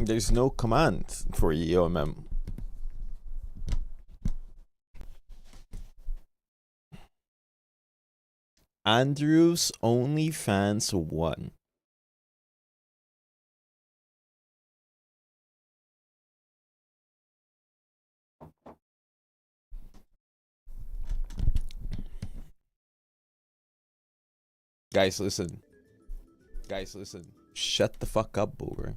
There's no command for EOMM. Andrew's OnlyFans 1. Guys, listen. Guys, listen. Shut the fuck up, Boober.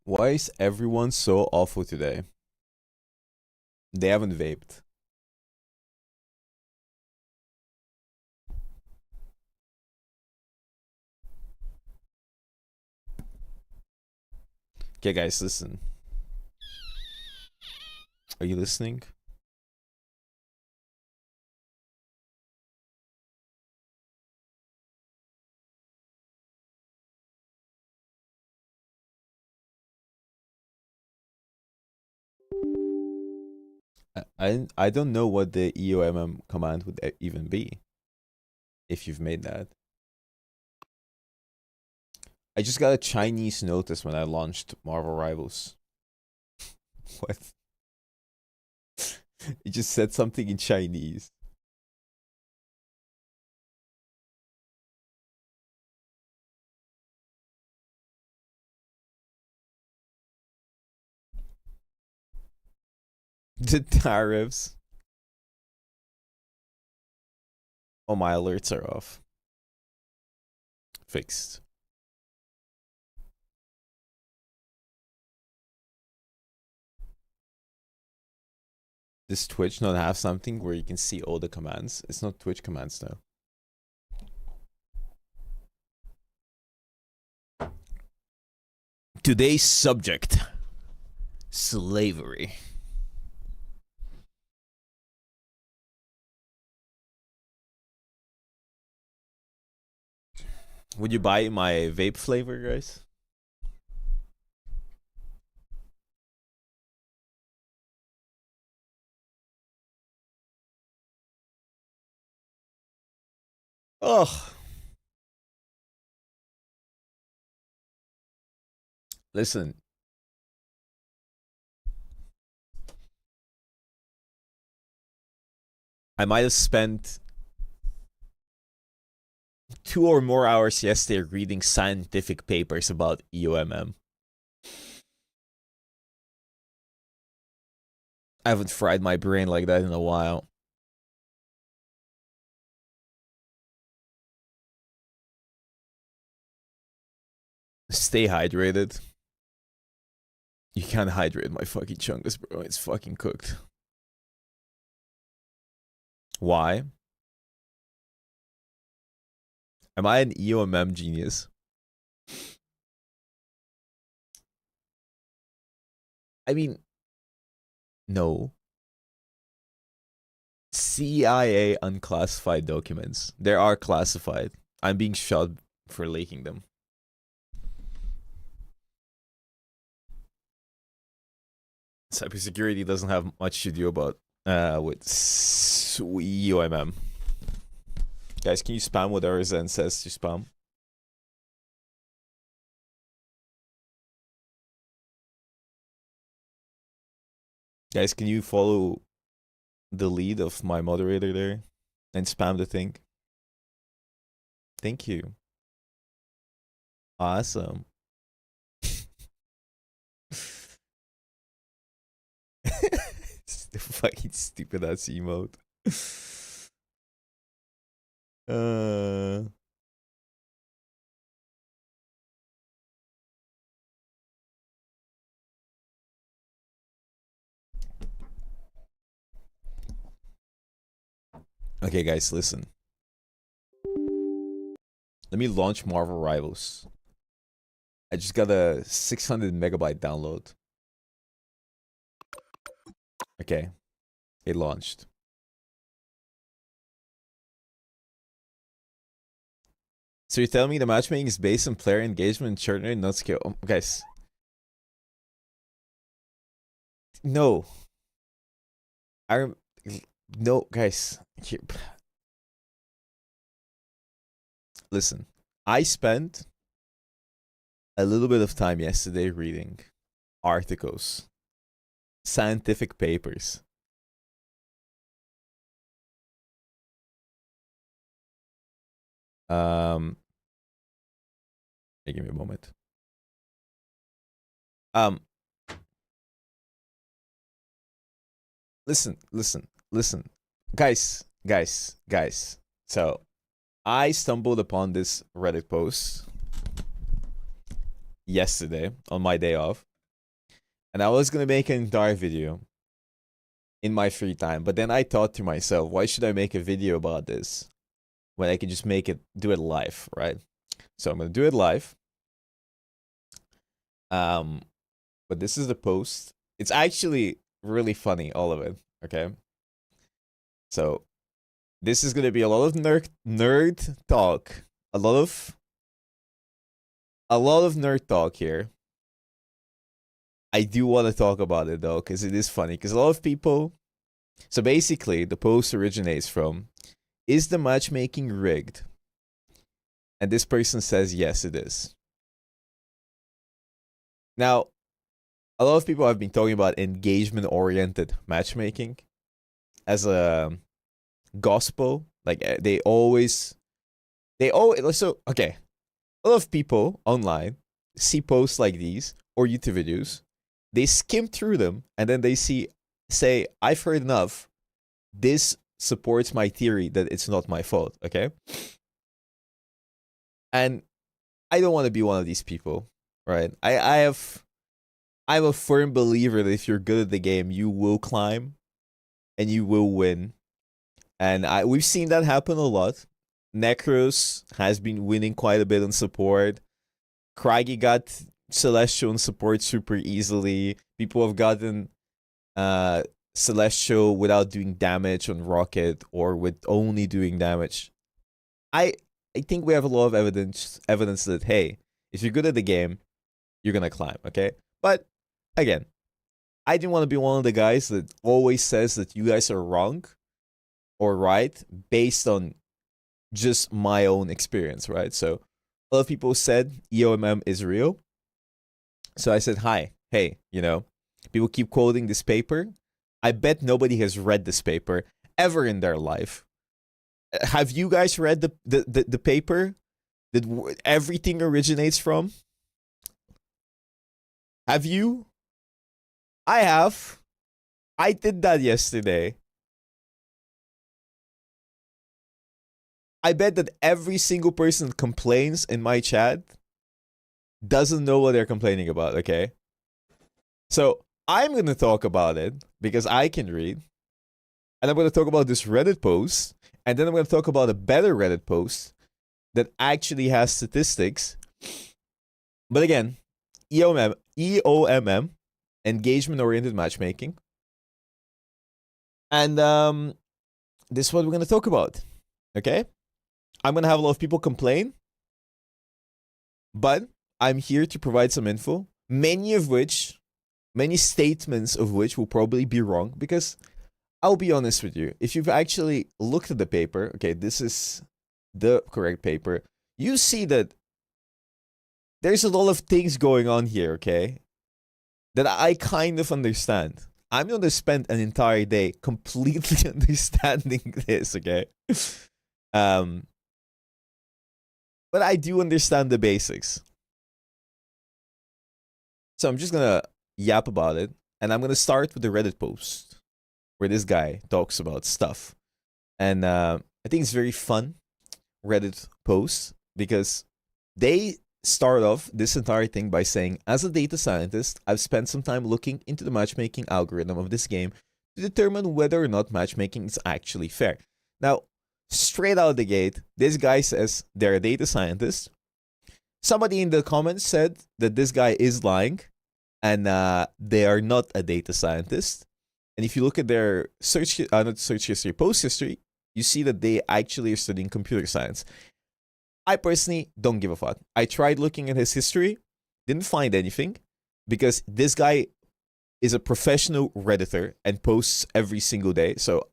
Why is everyone so awful today? They haven't vaped. Okay, guys, listen. Are you listening? I don't know what the EOMM command would even be. If you've made that. I just got a Chinese notice when I launched Marvel Rivals. What? It just said something in Chinese. The tariffs. Oh, my alerts are off. Fixed. Does Twitch not have something where you can see all the commands? It's not Twitch commands though. Today's subject: slavery. Would you buy my vape flavor, guys? Ugh. Listen. I might have spent 2 or more hours yesterday reading scientific papers about EOMM. I haven't fried my brain like that in a while. Stay hydrated. You can't hydrate my fucking chungus, bro. It's fucking cooked. Why? Am I an EOMM genius? I mean, no. CIA unclassified documents. They are classified. I'm being shot for leaking them. Cybersecurity doesn't have much to do about with EOMM. Guys, can you spam whatever Zen says to spam? Guys, can you follow the lead of my moderator there and spam the thing? Thank you. Awesome. The fucking stupid ass emote. Okay, guys, listen. Let me launch Marvel Rivals. I just got a 600 megabyte download. Okay, it launched. So you tell me the matchmaking is based on player engagement and churn rate, not skill. Oh, guys. No. No, guys. Here. Listen, I spent a little bit of time yesterday reading articles, scientific papers. Hey, give me a moment. Listen. Guys. So, I stumbled upon this Reddit post yesterday on my day off, and I was gonna make an entire video in my free time, but then I thought to myself, why should I make a video about this when I can just do it live, right? So I'm gonna do it live. But this is the post. It's actually really funny, all of it. Okay. So this is gonna be a lot of nerd talk. A lot of nerd talk here. I do want to talk about it though, because it is funny. Because a lot of people. So basically, the post originates from, is the matchmaking rigged? And this person says, yes, it is. Now, a lot of people have been talking about engagement-oriented matchmaking as a gospel. Like, they always, so, okay. A lot of people online see posts like these or YouTube videos. They skim through them and then they say, I've heard enough. This supports my theory that it's not my fault, okay? And I don't want to be one of these people, right? I'm a firm believer that if you're good at the game, you will climb and you will win. And we've seen that happen a lot. Necros has been winning quite a bit on support. Craigie got Celestial on support super easily. People have gotten Celestial without doing damage on Rocket or with only doing damage. I think we have a lot of evidence that, hey, if you're good at the game, you're gonna climb, okay? But again, I didn't want to be one of the guys that always says that you guys are wrong or right based on just my own experience, right? So a lot of people said EOMM is real. So I said, hey, people keep quoting this paper. I bet nobody has read this paper ever in their life. Have you guys read the paper that everything originates from? Have you? I have. I did that yesterday. I bet that every single person that complains in my chat doesn't know what they're complaining about, okay? So I'm going to talk about it because I can read. And I'm going to talk about this Reddit post. And then I'm going to talk about a better Reddit post that actually has statistics. But again, EOMM, engagement-oriented matchmaking. And this is what we're going to talk about, okay? I'm going to have a lot of people complain, but I'm here to provide some info, many statements of which will probably be wrong, because I'll be honest with you, if you've actually looked at the paper, okay, this is the correct paper, you see that there's a lot of things going on here, okay, that I kind of understand. I'm going to spend an entire day completely understanding this, okay? But I do understand the basics. So I'm just going to yap about it. And I'm going to start with the Reddit post where this guy talks about stuff. And I think it's very fun Reddit post because they start off this entire thing by saying, as a data scientist, I've spent some time looking into the matchmaking algorithm of this game to determine whether or not matchmaking is actually fair. Now, straight out of the gate, this guy says they're a data scientist. Somebody in the comments said that this guy is lying and they are not a data scientist. And if you look at their post history, you see that they actually are studying computer science. I personally don't give a fuck. I tried looking at his history, didn't find anything, because this guy is a professional Redditor and posts every single day. So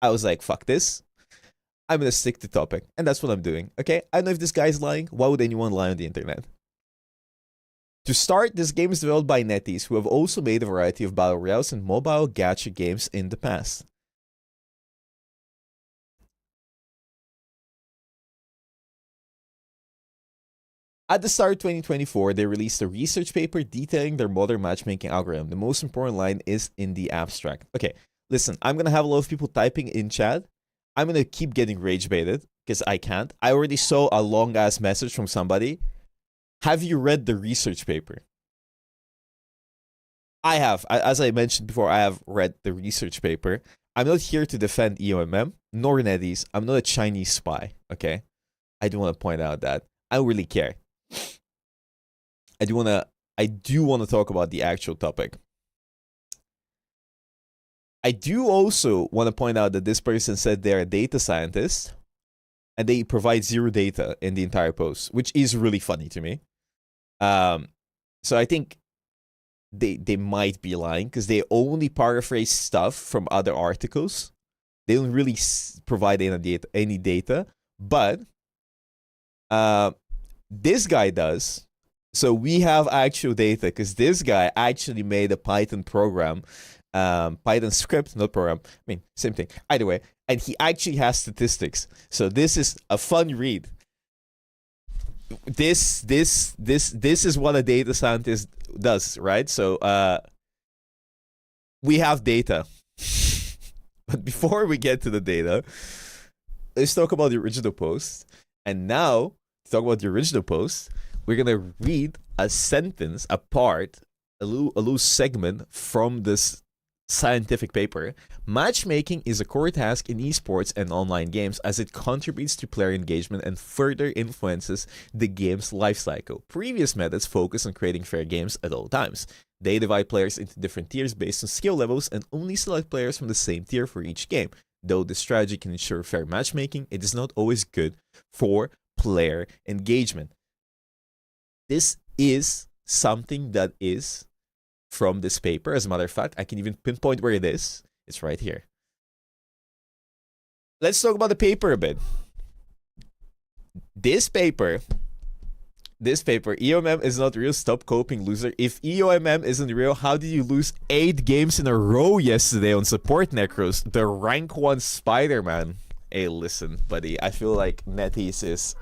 I was like, fuck this. I'm going to stick to topic. And that's what I'm doing, okay? I don't know if this guy's lying. Why would anyone lie on the internet? To start, this game is developed by NetEase, who have also made a variety of battle royales and mobile gacha games in the past. At the start of 2024, they released a research paper detailing their modern matchmaking algorithm. The most important line is in the abstract. Okay, listen, I'm going to have a lot of people typing in chat. I'm going to keep getting rage baited because I can't. I already saw a long-ass message from somebody. Have you read the research paper? I have. As I mentioned before, I have read the research paper. I'm not here to defend EOMM, nor NetEase. I'm not a Chinese spy, okay? I do want to point out that. I don't really care. I do want to talk about the actual topic. I do also want to point out that this person said they're a data scientist and they provide zero data in the entire post, which is really funny to me. So I think they might be lying because they only paraphrase stuff from other articles. They don't really provide any data, but this guy does. So we have actual data because this guy actually made a Python program, Python script, not program. I mean, same thing. Either way, and he actually has statistics. So this is a fun read. This is what a data scientist does, right? So we have data. But before we get to the data, let's talk about the original post. And now, to talk about the original post, we're gonna read a sentence, a part, a little segment from this scientific paper. Matchmaking is a core task in esports and online games as it contributes to player engagement and further influences the game's lifecycle. Previous methods focus on creating fair games at all times. They divide players into different tiers based on skill levels and only select players from the same tier for each game. Though this strategy can ensure fair matchmaking, it is not always good for player engagement. This is something that is from this paper. As a matter of fact, I can even pinpoint where it is. It's right here. Let's talk about the paper a bit. This paper, EOMM is not real, stop coping, loser. If EOMM isn't real, how did you lose 8 games in a row yesterday on support necros? The rank 1 Spider-Man. Hey, listen, buddy, I feel like NetEase is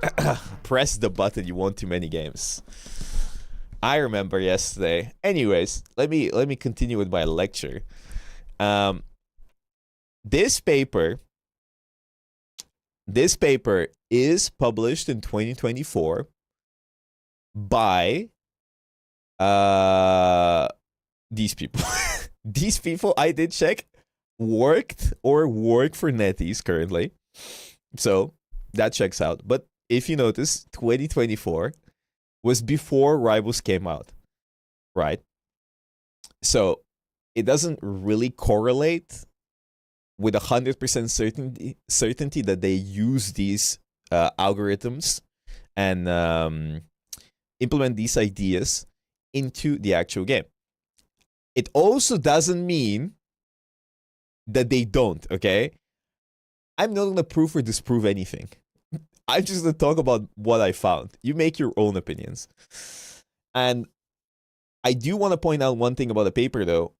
press the button, you won too many games. I remember yesterday. Anyways, let me continue with my lecture. This paper is published in 2024 by these people. These people, I did check, work for NetEase currently. So that checks out. But if you notice, 2024 was before Rivals came out, right? So it doesn't really correlate with 100% certainty that they use these algorithms and implement these ideas into the actual game. It also doesn't mean that they don't, okay? I'm not going to prove or disprove anything. I'm just going to talk about what I found. You make your own opinions. And I do want to point out one thing about the paper, though.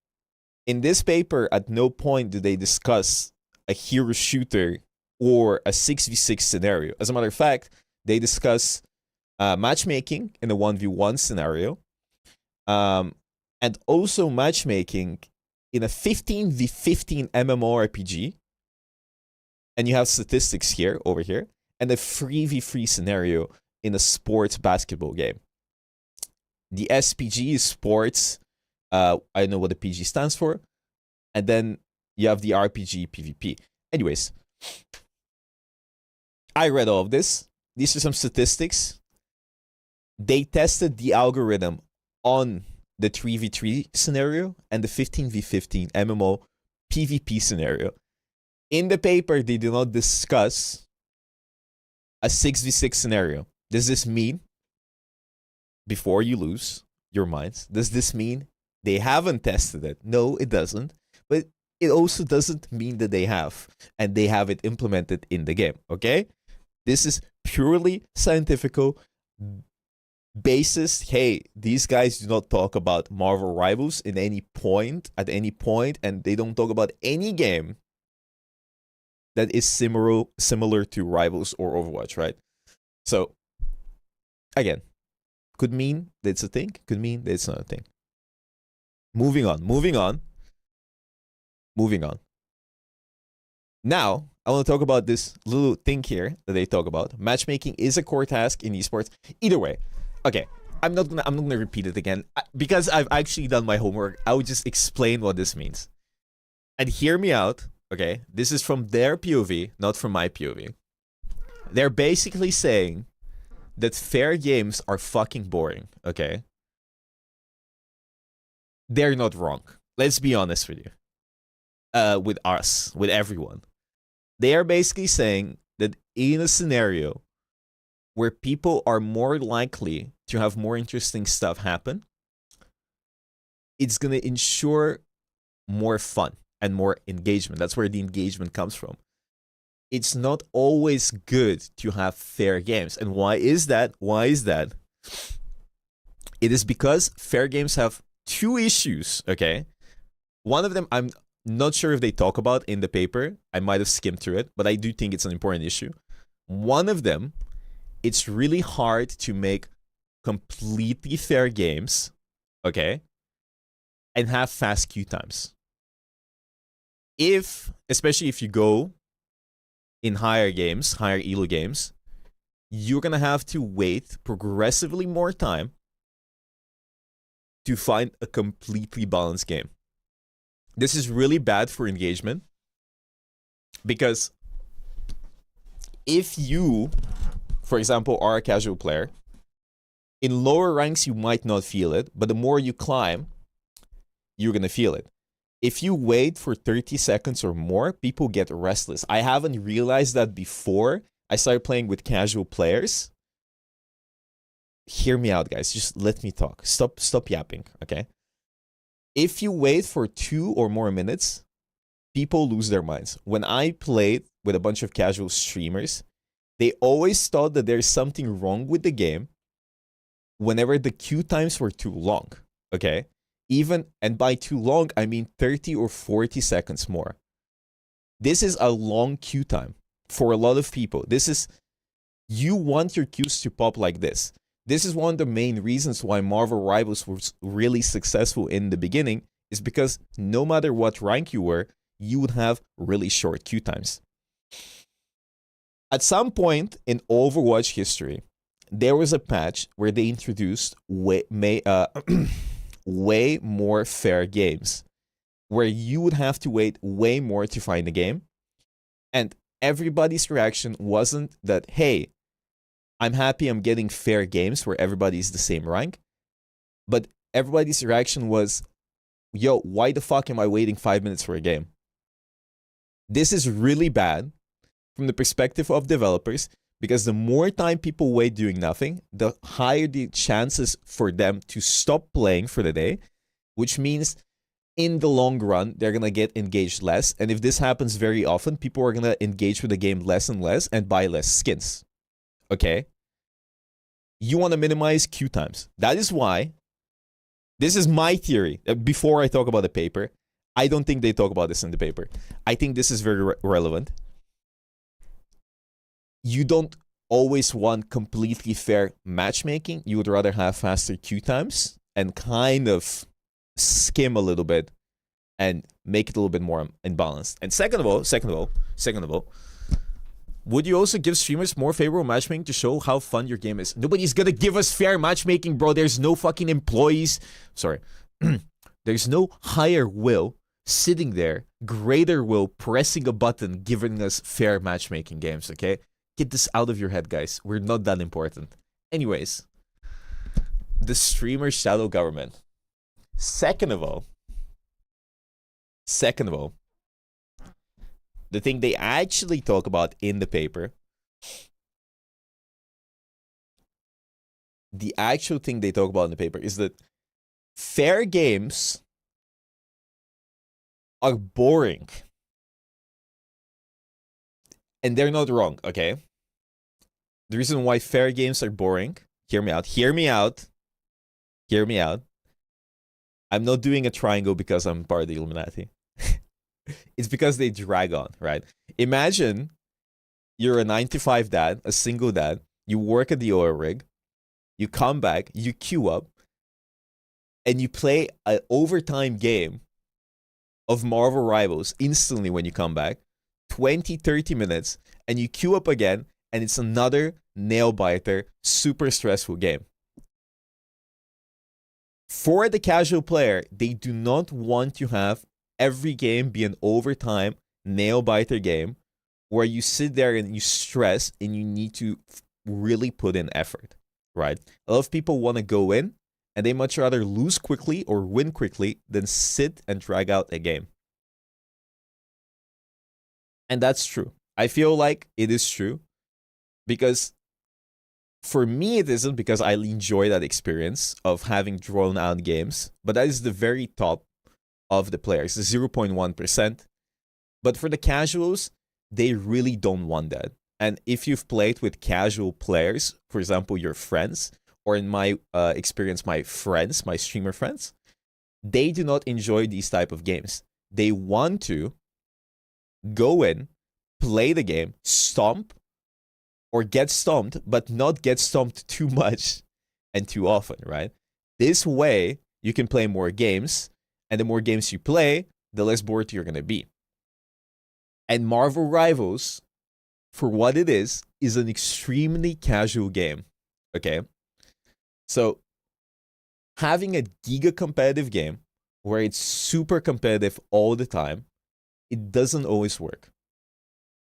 In this paper, at no point do they discuss a hero shooter or a 6v6 scenario. As a matter of fact, they discuss matchmaking in a 1v1 scenario, and also matchmaking in a 15v15 MMORPG. And you have statistics here, over here, and a 3v3 scenario in a sports basketball game. The SPG is sports. I don't know what the PG stands for. And then you have the RPG PvP. Anyways, I read all of this. These are some statistics. They tested the algorithm on the 3v3 scenario and the 15v15 MMO PvP scenario. In the paper, they do not discuss a 6v6 scenario. Does this mean, before you lose your minds, does this mean they haven't tested it? No, it doesn't. But it also doesn't mean that they have, and they have it implemented in the game, okay? This is purely scientifical. basis, hey, these guys do not talk about Marvel Rivals at any point, and they don't talk about any game that is similar to Rivals or Overwatch, right? So, again, could mean that it's a thing, could mean that it's not a thing. Moving on. Now, I want to talk about this little thing here that they talk about. Matchmaking is a core task in esports. Either way, okay, I'm not gonna repeat it again because I've actually done my homework. I would just explain what this means. And hear me out, okay? This is from their POV, not from my POV. They're basically saying that fair games are fucking boring, okay? They're not wrong. Let's be honest with you. With us, with everyone. They are basically saying that in a scenario where people are more likely to have more interesting stuff happen, it's going to ensure more fun and more engagement. That's where the engagement comes from. It's not always good to have fair games. And why is that? It is because fair games have two issues, okay? One of them, I'm not sure if they talk about in the paper. I might have skimmed through it, but I do think it's an important issue. One of them, it's really hard to make completely fair games, okay, and have fast queue times. Especially if you go in higher games, higher elo games, you're going to have to wait progressively more time to find a completely balanced game. This is really bad for engagement because if you, for example, are a casual player, in lower ranks you might not feel it, but the more you climb, you're going to feel it. If you wait for 30 seconds or more, people get restless. I haven't realized that before I started playing with casual players. Hear me out, guys. Just let me talk. Stop yapping, okay? If you wait for 2 or more minutes, people lose their minds. When I played with a bunch of casual streamers, they always thought that there's something wrong with the game whenever the queue times were too long, okay? And by too long, I mean 30 or 40 seconds more. This is a long queue time for a lot of people. You want your queues to pop like this. This is one of the main reasons why Marvel Rivals was really successful in the beginning, is because no matter what rank you were, you would have really short queue times. At some point in Overwatch history, there was a patch where they introduced way more fair games, where you would have to wait way more to find a game. And everybody's reaction wasn't that, hey, I'm happy I'm getting fair games where everybody's the same rank. But everybody's reaction was, yo, why the fuck am I waiting 5 minutes for a game? This is really bad from the perspective of developers, because the more time people wait doing nothing, the higher the chances for them to stop playing for the day, which means in the long run, they're going to get engaged less. And if this happens very often, people are going to engage with the game less and less and buy less skins. Okay? You want to minimize queue times. That is why, this is my theory. Before I talk about the paper, I don't think they talk about this in the paper. I think this is very relevant. You don't always want completely fair matchmaking. You would rather have faster queue times and kind of skim a little bit and make it a little bit more imbalanced. And second of all, would you also give streamers more favorable matchmaking to show how fun your game is? Nobody's gonna give us fair matchmaking, bro. There's no fucking employees. Sorry. There's no higher will sitting there, greater will pressing a button, giving us fair matchmaking games, okay? Get this out of your head, guys. We're not that important. Anyways, the streamer shadow government. Second of all, the thing they actually talk about in the paper, the actual thing they talk about in the paper is that fair games are boring. And they're not wrong, okay? The reason why fair games are boring Hear me out. Hear me out. Hear me out. I'm not doing a triangle because I'm part of the Illuminati. It's because they drag on, right? Imagine you're a 9 to 5 dad, a single dad. You work at the oil rig. You come back, you queue up, and you play an overtime game of Marvel Rivals instantly when you come back, 20, 30 minutes, and you queue up again, and it's another nail-biter, super stressful game. For the casual player, they do not want to have every game be an overtime, nail-biter game where you sit there and you stress and you need to really put in effort, right? A lot of people want to go in and they much rather lose quickly or win quickly than sit and drag out a game. And that's true. I feel like it is true because for me it isn't, because I enjoy that experience of having drawn out games, but that is the very top of the players, the 0.1%. But for the casuals, they really don't want that. And if you've played with casual players, for example, your friends, or in my experience, my friends, my streamer friends, they do not enjoy these type of games. They want to go in, play the game, stomp, or get stomped, but not get stomped too much and too often, right? This way, you can play more games, and the more games you play, the less bored you're going to be. And Marvel Rivals, for what it is an extremely casual game, okay? So, having a giga competitive game where it's super competitive all the time, it doesn't always work.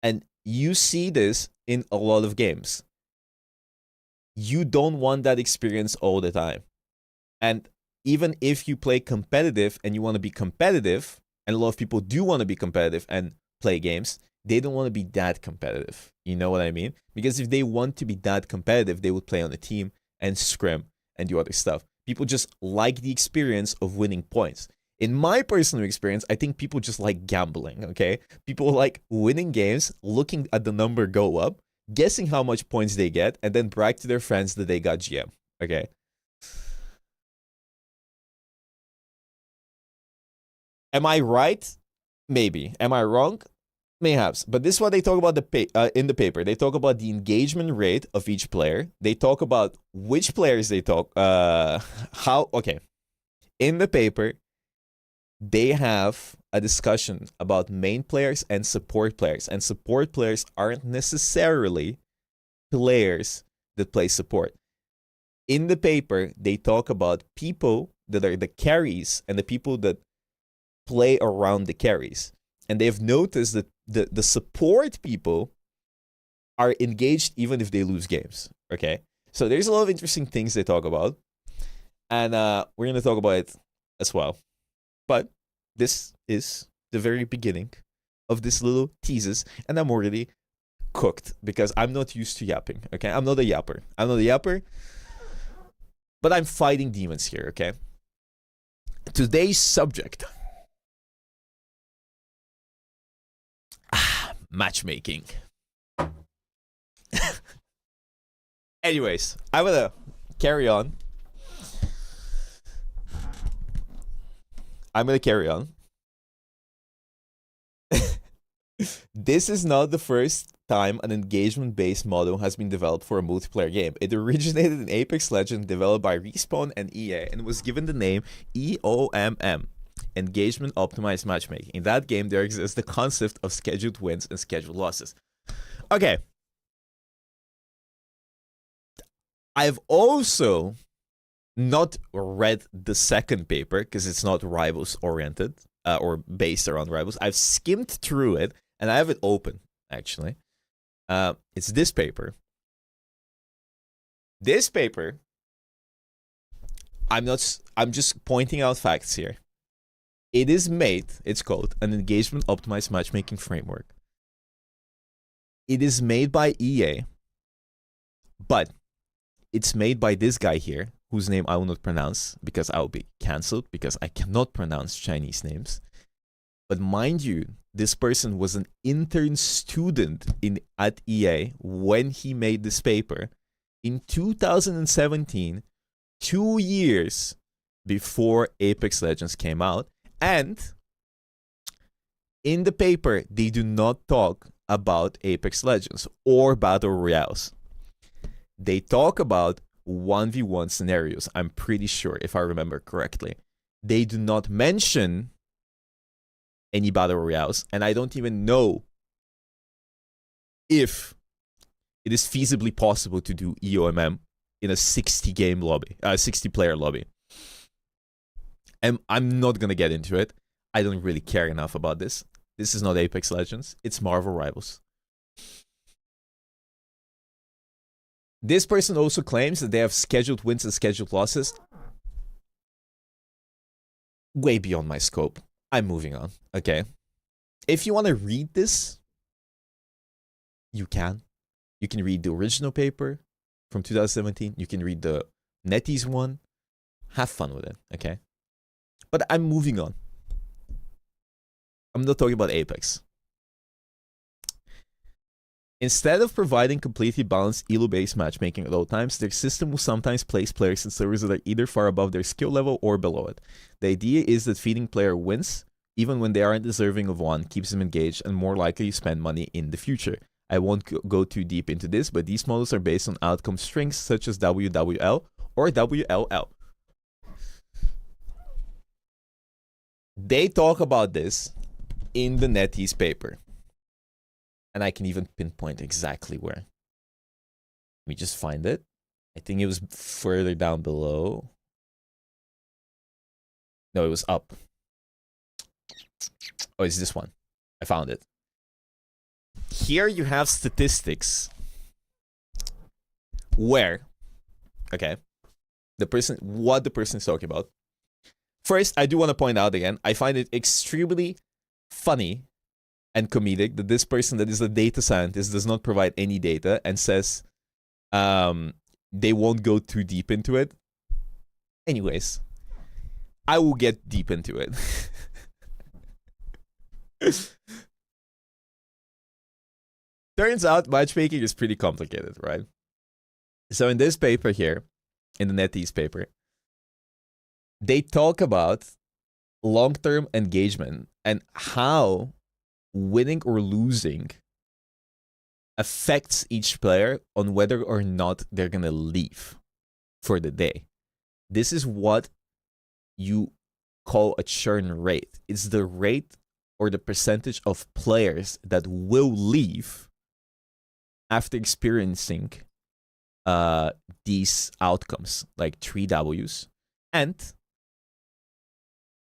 And you see this in a lot of games. You don't want that experience all the time. And even if you play competitive and you want to be competitive, and a lot of people do want to be competitive and play games, they don't want to be that competitive. You know what I mean? Because if they want to be that competitive, they would play on a team and scrim and do other stuff. People just like the experience of winning points. In my personal experience, I think people just like gambling, okay? People like winning games, looking at the number go up, guessing how much points they get, and then brag to their friends that they got GM, okay? Am I right? Maybe. Am I wrong? Mayhaps. But this is what they talk about in the paper. They talk about the engagement rate of each player. They talk about which players they talk, okay. In the paper, they have a discussion about main players and support players. And support players aren't necessarily players that play support. In the paper, they talk about people that are the carries and the people that play around the carries. And they've noticed that the support people are engaged even if they lose games, okay? So there's a lot of interesting things they talk about. And we're going to talk about it as well. But this is the very beginning of this little teases. And I'm already cooked because I'm not used to yapping, okay? I'm not a yapper. But I'm fighting demons here, okay? Today's subject. Matchmaking. Anyways, I'm gonna carry on. This is not the first time an engagement-based model has been developed for a multiplayer game. It originated in Apex Legends, developed by Respawn and EA, and was given the name EOMM. Engagement Optimized Matchmaking. In that game, there exists the concept of scheduled wins and scheduled losses. Okay. I've also not read the second paper because it's not Rivals oriented or based around Rivals. I've skimmed through it and I have it open, actually. It's this paper. This paper, I'm just pointing out facts here. It is made, it's called an engagement optimized matchmaking framework. It is made by EA, but it's made by this guy here, whose name I will not pronounce because I will be cancelled because I cannot pronounce Chinese names. But mind you, this person was an intern student at EA when he made this paper, in 2017, 2 years before Apex Legends came out. And in the paper, they do not talk about Apex Legends or Battle Royales. They talk about 1v1 scenarios, I'm pretty sure, if I remember correctly. They do not mention any Battle Royales, and I don't even know if it is feasibly possible to do EOMM in a 60-game lobby, 60-player lobby. And I'm not going to get into it. I don't really care enough about this. This is not Apex Legends. It's Marvel Rivals. This person also claims that they have scheduled wins and scheduled losses. Way beyond my scope. I'm moving on, okay? If you want to read this, you can. You can read the original paper from 2017. You can read the NetEase one. Have fun with it, okay? But I'm moving on. I'm not talking about Apex. Instead of providing completely balanced elo-based matchmaking at all times, their system will sometimes place players in servers that are either far above their skill level or below it. The idea is that feeding player wins, even when they aren't deserving of one, keeps them engaged and more likely to spend money in the future. I won't go too deep into this, but these models are based on outcome strings such as WWL or WLL. They talk about this in the NetEase paper. And I can even pinpoint exactly where. Let me just find it. I think it was further down below. No, it was up. Oh, it's this one. I found it. Here you have statistics where, okay, what the person is talking about. First, I do want to point out again, I find it extremely funny and comedic that this person that is a data scientist does not provide any data and says they won't go too deep into it. Anyways, I will get deep into it. Turns out matchmaking is pretty complicated, right? So in this paper here, in the NetEase paper, they talk about long-term engagement and how winning or losing affects each player on whether or not they're gonna leave for the day. This is what you call a churn rate. It's the rate or the percentage of players that will leave after experiencing these outcomes, like 3 Ws. And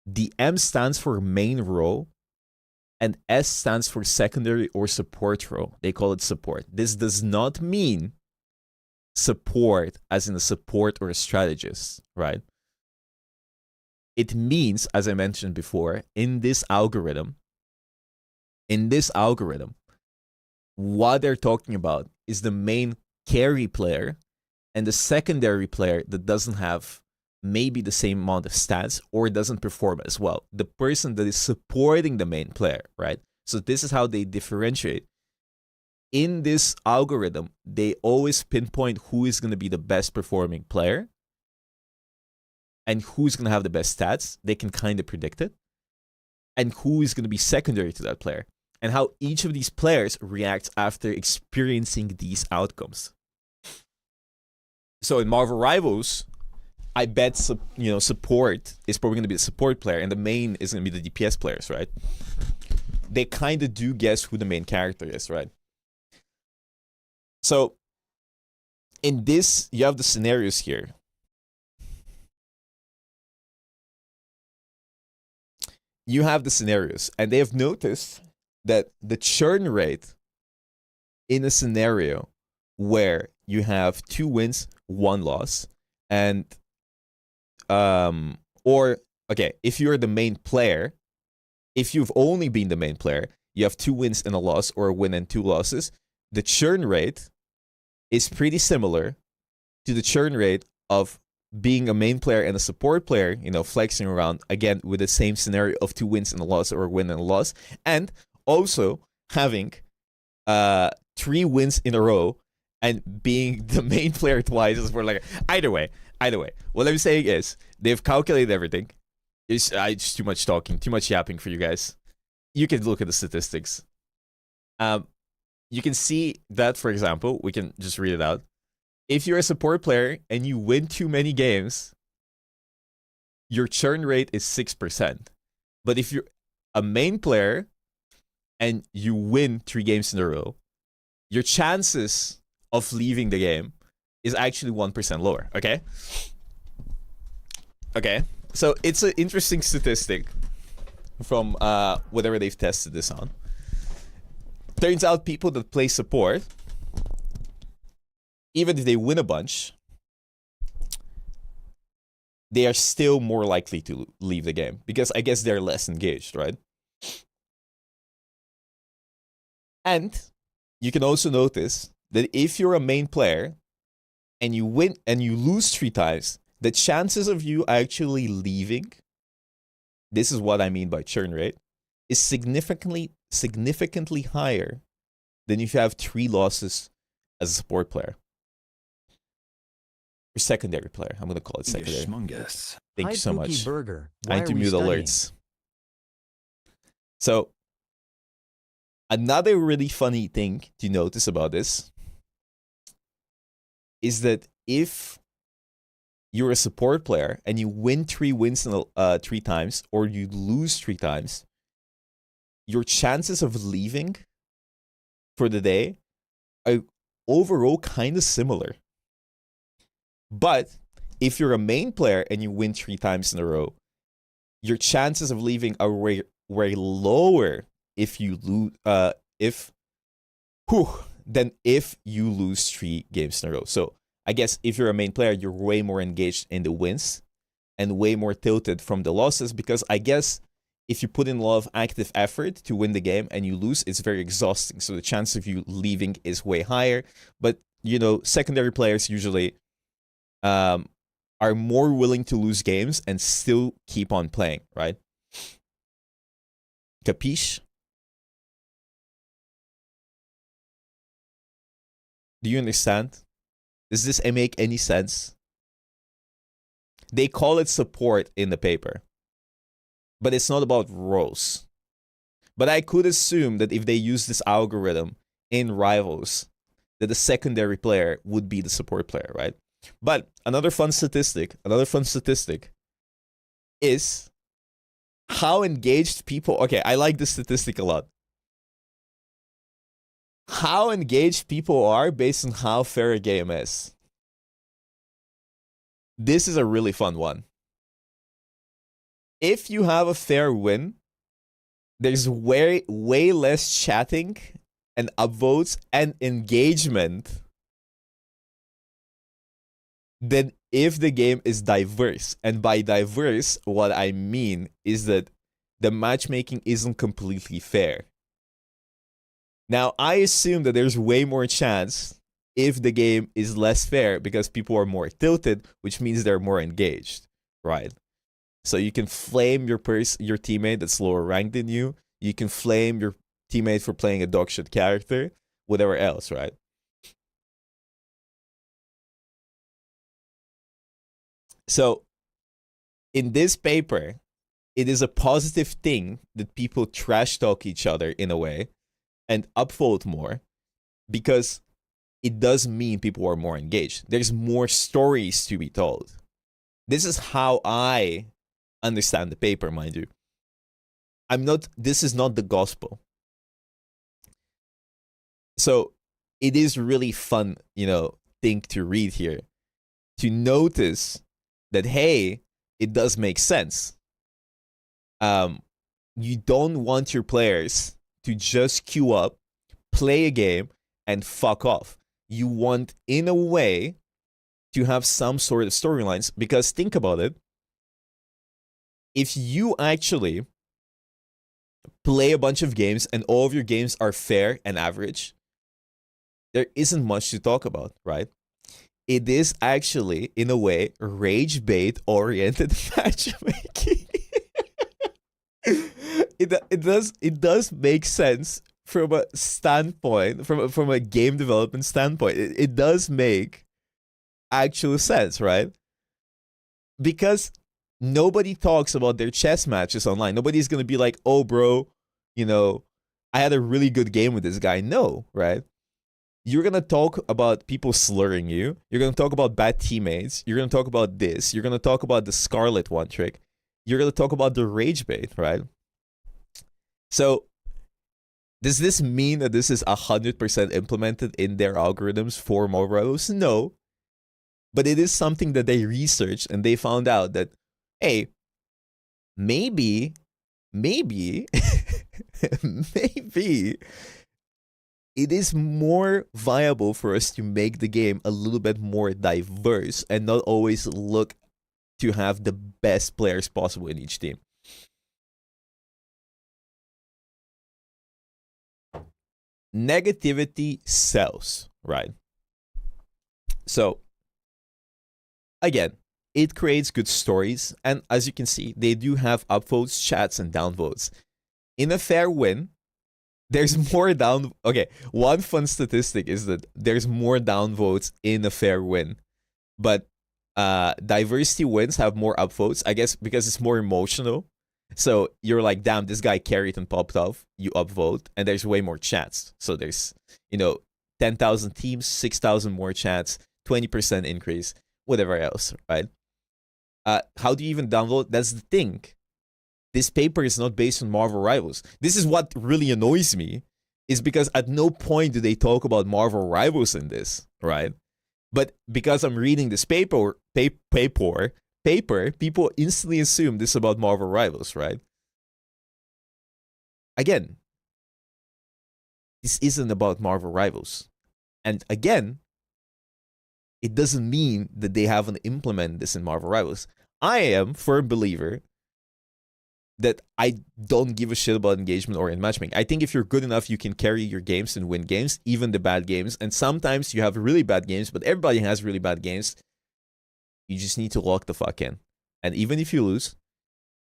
the M stands for main role, and S stands for secondary or support role. They call it support. This does not mean support as in a support or a strategist, right? It means, as I mentioned before, in this algorithm, what they're talking about is the main carry player and the secondary player that doesn't have maybe the same amount of stats or doesn't perform as well. The person that is supporting the main player, right? So this is how they differentiate. In this algorithm, they always pinpoint who is going to be the best performing player and who's going to have the best stats. They can kind of predict it. And who is going to be secondary to that player. And how each of these players reacts after experiencing these outcomes. So in Marvel Rivals, I bet support is probably going to be the support player, and the main is going to be the DPS players, right? They kind of do guess who the main character is, right? So in this, you have the scenarios here. You have the scenarios, and they have noticed that the churn rate in a scenario where you have 2 wins, 1 loss, and if you're the main player, if you've only been the main player, you have 2 wins and a loss, or a win and 2 losses, the churn rate is pretty similar to the churn rate of being a main player and a support player, flexing around, again, with the same scenario of 2 wins and a loss, or a win and a loss, and also having 3 wins in a row and being the main player twice is for like either way. What I'm saying is they've calculated everything. It's too much talking, too much yapping for you guys. You can look at the statistics. You can see that, for example, we can just read it out. If you're a support player and you win too many games, your churn rate is 6%. But if you're a main player and you win 3 games in a row, your chances of leaving the game is actually 1% lower, okay? Okay, so it's an interesting statistic from whatever they've tested this on. Turns out people that play support, even if they win a bunch, they are still more likely to leave the game because I guess they're less engaged, right? And you can also notice that if you're a main player and you win and you lose 3 times, the chances of you actually leaving, this is what I mean by churn rate, is significantly higher than if you have 3 losses as a support player. Or secondary player. I'm going to call it secondary. Thank you so much. Burger. I need to mute alerts. So, another really funny thing to notice about this is that if you're a support player and you win 3 wins in 3 times or you lose 3 times, your chances of leaving for the day are overall kind of similar. But if you're a main player and you win 3 times in a row, your chances of leaving are way lower if you lose than if you lose 3 games in a row. So I guess if you're a main player, you're way more engaged in the wins and way more tilted from the losses, because I guess if you put in a lot of active effort to win the game and you lose, it's very exhausting. So the chance of you leaving is way higher. But, you know, secondary players usually are more willing to lose games and still keep on playing, right? Capiche? Do you understand? Does this make any sense? They call it support in the paper, but it's not about roles. But I could assume that if they use this algorithm in Rivals, that the secondary player would be the support player, right? But another fun statistic is how engaged people... Okay, I like this statistic a lot. How engaged people are based on how fair a game is. This is a really fun one. If you have a fair win, there's way less chatting and upvotes and engagement than if the game is diverse. And by diverse, what I mean is that the matchmaking isn't completely fair. Now, I assume that there's way more chance if the game is less fair because people are more tilted, which means they're more engaged, right? So you can flame your teammate that's lower ranked than you. You can flame your teammate for playing a dogshit character, whatever else, right? So, in this paper, it is a positive thing that people trash talk each other in a way and upvote more, because it does mean people are more engaged. There's more stories to be told. This is how I understand the paper, mind you. This is not the gospel. So it is really fun, thing to read here, to notice that, hey, it does make sense. You don't want your players to just queue up, play a game, and fuck off. You want, in a way, to have some sort of storylines, because think about it. If you actually play a bunch of games and all of your games are fair and average, there isn't much to talk about, right? It is actually, in a way, rage bait oriented matchmaking. It does make sense from a standpoint, from a game development standpoint, it does make actual sense, right? Because nobody talks about their chess matches online. Nobody's gonna be like, "Oh, bro, you know, I had a really good game with this guy." No, right? You're gonna talk about people slurring you. You're gonna talk about bad teammates. You're gonna talk about this. You're gonna talk about the Scarlet one trick. You're gonna talk about the rage bait, right? So, does this mean that this is 100% implemented in their algorithms for Marvel Rivals? No, but it is something that they researched and they found out that, hey, maybe, maybe it is more viable for us to make the game a little bit more diverse and not always look to have the best players possible in each team. Negativity sells, right? So, again, it creates good stories, and as you can see, they do have upvotes, chats, and downvotes. In a fair win, there's more down. Okay, one fun statistic is that there's more downvotes in a fair win, but diversity wins have more upvotes. I guess because it's more emotional. So you're like, damn, this guy carried and popped off. You upvote, and there's way more chats. So there's 10,000 teams, 6,000 more chats, 20% increase, whatever else, right? How do you even downvote? That's the thing. This paper is not based on Marvel Rivals. This is what really annoys me, is because at no point do they talk about Marvel Rivals in this, right? But because I'm reading this paper, people instantly assume this is about Marvel Rivals, right? Again, this isn't about Marvel Rivals. And again, it doesn't mean that they haven't implemented this in Marvel Rivals. I am a firm believer that I don't give a shit about engagement or in matchmaking. I think if you're good enough, you can carry your games and win games, even the bad games. And sometimes you have really bad games, but everybody has really bad games. You just need to lock the fuck in. And even if you lose,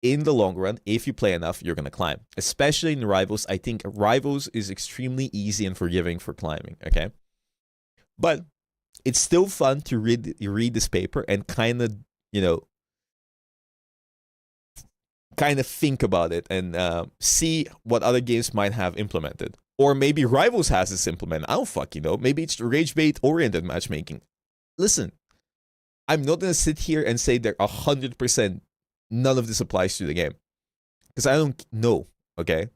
in the long run, if you play enough, you're going to climb. Especially in Rivals. I think Rivals is extremely easy and forgiving for climbing, okay? But it's still fun to read this paper and kind of, think about it and see what other games might have implemented. Or maybe Rivals has this implemented. I don't fucking know. Maybe it's rage bait oriented matchmaking. Listen, I'm not going to sit here and say that 100% none of this applies to the game. Because I don't know, okay?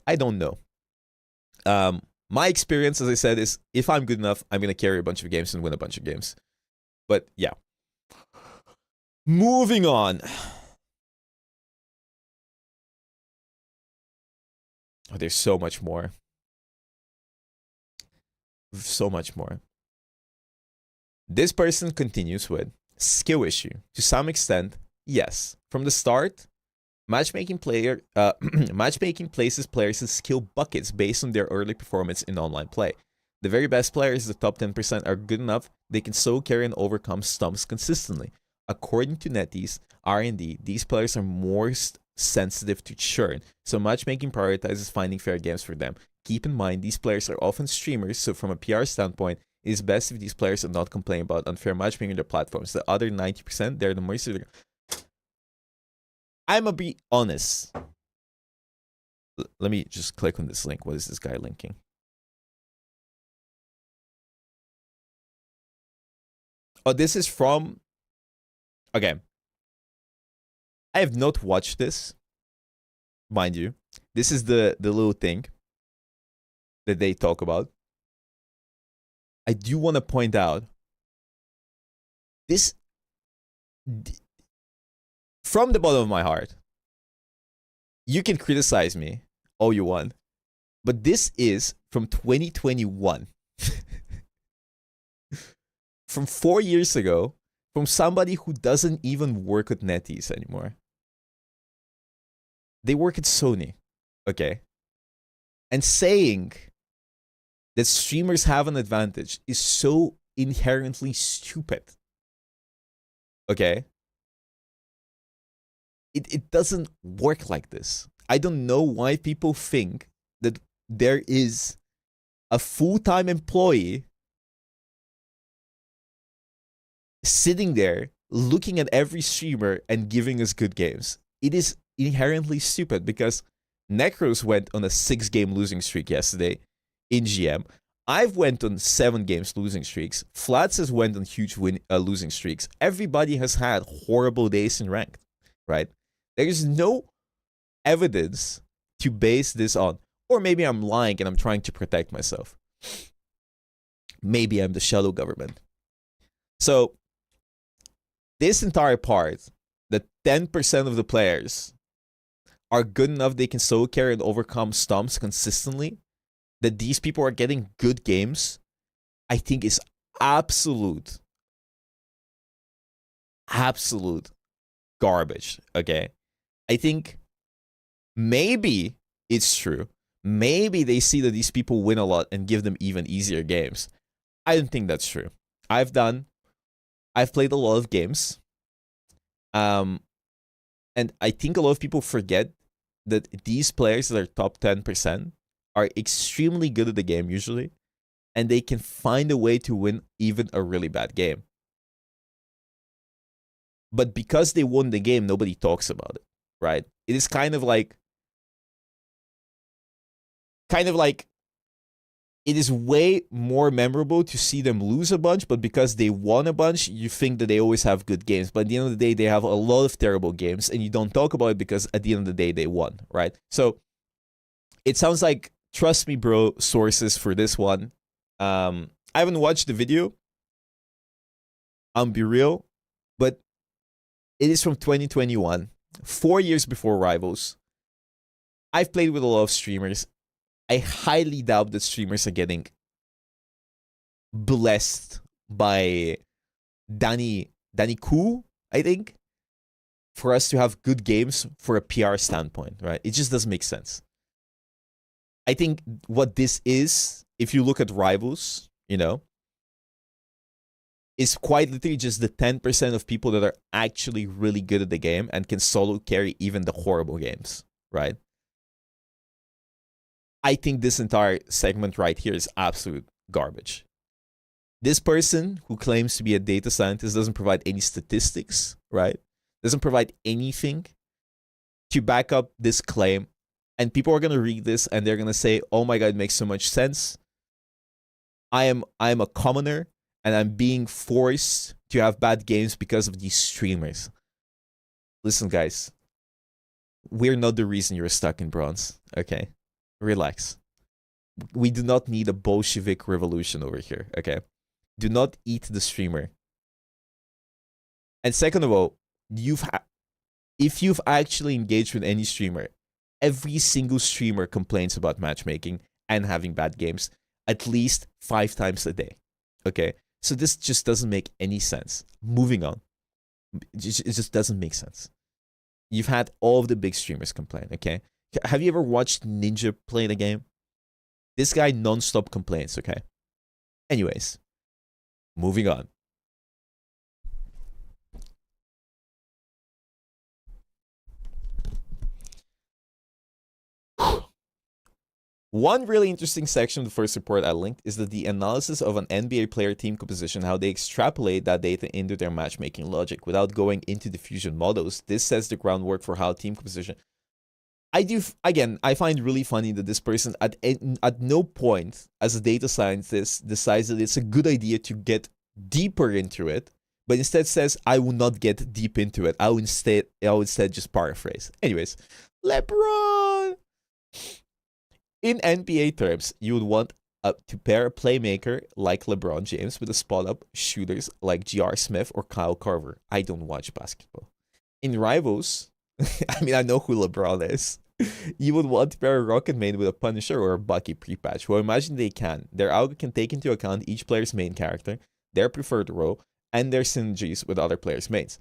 I don't know. My experience, as I said, is if I'm good enough, I'm going to carry a bunch of games and win a bunch of games. But yeah. Moving on. Oh, there's so much more. So much more. This person continues with skill issue. To some extent, yes. From the start, matchmaking places players in skill buckets based on their early performance in online play. The very best players, the top 10%, are good enough they can so carry and overcome stumps consistently. According to NetEase R&D, these players are more sensitive to churn, so matchmaking prioritizes finding fair games for them. Keep in mind, these players are often streamers, so from a PR standpoint, it is best if these players are not complaining about unfair matchmaking on their platforms. The other 90%, they're the most... I'm gonna be honest. Let me just click on this link. What is this guy linking? Oh, this is from... Okay. I have not watched this, mind you. This is the little thing that they talk about. I do want to point out this, from the bottom of my heart, you can criticize me all you want, but this is from 2021. From 4 years ago, from somebody who doesn't even work at NetEase anymore. They work at Sony, okay? And saying that streamers have an advantage is so inherently stupid, okay? It doesn't work like this. I don't know why people think that there is a full-time employee sitting there looking at every streamer and giving us good games. It is inherently stupid because Necros went on a 6-game losing streak yesterday in GM. I've went on 7 games losing streaks. Flats has went on huge losing streaks. Everybody has had horrible days in ranked, right? There is no evidence to base this on. Or maybe I'm lying and I'm trying to protect myself. Maybe I'm the shadow government. So this entire part, that 10% of the players are good enough they can solo carry and overcome stomps consistently, that these people are getting good games, I think is absolute garbage, okay? I think maybe it's true. Maybe they see that these people win a lot and give them even easier games. I don't think that's true. I've played a lot of games. And I think a lot of people forget that these players that are top 10% are extremely good at the game usually, and they can find a way to win even a really bad game. But because they won the game, nobody talks about it, right? It is kind of like it is way more memorable to see them lose a bunch, but because they won a bunch, you think that they always have good games. But at the end of the day, they have a lot of terrible games, and you don't talk about it because at the end of the day, they won, right? So it sounds like, trust me, bro, sources for this one. I haven't watched the video. I'll be real, but it is from 2021, 4 years before Rivals. I've played with a lot of streamers. I highly doubt that streamers are getting blessed by Danny Koo, I think, for us to have good games for a PR standpoint, right? It just doesn't make sense. I think what this is, if you look at Rivals, you know, is quite literally just the 10% of people that are actually really good at the game and can solo carry even the horrible games, right? I think this entire segment right here is absolute garbage. This person who claims to be a data scientist doesn't provide any statistics, right? Doesn't provide anything to back up this claim. And people are going to read this and they're going to say, oh my God, it makes so much sense. I am a commoner and I'm being forced to have bad games because of these streamers. Listen, guys, we're not the reason you're stuck in bronze, okay? Relax. We do not need a Bolshevik revolution over here, okay? Do not eat the streamer. And second of all, if you've actually engaged with any streamer, every single streamer complains about matchmaking and having bad games at least 5 times a day, okay? So this just doesn't make any sense. Moving on. It just doesn't make sense. You've had all of the big streamers complain, okay? Have you ever watched Ninja play the game? This guy non-stop complains, okay? Anyways, moving on. One really interesting section of the first report I linked is that the analysis of an NBA player team composition, how they extrapolate that data into their matchmaking logic without going into diffusion models. This sets the groundwork for how team composition... I find really funny that this person at no point as a data scientist decides that it's a good idea to get deeper into it, but instead says, I will not get deep into it. I will instead just paraphrase. Anyways, LeBron! In NBA terms, you would want to pair a playmaker like LeBron James with a spot-up shooters like J.R. Smith or Kyle Korver. I don't watch basketball. In Rivals... I mean, I know who LeBron is. You would want to pair a Rocket main with a Punisher or a Bucky pre-patch. Well, imagine they can. Their algo can take into account each player's main character, their preferred role, and their synergies with other players' mains.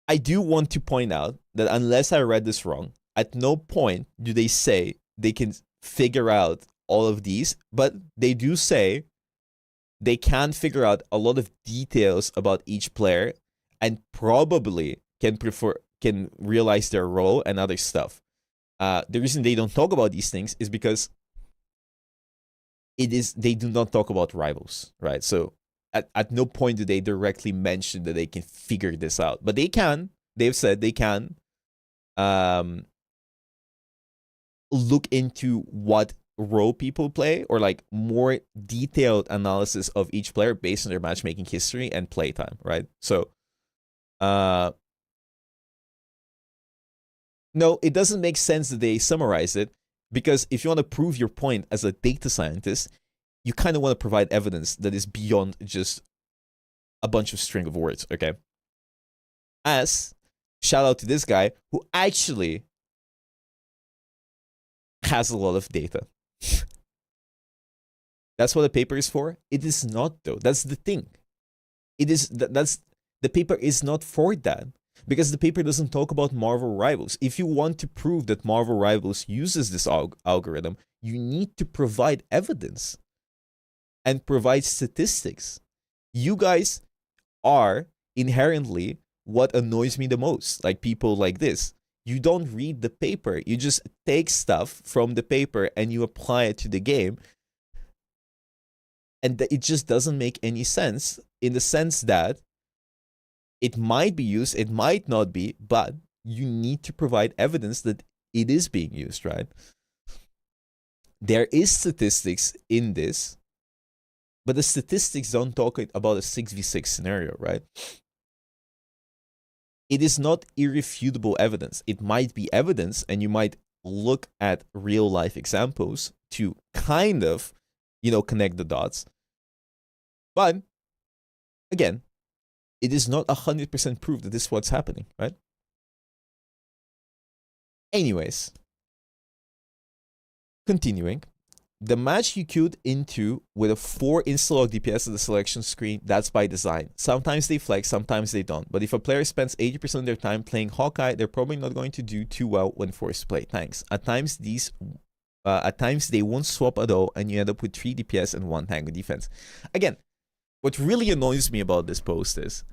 I do want to point out that unless I read this wrong, at no point do they say they can figure out all of these, but they do say they can figure out a lot of details about each player and probably can realize their role and other stuff. The reason they don't talk about these things is because they do not talk about rivals, right? So at no point do they directly mention that they can figure this out, but they can. They've said they can look into what role people play, or like more detailed analysis of each player based on their matchmaking history and playtime, right? So no, it doesn't make sense that they summarize it, because if you want to prove your point as a data scientist, you kind of want to provide evidence that is beyond just a bunch of string of words, okay? As shout out to this guy who actually has a lot of data. That's what the paper is for. It is not, though. That's the thing. It is that's the paper is not for that, because the paper doesn't talk about Marvel Rivals. If you want to prove that Marvel Rivals uses this algorithm, you need to provide evidence and provide statistics. You guys are inherently what annoys me the most, like people like this. You don't read the paper. You just take stuff from the paper and you apply it to the game. And it just doesn't make any sense, in the sense that it might be used, it might not be, but you need to provide evidence that it is being used, right? There is statistics in this, but the statistics don't talk about a 6v6 scenario, right? It is not irrefutable evidence. It might be evidence, and you might look at real life examples to kind of, connect the dots. But again, it is not 100% proof that this is what's happening, right? Anyways, continuing. The match you queued into with a 4 insta-log DPS at the selection screen, that's by design. Sometimes they flex, sometimes they don't. But if a player spends 80% of their time playing Hawkeye, they're probably not going to do too well when forced to play tanks. At times they won't swap at all, and you end up with 3 DPS and 1 tank with defense. Again, what really annoys me about this post is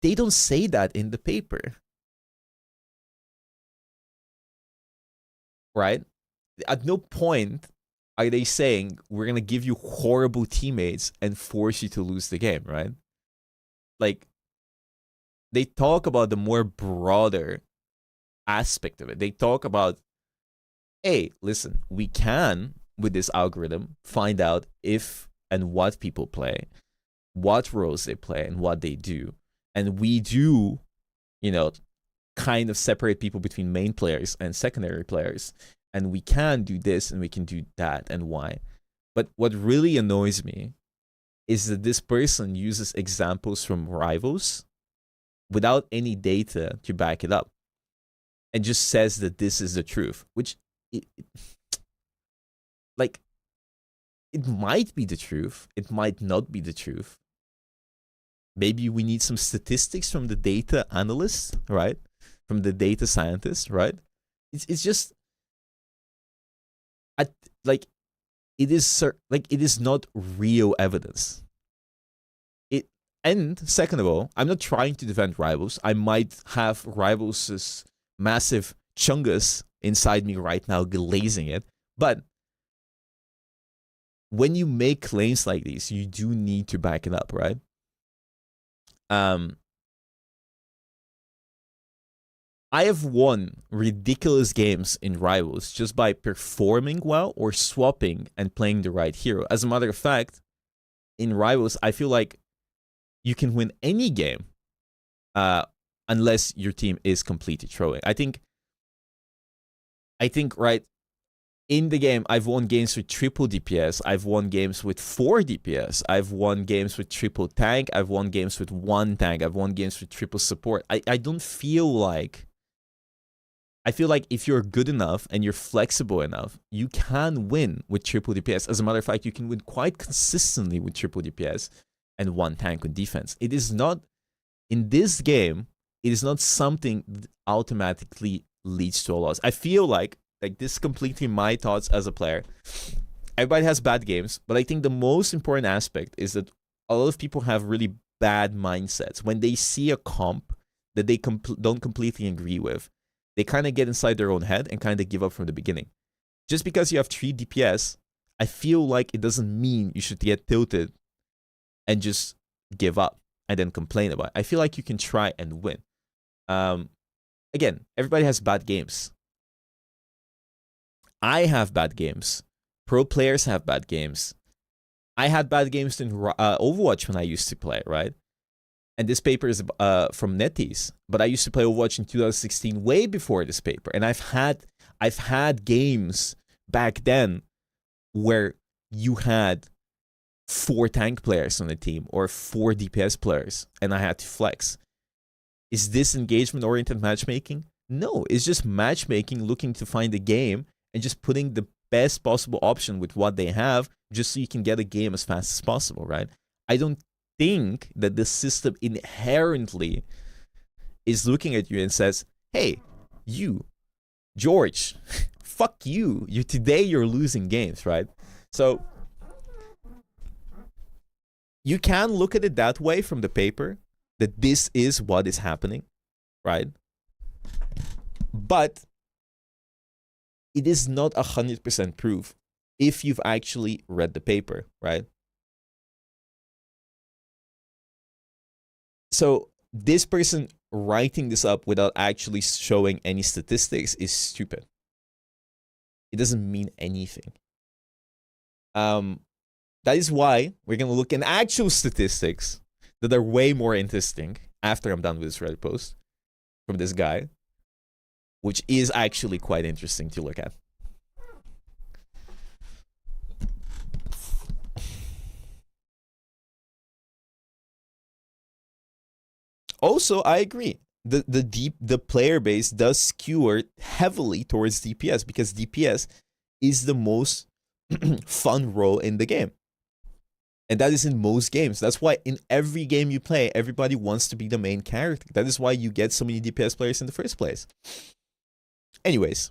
they don't say that in the paper, right? At no point are they saying we're going to give you horrible teammates and force you to lose the game, right? Like, they talk about the more broader aspect of it. They talk about, hey, listen, we can, with this algorithm, find out if and what people play, what roles they play, and what they do. And we do, kind of separate people between main players and secondary players. And we can do this and we can do that, and why. But what really annoys me is that this person uses examples from Rivals without any data to back it up, and just says that this is the truth, which, it might be the truth. It might not be the truth. Maybe we need some statistics from the data analyst, right? From the data scientist, right? It's just... it is not real evidence. And second of all, I'm not trying to defend Rivals. I might have Rivals' massive chungus inside me right now glazing it, but when you make claims like these, you do need to back it up, right? I have won ridiculous games in Rivals just by performing well or swapping and playing the right hero. As a matter of fact, in Rivals, I feel like you can win any game unless your team is completely throwing. I think, right, in the game, I've won games with triple DPS. I've won games with 4 DPS. I've won games with triple tank. I've won games with 1 tank. I've won games with triple support. I don't feel like... I feel like if you're good enough and you're flexible enough, you can win with triple DPS. As a matter of fact, you can win quite consistently with triple DPS and 1 tank with defense. It is not... In this game, it is not something that automatically leads to a loss. I feel like this is completely my thoughts as a player. Everybody has bad games, but I think the most important aspect is that a lot of people have really bad mindsets. When they see a comp that they don't completely agree with, they kind of get inside their own head and kind of give up from the beginning. Just because you have 3 DPS, I feel like it doesn't mean you should get tilted and just give up and then complain about it. I feel like you can try and win. Again, everybody has bad games. I have bad games. Pro players have bad games. I had bad games in Overwatch when I used to play, right? And this paper is from NetEase, but I used to play Overwatch in 2016, way before this paper. And I've had games back then where you had 4 tank players on the team or 4 DPS players, and I had to flex. Is this engagement-oriented matchmaking? No, it's just matchmaking, looking to find a game and just putting the best possible option with what they have, just so you can get a game as fast as possible, right? I don't think that the system inherently is looking at you and says, hey, you, George, fuck you. Today you're losing games, right? So you can look at it that way from the paper, that this is what is happening, right? But it is not 100% proof if you've actually read the paper, right? So this person writing this up without actually showing any statistics is stupid. It doesn't mean anything. That is why we're going to look at actual statistics that are way more interesting after I'm done with this Reddit post from this guy, which is actually quite interesting to look at. Also, I agree. The player base does skew heavily towards DPS because DPS is the most fun role in the game. And that is in most games. That's why in every game you play, everybody wants to be the main character. That is why you get so many DPS players in the first place. Anyways.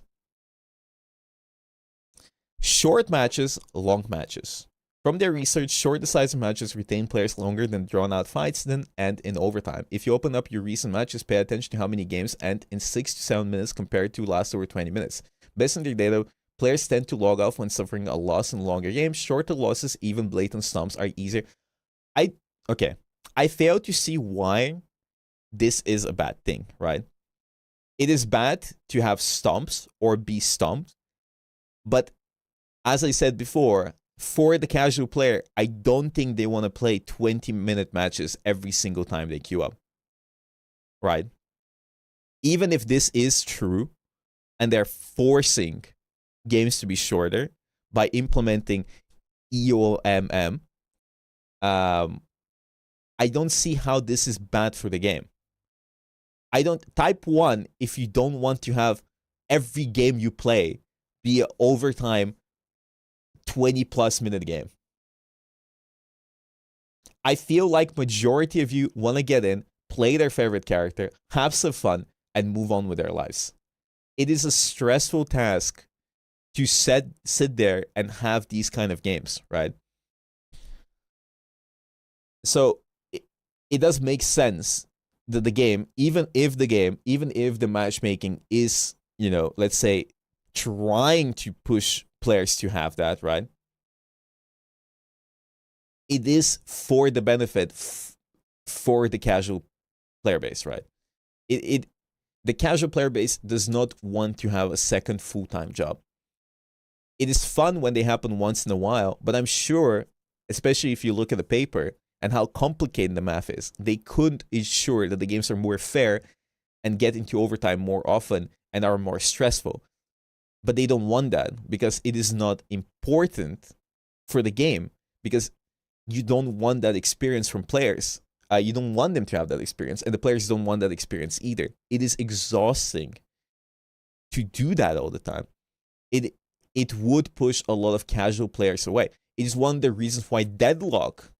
Short matches, long matches. From their research, short decisive matches retain players longer than drawn-out fights then end in overtime. If you open up your recent matches, pay attention to how many games end in 6 to 7 minutes compared to last over 20 minutes. Based on their data, players tend to log off when suffering a loss in longer games. Shorter losses, even blatant stomps, are easier. I fail to see why this is a bad thing, right? It is bad to have stomps or be stomped, but as I said before, for the casual player, I don't think they want to play 20-minute matches every single time they queue up, right? Even if this is true, and they're forcing games to be shorter by implementing EOMM, I don't see how this is bad for the game. Type 1, if you don't want to have every game you play be an overtime 20+ minute game. I feel like majority of you want to get in, play their favorite character, have some fun, and move on with their lives. It is a stressful task to sit there and have these kind of games, right? So it does make sense that even if the matchmaking is, let's say, trying to push players to have that, right? It is for the benefit for the casual player base, right? The casual player base does not want to have a second full-time job. It is fun when they happen once in a while, but I'm sure, especially if you look at the paper and how complicated the math is, they could ensure that the games are more fair and get into overtime more often and are more stressful. But they don't want that because it is not important for the game, because you don't want that experience from players. You don't want them to have that experience, and the players don't want that experience either. It is exhausting to do that all the time. It would push a lot of casual players away. It is one of the reasons why Deadlock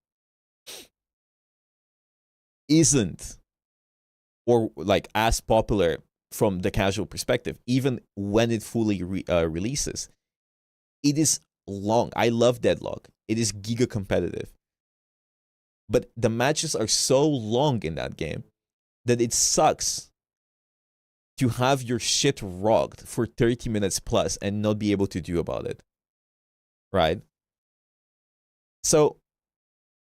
isn't or like as popular from the casual perspective, even when it fully releases. It is long. I love Deadlock. It is giga competitive. But the matches are so long in that game that it sucks to have your shit rogged for 30 minutes plus and not be able to do about it. Right? So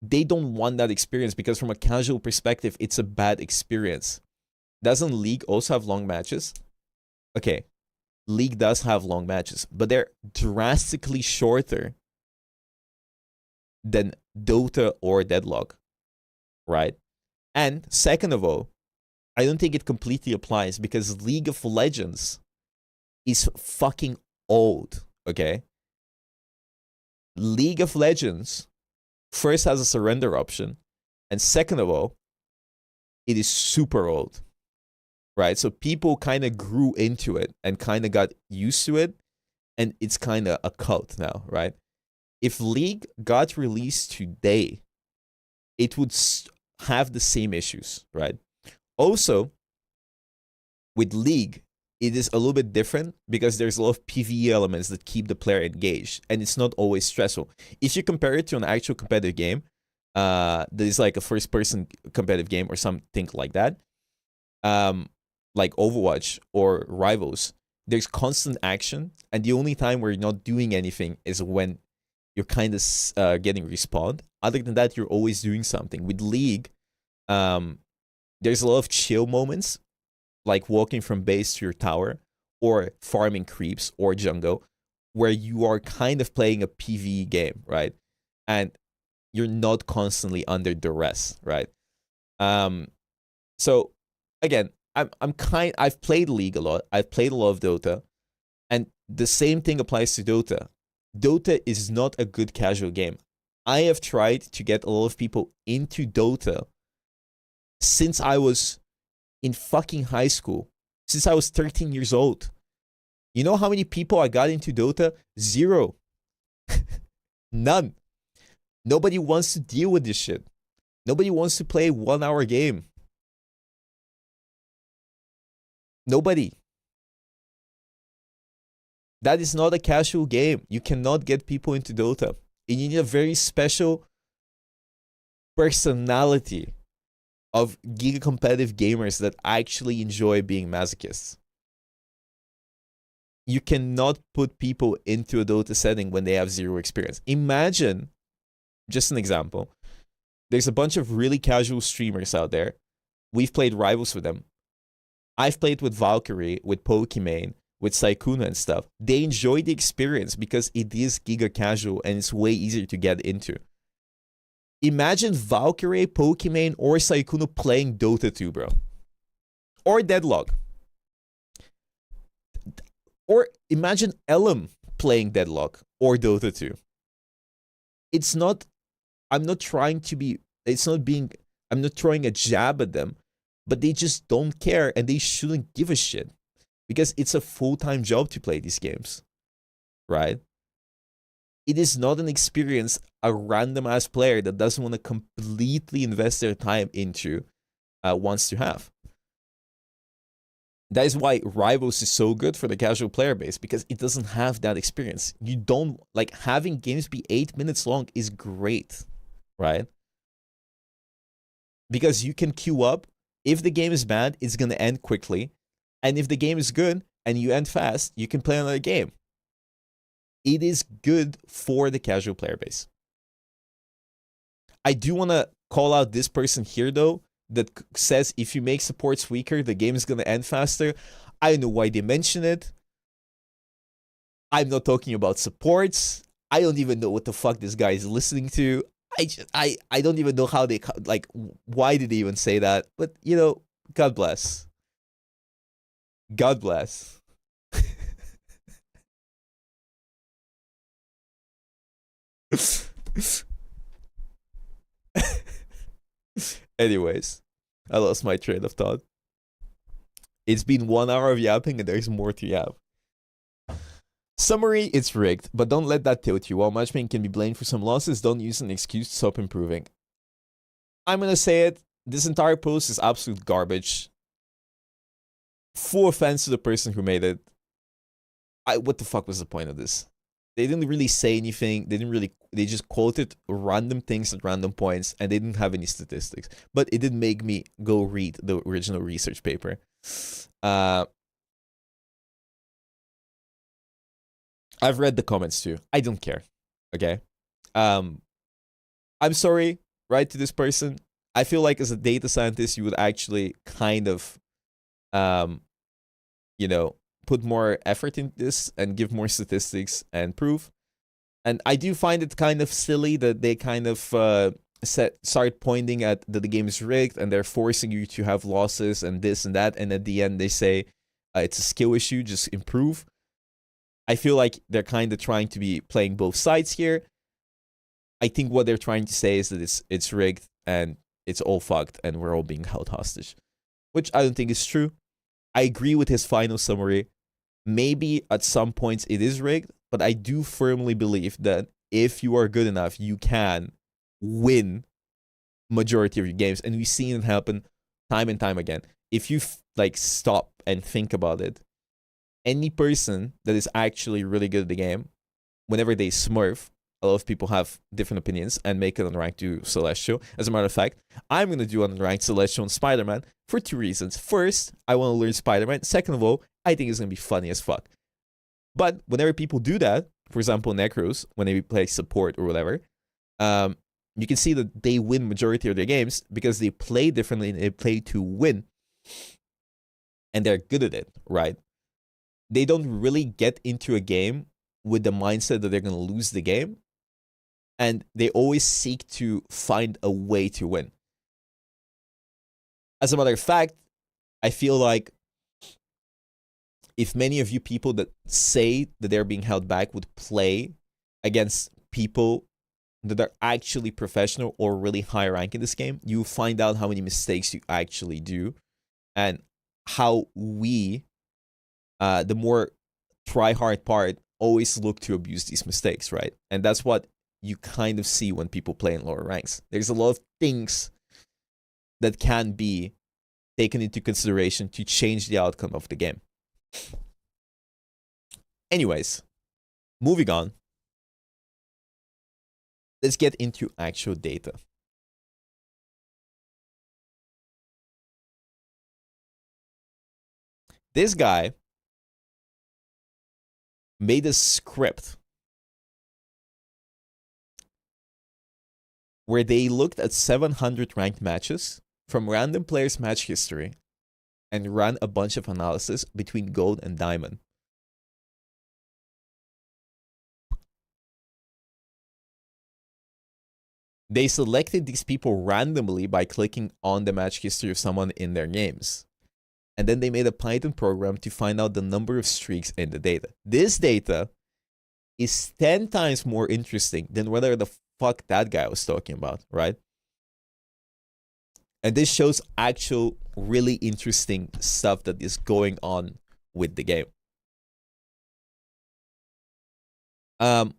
they don't want that experience because from a casual perspective, it's a bad experience. Doesn't League also have long matches? Okay, League does have long matches, but they're drastically shorter than Dota or Deadlock, right? And second of all, I don't think it completely applies because League of Legends is fucking old, okay? League of Legends first has a surrender option, and second of all, it is super old, right? So people kind of grew into it and kind of got used to it, and it's kind of a cult now, right? If League got released today, it would have the same issues, right? Also, with League, it is a little bit different because there's a lot of PvE elements that keep the player engaged, and it's not always stressful. If you compare it to an actual competitive game, that is like a first-person competitive game or something like that, like Overwatch or Rivals, there's constant action, and the only time where you're not doing anything is when you're kind of getting respawned. Other than that, you're always doing something. With League, there's a lot of chill moments, like walking from base to your tower, or farming creeps or jungle, where you are kind of playing a PvE game, right? And you're not constantly under duress, right? So again, I've played League a lot. I've played a lot of Dota, and the same thing applies to Dota. Dota is not a good casual game. I have tried to get a lot of people into Dota since I was in fucking high school, since I was 13 years old. You know how many people I got into Dota? 0. None. Nobody wants to deal with this shit. Nobody wants to play a 1-hour game. Nobody. That is not a casual game. You cannot get people into Dota. And you need a very special personality of giga competitive gamers that actually enjoy being masochists. You cannot put people into a Dota setting when they have 0 experience. Imagine, just an example, there's a bunch of really casual streamers out there. We've played Rivals with them. I've played with Valkyrie, with Pokimane, with Saikuna and stuff. They enjoy the experience because it is giga casual and it's way easier to get into. Imagine Valkyrie, Pokimane, or Saikuna playing Dota 2, bro. Or Deadlock. Or imagine EOMM playing Deadlock or Dota 2. It's not, I'm not trying to be, it's not being, I'm not throwing a jab at them, but they just don't care and they shouldn't give a shit. Because it's a full-time job to play these games, right? It is not an experience a random-ass player that doesn't want to completely invest their time into wants to have. That is why Rivals is so good for the casual player base, because it doesn't have that experience. You don't, like, having games be 8 minutes long is great, right? Because you can queue up. If the game is bad, it's going to end quickly. And if the game is good and you end fast, you can play another game. It is good for the casual player base. I do want to call out this person here, though, that says if you make supports weaker, the game is going to end faster. I don't know why they mention it. I'm not talking about supports. I don't even know what the fuck this guy is listening to. I don't even know how they, like, why did they even say that? But, you know, God bless. God bless. Anyways, I lost my train of thought. It's been 1 hour of yapping and there's more to yap. Summary, it's rigged, but don't let that tilt you. While matchmaking can be blamed for some losses, don't use an excuse to stop improving. I'm gonna say it, this entire post is absolute garbage. Full offense to the person who made it. What the fuck was the point of this? They didn't really say anything. They just quoted random things at random points and they didn't have any statistics. But it did make me go read the original research paper. I've read the comments too. I don't care. Okay. I'm sorry, right, to this person. I feel like as a data scientist, you would actually kind of, put more effort in this and give more statistics and proof. And I do find it kind of silly that they kind of start pointing at that the game is rigged and they're forcing you to have losses and this and that. And at the end, they say it's a skill issue, just improve. I feel like they're kind of trying to be playing both sides here. I think what they're trying to say is that it's rigged and it's all fucked and we're all being held hostage, which I don't think is true. I agree with his final summary. Maybe at some points it is rigged, but I do firmly believe that if you are good enough, you can win majority of your games. And we've seen it happen time and time again. If you stop and think about it, any person that is actually really good at the game, whenever they smurf, a lot of people have different opinions and make it unranked to Celestial. As a matter of fact, I'm going to do unranked Celestial and Spider-Man for 2 reasons. First, I want to learn Spider-Man. Second of all, I think it's going to be funny as fuck. But whenever people do that, for example, Necros, when they play support or whatever, you can see that they win majority of their games because they play differently and they play to win. And they're good at it, right? They don't really get into a game with the mindset that they're going to lose the game. And they always seek to find a way to win. As a matter of fact, I feel like if many of you people that say that they're being held back would play against people that are actually professional or really high rank in this game, you find out how many mistakes you actually do and how we, the more try-hard part, always look to abuse these mistakes, right? And that's what you kind of see when people play in lower ranks. There's a lot of things that can be taken into consideration to change the outcome of the game. Anyways, moving on. Let's get into actual data. This guy made a script where they looked at 700 ranked matches from random players' match history and ran a bunch of analysis between gold and diamond. They selected these people randomly by clicking on the match history of someone in their games. And then they made a Python program to find out the number of streaks in the data. This data is 10 times more interesting than whether the fuck that guy was talking about, right? And this shows actual really interesting stuff that is going on with the game. In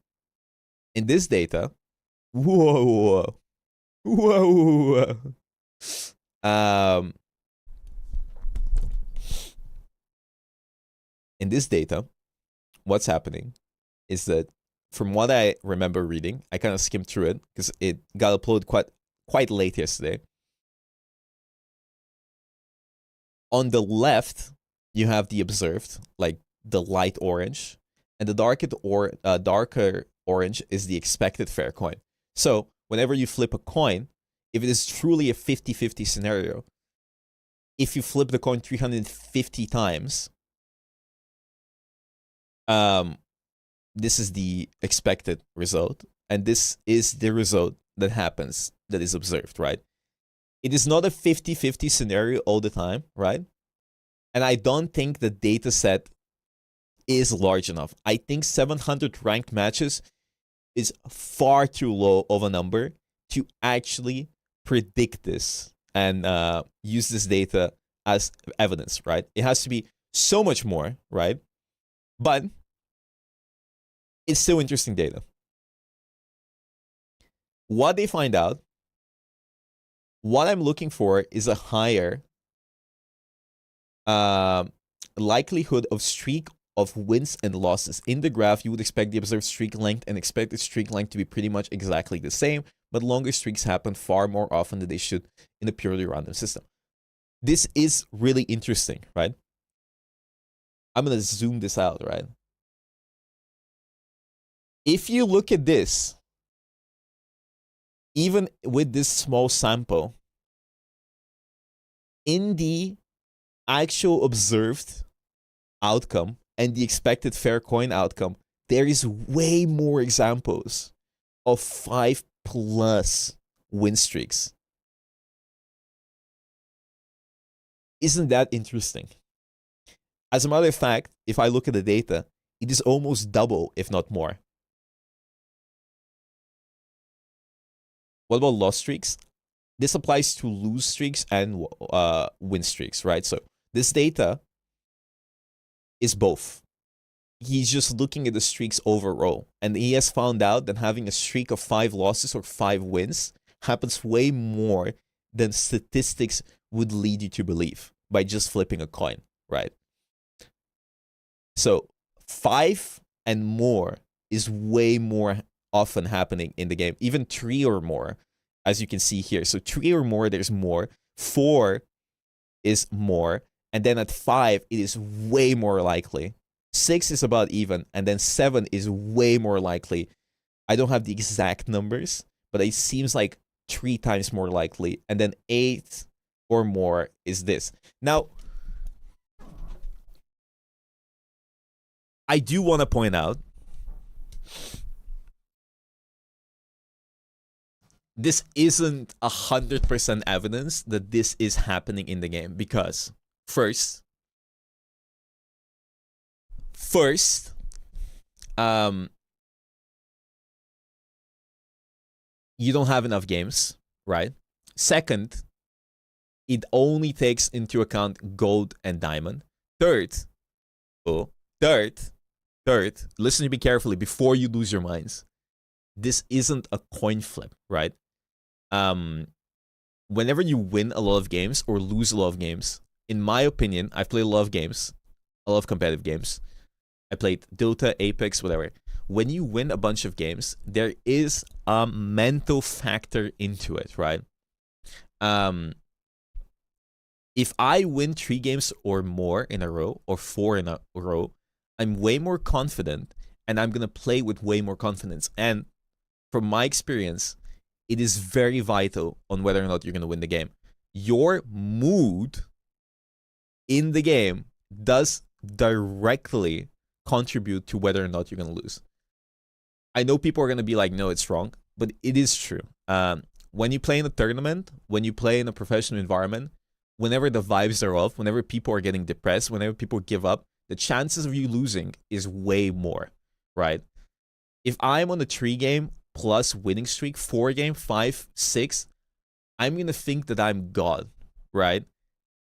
this data, whoa. In this data, what's happening is that from what I remember reading, I kind of skimmed through it because it got uploaded quite late yesterday. On the left, you have the observed, like the light orange, and the darker orange is the expected fair coin. So whenever you flip a coin, if it is truly a 50-50 scenario, if you flip the coin 350 times, this is the expected result, and this is the result that happens, that is observed, right? It is not a 50-50 scenario all the time, right? And I don't think the data set is large enough. I think 700 ranked matches is far too low of a number to actually predict this and use this data as evidence, right? It has to be so much more, right? But it's still interesting data. What they find out, what I'm looking for is a higher likelihood of streak of wins and losses. In the graph, you would expect the observed streak length and expected streak length to be pretty much exactly the same, but longer streaks happen far more often than they should in a purely random system. This is really interesting, right? I'm going to zoom this out, right? If you look at this, even with this small sample, in the actual observed outcome and the expected fair coin outcome, there is way more examples of 5+ win streaks. Isn't that interesting? As a matter of fact, if I look at the data, it is almost double, if not more. What about loss streaks? This applies to lose streaks and win streaks, right? So this data is both. He's just looking at the streaks overall, and he has found out that having a streak of 5 losses or 5 wins happens way more than statistics would lead you to believe by just flipping a coin, right? So 5 and more is way more often happening in the game, even 3 or more, as you can see here. So 3 or more, there's more. 4 is more, and then at 5, it is way more likely. 6 is about even, and then 7 is way more likely. I don't have the exact numbers, but it seems like 3 times more likely, and then 8 or more is this. Now, I do want to point out, this isn't 100% evidence that this is happening in the game, because first, you don't have enough games, right? Second, it only takes into account gold and diamond. Third, listen to me carefully before you lose your minds. This isn't a coin flip, right? Whenever you win a lot of games or lose a lot of games, in my opinion, I've played a lot of games, a lot of competitive games. I played Dota, Apex, whatever. When you win a bunch of games, there is a mental factor into it, right? If I win 3 games or more in a row, or 4 in a row, I'm way more confident, and I'm going to play with way more confidence. And from my experience, it is very vital on whether or not you're going to win the game. Your mood in the game does directly contribute to whether or not you're going to lose. I know people are going to be like, no, it's wrong, but it is true. When you play in a tournament, when you play in a professional environment, whenever the vibes are off, whenever people are getting depressed, whenever people give up, the chances of you losing is way more, right? If I'm on a 3-game plus winning streak, 4-game, 5, 6, I'm going to think that I'm God, right?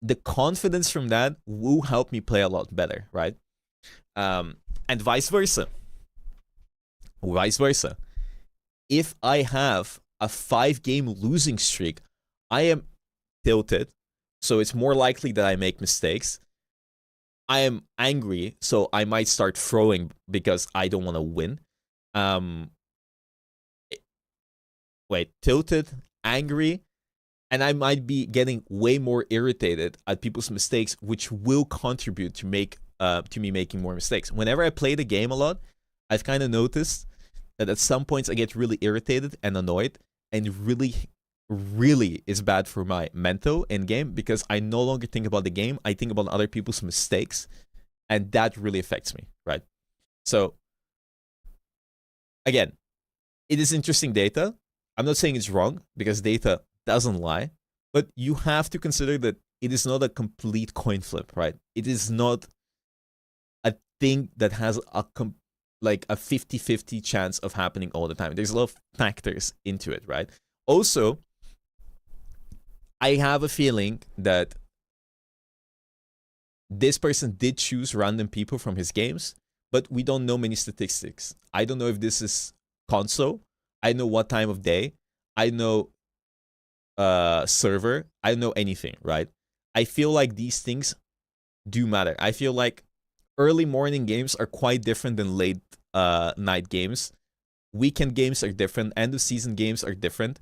The confidence from that will help me play a lot better, right? And vice versa. If I have a 5-game losing streak, I am tilted, so it's more likely that I make mistakes. I am angry, so I might start throwing because I don't want to win. Tilted, angry, and I might be getting way more irritated at people's mistakes, which will contribute to me making more mistakes. Whenever I play the game a lot, I've kind of noticed that at some points I get really irritated and annoyed, and really is bad for my mental in game, because I no longer think about the game, I think about other people's mistakes, and that really affects me, right? So again, it is interesting data. I'm not saying it's wrong, because data doesn't lie, but you have to consider that it is not a complete coin flip, right? It is not a thing that has a 50-50 chance of happening all the time. There's a lot of factors into it, right? Also, I have a feeling that this person did choose random people from his games, but we don't know many statistics. I don't know if this is console. I know what time of day. I know server. I don't know anything, right? I feel like these things do matter. I feel like early morning games are quite different than late night games. Weekend games are different. End of season games are different.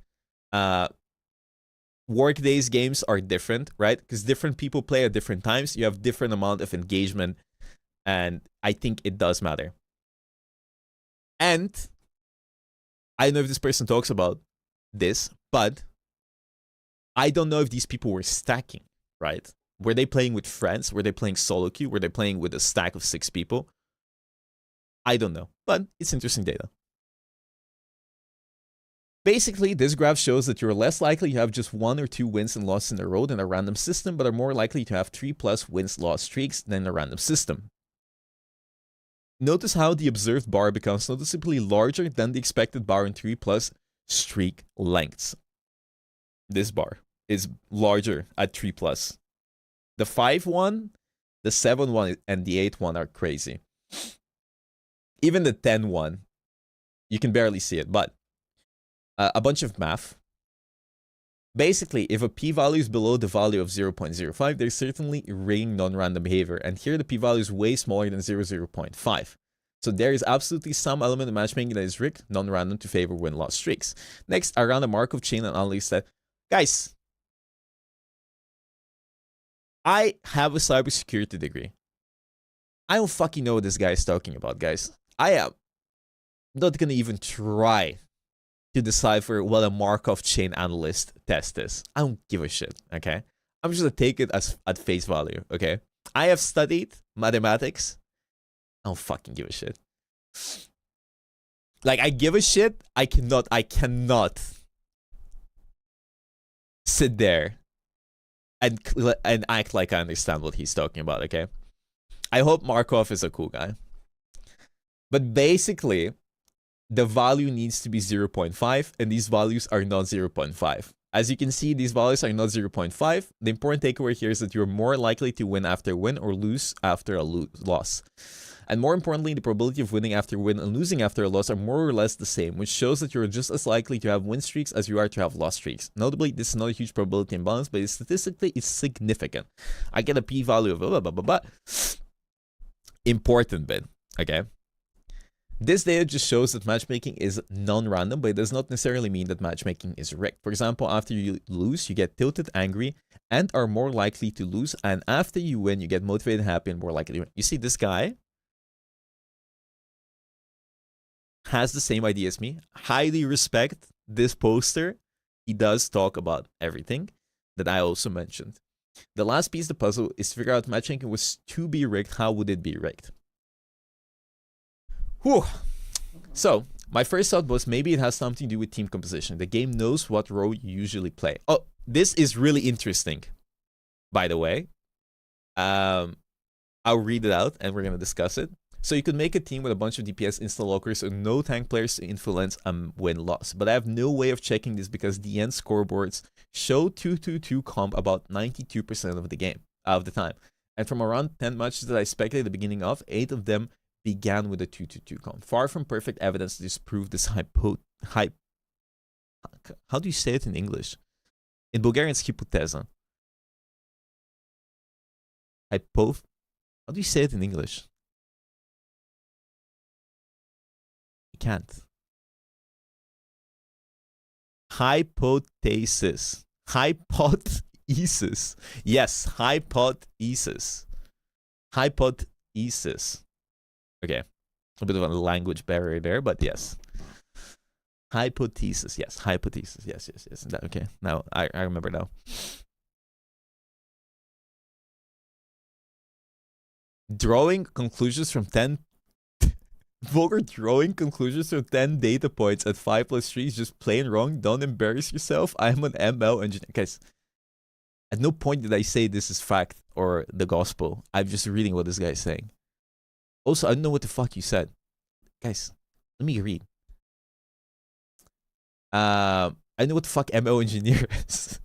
Workdays games are different, right? Because different people play at different times. You have different amount of engagement, and I think it does matter. And I don't know if this person talks about this, but I don't know if these people were stacking, right? Were they playing with friends? Were they playing solo queue? Were they playing with a stack of 6 people? I don't know, but it's interesting data. Basically, this graph shows that you're less likely to have just 1 or 2 wins and losses in a row than a random system, but are more likely to have 3+ wins-loss streaks than a random system. Notice how the observed bar becomes noticeably larger than the expected bar in 3+ streak lengths. This bar is larger at 3+. The 5 one, the 7 one, and the 8 one are crazy. Even the 10 one, you can barely see it, but a bunch of math. Basically, if a p-value is below the value of 0.05, there's certainly ring non-random behavior. And here the p-value is way smaller than 0.5. So there is absolutely some element of matchmaking that is rigged, non-random, to favor win-loss streaks. Next, around the Markov chain, an analyst said, guys, I have a cybersecurity degree. I don't fucking know what this guy is talking about, guys. I am not going to even try to decipher what a Markov chain analyst test is. I don't give a shit, okay? I'm just going to take it as at face value, okay? I have studied mathematics. I don't fucking give a shit. Like, I give a shit. I cannot sit there and act like I understand what he's talking about, okay? I hope Markov is a cool guy. But basically, the value needs to be 0.5, and these values are not 0.5. As you can see, these values are not 0.5. The important takeaway here is that you're more likely to win after a win or lose after a loss. And more importantly, the probability of winning after a win and losing after a loss are more or less the same, which shows that you're just as likely to have win streaks as you are to have loss streaks. Notably, this is not a huge probability imbalance, but statistically, it's significant. I get a p-value of blah, blah, blah, blah. Important bit, okay? This data just shows that matchmaking is non-random, but it does not necessarily mean that matchmaking is rigged. For example, after you lose, you get tilted, angry, and are more likely to lose. And after you win, you get motivated, happy, and more likely to win. You see, this guy has the same idea as me. Highly respect this poster. He does talk about everything that I also mentioned. The last piece of the puzzle is to figure out if matchmaking was to be rigged. How would it be rigged? Whew. So, my first thought was maybe it has something to do with team composition. The game knows what role you usually play. Oh, this is really interesting, by the way. I'll read it out and we're going to discuss it. So you could make a team with a bunch of DPS insta-lockers and no tank players to influence a win-loss. But I have no way of checking this because the end scoreboards show 2-2-2 comp about 92% of the game, of the time. And from around 10 matches that I speculated at the beginning of, 8 of them began with a 2-2-2 comp. Far from perfect evidence to disprove this how do you say it in English? In Bulgarian, it's hypothesa. How do you say it in English? You can't. Hypothesis. Hypothesis. Yes, hypothesis. Hypothesis. Okay, a bit of a language barrier there, but yes. Hypothesis, yes. Hypothesis, yes. Okay, now I remember now. Drawing conclusions from 10... Vulgar drawing conclusions from 10 data points at 5+3 is just plain wrong. Don't embarrass yourself. I'm an ML engineer. Guys, at no point did I say this is fact or the gospel. I'm just reading what this guy is saying. Also, I don't know what the fuck you said. Guys, let me read. I know what the fuck MO engineer is.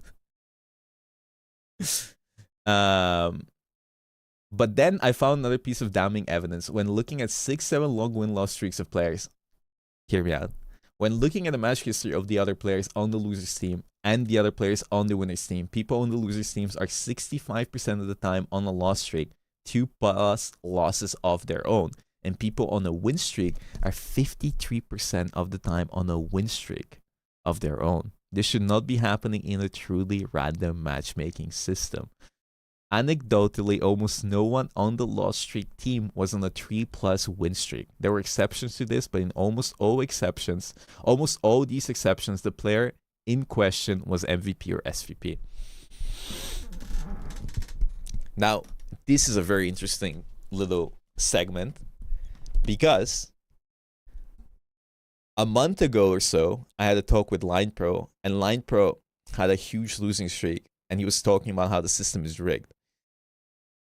But then I found another piece of damning evidence. When looking at 6-7 long win-loss streaks of players. Hear me out. When looking at the match history of the other players on the loser's team and the other players on the winner's team, people on the loser's teams are 65% of the time on a loss streak. 2+ losses of their own, and people on a win streak are 53% of the time on a win streak of their own. This should not be happening in a truly random matchmaking system. Anecdotally, almost no one on the loss streak team was on a 3+ win streak. There were exceptions to this, but in almost all these exceptions, the player in question was MVP or SVP. Now, this is a very interesting little segment because a month ago or so, I had a talk with Line Pro, and Line Pro had a huge losing streak, and he was talking about how the system is rigged.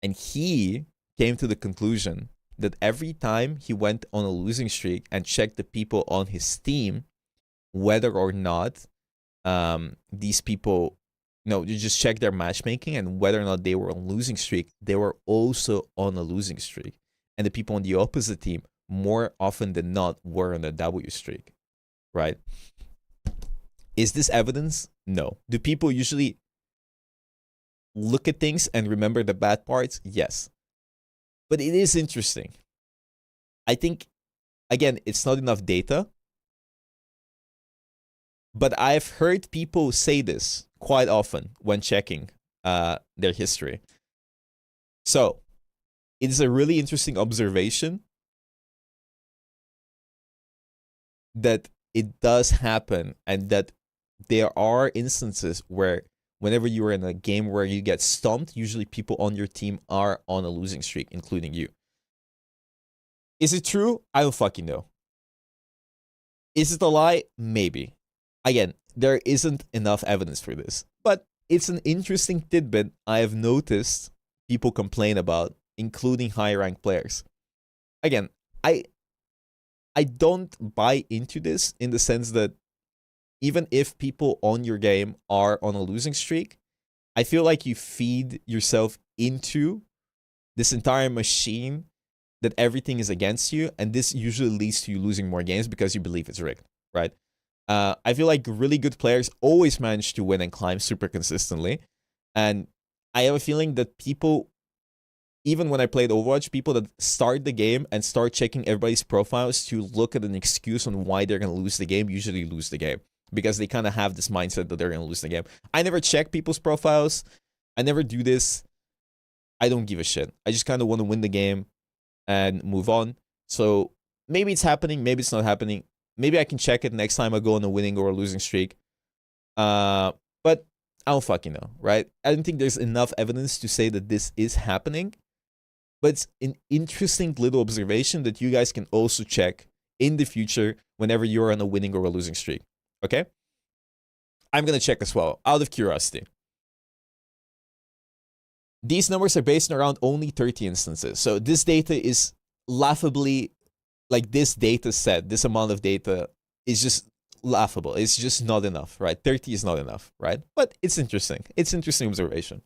And he came to the conclusion that every time he went on a losing streak and checked the people on his team, whether or not these people, you just check their matchmaking, and whether or not they were on losing streak, they were also on a losing streak. And the people on the opposite team, more often than not, were on a W streak, right? Is this evidence? No. Do people usually look at things and remember the bad parts? Yes. But it is interesting. I think, again, it's not enough data, but I've heard people say this quite often when checking their history. So it is a really interesting observation that it does happen, and that there are instances where whenever you are in a game where you get stomped, usually people on your team are on a losing streak, including you. Is it true? I don't fucking know. Is it a lie? Maybe. Again, there isn't enough evidence for this, but it's an interesting tidbit I have noticed people complain about, including high-ranked players. Again, I don't buy into this in the sense that even if people on your game are on a losing streak, I feel like you feed yourself into this entire machine that everything is against you, and this usually leads to you losing more games because you believe it's rigged, right? I feel like really good players always manage to win and climb super consistently, and I have a feeling that people, even when I played Overwatch, people that start the game and start checking everybody's profiles to look at an excuse on why they're going to lose the game usually lose the game, because they kind of have this mindset that they're going to lose the game. I never check people's profiles. I never do this. I don't give a shit. I just kind of want to win the game and move on. So maybe it's happening. Maybe it's not happening. Maybe I can check it next time I go on a winning or a losing streak. But I don't fucking know, right? I don't think there's enough evidence to say that this is happening. But it's an interesting little observation that you guys can also check in the future whenever you're on a winning or a losing streak. Okay? I'm going to check as well, out of curiosity. These numbers are based around only 30 instances. So this data is laughably, like this data set, this amount of data is just laughable. It's just not enough, right? 30 is not enough, right? But it's interesting. It's interesting observation.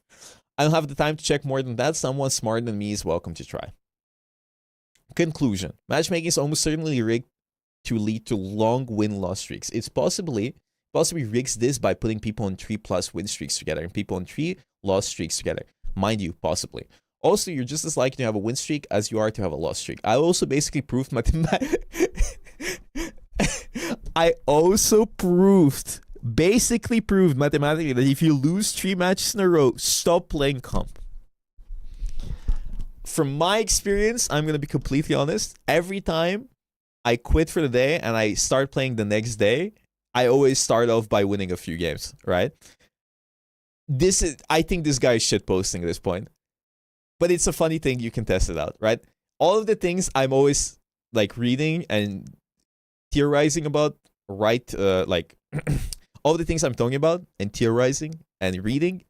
I don't have the time to check more than that. Someone smarter than me is welcome to try. Conclusion. Matchmaking is almost certainly rigged to lead to long win-loss streaks. It's possibly rigs this by putting people on 3+ win streaks together and people on 3 loss streaks together. Mind you, possibly. Also, you're just as likely to have a win streak as you are to have a loss streak. I also basically proved basically proved mathematically that if you lose 3 matches in a row, stop playing comp. From my experience, I'm going to be completely honest. Every time I quit for the day and I start playing the next day, I always start off by winning a few games, right? I think this guy is shitposting at this point. But it's a funny thing, you can test it out, right? All of the things I'm always like reading and theorizing about, right? All of the things I'm talking about and theorizing and reading,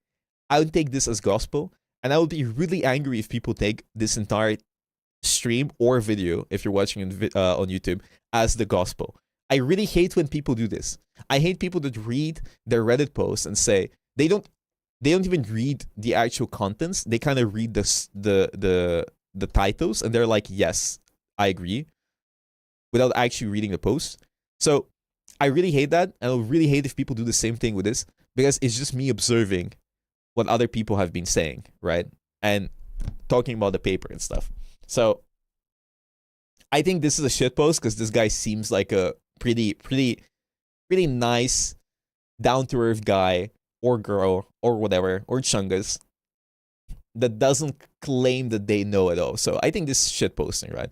I would take this as gospel. And I would be really angry if people take this entire stream or video, if you're watching on YouTube, as the gospel. I really hate when people do this. I hate people that read their Reddit posts and say they don't even read the actual contents. They kind of read the titles and they're like, yes, I agree, without actually reading the post. So I really hate that, and I really hate if people do the same thing with this, because it's just me observing what other people have been saying, right? And talking about the paper and stuff. So I think this is a shitpost because this guy seems like a pretty nice down-to-earth guy or girl or whatever, or chungus, that doesn't claim that they know it all. So I think this is shit posting, right?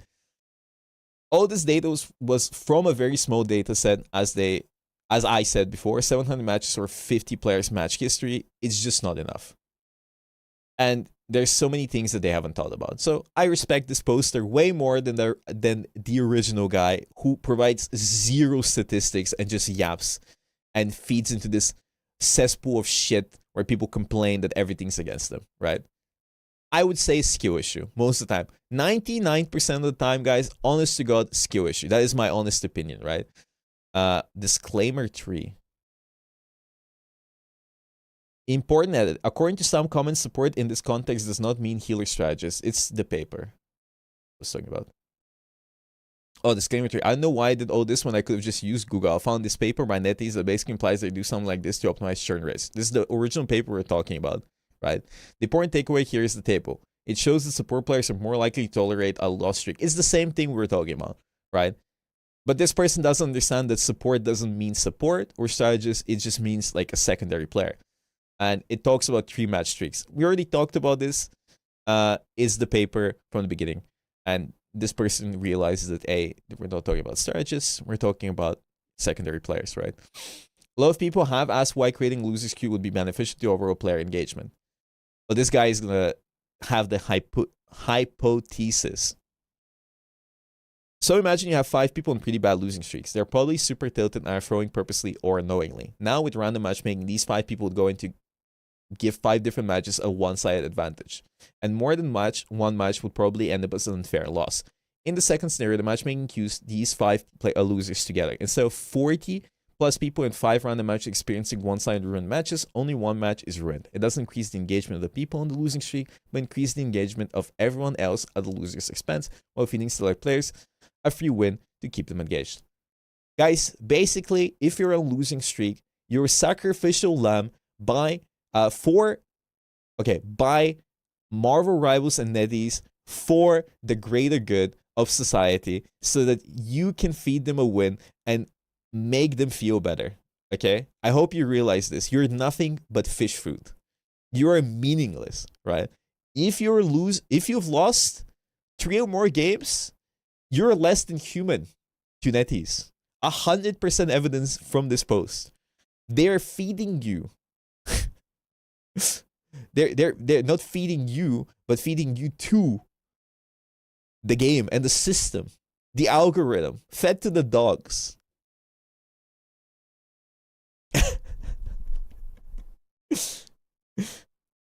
All this data was from a very small data set, as I said before, 700 matches or 50 players match history. It's just not enough. And there's so many things that they haven't thought about. So I respect this poster way more than the original guy who provides zero statistics and just yaps and feeds into this cesspool of shit where people complain that everything's against them, right? I would say skill issue most of the time. 99% of the time, guys, honest to God, skill issue. That is my honest opinion, right? Disclaimer 3. Important edit. According to some comments, support in this context does not mean healer strategist. It's the paper I was talking about. Oh, disclaimer 3. I don't know why I did all this when I could have just used Google. I found this paper by NetEase that basically implies they do something like this to optimize churn rates. This is the original paper we're talking about, right? The important takeaway here is the table. It shows that support players are more likely to tolerate a loss streak. It's the same thing we were talking about, right? But this person doesn't understand that support doesn't mean support or strategist. It just means like a secondary player. And it talks about 3 match streaks. We already talked about this. Is the paper from the beginning. And this person realizes that, hey, we're not talking about strategists. We're talking about secondary players, right? A lot of people have asked why creating losers queue would be beneficial to overall player engagement. But this guy is going to have the hypothesis. So imagine you have 5 people in pretty bad losing streaks. They're probably super tilted and are throwing purposely or unknowingly. Now with random matchmaking, these 5 people would go into give 5 different matches a one-sided advantage. And more than one match would probably end up as an unfair loss. In the second scenario, the matchmaking queues these 5 losers together. Instead of 40 plus people in 5 random matches experiencing one-sided ruined matches, only 1 match is ruined. It doesn't increase the engagement of the people on the losing streak, but increase the engagement of everyone else at the loser's expense, while feeding select players a free win to keep them engaged. Guys, basically, if you're on a losing streak, you're a sacrificial lamb by Marvel Rivals and NetEase for the greater good of society, so that you can feed them a win and make them feel better. Okay? I hope you realize this. You're nothing but fish food. You are meaningless, right? If you've lost 3 or more games, you're less than human to NetEase. 100% evidence from this post. They're feeding you. they're not feeding you, but feeding you to the game and the system, the algorithm, fed to the dogs.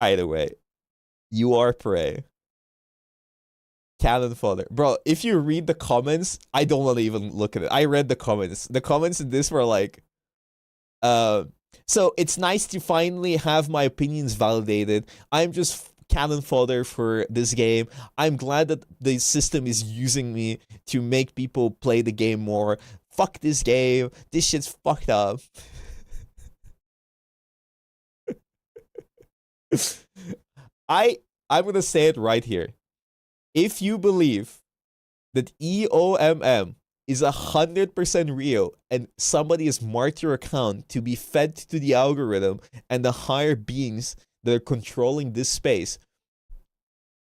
Either way, you are prey. Cannon fodder. Bro, if you read the comments, I don't want to even look at it. I read the comments. The comments in this were like, so it's nice to finally have my opinions validated. I'm just cannon fodder for this game. I'm glad that the system is using me to make people play the game more. Fuck this game. This shit's fucked up. I'm gonna say it right here. If you believe that EOMM is 100% real and somebody has marked your account to be fed to the algorithm and the higher beings that are controlling this space,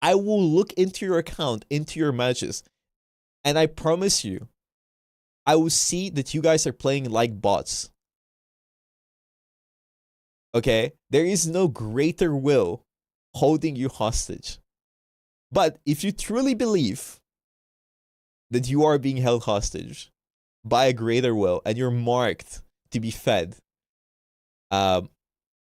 I will look into your account, into your matches, and I promise you, I will see that you guys are playing like bots. Okay? There is no greater will holding you hostage. But if you truly believe that you are being held hostage by a greater will and you're marked to be fed,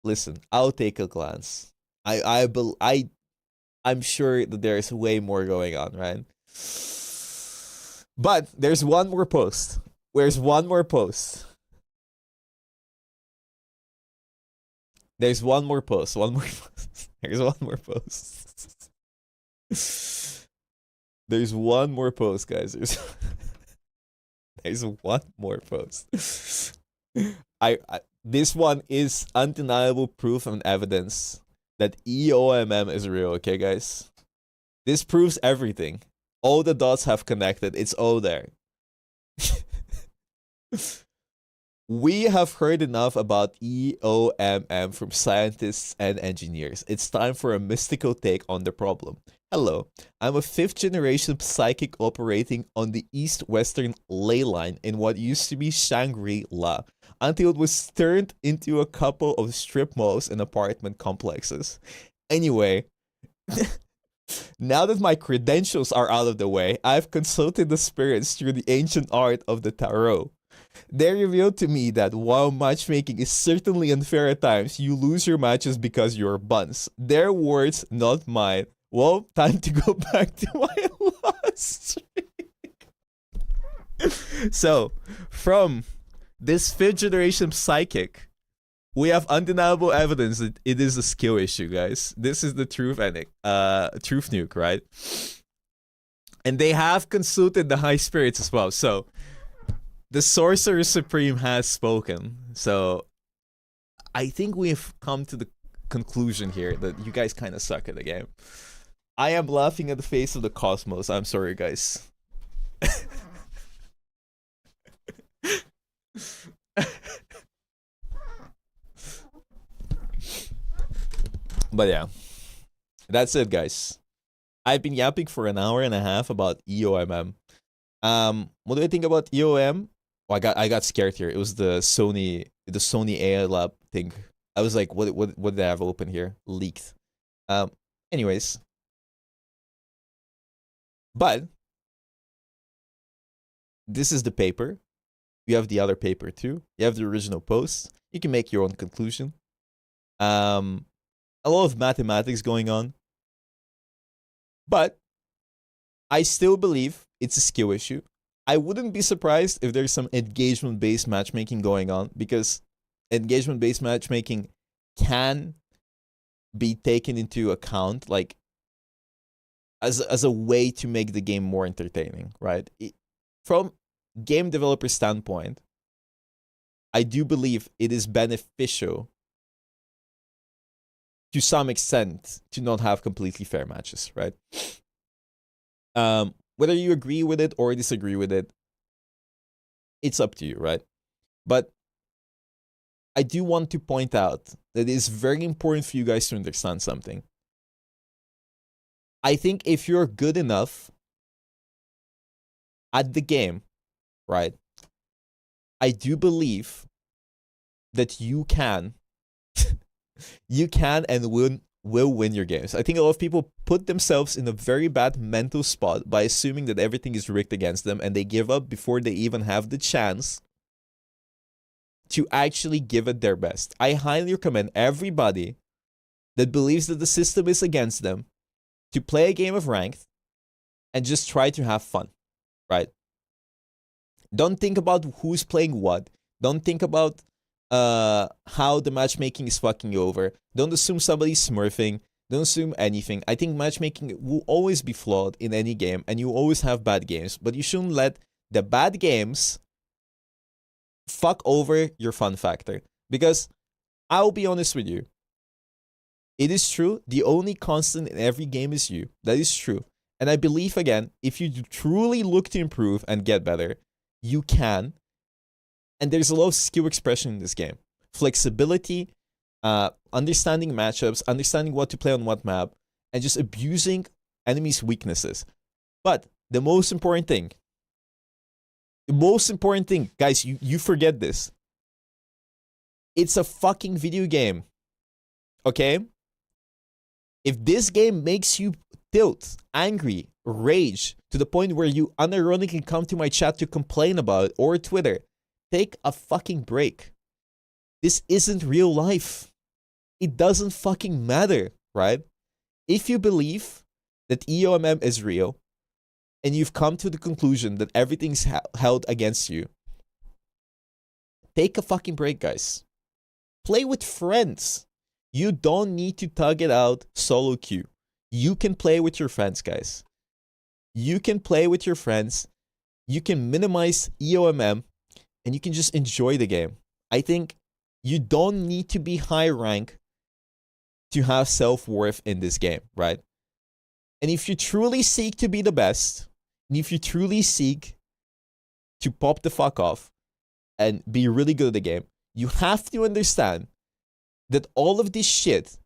listen, I'll take a glance. I'm sure that there's way more going on, right? But there's one more post. There's one more post. There's one more post. One more post. There's one more post. There's one more post, guys. There's one more post. This one is undeniable proof and evidence that EOMM is real, okay, guys? This proves everything. All the dots have connected. It's all there. We have heard enough about EOMM from scientists and engineers. It's time for a mystical take on the problem. Hello, I'm a 5th-generation psychic operating on the east-western ley line in what used to be Shangri-La, until it was turned into a couple of strip malls and apartment complexes. Anyway, now that my credentials are out of the way, I've consulted the spirits through the ancient art of the tarot. They revealed to me that while matchmaking is certainly unfair at times, you lose your matches because you're buns. Their words, not mine. Well, time to go back to my last streak. So, from this 5th-generation psychic, we have undeniable evidence that it is a skill issue, guys. This is the truth truth nuke, right? And they have consulted the high spirits as well. So, the Sorcerer Supreme has spoken. So, I think we've come to the conclusion here that you guys kind of suck at the game. I am laughing at the face of the cosmos. I'm sorry, guys. But yeah, that's it, guys. I've been yapping for an hour and a half about EOMM. What do I think about EOM? Oh, I got scared here. It was the Sony AI Lab thing. I was like, what did I have open here? Leaked. Anyways. But this is the paper. You have the other paper too. You have the original post. You can make your own conclusion. A lot of mathematics going on. But I still believe it's a skill issue. I wouldn't be surprised if there's some engagement-based matchmaking going on, because engagement-based matchmaking can be taken into account, like, as a way to make the game more entertaining, right? From game developer standpoint, I do believe it is beneficial to some extent to not have completely fair matches, right? Whether you agree with it or disagree with it, it's up to you, right? But I do want to point out that it is very important for you guys to understand something. I think if you're good enough at the game, right, I do believe that you can and will win your games. I think a lot of people put themselves in a very bad mental spot by assuming that everything is rigged against them, and they give up before they even have the chance to actually give it their best. I highly recommend everybody that believes that the system is against them to play a game of ranked and just try to have fun, right? Don't think about who's playing what. Don't think about how the matchmaking is fucking you over. Don't assume somebody's smurfing. Don't assume anything. I think matchmaking will always be flawed in any game, and you always have bad games, but you shouldn't let the bad games fuck over your fun factor. Because I'll be honest with you, it is true, the only constant in every game is you. That is true. And I believe, again, if you truly look to improve and get better, you can. And there's a lot of skill expression in this game. Flexibility, understanding matchups, understanding what to play on what map, and just abusing enemies' weaknesses. But the most important thing, guys, you forget this. It's a fucking video game. Okay? If this game makes you tilt, angry, rage, to the point where you unironically come to my chat to complain about it, or Twitter, take a fucking break. This isn't real life. It doesn't fucking matter, right? If you believe that EOMM is real, and you've come to the conclusion that everything's held against you, take a fucking break, guys. Play with friends. You don't need to tug it out solo queue. You can play with your friends, guys. You can play with your friends. You can minimize EOMM, and you can just enjoy the game. I think you don't need to be high rank to have self-worth in this game, right? And if you truly seek to be the best, and if you truly seek to pop the fuck off, and be really good at the game, you have to understand that all of this shit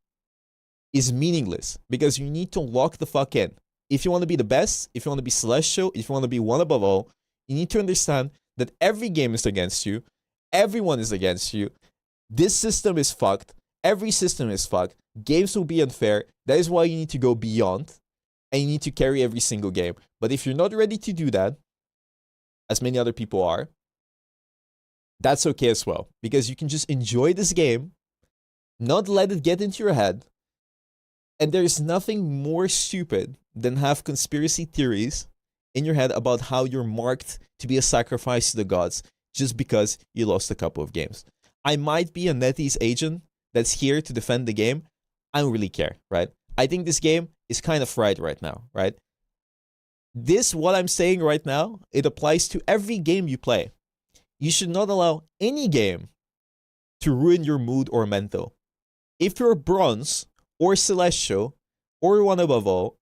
is meaningless because you need to lock the fuck in. If you want to be the best, if you want to be celestial, if you want to be one above all, you need to understand that every game is against you. Everyone is against you. This system is fucked. Every system is fucked. Games will be unfair. That is why you need to go beyond and you need to carry every single game. But if you're not ready to do that, as many other people are, that's okay as well. Because you can just enjoy this game, not let it get into your head. And there's nothing more stupid than have conspiracy theories in your head about how you're marked to be a sacrifice to the gods just because you lost a couple of games. I might be a NetEase agent that's here to defend the game. I don't really care, right? I think this game is kind of fried right now, right? What I'm saying right now, it applies to every game you play. You should not allow any game to ruin your mood or mental. If you're bronze or celestial or one above all,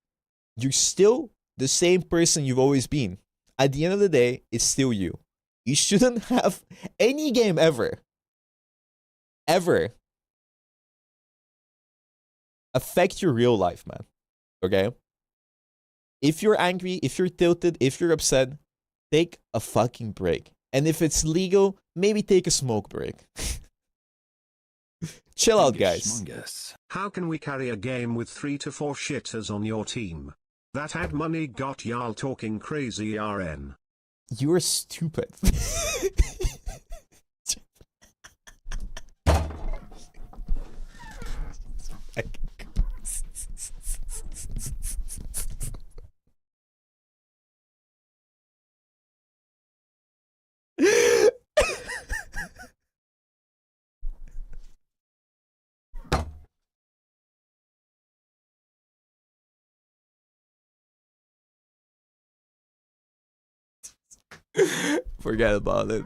you're still the same person you've always been. At the end of the day, it's still you. You shouldn't have any game ever affect your real life, man. Okay? If you're angry, if you're tilted, if you're upset, take a fucking break. And if it's legal, maybe take a smoke break. Chill out, guys. How can we carry a game with 3 to 4 shitters on your team? That had money got y'all talking crazy RN. You're stupid. Forget about it.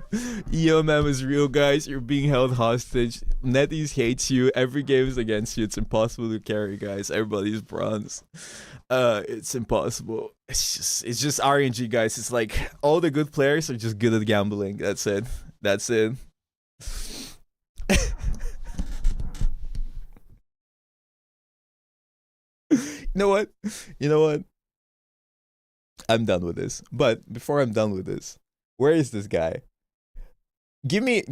EOMM is real, guys. You're being held hostage. NetEase hates you. Every game is against you. It's impossible to carry, guys. Everybody's bronze. It's impossible. It's just RNG, guys. It's like all the good players are just good at gambling. That's it. That's it. You know what? You know what? I'm done with this. But before I'm done with this, where is this guy? Give me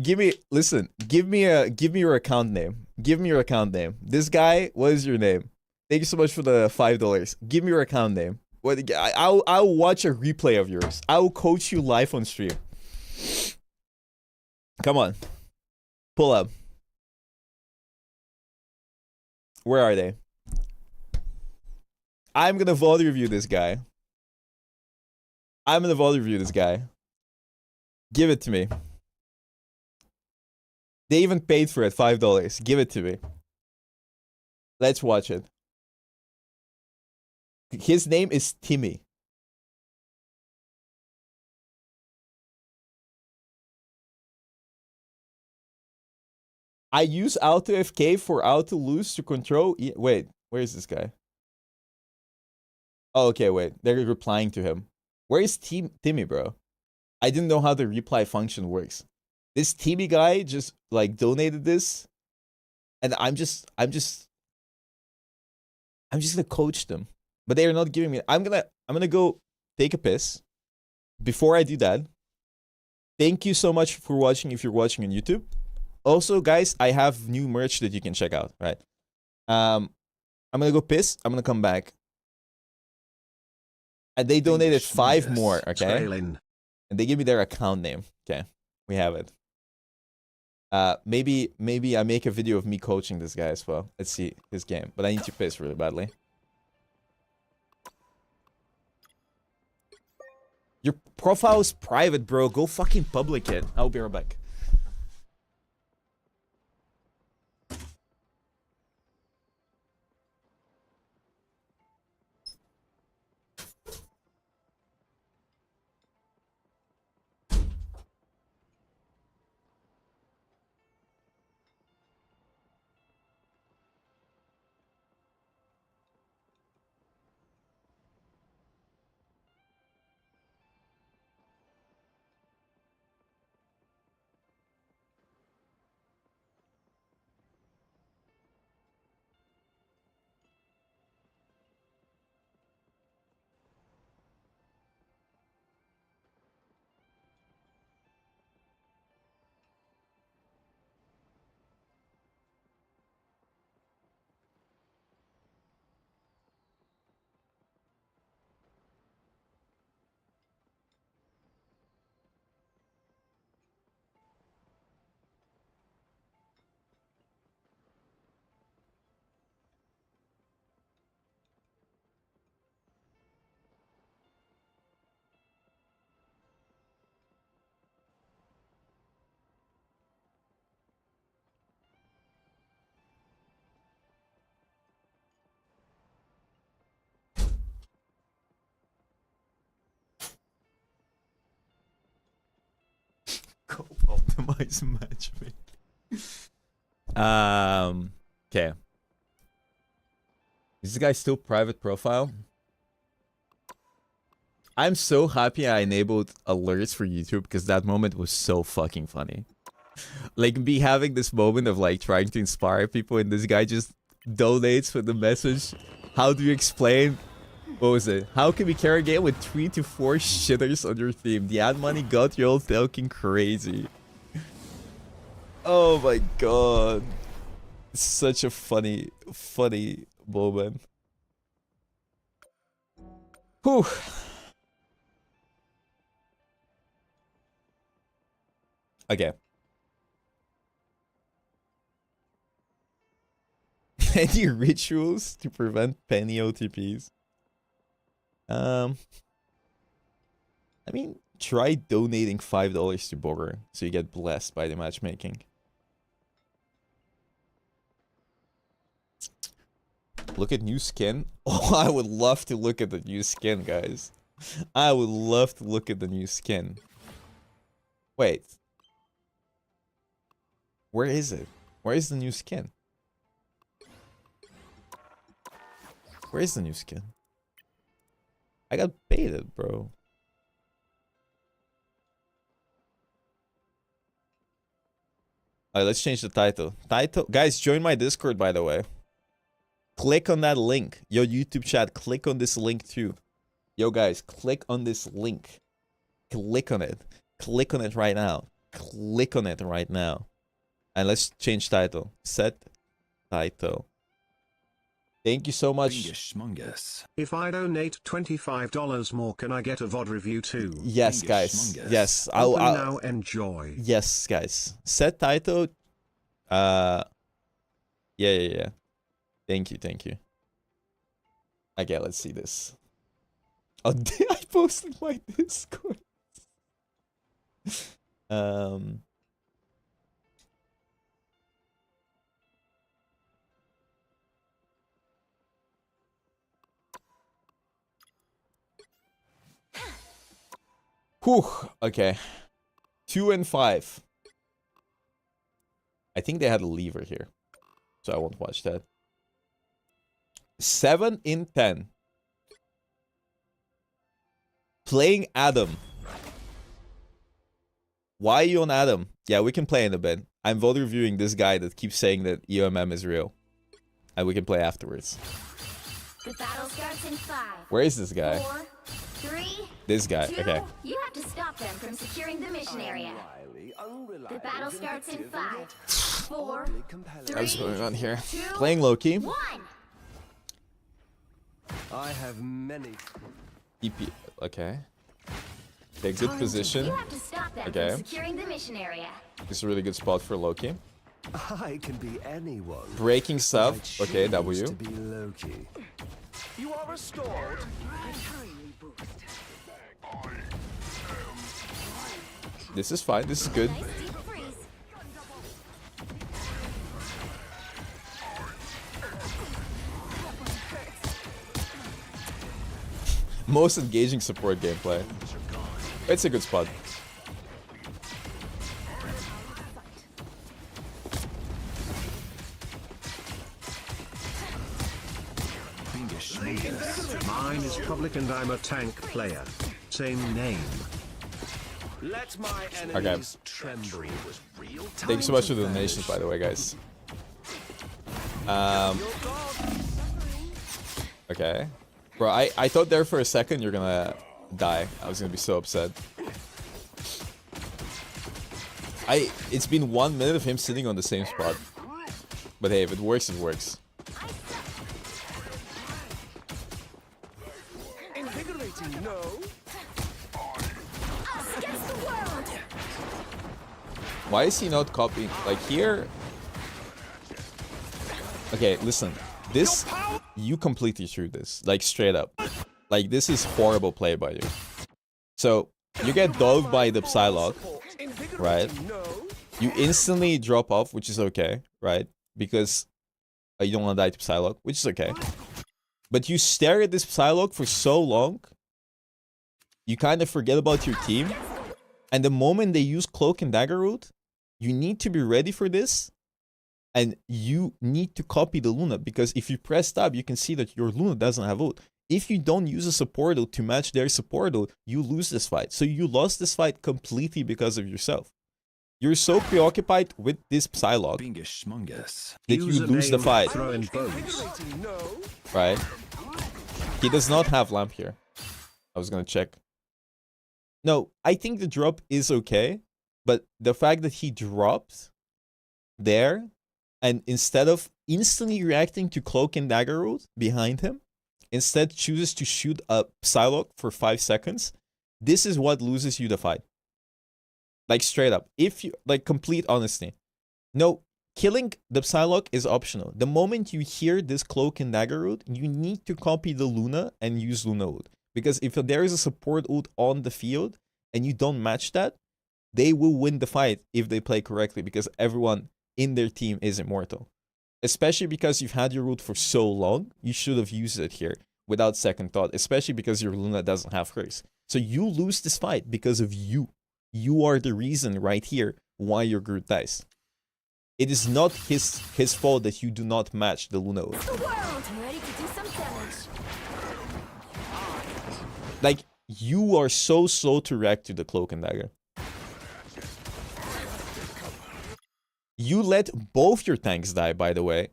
listen, give me your account name. Give me your account name. This guy, what is your name? Thank you so much for the $5. Give me your account name. I'll watch a replay of yours. I will coach you live on stream. Come on. Pull up. Where are they? I'm gonna VOD review this guy. I'm gonna VOD review this guy. Give it to me. They even paid for it, $5. Give it to me. Let's watch it. His name is Timmy. I use auto FK for auto lose to control. Wait, where is this guy? Oh, okay, wait. They're replying to him. Where is Timmy, bro? I didn't know how the reply function works. This Timmy guy just like donated this, and I'm just gonna coach them, but they are not giving me. I'm gonna go take a piss. Before I do that, thank you so much for watching. If you're watching on YouTube, also guys, I have new merch that you can check out. Right? I'm gonna go piss. I'm gonna come back. And they donated 5 more, okay? And they give me their account name. Okay, we have it. Maybe I make a video of me coaching this guy as well. Let's see his game. But I need to piss really badly. Your profile is private, bro. Go fucking public it. I'll be right back. optimize matchmaking. Okay. Is this guy still private profile? I'm so happy I enabled alerts for YouTube because that moment was so fucking funny. Like me having this moment of like trying to inspire people and this guy just donates with the message. How do you explain? What was it? How can we carry a game with 3 to 4 shitters on your team? The ad money got you all talking crazy. Oh my god. It's such a funny moment. Whew. Okay. Any rituals to prevent penny OTPs? I mean, try donating $5 to Bogger so you get blessed by the matchmaking. Look at new skin. Oh, I would love to look at the new skin, guys. I would love to look at the new skin. Wait. Where is it? Where is the new skin? Where is the new skin? I got baited, bro. Alright, let's change the title. Guys, join my Discord, by the way. Click on that link. Yo, YouTube chat, click on this link too. Yo, guys, click on this link. Click on it. Click on it right now. Click on it right now. And let's change title. Set title. Thank you so much. If I donate $25 more, can I get a VOD review too? Yes, guys. Yes. I'll now enjoy. Yes, guys. Set title. Yeah. Thank you. Okay, let's see this. Oh, I posted my Discord. Whew. Okay. 2 and 5. I think they had a lever here, so I won't watch that. 7 in 10. Playing Adam. Why are you on Adam? Yeah, we can play in a bit. I'm vote reviewing this guy that keeps saying that EOMM is real. And we can play afterwards. The battle starts in 5. Where is this guy? 4, 3, this guy. 2, okay. You have to stop them from securing the mission area. The battle starts in 5, 4, 3, What's going on here? 2, Playing Loki. 1. I have many. EP. Okay. Okay, good position. You have to stop them Okay. from securing the mission area. This is a really good spot for Loki. I can be anyone. Breaking stuff. Okay, W. To be Loki. You are restored. This is fine. This is good. Nice deep freeze. Most engaging support gameplay. It's a good spot. Mine is public and I'm a tank player. Same name. Let my enemies tremble. Thank you so much for the donations, by the way, guys. Okay. Bro, I thought there for a second you're gonna die. I was gonna be so upset. It's been 1 minute of him sitting on the same spot. But hey, if it works, it works. Invigorating, no? Us against the world. Why is he not copying? Like here... Okay, listen. This... You completely threw this. Like, straight up. Like, this is horrible play by you. So, you get dove by the Psylocke, right? You instantly drop off, which is okay, right? Because you don't want to die to Psylocke, which is okay. But you stare at this Psylocke for so long, you kind of forget about your team. And the moment they use Cloak and Dagger Root, you need to be ready for this. And you need to copy the Luna, because if you press tab, you can see that your Luna doesn't have ult. If you don't use a support ult to match their support ult, you lose this fight. So you lost this fight completely because of yourself. You're so preoccupied with this Psylocke that you lose the fight. Right? He does not have lamp here. I was gonna check. No, I think the drop is okay, but the fact that he dropped there, and instead of instantly reacting to Cloak and Dagger ult behind him, instead chooses to shoot a Psylocke for 5 seconds, this is what loses you the fight. Like, straight up. If you, like, complete honesty. No, killing the Psylocke is optional. The moment you hear this Cloak and Dagger ult, you need to copy the Luna and use Luna ult. Because if there is a support ult on the field, and you don't match that, they will win the fight if they play correctly, because everyone in their team is immortal. Especially because you've had your ult for so long, you should have used it here without second thought, especially because your Luna doesn't have hers. So you lose this fight because of you. You are the reason right here why your Groot dies. It is not his fault that you do not match the Luna ult. The world ready to do some damage. Like, you are so slow to react to the Cloak and Dagger. You let both your tanks die, by the way.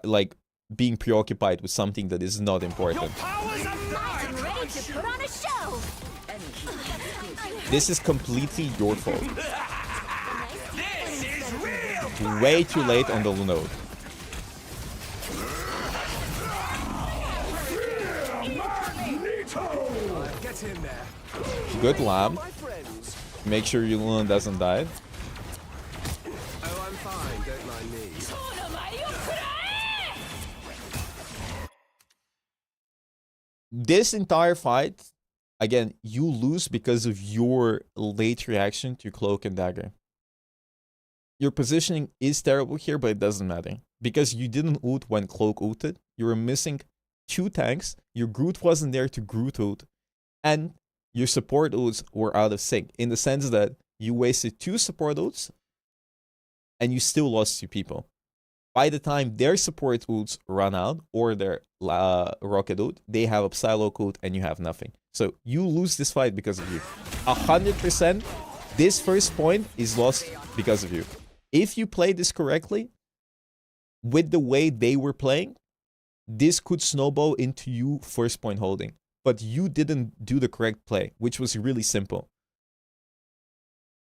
Like, being preoccupied with something that is not important. I'm ready to put on a show. This is completely your fault. Way too late on the Luna ult. Good lamb. Make sure your Luna doesn't die. Oh, I'm fine. Don't mind me. This entire fight, again, you lose because of your late reaction to Cloak and Dagger. Your positioning is terrible here, but it doesn't matter. Because you didn't ult when Cloak ulted. You were missing 2 tanks. Your Groot wasn't there to Groot ult. And your support ults were out of sync. In the sense that you wasted 2 support ults and you still lost 2 people. By the time their support ults run out, or their rocket ult, they have a Psylocke ult and you have nothing. So you lose this fight because of you. 100%, this first point is lost because of you. If you play this correctly, with the way they were playing, this could snowball into you first point holding. But you didn't do the correct play, which was really simple.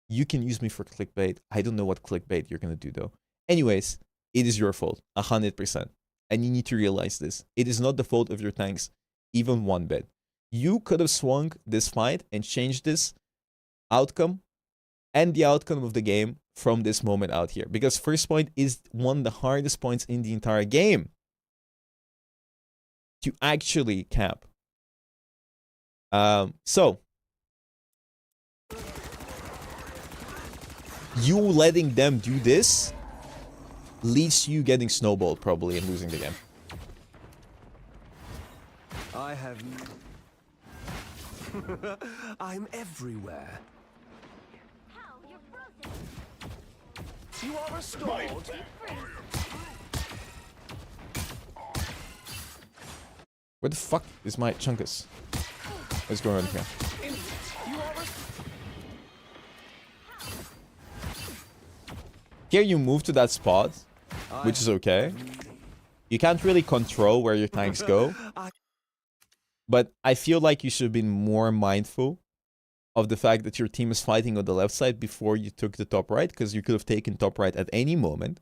You can use me for clickbait. I don't know what clickbait you're going to do, though. Anyways, it is your fault, 100%. And you need to realize this. It is not the fault of your tanks, even one bit. You could have swung this fight and changed this outcome and the outcome of the game from this moment out here. Because first point is one of the hardest points in the entire game to actually cap. So, you letting them do this leads to you getting snowballed probably and losing the game. I have... I'm everywhere. How? You're frozen. You are restored. Where the fuck is my Chunkus? What's going on here? Here you move to that spot, which is okay. You can't really control where your tanks go. But I feel like you should have been more mindful of the fact that your team is fighting on the left side before you took the top right, because you could have taken top right at any moment.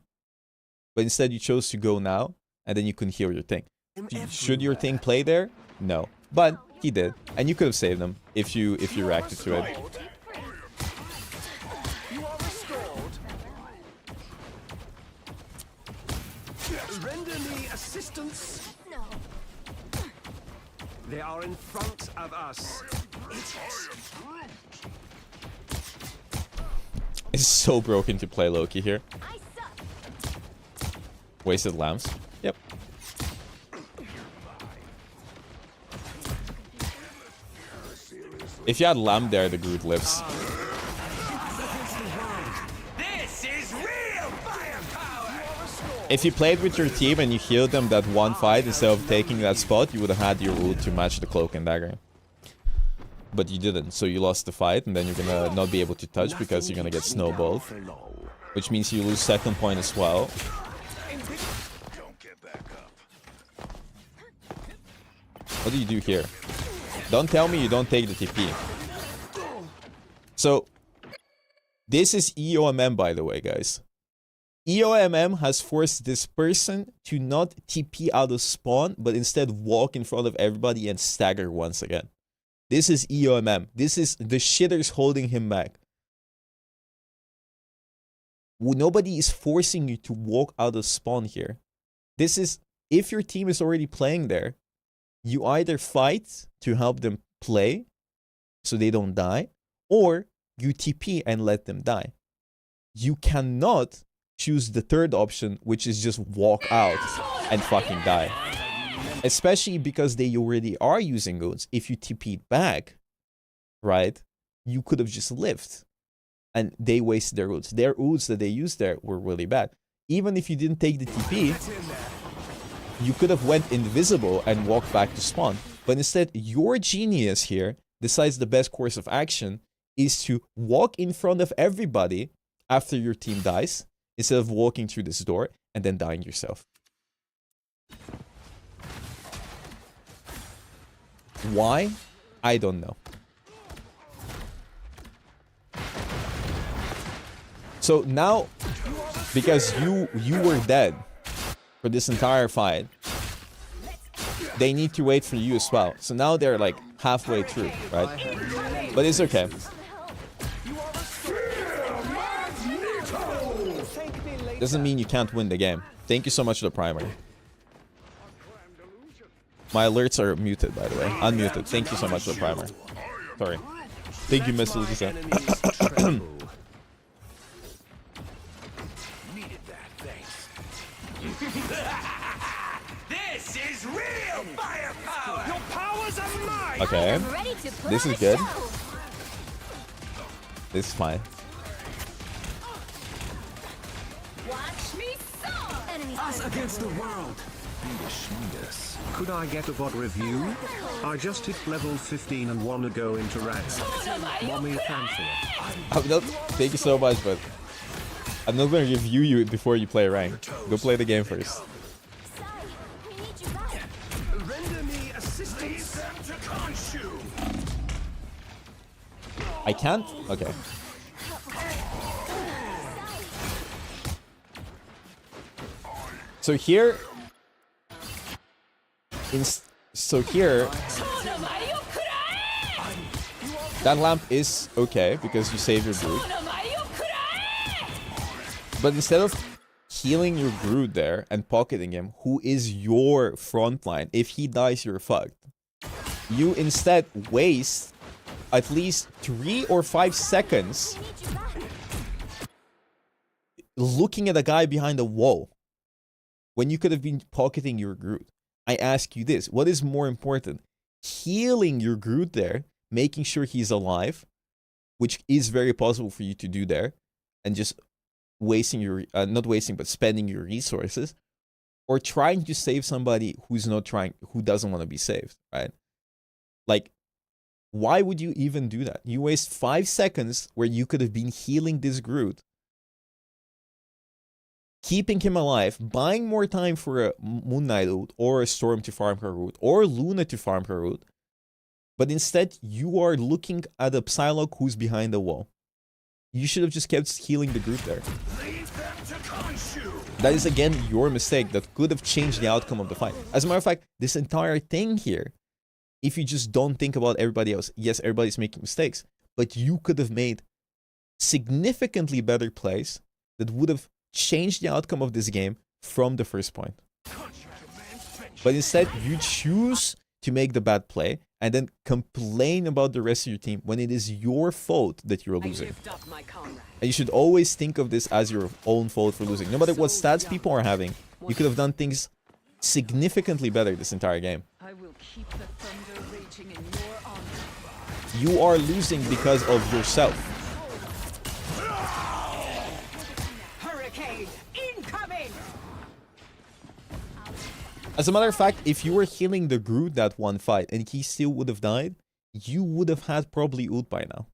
But instead you chose to go now, and then you couldn't heal your thing. Should your thing play there? No. But he did. And you could have saved him if you reacted to it. You are restored. Render me assistance. No. They are in front of us. It's so broken to play Loki here. I suck. Wasted lamps. Yep. If you had lamb there, the Groot lives. If you played with your team and you healed them that one fight instead of taking that spot, you would have had your ult to match the cloak and dagger. But you didn't, so you lost the fight, and then you're gonna not be able to touch because you're gonna get snowballed. Which means you lose second point as well. What do you do here? Don't tell me you don't take the TP. So, this is EOMM, by the way, guys. EOMM has forced this person to not TP out of spawn, but instead walk in front of everybody and stagger once again. This is EOMM. This is the shitters holding him back. Nobody is forcing you to walk out of spawn here. This is, if your team is already playing there, you either fight to help them play so they don't die, or you TP and let them die. You cannot choose the third option, which is just walk out and fucking die. Especially because they already are using ults. If you TP'd back, right, you could have just lived. And they wasted their ults. Their ults that they used there were really bad. Even if you didn't take the TP, you could have went invisible and walked back to spawn. But instead, your genius here decides the best course of action is to walk in front of everybody after your team dies, instead of walking through this door and then dying yourself. Why? I don't know. So now, because you were dead for this entire fight, they need to wait for you as well. So now they're like halfway through, right? But it's okay. Doesn't mean you can't win the game. Thank you so much for the primer. My alerts are muted, by the way. Unmuted. Thank you so much for the primer. Sorry. Thank you, Miss Lisa. This is real firepower. Your powers are mine. Okay. This is good. This is fine. Watch me so. Us against the world. Could I get a VOD review? I just hit level 15 and wanna go into ranks. Mommy Panther. I'm not, thank you so much, but I'm not going to review you before you play rank. Go play the game first. Render me assistance. I can't? Okay. So here... So here... That lamp is okay, because you save your brood. But instead of healing your brood there and pocketing him, who is your front line, if he dies, you're fucked. You instead waste at least 3 or 5 seconds looking at a guy behind a wall when you could have been pocketing your Groot. I ask you this, what is more important? Healing your Groot there, making sure he's alive, which is very possible for you to do there, and just wasting your, not wasting, but spending your resources, or trying to save somebody who's not trying, who doesn't want to be saved, right? Like, why would you even do that? You waste 5 seconds where you could have been healing this Groot, keeping him alive, buying more time for a Moon Knight ult, or a Storm to farm her ult, or Luna to farm her ult, but instead you are looking at a Psylocke who's behind the wall. You should have just kept healing the Groot there. That is again your mistake that could have changed the outcome of the fight. As a matter of fact, this entire thing here, if you just don't think about everybody else, yes, everybody's making mistakes, but you could have made significantly better plays that would have changed the outcome of this game from the first point. But instead, you choose to make the bad play and then complain about the rest of your team when it is your fault that you're losing. And you should always think of this as your own fault for losing. No matter what stats people are having, you could have done things significantly better this entire game. I will keep the thunder raging in your honor. You are losing because of yourself. Hurricane incoming. As a matter of fact, if you were healing the Groot that one fight and he still would have died, you would have had probably ult by now.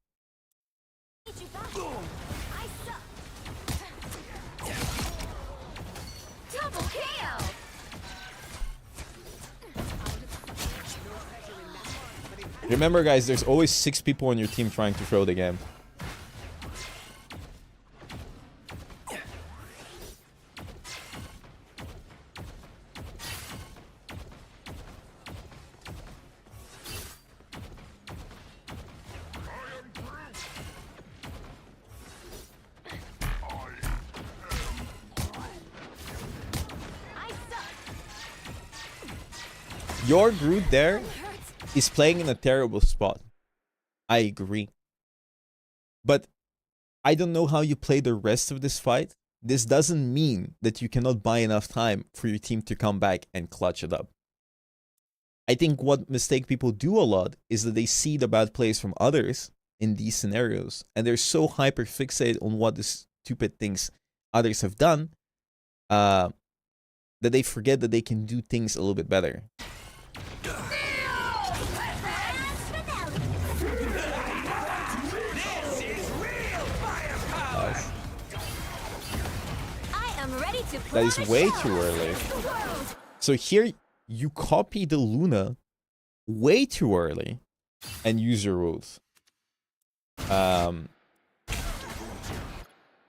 Double KO. Remember, guys, there's always 6 people on your team trying to throw the game. Your Groot there is playing in a terrible spot. I agree. But I don't know how you play the rest of this fight. This doesn't mean that you cannot buy enough time for your team to come back and clutch it up. I think what mistake people do a lot is that they see the bad plays from others in these scenarios, and they're so hyper fixated on what the stupid things others have done that they forget that they can do things a little bit better. That is way too early. So here, you copy the Luna way too early and use your rules. There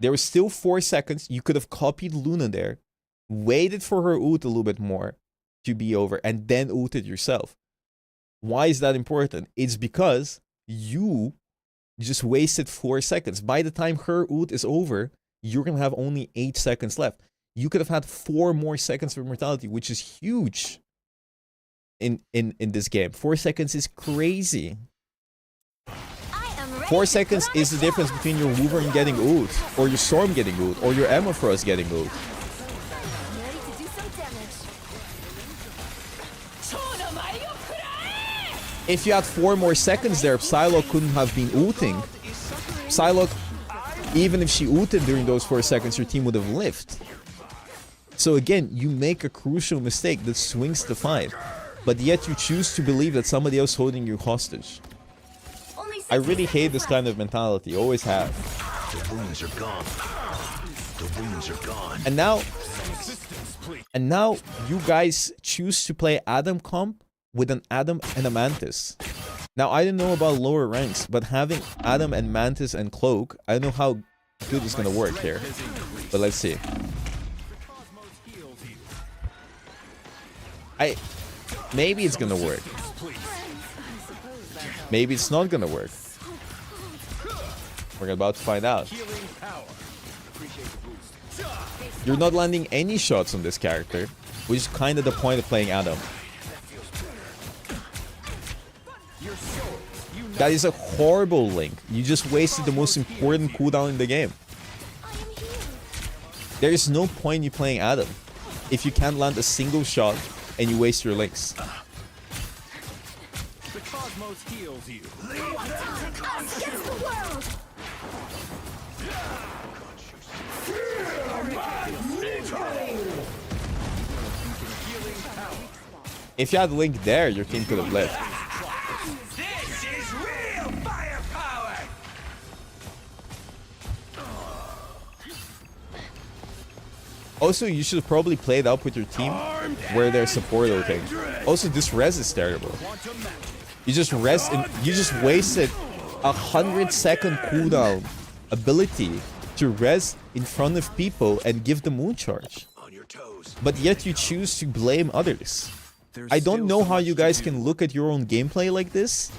was still 4 seconds. You could have copied Luna there, waited for her ult a little bit more to be over, and then ulted yourself. Why is that important? It's because you just wasted 4 seconds. By the time her ult is over, you're going to have only 8 seconds left. You could have had 4 more seconds of immortality, which is huge in this game. 4 seconds is crazy. 4 seconds is the difference between your Wolverine getting ult, or your Storm getting ult, or your Emma Frost getting ult. If you had 4 more seconds there, Psylocke couldn't have been ulting. Psylocke, even if she ulted during those 4 seconds, your team would have lived. So again, you make a crucial mistake that swings the fight, but yet you choose to believe that somebody else is holding you hostage. I really hate this kind of mentality, always have. The wounds are gone. The wounds are gone. And now you guys choose to play Adam comp with an Adam and a Mantis. Now I don't know about lower ranks, but having Adam and Mantis and Cloak, I don't know how good it's gonna work here. But let's see. Maybe it's gonna work. Maybe it's not gonna work. We're about to find out. You're not landing any shots on this character, which is kind of the point of playing Adam. That is a horrible link. You just wasted the most important cooldown in the game. There is no point in you playing Adam if you can't land a single shot and you waste your links. The cosmos heals you. If you had Link there, your team could have lived. This is real firepower. Also, you should have probably played up with your team where they're support ulting. Also, this res is terrible. You just rest and you just wasted 100-second cooldown ability to res in front of people and give the moon charge. But yet you choose to blame others. I don't know how you guys can look at your own gameplay like this,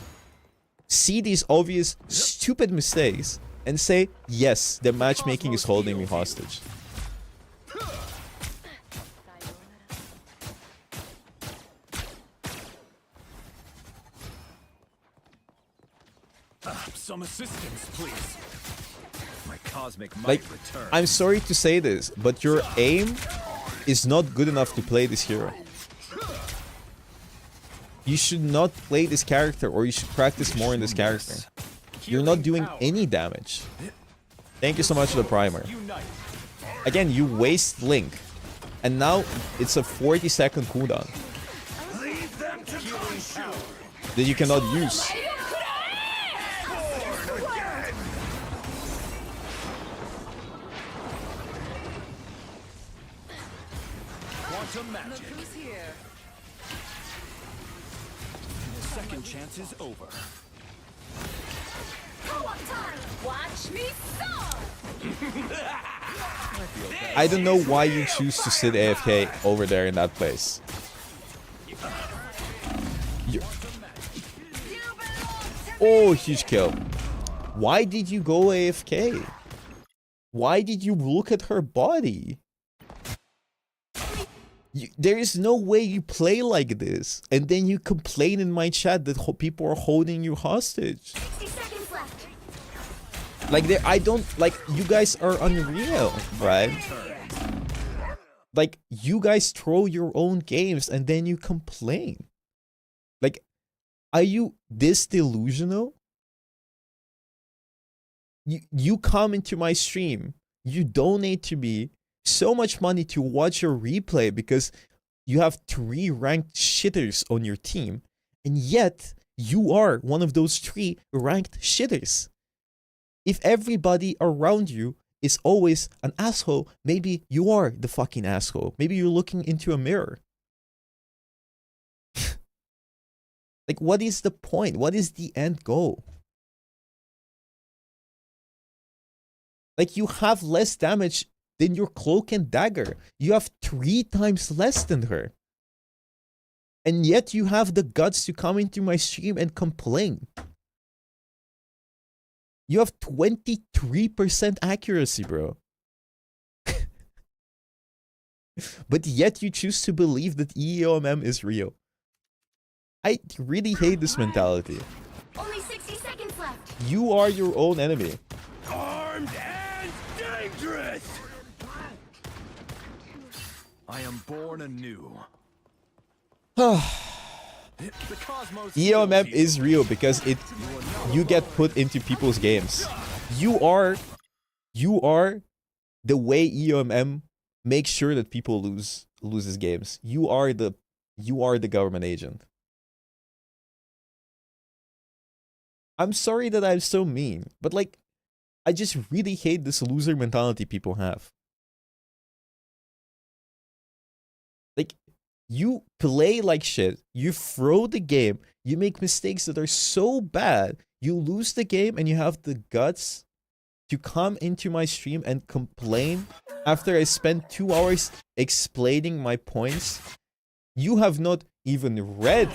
see these obvious stupid mistakes, and say, yes, the matchmaking is holding me hostage. Some assistance, please. My cosmic might Like, return. I'm sorry to say this, but your aim is not good enough to play this hero. You should not play this character, or you should practice more in this character. You're not doing any damage. Thank you so much for the primer. Again, you waste Link And now it's a 40-second cooldown Leave them to consume. that you cannot use. Born again. Quantum Look magic. who's here. Second chance is over. Co-op time. Watch me soar. I don't know why you choose to sit AFK over there in that place. Oh, huge kill. Why did you go AFK? Why did you look at her body? There is no way you play like this and then you complain in my chat that people are holding you hostage. 60 seconds left. Like, I don't, like, you guys are unreal, right? Like, you guys throw your own games and then you complain. Like, are you this delusional? You come into my stream, you donate to me so much money to watch your replay because you have 3 ranked shitters on your team, and yet you are one of those 3 ranked shitters. If everybody around you is always an asshole, maybe you are the fucking asshole. Maybe you're looking into a mirror. Like, what is the point? What is the end goal? Like, you have less damage than your cloak and dagger. You have 3 times less than her. And yet you have the guts to come into my stream and complain. You have 23% accuracy, bro. But yet you choose to believe that EOMM is real. I really hate this mentality. Only 60 seconds left. You are your own enemy. Armed and dangerous. I am born anew. The cosmos EOMM heals you. is real because you get put into people's games. You are the way EOMM makes sure that people loses games. You are the government agent. I'm sorry that I'm so mean, but like, I just really hate this loser mentality people have. Like, you play like shit, you throw the game, you make mistakes that are so bad, you lose the game, and you have the guts to come into my stream and complain after I spent 2 hours explaining my points. You have not even read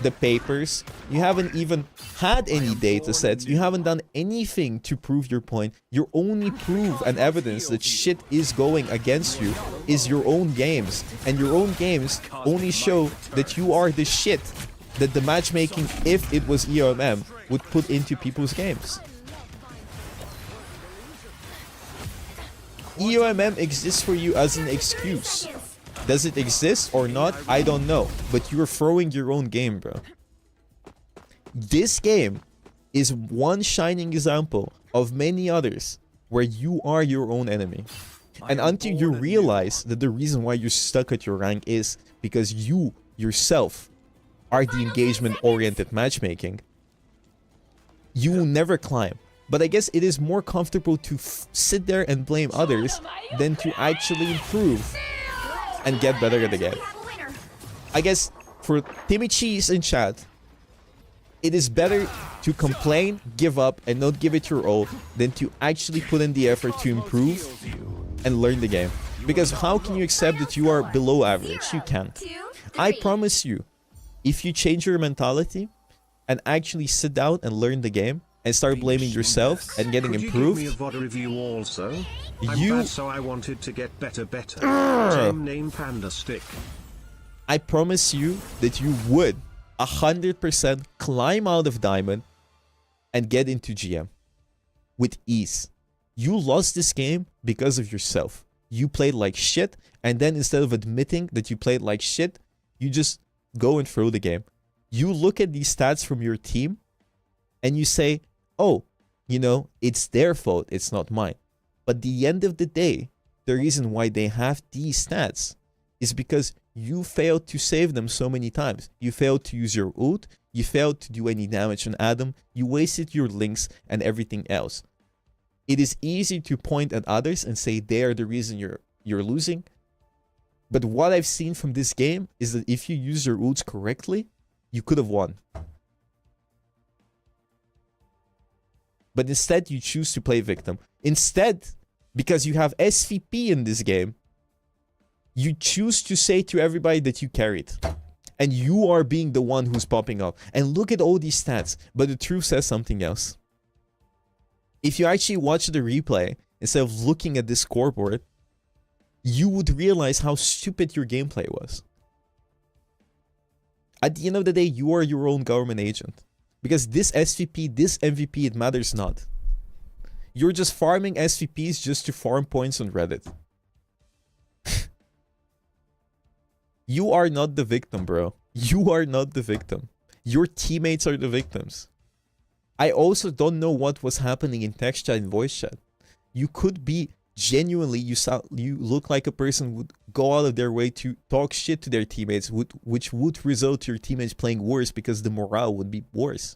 the papers, you haven't even had any data sets, you haven't done anything to prove your point. Your only proof and evidence that shit is going against you is your own games, and your own games only show that you are the shit that the matchmaking, if it was EOMM, would put into people's games. EOMM exists for you as an excuse. Does it exist or not? I don't know. But you're throwing your own game, bro. This game is one shining example of many others where you are your own enemy. And until you realize that the reason why you're stuck at your rank is because you yourself are the engagement-oriented matchmaking, you will never climb. But I guess it is more comfortable to sit there and blame others than to actually improve and get better at the game. I guess for Timmy Cheese in chat, it is better to complain, give up, and not give it your all than to actually put in the effort to improve and learn the game. Because how can you accept that you are below average? You can't. I promise you, if you change your mentality and actually sit down and learn the game and start blaming yourself and getting improved, Could you give me a VOD review also? I'm you- bad, so I wanted to get better. Team name Panda Stick. I promise you that you would 100% climb out of Diamond and get into GM with ease. You lost this game because of yourself. You played like shit, and then instead of admitting that you played like shit, you just go and throw the game. You look at these stats from your team and you say, oh, you know, it's their fault, it's not mine. But at the end of the day, the reason why they have these stats is because you failed to save them so many times. You failed to use your ult, you failed to do any damage on Adam, you wasted your links and everything else. It is easy to point at others and say they are the reason you're losing. But what I've seen from this game is that if you use your ults correctly, you could have won. But instead, you choose to play victim. Instead, because you have SVP in this game, you choose to say to everybody that you carried. And you are being the one who's popping up. And look at all these stats. But the truth says something else. If you actually watch the replay, instead of looking at this scoreboard, you would realize how stupid your gameplay was. At the end of the day, you are your own government agent. Because this SVP, this MVP, it matters not. You're just farming SVPs just to farm points on Reddit. You are not the victim, bro. You are not the victim. Your teammates are the victims. I also don't know what was happening in text chat and voice chat. You could be genuinely, you look like a person would go out of their way to talk shit to their teammates, which would result to your teammates playing worse because the morale would be worse.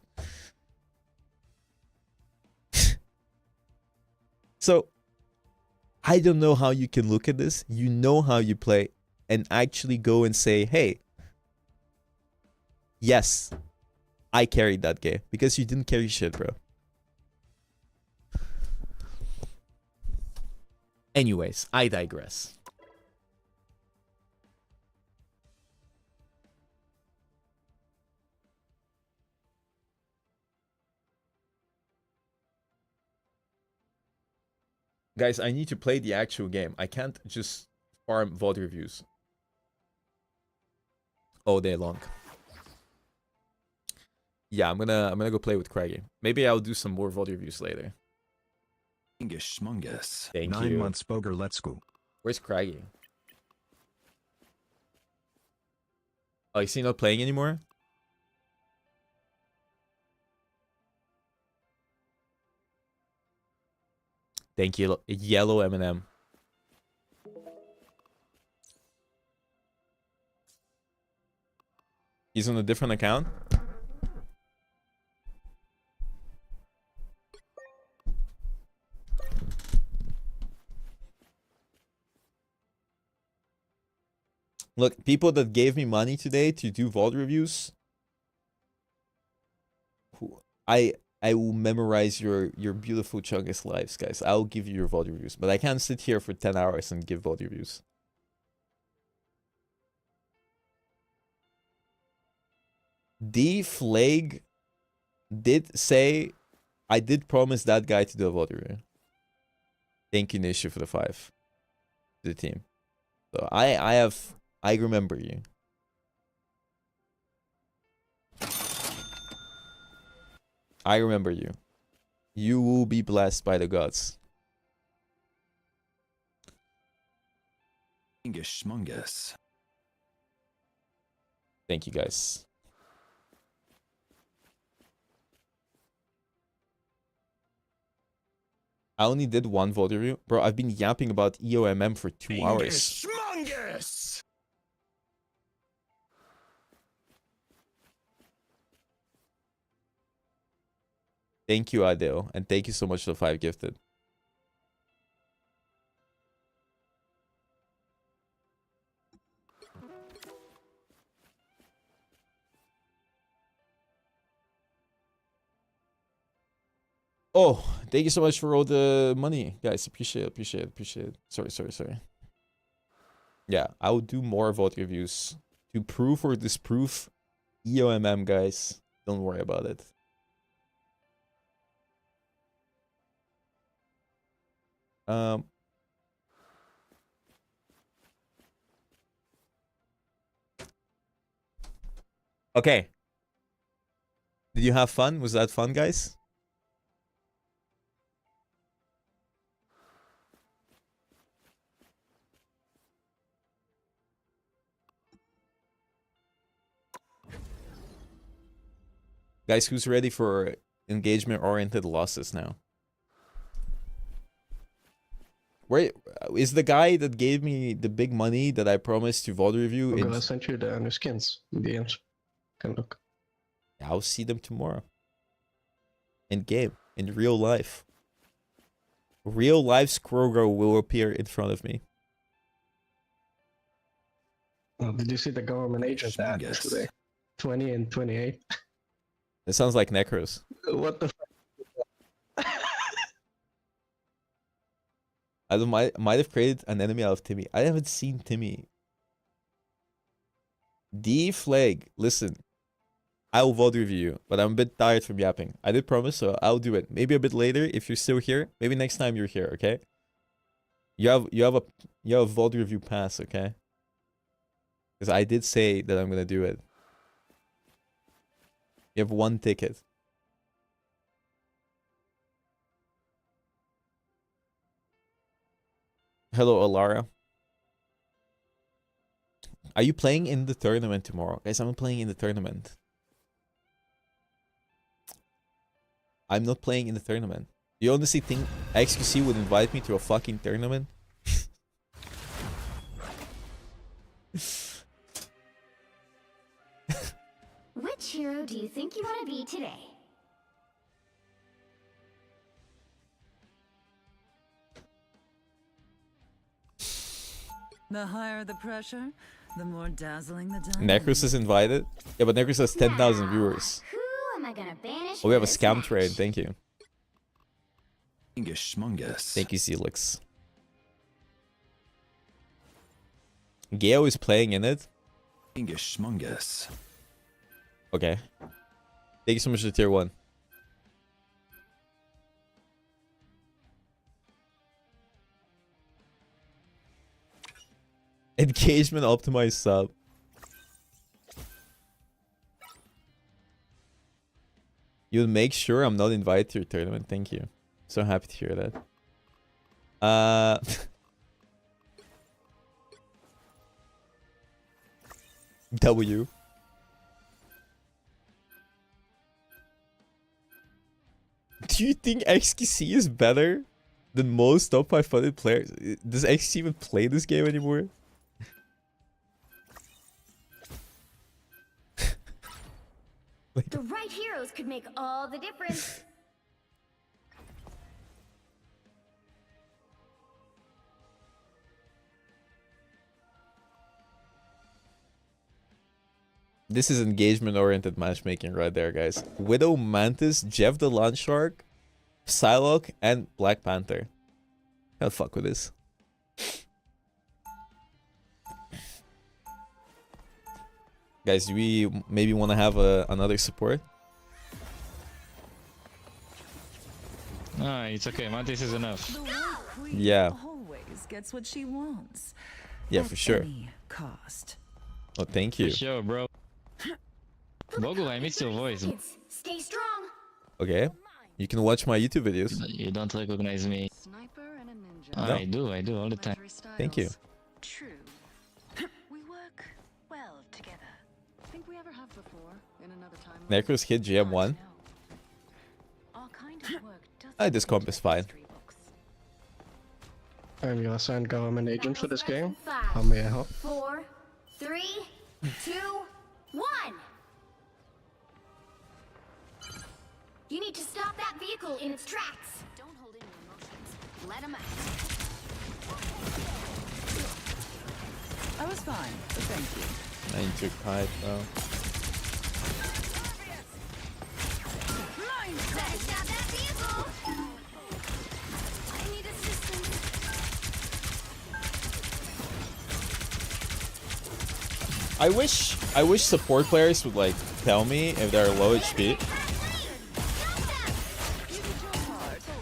So, I don't know how you can look at this. You know how you play and actually go and say, hey, yes, I carried that game. Because you didn't carry shit, bro. Anyways, I digress. Guys, I need to play the actual game. I can't just farm VOD reviews all day long. Yeah, I'm gonna go play with Craggy. Maybe I'll do some more VOD reviews later. Schmungus. Thank 9 you. months Boger, let's go. Where's Craggy? Oh, is he not playing anymore? Thank you, yellow M&M. He's on a different account? Look, people that gave me money today to do VOD reviews, I will memorize your beautiful Chungus lives, guys. I'll give you your VOD reviews, but I can't sit here for 10 hours and give VOD reviews. D Flag did say, I did promise that guy to do a VOD review. Thank you, Nishu, for the 5 to the team. So I remember you. I remember you. You will be blessed by the gods. Schmungus. Thank you, guys. I only did one VOD review. Bro, I've been yapping about EOMM for 2 hours. Schmungus. Thank you, Adele. And thank you so much for the 5 gifted. Oh, thank you so much for all the money, guys. Appreciate it. Sorry. Yeah, I will do more VOD reviews to prove or disprove EOMM, guys. Don't worry about it. Okay. Did you have fun? Was that fun, guys? Guys, who's ready for engagement-oriented losses now? Where is the guy that gave me the big money that I promised to VOD review? I'm gonna send you the new skins in the end. Can look. I'll see them tomorrow. In game, in real life. Real life Scrogo will appear in front of me. Oh, did you see the government agent ad Yes. today? 20 and 28. It sounds like Necros. What the? I might have created an enemy out of Timmy. I haven't seen Timmy. D flag. Listen, I will VOD review you, but I'm a bit tired from yapping. I did promise, so I'll do it. Maybe a bit later if you're still here. Maybe next time you're here, okay? You have a VOD review pass, okay? Because I did say that I'm gonna do it. You have 1 ticket. Hello, Alara. Are you playing in the tournament tomorrow? Guys, I'm playing in the tournament. I'm not playing in the tournament. You honestly think XQC would invite me to a fucking tournament? Which hero do you think you want to be today? The higher the pressure, the more dazzling the diamond. Necros is invited? Yeah, but Necros has 10,000 Now, viewers. Who am I gonna banish? Oh, we have a for this scam match? train. Thank you. Ingus Schmungus. Thank you, Zelix. Geo is playing in it. Ingus Schmungus. Okay. Thank you so much for tier 1. Engagement optimized sub. You'll make sure I'm not invited to your tournament. Thank you. So happy to hear that. W. Do you think XQC is better than most top 500 players? Does XQC even play this game anymore? The right heroes could make all the difference. This is engagement-oriented matchmaking right there, guys. Widow, Mantis, Jeff the Land Shark, Psylocke, and Black Panther. Gotta fuck with this. Guys, do we maybe want to have another support? No, it's okay. Mantis is enough. The White Queen Yeah. always gets what she wants. Yeah, at for sure. any cost. Oh, thank you. For sure, bro. Bogle, I miss your voice. Stay strong. Okay. You can watch my YouTube videos. You don't recognize me. Sniper and a ninja. No. I do all the time. Thank you. True. We work well together. Think we ever have before in another time. Necros hit GM1. Our kind of work doesn't Ah, this comp is fine. history books. I'm your assigned government agent for this game. How Five, may I help? 4, 3, 2, 1. You need to stop that vehicle in its tracks. Don't hold in your emotions. Let them out. I was fine, but thank you. I need to kite, bro. Better stop that vehicle. I need assistance. I wish support players would like tell me if they're low HP,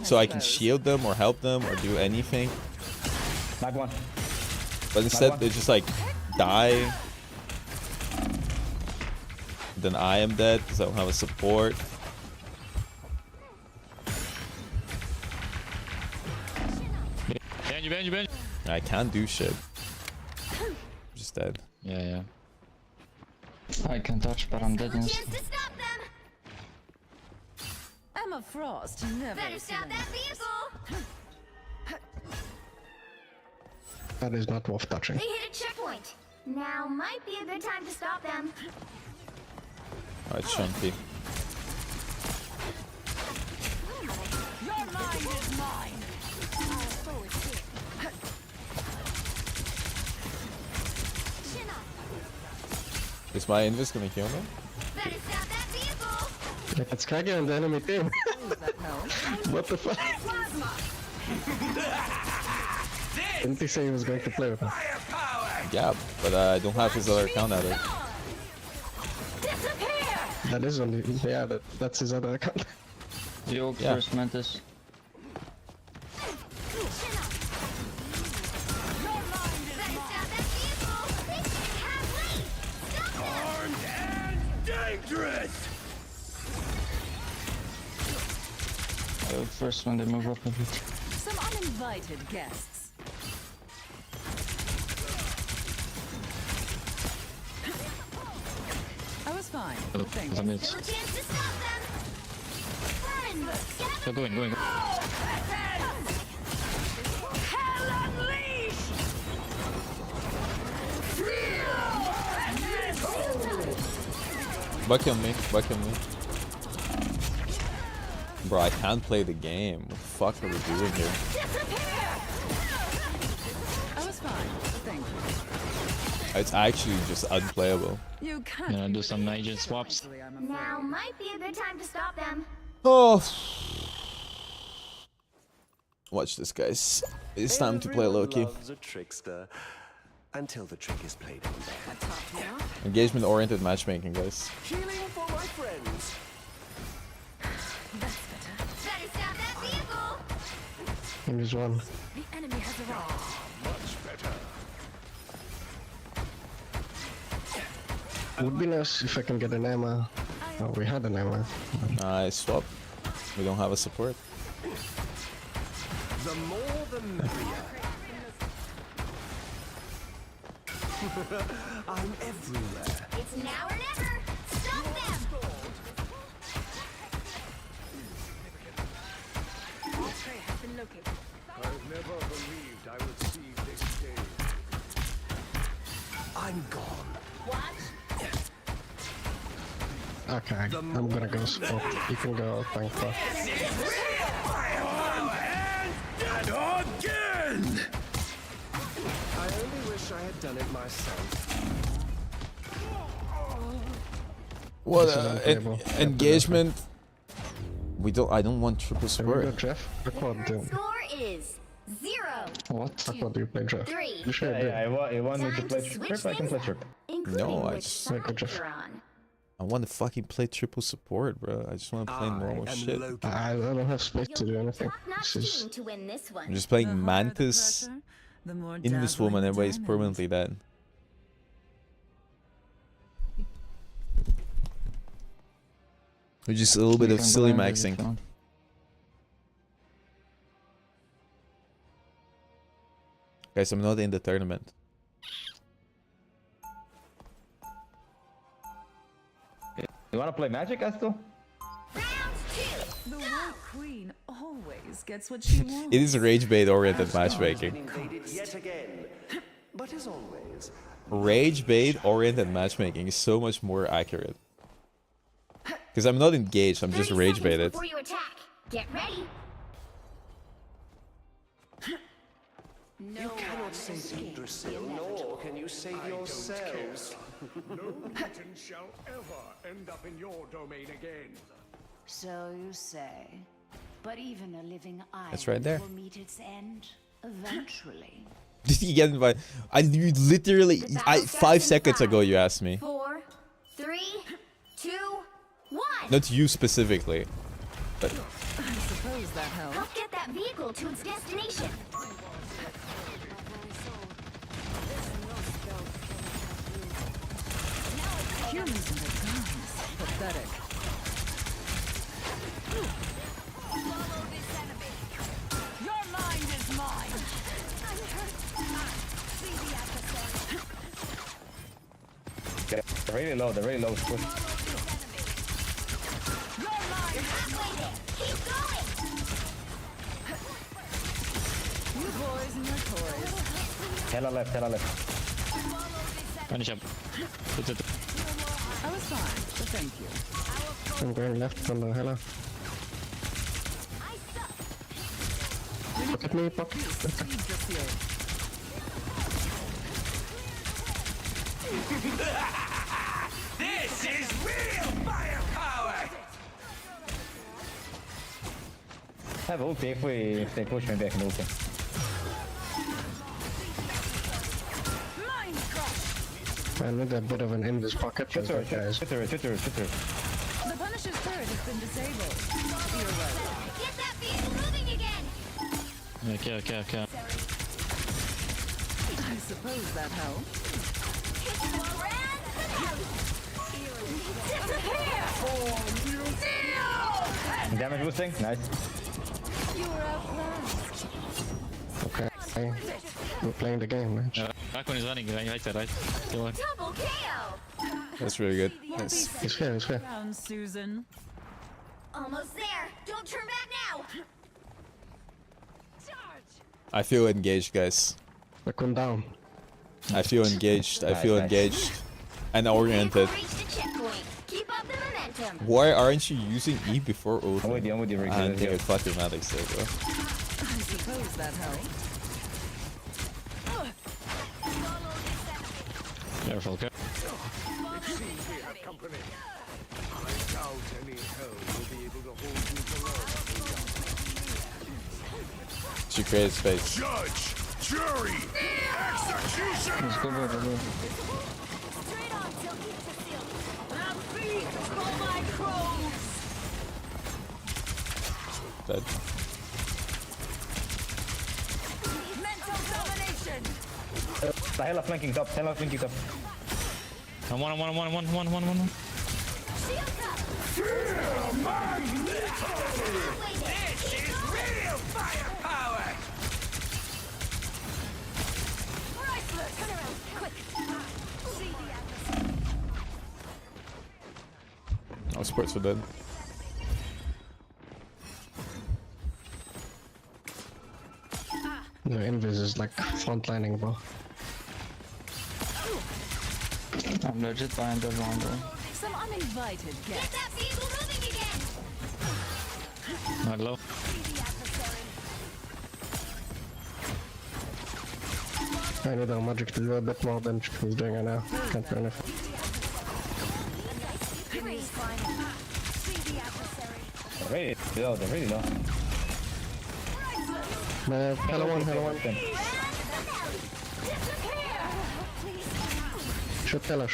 so I can shield them or help them or do anything. Knock one. But instead they just like die. Then I am dead because I don't have a support. Benji. I can't do shit. I'm just dead. Yeah. I can touch, but I'm dead. Chance to stop them. Emma Frost never. Better stop that vehicle. That is not worth touching. They hit a checkpoint. Now might be a good time to stop them. Oh, it's chunky. Your mind is mine. Our foe is here. Chin up. Is my invis gonna heal me? Better stop that vehicle. Like, it's Kage and the enemy team. What the fuck? Didn't he say he was going to play with him? Yeah, but I don't have his other account either. Disappear. That is only, yeah, that's his other account. You Yeah. first, Mantis. Better stop that vehicle. They can't wait. Stop them. Armed and dangerous! You first when they move up a bit. Some uninvited guests. I was fine. Thank you. Zamyć. Still a chance to stop them. Burn. Get Go going. hell unleashed. Back on me, back on me. Bro, I can't play the game. What the fuck are we doing here? Disappear. I was fine. Thank you. It's actually just unplayable. You can't. Gonna do some agent swaps. Actually, I'm afraid. Now might be a good time to stop them. Oh. Watch this, guys. It's time to play Everyone Loki. loves a trickster until the trick is played on them. Engagement-oriented matchmaking, guys. Healing for my friends. Better stop that vehicle. Here's one. The enemy has arrived. Would be nice if I can get an Emma. Oh, we had an Emma. Nice swap. We don't have a support. The more the merrier. I'm everywhere. It's now or never. Stop them. Prey has been located. I've never believed I would see this day. I'm gone. Watch. Okay, I'm gonna go support. You can go tank for. And again! I only wish I had done it myself. What This is unplayable. engagement? I don't want triple There we go, support. Jeff. Aquad, Score is 0. What? Aquad, do you play Jeff? 3. You should do. I want me to Time play to switch trip, I can things play up, trip. including No, I which just- side Like a Jeff. you're on. I want to fucking play triple support, bro. I just want to play normal I am shit. Loki. I don't have space to do You'll anything. need top-notch This is team to win this one. I'm just playing Mantis, Invis Woman, everybody's permanently dead. Which is a little bit You of can silly go ahead if you maxing. want. Guys, I'm not in the tournament. You wanna play Magic, Astor? Round 2. The War Queen always gets what she wants. It is rage bait oriented matchmaking. Invaded yet again. But as always, Rage bait oriented matchmaking is so much more accurate. Because I'm not engaged, I'm just 30 rage seconds baited. before you attack. Get ready. you cannot save Yggdrasil, nor can you save yourselves. No mutant shall ever end up in your domain again. So you say. But even a living island That's right there. will meet its end eventually. Did he get invited? You literally, 5 seconds ago you asked me. 4, 3, 2, 1. Not you specifically. But I suppose that helps. Help get that vehicle to its destination. Humans in the guns. Pathetic. Your mind is mine. They're really low, they're really low. Push. You're halfway there. Keep going. You boys and your toys. Hella left, hella left. Punish up. Put it. I was fine, but thank you. I'm going left from the hella. Look at me, pocket. This is real firepower! I have ulti if they push me back in ulti. I need a bit of an in this pocket. Shoot her, guys. shoot her. The Punisher's turret has been disabled. You're right. Get that vehicle moving again! Okay. I suppose that helps. Damage boosting, nice. You were outclassed. Okay. We're playing the game, man. Raccoon is running right there, right? Kill him. Double KO! That's really good. Nice. He's here. Down, Susan. Almost there! Don't turn back now! I feel engaged, guys. Raccoon down. I feel engaged. I feel Nice. engaged. And oriented. Reach the checkpoint. Keep up the momentum. Why aren't you using E before ult? I'm with you, Rick. I don't think it fucking matters there, bro. I suppose that helps. Careful, careful. It seems we have company. I doubt any hell will be able to hold you below. She created space. Judge! Jury! Execution! Let's go, go. Straight on till eat to seal. Have feet for my crows! Dead. Mental domination! Hella flanking top. One. Shields up! This is real firepower! Chrysler, turn around, quick! See the atmosphere. Oh, sports are dead. The invis is like frontlining, bro. I'm legit behind everyone, bro. Some uninvited Get guests. that vehicle moving again! Not low. See the adversary. I need our magic to do a bit more than he's doing right now. Can't do anything. Grace fine. See the adversary. They're really low. Hella one. Shoot Hella.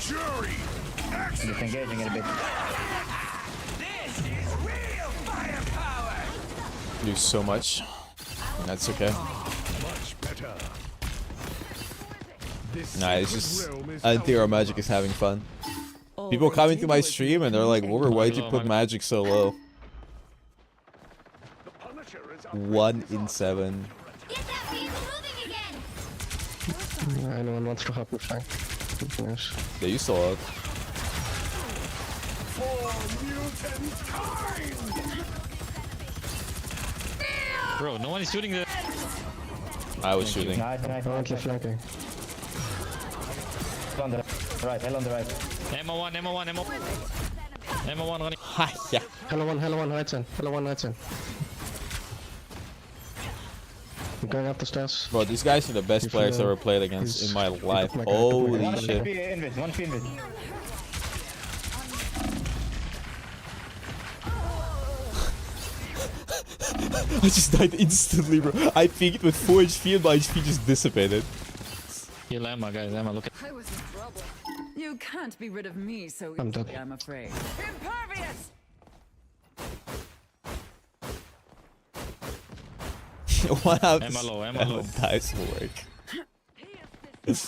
Jury! Disengaging it a bit. This is real firepower! Do so much. That's okay. Much better. This Nah, it's sacred just realm is I think our out. magic is having fun. People coming to my stream and they're like, "Wolver, why'd you put magic so low?" The Punisher is up. 1 in 7. Get that vehicle moving again! Anyone wants to help me flank? Yes. Yeah, you saw it. For mutant kind! Bro, no one is shooting the. I was shooting. Nice. Currently flanking. On the right, hell on the right. Ammo one running. Ha, yeah. Hella one right side. I'm going up the stairs. Bro, these guys are the best players I ever played against in my life. Holy shit. One invis. I just died instantly, bro. I peeked with 4 HP and my HP just dissipated. Heal Emma, guys. Emma, look at. I was in trouble. You can't be rid of me so I'm dead. easily, I'm afraid. Impervious! One out. Emma low. Dice will work. I was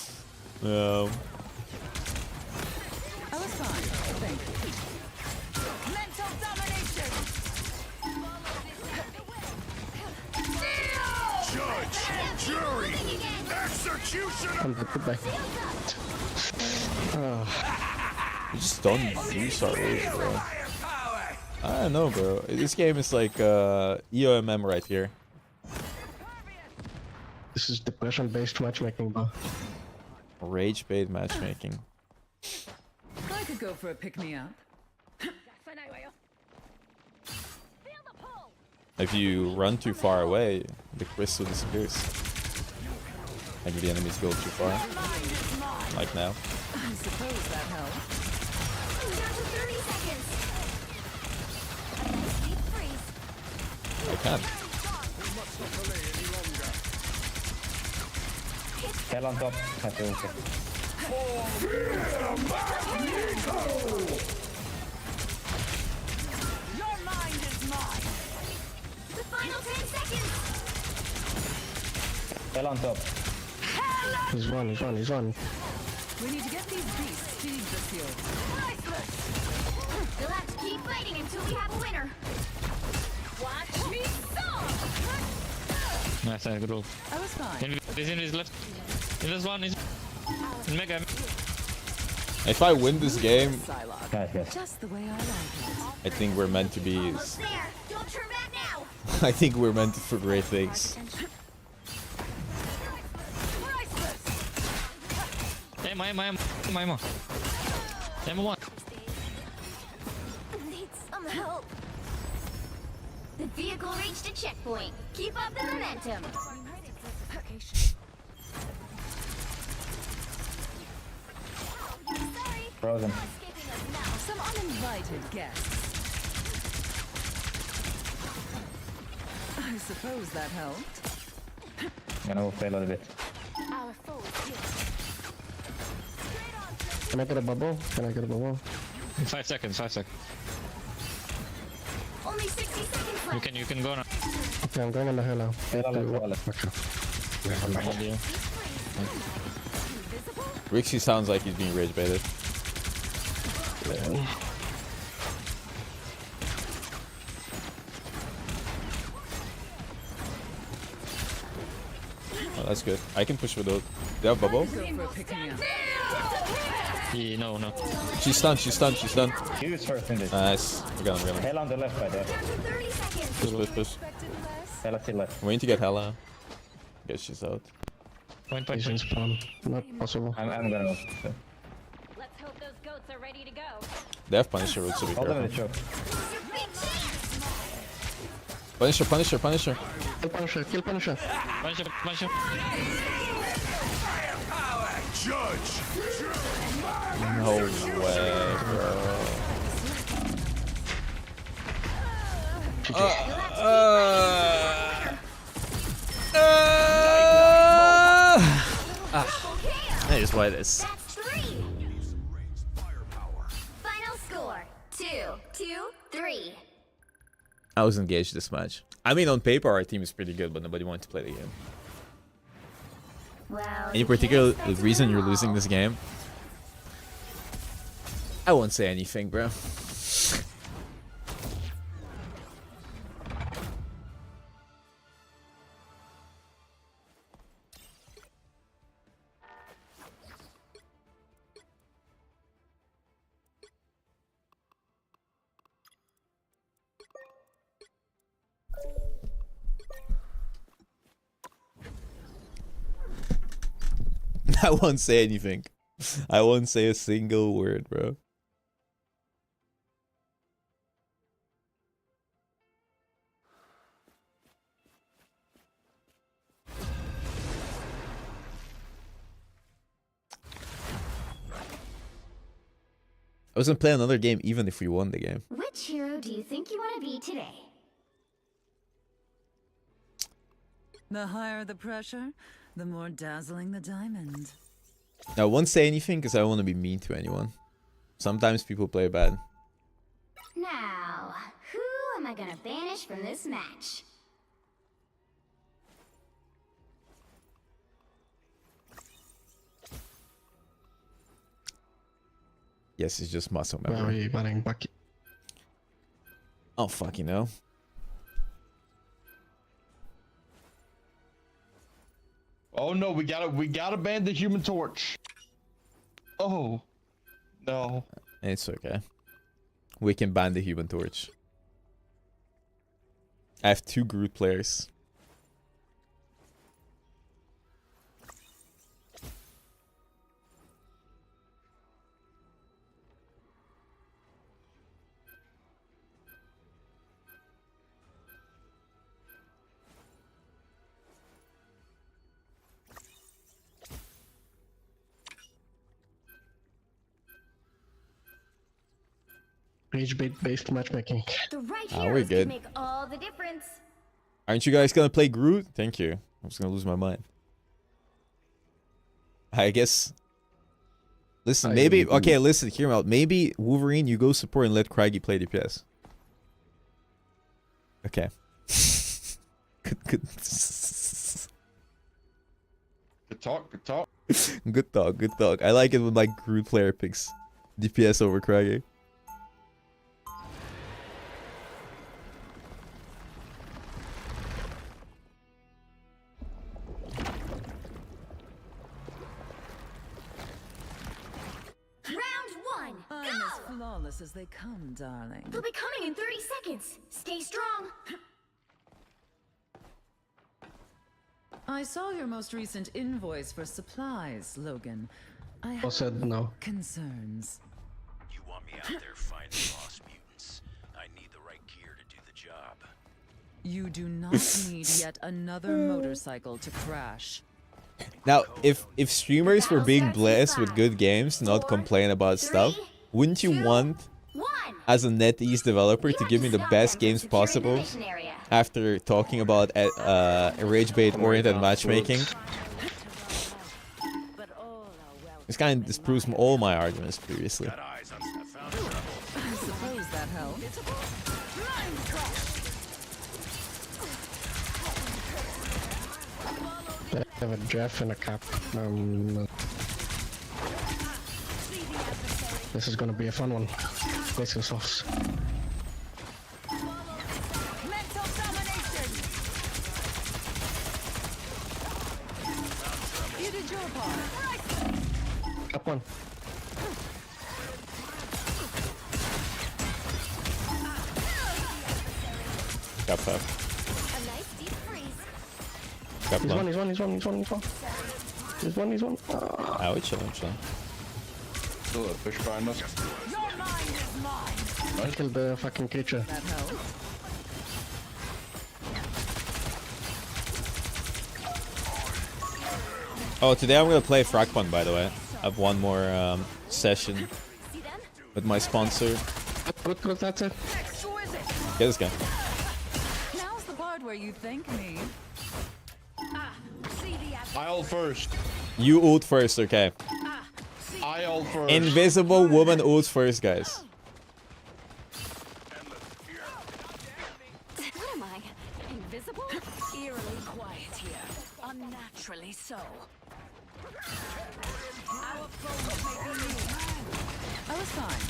fine, thank you. Mental domination! Judge! Jury! Execution! I'm dead. Goodbye. You just don't do Star Wars, bro. I don't know, bro. This game is like EOMM right here. This is depression-based matchmaking, bro. Rage bait matchmaking. I could go for a pick-me-up. If you run too far away, the crystal disappears. Like if the enemies go too far. Like now. I suppose that helps. Down to 30 seconds. A nice deep freeze. I can. Hell on top. Have to also. Your mind is mine. The final 10 seconds. Hell on top. He's one. We need to get these beasts feed the fuel. Priceless. You'll have to keep fighting until we have a winner. Watch me song. Nice, good roll. I was fine. He's in his left. There's one. He's in mega. If I win this game, Psylocke. Nice. Just the way I like it. I think we're meant to be. Almost there. Don't turn back now. I think we're meant for great things. Hey, my. Ammo one. Need some help. The vehicle reached a checkpoint. Keep up the momentum. Sorry. Frozen. Escaping us now. Some uninvited guests. I suppose that helped. Gonna fail a little bit. Our foe is here. Can I get a bubble? 5 seconds. Only 60 seconds left. You can go now. Okay, I'm going on the hill now. Hell. Okay. Idea. Rixie sounds like he's being rage baited. Oh, that's good. I can push with those. They have bubble? Go for a pick-me-up. Yeah, no. She's stunned. Use first in this. Nice. We got him. Hell on the left by there. 30 seconds. Push. Hell still left. We need to get Hella. Guess she's out. Point. He's in spawn. Not possible. I'm gonna go. Let's hope those goats are ready to go. They have Punisher route, so be Hold them in the careful. choke. Big chance. Punisher. Kill Punisher. Punch him. No way, bro. That is why this. That's 3. Final score 2-3. I was engaged this match. I mean, on paper, our team is pretty good, but nobody wanted to play the game. Well, Any particular reason you're losing this game? I won't say anything, bro. I won't say anything. I won't say a single word, bro. I wasn't playing another game even if we won the game. which hero do you think you want to be today? The higher the pressure, the more dazzling the diamond. I won't say anything because I don't want to be mean to anyone. Sometimes people play bad. Now, who am I gonna banish from this match? Yes, it's just muscle Where are memory. you running back? Oh, fucking know. Oh no, we gotta ban the Human Torch. Oh no. It's okay. We can ban the Human Torch. I have 2 Groot players. Rage bait based matchmaking. The right Ah, we're heroes good. can make all the difference. Aren't you guys gonna play Groot? Thank you. I'm just gonna lose my mind. I guess. Listen, maybe. Okay, listen, hear me out. Maybe Wolverine, you go support and let Craigie play DPS. Okay. Good. Good talk. Good talk. Good talk. Good talk. I like it when my Groot player picks DPS over Craigie. Round 1. I'm as flawless as they come, darling. They'll be coming in 30 seconds. Stay strong. I saw your most recent invoice for supplies, Logan. I I have said no. concerns. You want me out there fighting lost mutants? I need the right gear to do the job. You do not need yet another motorcycle to crash. Now, if streamers were being blessed with good games, not complain about stuff, wouldn't you want, 1. as a NetEase developer, to give me the best games possible after talking about rage bait oriented matchmaking? This kind of disproves all my arguments previously. Got eyes on stuff. Found trouble. I suppose that helps. They have a Jeff and a Cap. This is gonna be a fun one. Brace yourselves. You did your part. Cap one. Got that. A nice deep freeze. Got He's one. one, he's one, he's one, he's one, he's one. He's one, he's one. Ah, we're chilling, chilling. Still a fish behind us. I killed the fucking creature. That helps. Oh, today I'm gonna play Fragpun, by the way. I have one more session with my sponsor. Good, that's it. Get this guy. Now's the part where you thank me. I ult first. You ult first, okay. I ult first. Invisible woman ults first, guys. What am I? Invisible? Eerily quiet here. Unnaturally so. Our foes may be near. I was fine.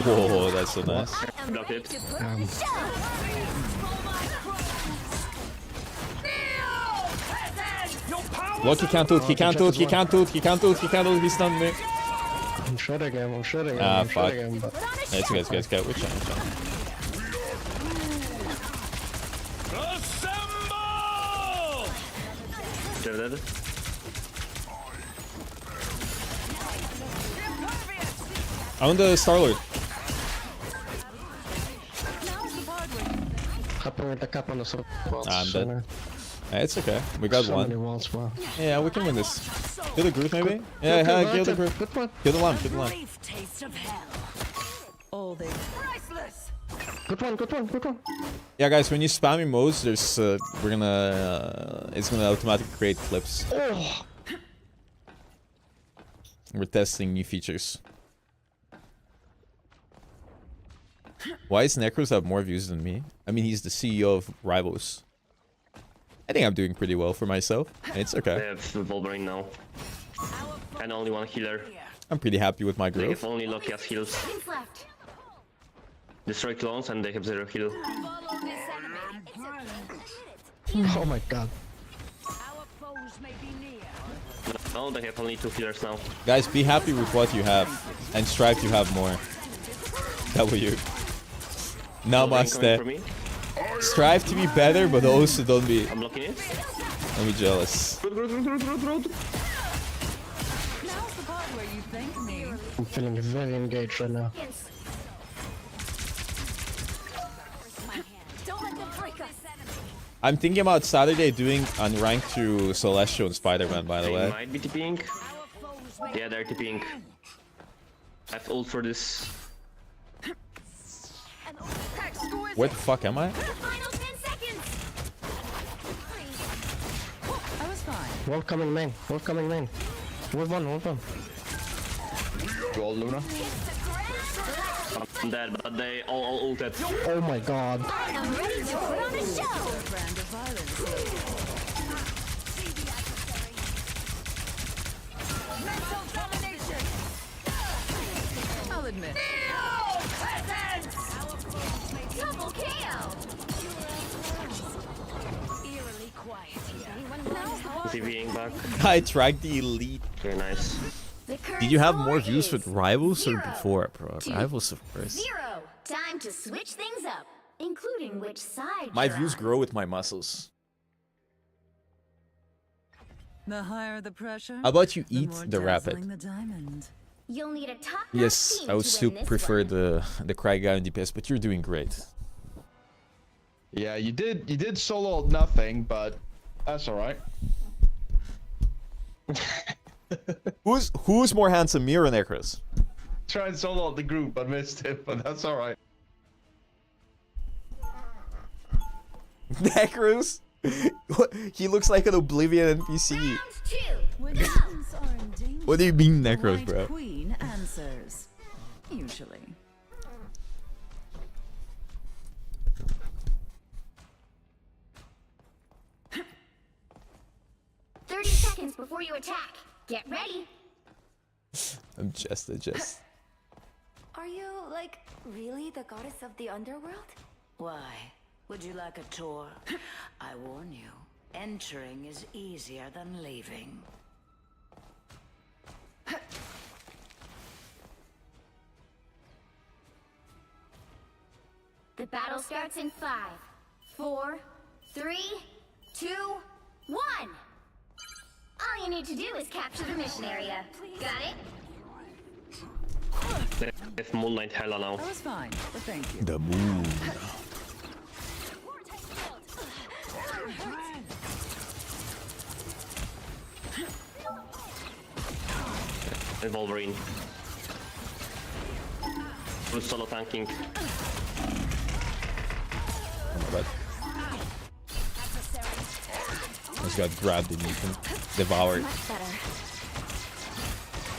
Whoa, that's so nice. I'm ready to put Um, the show. Look, he can't ult, he can't ult, he can't ult, he can't ult, he can't ult, he stunned me. I'm shooting him, I'm shooting him, Ah, I'm fuck. shooting him, but Yeah, it's okay, it's okay, it's okay. We're chilling, we're chilling. I want the Star-Lord. happening with the cap on the sword. I'm dead. It's okay. We got so many one. walls, wow. Yeah, we can win this. Kill the Groot, maybe? Yeah, Good, kill the good, Groot. good one. Kill the lamb, kill the lamb. Taste of hell. All they Good one, good one, good one. Yeah, guys, when you spam emotes, there's we're gonna it's gonna automatically create clips. Oh, We're testing new features. Why does Necros have more views than me? I mean, he's the CEO of Rivals. I think I'm doing pretty well for myself. It's okay. have Wolverine now. And only one healer. I'm pretty happy with my They growth. have only Loki as heals. Seconds left. Destroy clones and they have 0 heal. Follow this enemy. It's okay. oh my god. Our foes may be near. No, they have only 2 healers now. Guys, be happy with what you have and strive to have more. W. Wolverine coming for Namaste. me. Strive to be better, but also don't be I'm blocking it. jealous. Now's the part where you thank me. I'm feeling very engaged right now. Don't let them break us. I'm thinking about Saturday doing unranked to Celestial and Spider-Man, by the They way. might be TPing. Yeah, they're TPing. I have ult for this. Where the fuck am I? Final 10 seconds. I was fine. Wolf coming main. Wolf coming main. Wolf one. Wolf one. Go Luna. I'm dead, but they all ulted. Oh my god. I am ready to put on a show. Brand of violence. Mental domination. I'll admit. Double KO. Eerily quiet here. Anyone know? TVing back. I tracked the elite. Very nice. Did you have more views with with Rivals or 0 before, bro? to Rivals, of course. 0. Time to switch things up, including which side. My you're views on. grow with my muscles. The higher the pressure. How about you the eat more the rabbit? dazzling the diamond. You'll need a top. Yes, I would still prefer the cry guy on DPS, but you're doing great. Yeah, you did solo nothing, but that's alright. Who's more handsome, me or Necros? Tried solo the group, but missed it, but that's alright. Necros? He looks like an Oblivion NPC. Round 2. When humans are in danger, What do you mean, the Necros, White bro? Queen answers. Usually. Seconds before you attack. Get ready. I'm just. Are you, like, really the goddess of the underworld? Why? Would you like a tour? I warn you, entering is easier than leaving. The battle starts in 5, 4, 3, 2, 1. All you need to do is capture the mission area. Got it? If Moonlight Hella now. I was fine, but thank you. The moon. And Wolverine. Full solo tanking. Oh my god. Just got grabbed and eaten. Devoured. Much better.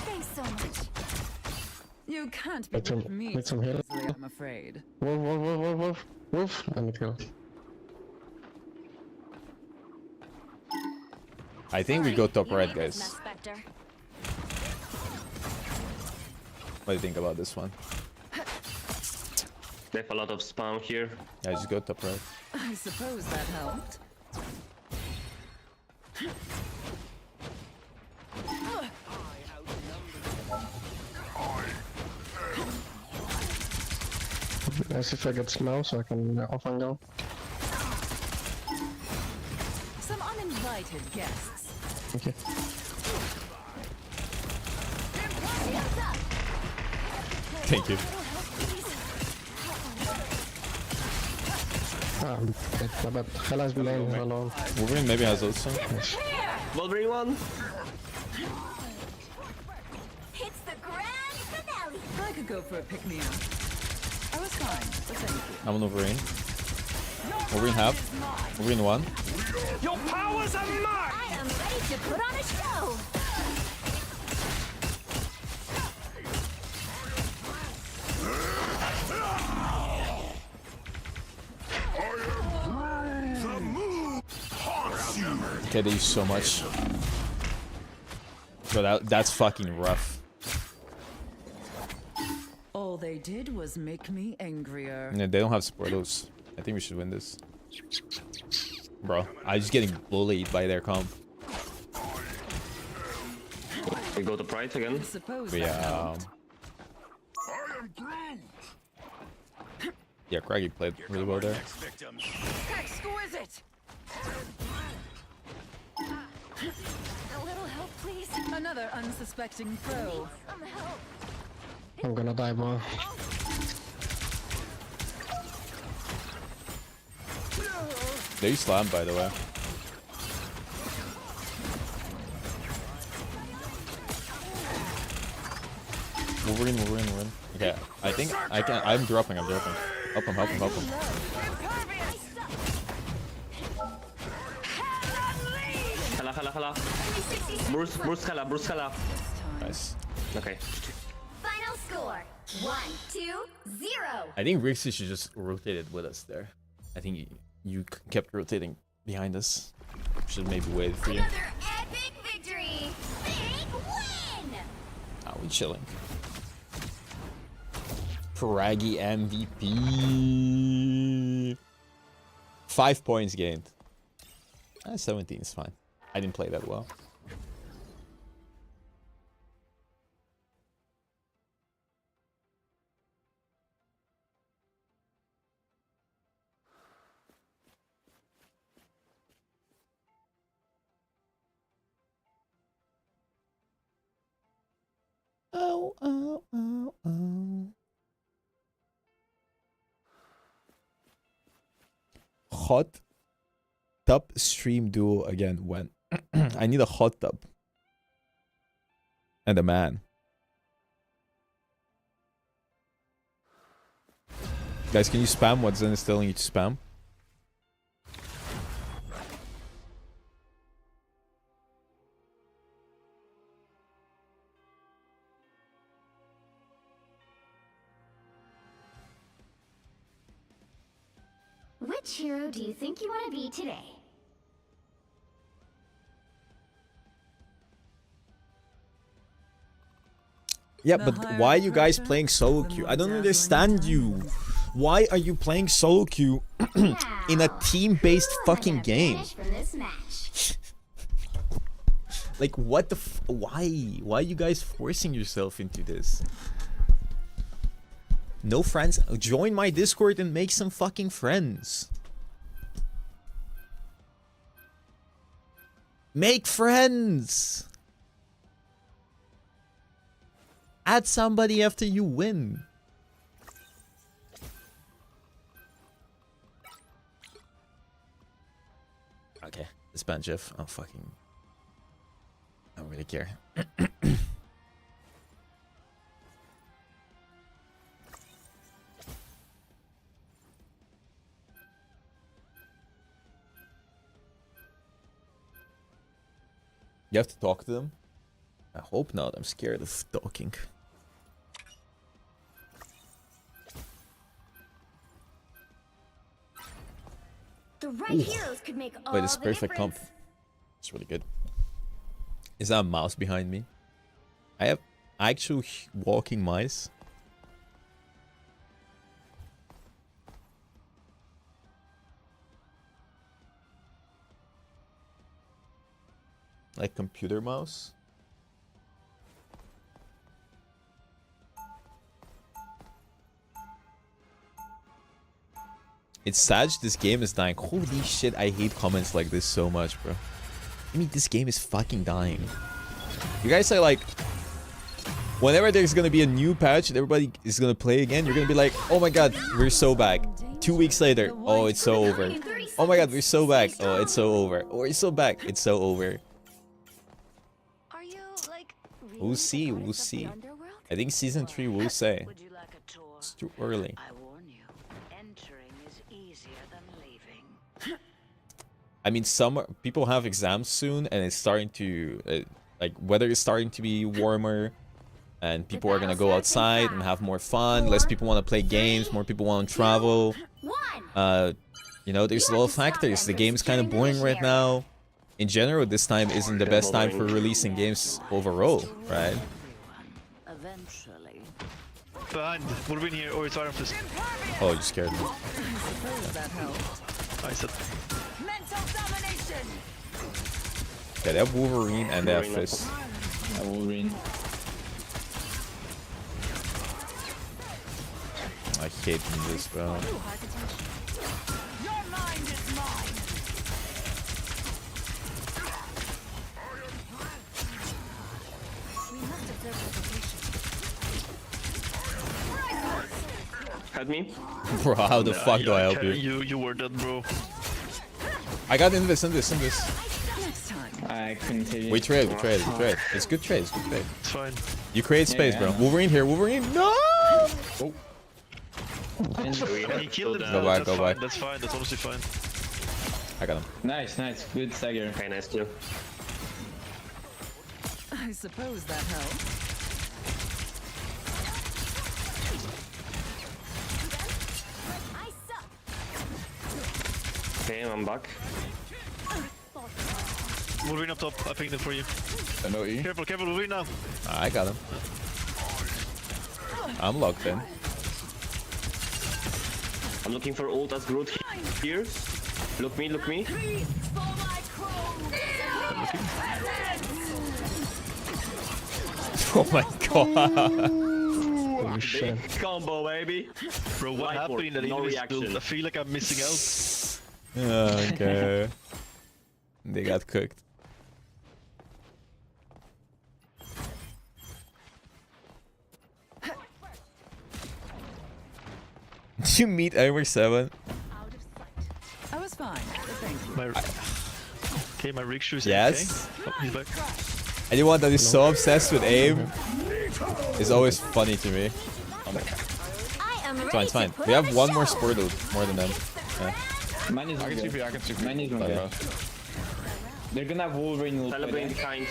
Thanks so much. You can't be Need some, with me, need some heal. easily, I'm afraid. Wolf, wolf, wolf, wolf, wolf. Wolf. I need heal. I think we go top right, guys. Spectre. What do you think about this one? They have a lot of spam here. Yeah, just go top right. I suppose that helped. Nice if I get snow so I can off and go. Some uninvited guests. Okay. Thank you. Ah, my bad. Hella's lane alone. Wolverine maybe has also. Wolverine one. It's the grand finale. I could go for a pick-me-up. I was fine, but thank you. I'm on Wolverine. Wolverine half. Wolverine 1. Your powers are mine! I am ready to put on a show. Okay, they use so much. Bro, that's fucking rough. All they did was make me angrier. Yeah, they don't have supportos. I think we should win this. Bro, I'm just getting bullied by their comp. We go to Pride again. I suppose But that yeah, helped. yeah, Craggy played really well there. Exquisite! A little help, please. Another unsuspecting pro. Some help. I'm gonna die more. They slammed, by the way. We're in. Okay, I think I can. I'm dropping. Help him. Kala. Bruce kala. Nice. Okay. Final score 1-2-0. I think Rixie should just rotate it with us there. I think you kept rotating behind us. Should maybe wait for you. Another epic victory. Big win. Ah, we chilling. Fraggy MVP. 5 points gained. 17 is fine. I didn't play that well. Oh. Hot tub stream duo again when I need a hot tub and a man. Guys, can you spam what Zen is telling you to spam? Which hero do you think you want to be today? Yeah, but why are you guys playing solo queue? I don't understand you. Why are you playing solo queue in a team-based fucking game? Like, what the why? Why are you guys forcing yourself into this? No friends? Join my Discord and make some fucking friends. Make friends! Add somebody after you win. Okay, this ban Jeff. Oh, fucking. I don't really care. You have to talk to them? I hope not. I'm scared of talking. The right heroes could make all Wait, this is the perfect comp. difference. It's really good. Is that a mouse behind me? I have actual walking mice. Like computer mouse. It's sad this game is dying. Holy shit, I hate comments like this so much, bro. I mean, this game is fucking dying. You guys are like, whenever there's gonna be a new patch and everybody is gonna play again, you're gonna be like, oh my god, we're so back. 2 weeks later, oh, it's so over. Oh my god, we're so back. Oh, it's so over. Oh, we're so back. It's so over. We'll see, we'll see. I think season 3 will say. It's too early. I mean, some people have exams soon, and it's starting to like weather is starting to be warmer, and people are gonna go outside and have more fun. Less people want to play games, more people want to travel. You know, there's a lot of factors. The game is kind of boring right now. In general, this time isn't the best time for releasing games overall, right? Behind. What are we in here? Oh, it's right off this. Oh, you scared me. I said. Yeah, they have Wolverine and they have Fist. Wolverine. I hate this, bro. Help me. Bro, how the fuck do I help you? You were dead, bro. I got in this. Next time. I couldn't see you. We trade. It's good trade. It's good trade. It's fine. You create space, Yeah, bro. I know. Wolverine here. Wolverine. No. Oh. We He killed him. Go back, That's go fine. back. That's fine. That's honestly fine. I got him. Nice. Good stagger. Okay, nice too. I suppose that helps. I suck. Okay, I'm back. Wolverine up top. I pinged it for you. I know E. Careful, careful, Wolverine now. I got him. I'm locked in. I'm looking for ult as Groot here. Look me, look me. Oh my god. Holy shit. Big combo, baby. Bro, what Light happened in that no invisible? reaction. I feel like I'm missing out. Okay. They got cooked. Did you meet Emer 7? I was fine. Thank you. My, okay, my rig shoes. Yes. Okay. Oh, he's back. Anyone that is so obsessed with aim is always funny to me. I am ready It's fine. to put We on have a one more show. sport loot, more than them. Yeah. Mine is I can good. TP, I can TP. Mine is good. Okay. They're gonna have Wolverine ult by Celebrate then. behind.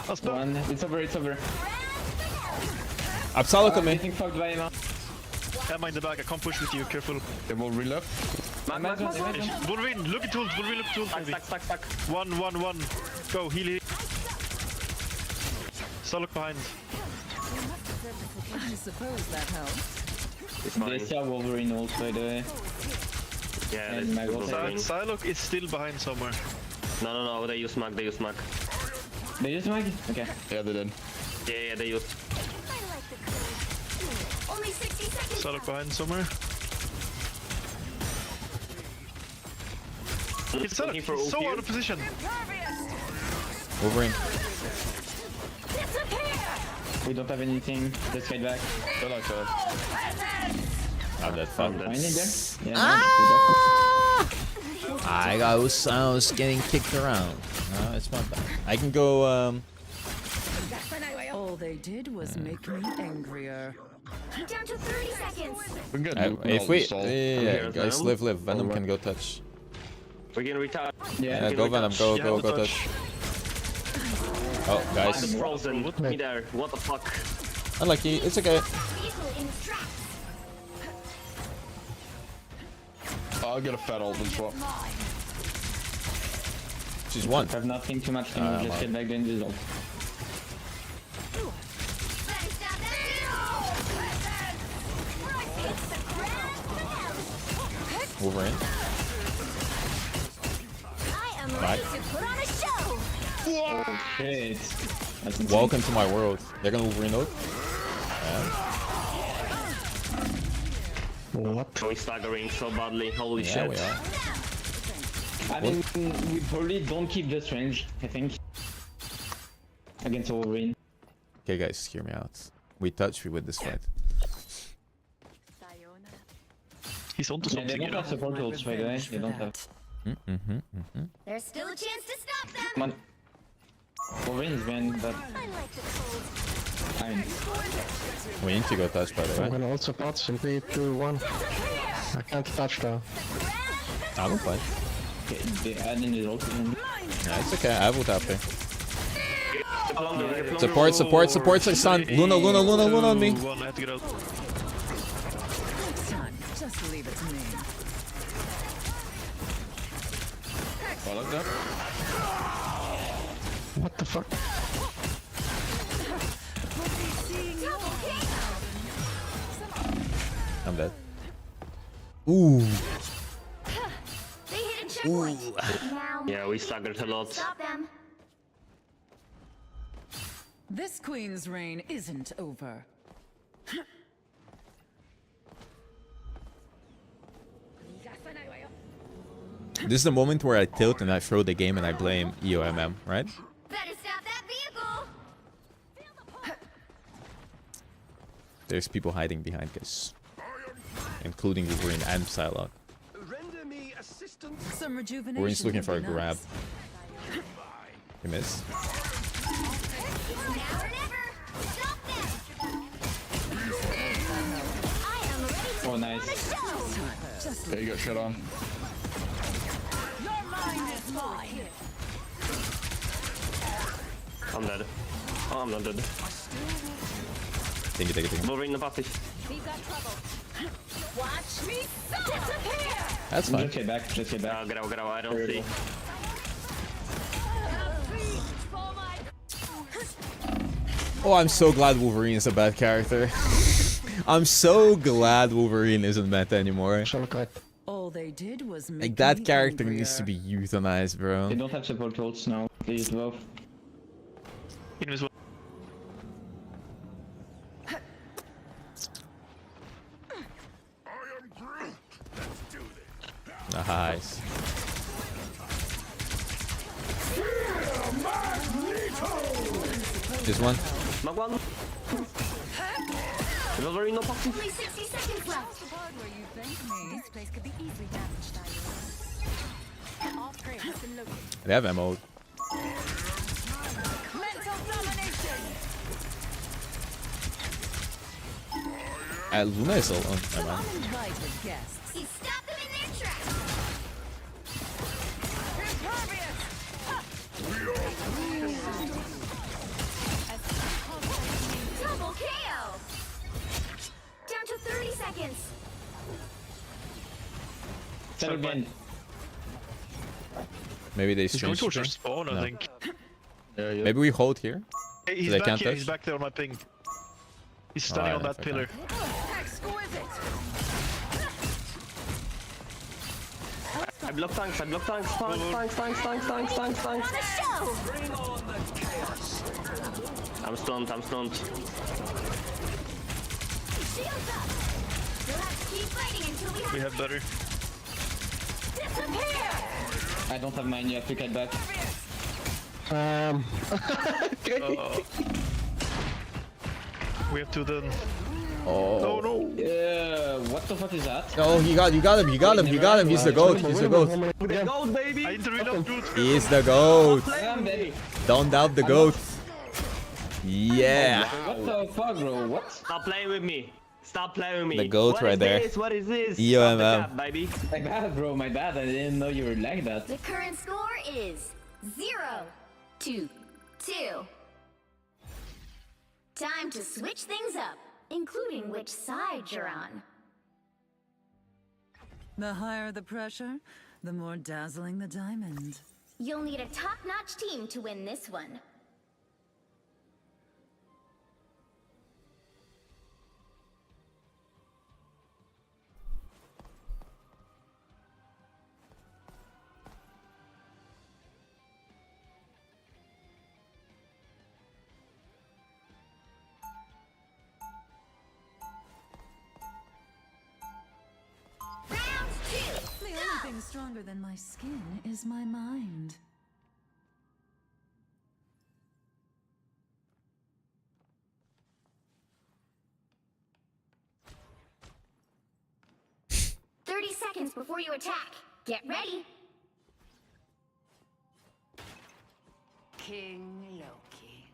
I'll stop. One. It's over. Absol on me. Getting fucked by him. Am I in the back? I can't push with you. Careful. They will releft. Imagine. Wolverine, look at tools. Wolverine, look at tools. Maybe. Stack. 1. Go, heal. Solok behind. I suppose that helps. It's They fine. saw Wolverine ult by the way. Yeah, And my that's ult. Wolverine. Psylocke is still behind somewhere. No, they use mag. They use mag? Okay. Yeah, they did. Yeah, they use. I like the code. Only 60 seconds. Psylocke behind somewhere. It's Looking for Psylocke. ult So here. out of position. Wolverine. We don't have anything. Let's get back. They're like that. I'm dead. Fuck. Mine is there? Yeah. I was getting kicked around. No, it's not bad. I can go. All they did was make me angrier. Down to 30 seconds. We can get If we, installed. yeah, here, guys, Venom. live. Venom can go touch. We can retire. Yeah, Yeah. go Venom. Go Yeah, the touch. Oh, I'm guys, frozen. Put me there. What the fuck? unlucky. It's okay. Vehicle in its tracks. I'll get a fat ult and swap. She's one. Have nothing too much. I'm Just out. get back the invisible. Better stop that vehicle. It's the grand finale. Wolverine. I am Right. ready to put on a show. Oh shit. That's insane. Welcome to my world. They're gonna Wolverine out. What? We're staggering so badly. Holy Yeah, shit. we are. I mean, we probably don't keep this range, I think. Against Wolverine. Okay, guys, hear me out. We touch, we win this fight. He's onto Yeah, they something, don't you know. have support ults, by the way. They don't have. There's still a chance to stop them. Come on. Wolverine is behind, but I like the code. I mean, We need to go touch, by the I'm way. gonna ult support in 3, 2, 1. I can't touch though. I'm fine. okay, they add in his ult. Yeah, it's okay. I will tap here. Support. Support, son. Luna on me. 2, 1, I have to get out. Son, just leave it to me. I like that. What the fuck? I'm dead. Ooh. They hit a checkpoint. Now, Yeah, we staggered a lot. stop them. This queen's reign isn't over. This is the moment where I tilt and I throw the game and I blame EOMM, right? Better stop that vehicle. There's people hiding behind this, including Wolverine and Psylocke. Render Some rejuvenation. Wolverine's looking would for a be grab. nice. He missed. Now or never. Stop them. I am ready to Oh, nice. Just Yeah, you got shit on. your mind is mine. I'm dead. Oh, I'm not dead. Take it. Wolverine passive. We've got trouble. Watch me disappear. That's fine. Just get back. Just get back. Grau, I don't see. Oh, I'm so glad Wolverine is a bad character. I'm so glad Wolverine isn't meta anymore. All they did was make Like, that me character angrier. needs to be euthanized, bro. They don't have support roles now. Please, both. Nice. This one. Knock one. Wolverine no passive. Only 60 seconds left. This place could be easily damaged, Off-grid has been located. They have ammo. Mental domination. Luna is still on. Never mind. Uninvited guests. You stop them in their tracks. Impervious. Double KO. Down to 30 seconds. Set again. Maybe they He's going stream. towards our spawn, I No. think. Yeah, yeah. Maybe we hold here. Hey, he's they back can't here. touch? He's back there on my ping. He's standing yeah, on that okay. pillar. Exquisite. I block tanks. Tanks. On the show. I'm stunned. Shields up. You'll have to keep fighting until we We have have better. disappear. I don't have mine yet. Pick it back. We have to then. Oh. No, no. What the fuck is that? No, you got him. He's the goat. He's the goat. Gold, baby. I interrupt, dude. He's the goat. I'm dead. Don't doubt the goat. Yeah. What the fuck, bro? What? Stop playing with me. The goat right there. What is this? EOMM. Stop the cap, baby. My bad, bro. My bad. I didn't know you were like that. The current score is 0-2. Time to switch things up, including which side you're on. The higher the pressure, the more dazzling the diamond. You'll need a top-notch team to win this one. Round 2. The only thing stronger than my skin is my mind. Seconds before you attack. Get ready. King Loki,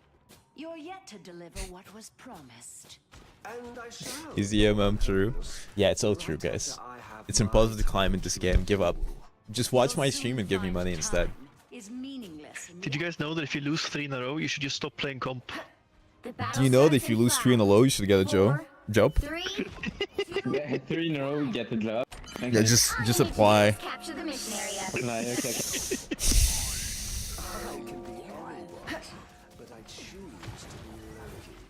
you're yet to deliver what was promised. And I shall. Is the EOMM true? Yeah, it's all true, guys. It's impossible to climb in this game. Give up. Just watch my stream and give me money instead. Is meaningless. Did you guys know that if you lose 3 in a row, you should just stop playing comp? Do you know that if you lose 3 in a row, you should get a job? 3. Yeah, 3 in a row, get the job. Yeah, just apply. Capture the mission area. Nah, okay.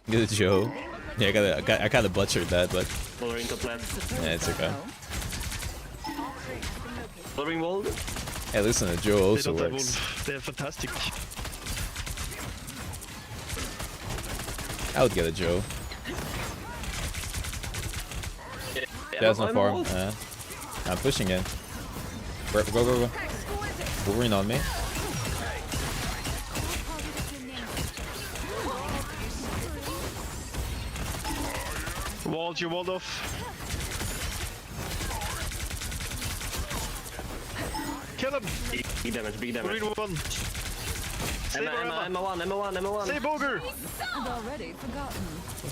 Get a Joe. Yeah, I kind of butchered that, but Wolverine top left. yeah, it's okay. Wolverine wall. Hey, listen, a Joe They also don't have works. Wolf. They're fantastic. I would get a Joe. That's not far. I'm pushing in. Go. Wolverine on me. Walled, you walled off. Kill him! Big damage, big damage. One. Emma 1, Emma 1, Emma 1. Save Ogre! And already forgotten.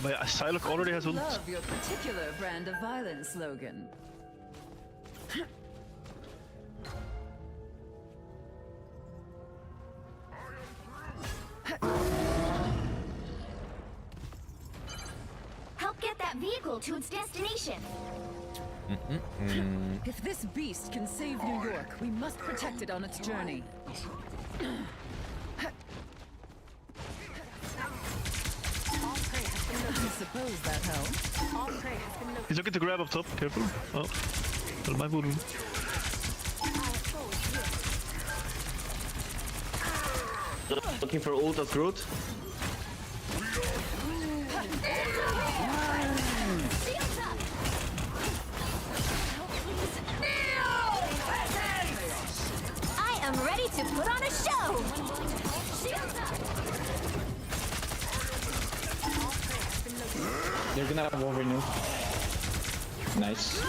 My Psylocke already has ult. Love your particular brand of violence slogan. Help get that vehicle to its destination. If this beast can save New York, we must protect it on its journey. I suppose that helps. He's looking to grab up top. Careful. Oh. Well, my voodoo. Looking for ult as Groot. I am ready to put on a show. They're gonna have Wolverine. Nice.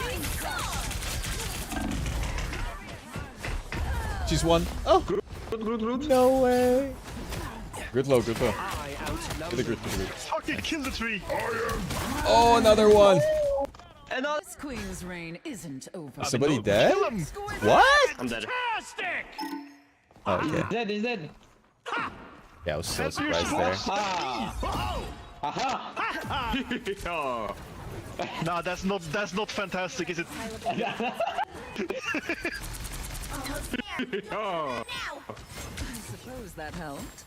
She's one. Oh, Groot. no way. Good low, good low. Get the Groot, get the Groot. Fucking kill the tree! Oh, another one. This queen's reign isn't over. Somebody dead? Kill him! What? I'm dead. Oh, okay. He's dead, he's dead. Yeah, I was so surprised there. Ah! Aha! Oh. Nah, that's not fantastic, is it? Oh. I suppose that helped.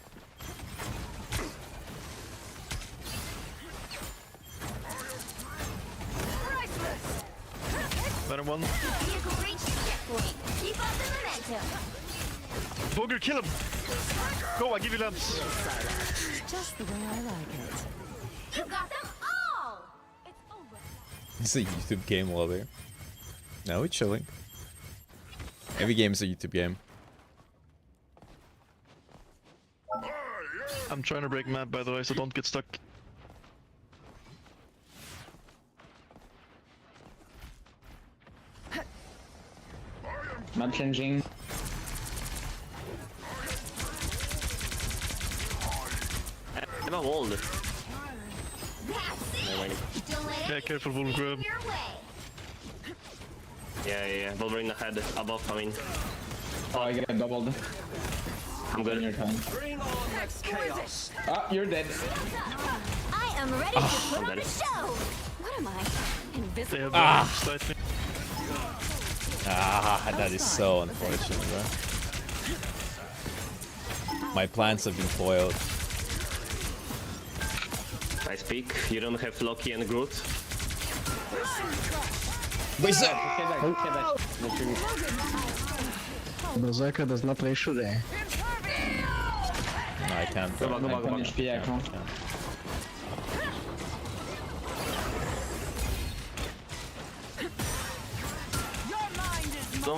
Better one. Vehicle reached the checkpoint. Keep up the momentum. Booger, kill him! Go, I give you lamps. Just the way I like it. You got them all. It's over. It's a YouTube game lobby. No, we're chilling. Every game is a YouTube game. I'm trying to break map, by the way, so don't get stuck. Map changing. Emma walled. That's it. Don't let Yeah, careful, Wolf grab. your way. Yeah. Wolverine ahead, above, I mean. Oh, I got doubled. I'm good. Your time. Ah, you're dead. I am ready to put on dead. the show. What am I? They Invisible. have slightly. Ah, that is so unfortunate, bro. My plans have been foiled. I speak. You don't have Loki and Groot. Wait, sir. Get back, get back. Let's do it. Berserker does not play today. No, I can't. Go back, go I back, go can't back. HP, I can't. Snow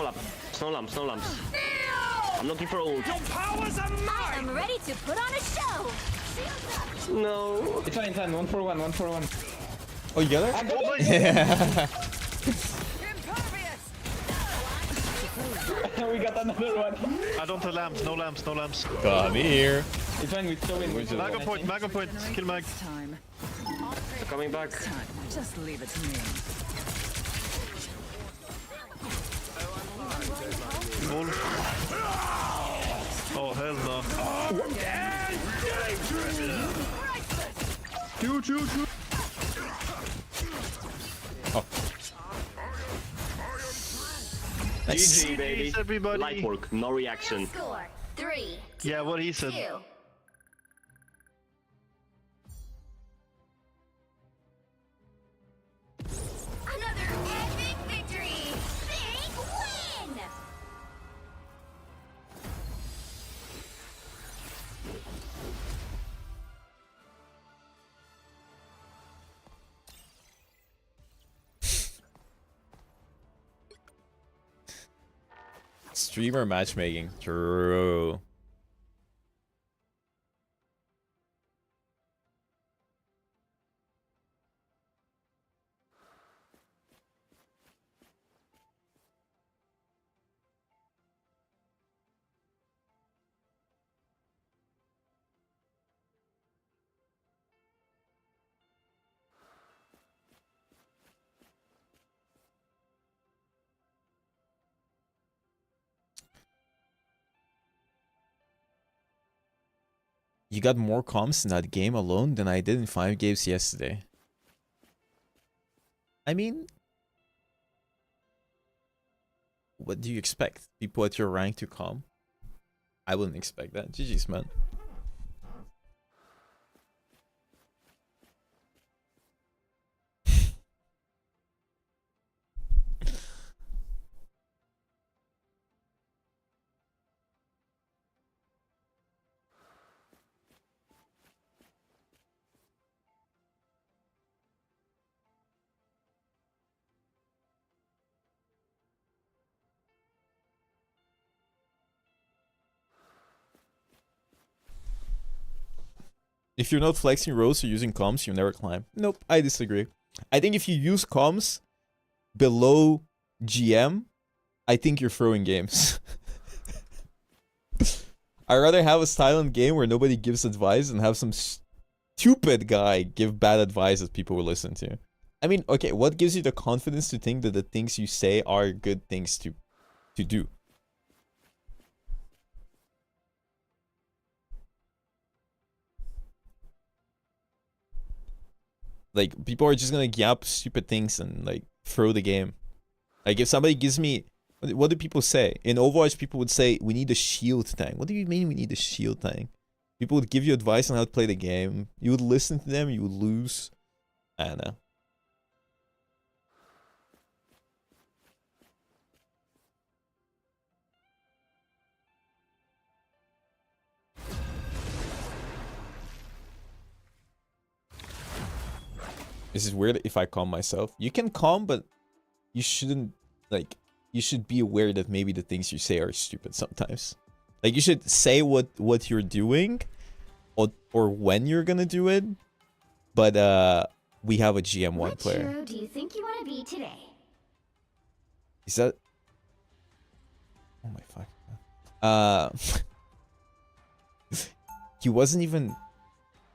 lamps. I'm looking for ult. I am ready to put on a show. No. It's fine, 1 for 1, 1 for 1. Oh, you got it? We got another one. I don't have lamps, no lamps. Come here. It's fine, we still win. Mago point, kill Mag. Time. They're coming back. Time. Just leave it to me. Wolf. Oh, hell no. Shoot. Oh. Nice. GG, baby. Peace, everybody. Light work, no reaction. Score 3. Yeah, what he said. 2. Another epic victory! Big win! Streamer matchmaking. True. You got more comms in that game alone than I did in 5 games yesterday. I mean, what do you expect? People at your rank to calm? I wouldn't expect that. GG's, man. If you're not flexing rows or using comms, you never climb. Nope, I disagree. I think if you use comms below GM, I think you're throwing games. I'd rather have a silent game where nobody gives advice than have some stupid guy give bad advice that people will listen to. I mean, okay, what gives you the confidence to think that the things you say are good things to do? Like, people are just gonna yap stupid things and, like, throw the game. Like, if somebody gives me... What do people say? In Overwatch, people would say, we need a shield tank. What do you mean we need a shield tank? People would give you advice on how to play the game. You would listen to them, you would lose. I don't know. This is weird if I calm myself. You can calm, but you shouldn't, like, you should be aware that maybe the things you say are stupid sometimes. Like, you should say what you're doing or when you're gonna do it. But we have a GM1 What player. hero do you think you want to be today? Is that... Oh my fuck. He wasn't even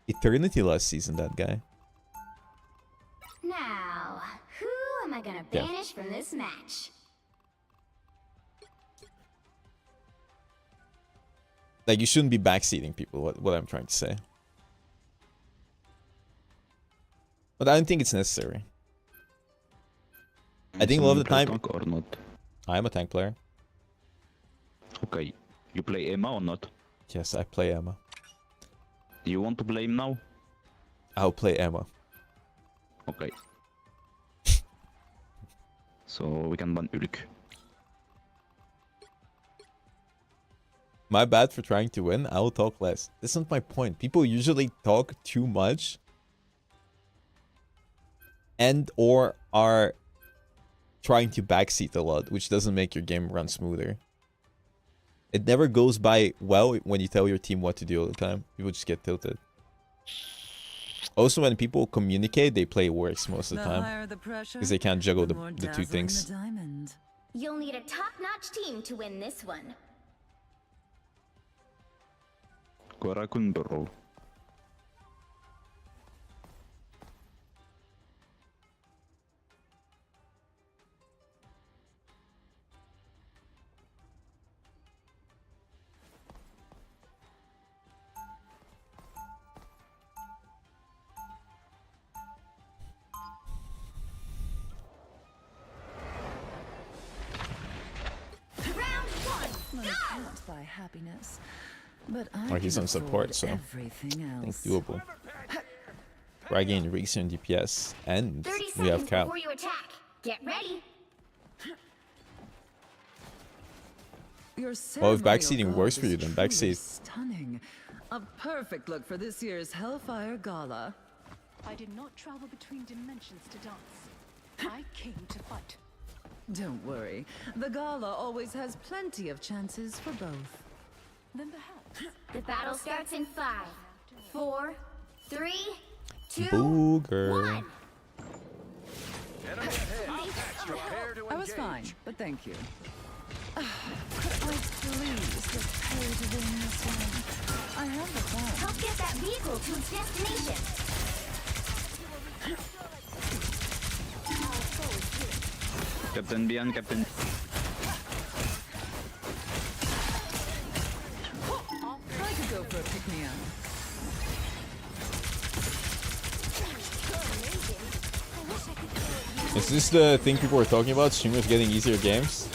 Eternity last season, that guy. Now, who am I gonna banish from this match? Like, you shouldn't be backseating people, what I'm trying to say. But I don't think it's necessary. I think a lot of the time... Tank or not? I'm a tank player. Okay. You play Emma or not? Yes, I play Emma. Do you want to play him now? I'll play Emma. Okay. So we can ban Ulk. My bad for trying to win. I will talk less. That's not my point. People usually talk too much and or are trying to backseat a lot, which doesn't make your game run smoother. It never goes by well when you tell your team what to do all the time. People just get tilted. Also, when people communicate, they play worse most of the time because they can't juggle the two things. You'll need a top-notch team to win this one. Korakundoro. Buy happiness, but Oh, he's on support, so I think doable. I gain reach and DPS, and 30 we have seconds cap. before you attack. Get ready. Well, if backseating works for you, then backseat. Stunning. A perfect look for this year's Hellfire Gala. I did not travel between dimensions to dance. I came to fight. Don't worry. The gala always has plenty of chances for both. Then perhaps The battle starts in 5, 4, 3, 2, Booger. 1. I was fine, but thank you. Could I please get paid to win this one? I have the plan. Help get that vehicle to its destination. Captain Bian, Captain. I could go for a pick-me-up. Is this the thing people were talking about? Streamers getting easier games?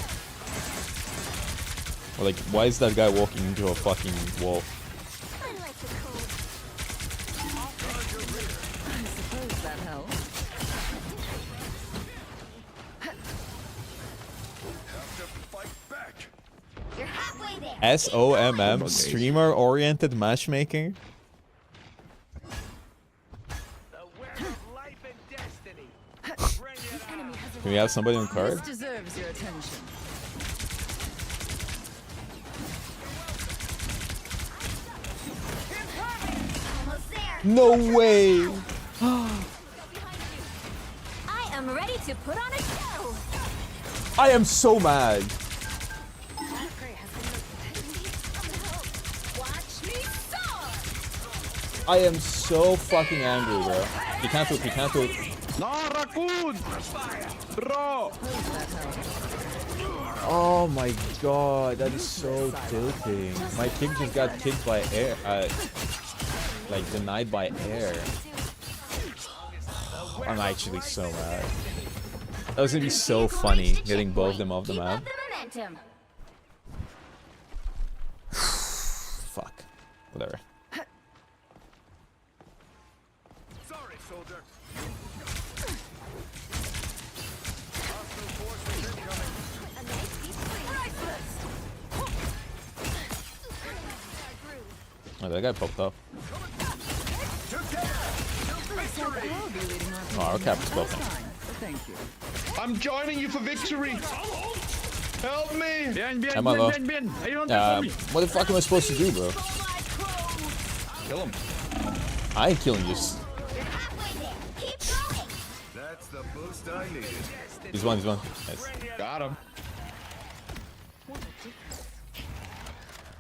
Or like, why is that guy walking into a fucking wall? I suppose that helps. You're halfway there. SOMM, streamer-oriented matchmaking? Can we have somebody on card? This deserves your attention. Almost there. No way! I am ready to put on a show. I am so mad. Watch me soar. I am so fucking angry, bro. He can't hoop, he can't hoop. No, raccoon! Bro! Oh my god, that is so tilting. My kick just got kicked by air. Like, denied by air. I'm actually so mad. That was gonna be so funny, getting both of them off the Keep map. up the momentum. Fuck. Whatever. Sorry, soldier. A nice deep freeze. Oh, that guy popped up. Oh, our cap is popping. Thank you. I'm joining you for victory! Help me! Am I low? What the fuck am I supposed to do, bro? Kill him. I ain't killing you. You're halfway there. Keep going. That's the boost I needed. He's one, he's one. Nice. Got him.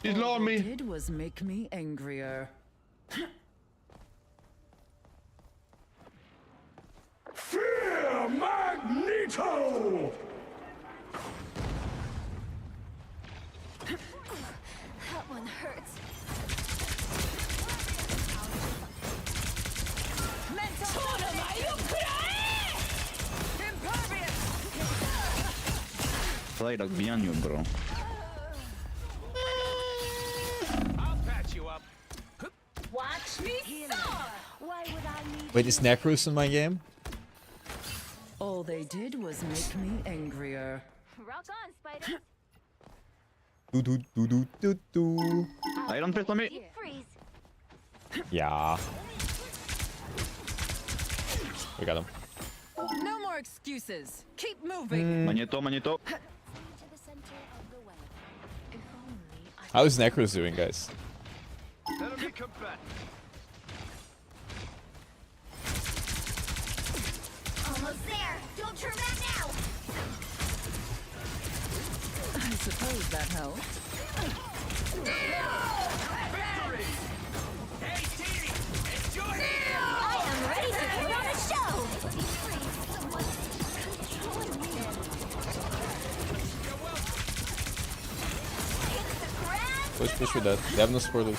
He's low on All you me. did was make me angrier. Fear Magneto! That one hurts. Play like beyond you, bro. I'll patch you up. Watch me soar. Why would I need Wait, is Necrus in my game? All they did was make me angrier. Rock on, spiders. Do do do do do do. I don't press on me. Deep freeze. Yeah. We got him. No more excuses. Keep moving. Magneto, Magneto. To the center of the web. If only I How is Necrus doing, guys? Enemy combat. almost there. Don't turn back now. I suppose that helped. I am ready to put on a show. Push with that. They have no spoilers.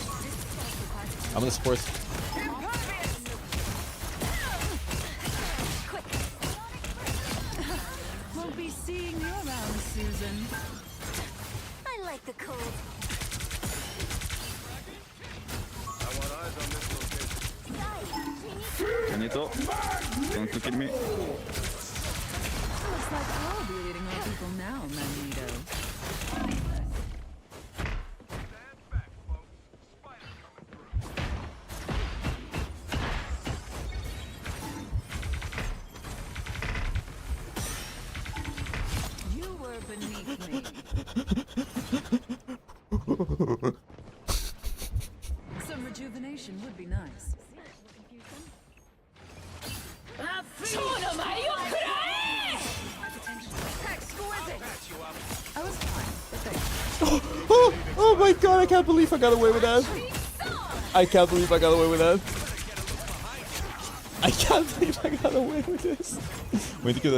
I'm gonna support. Won't be seeing you around, Susan. I like the cold. I want eyes on this location. Magneto. Don't look at me. Looks like I'll be leading our people now, Magneto. You were beneath me. Some rejuvenation would be nice. I was fine, but thanks. Oh my god, I can't believe I got away with that. I can't believe I got away with that. I can't believe I got away with this. Wait, to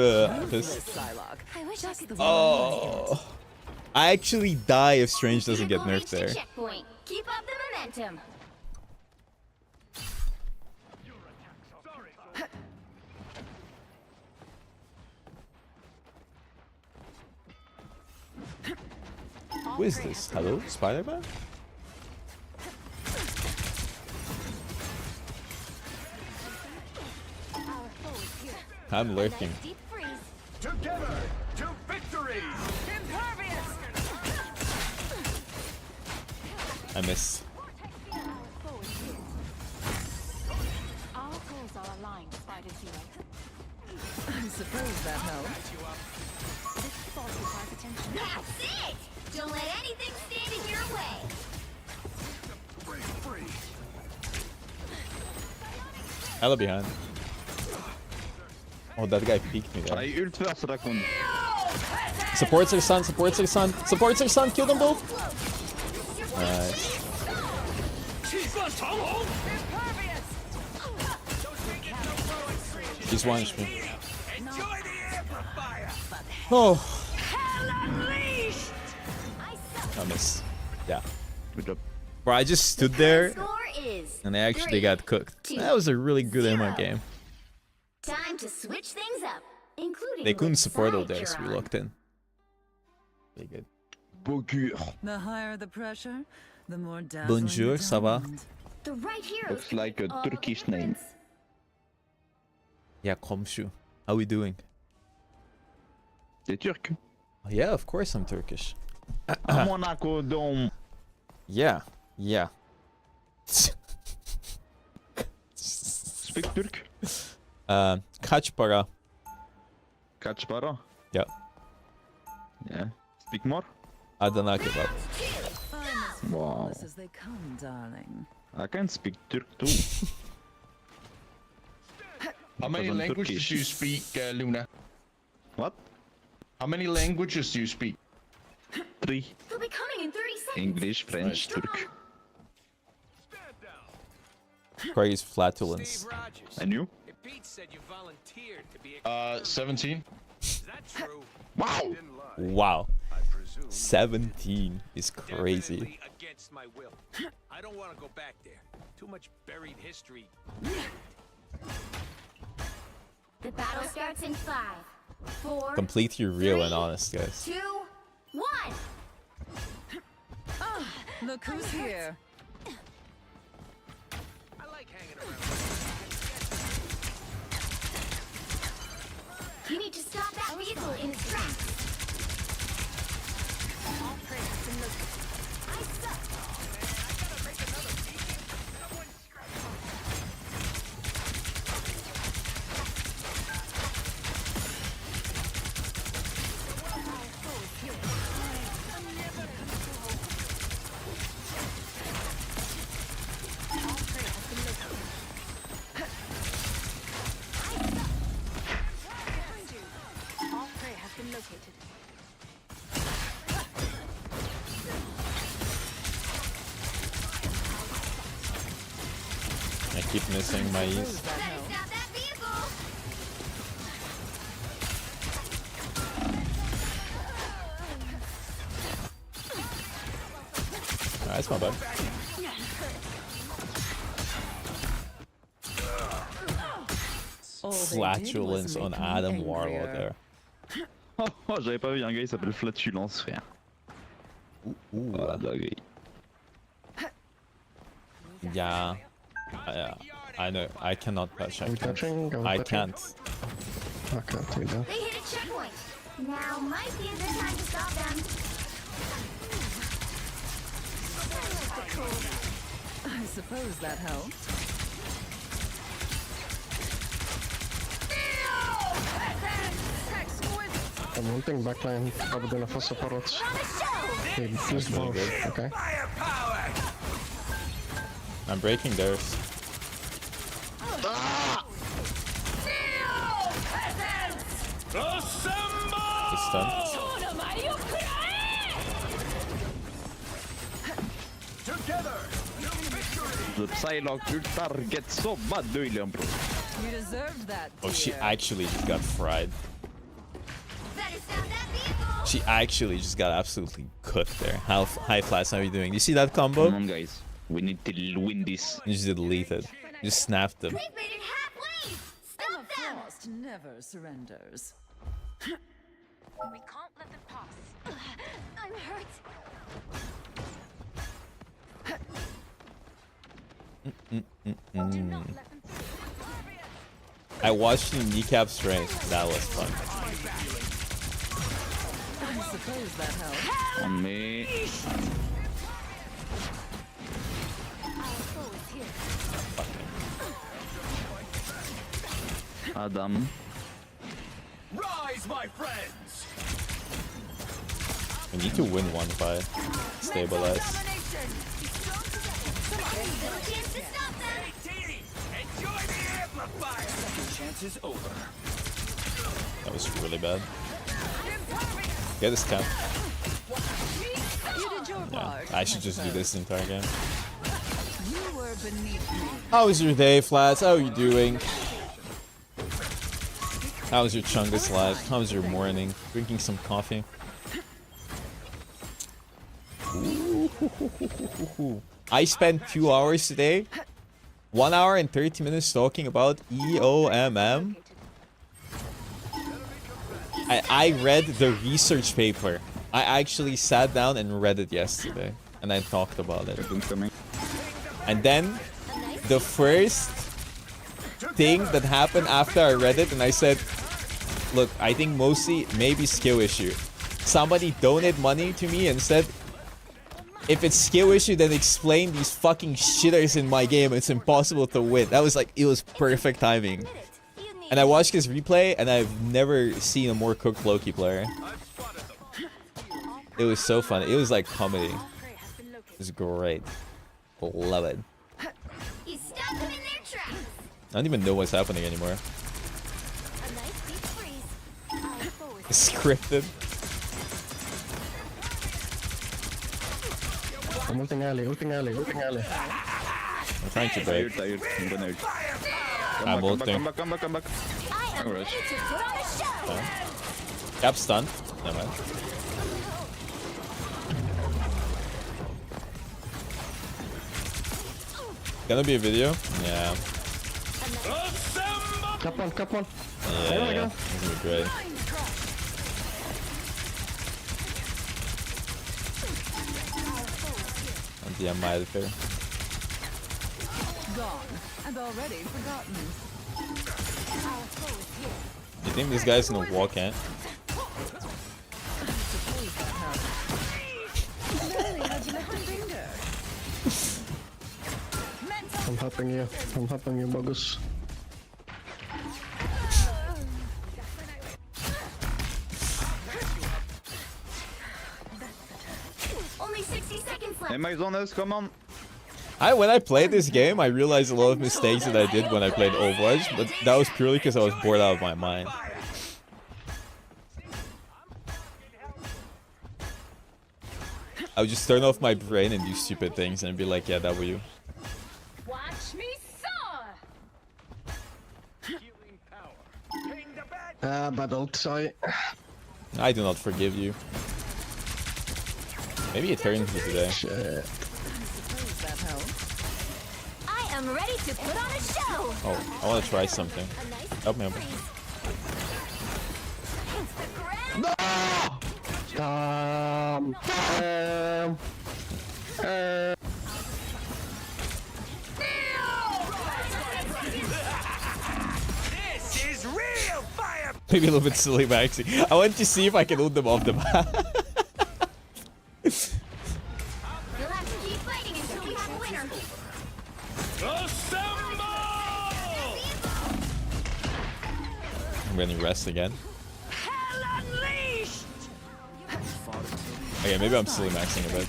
this. Psylocke. I wish I could. Oh. I actually die if Strange doesn't get nerfed there. Checkpoint. Keep up the momentum. Who is this? Hello, Spider-Man? I'm lurking. Together to victory! I missed. Our goals are aligned, Spider Zero. I suppose that helps. This spot requires attention. That's it! Don't let anything stand in your way. Hella behind. Oh, that guy peeked me there. Nej, ult för Astrakon. Supports her son, supports her son, supports her son, kill them both! Nice. She's one HP. Oh. I miss. Yeah. Good job. Bro, I just stood there Score is and I actually got cooked. That was a really good MMO game. time to switch things up, including They couldn't with support all side there, so we Churn. locked in. Really good. Bonjour. The higher the pressure, the more dazzling. Bonjour, the ça va? diamond. The right heroes Looks like a all Turkish the name. blueprints. Yeah, komşu. How we doing? T'es turc? Oh, yeah, of course I'm Turkish. Monaco dom. Yeah, yeah. Speak Turk? Kaç para? Kaç para? Yeah. Yeah. Speak more? Adana kebab. Wow. As they come, darling. I can speak Turk too. How many languages do you speak, Luna? What? How many languages do you speak? 3. They'll be coming in 30 seconds. English, French, Turk. Craig's flatulence. And you? 17. Wow! Wow. 17 is crazy. Against my will. I don't want to go back there. Too much buried history. The battle starts in 5, 4, Completely real and honest, guys. 2, 1. Look who's here. I like hanging around. You need to stop that vehicle in its tracks. All prey has been located. I suck. All prey has been located. I keep missing my Suppose E's. that Better helps. stop that vehicle. That's not bad. All they did was Flatulence make on me Adam Warlock angrier. there. Oh, j'avais pas vu un gars, il s'appelle Flatulence, frère. Ooh. Voilà, dinguerie. Yeah. Yeah. I know. I cannot touch. I Are we can't. touching? Are we I touching? can't. I can't do that. They hit a checkpoint. Now might be a good time to stop them. I suppose that helped. I'm wanting backline. Probably gonna force supports. On the show. Okay, use really both. good. Okay. I'm breaking theirs. He's stunned. The Psylocke will target so bad, William, bro. You deserved that. Oh, she dear. actually just got fried. Better stop that vehicle. She actually just got absolutely cooked there. How high flats are you doing? You see that Come combo? on, guys. We need to win this. You just deleted. You just snapped them. They've made it halfway. Stop The them. frost never surrenders. We can't let them pass. I'm hurt. I watched the kneecap strength. That was fun. I suppose that helps. On me. Adam. Rise, my friends! We need to win one fight. Stabilize. Enjoy the amplifier! Second chance is over. That was really bad. Get this cap. You did your Yeah, part. I should just do this the entire game. You were beneath me. How was your day, Flats? How are you doing? How was your Chungus life? How was your morning? Drinking some coffee? Ooh. I spent 2 hours today. 1 hour and 30 minutes talking about EOMM. I read the research paper. I actually sat down and read it yesterday. And I talked about it. And then the first thing that happened after I read it, and I said, look, I think mostly maybe skill issue. Somebody donated money to me and said, if it's skill issue, then explain these fucking shitters in my game. It's impossible to win. That was like, it was perfect timing. And I watched his replay, and I've never seen a more cooked Loki player. It was so fun. It was like comedy. It was great. Love it. I don't even know what's happening anymore. It's scripted. I'm ulting alley, ulting alley, ulting alley. I'm trying to break. Tired. I'm gonna ult. I'm ulting. Come back. Alright. Cap stunned. Never mind. Gonna be a video? Yeah. Cap one, cap one. Yeah. This is great. Yeah, my fair. Gone and already forgotten. You think this guy's gonna walk in? I'm helping you. I'm helping you, Bogus. Only 60 seconds left. Hey, Mike's on us, come on. When I played this game, I realized a lot of mistakes that I did when I played Overwatch, but that was purely because I was bored out of my mind. I would just turn off my brain and do stupid things and be like, yeah, W. Watch me soar! Bad ult, sorry. I do not forgive you. Maybe it turns me today. Shit. I am ready to put on a show! Oh, I want to try something. Help me, help me. This is real fire! Maybe a little bit silly, but actually, I want to see if I can ult them off the map. You'll have to keep fighting until we have a winner. I'm gonna rest again. Hell unleashed! Okay, maybe I'm silly maxing a bit.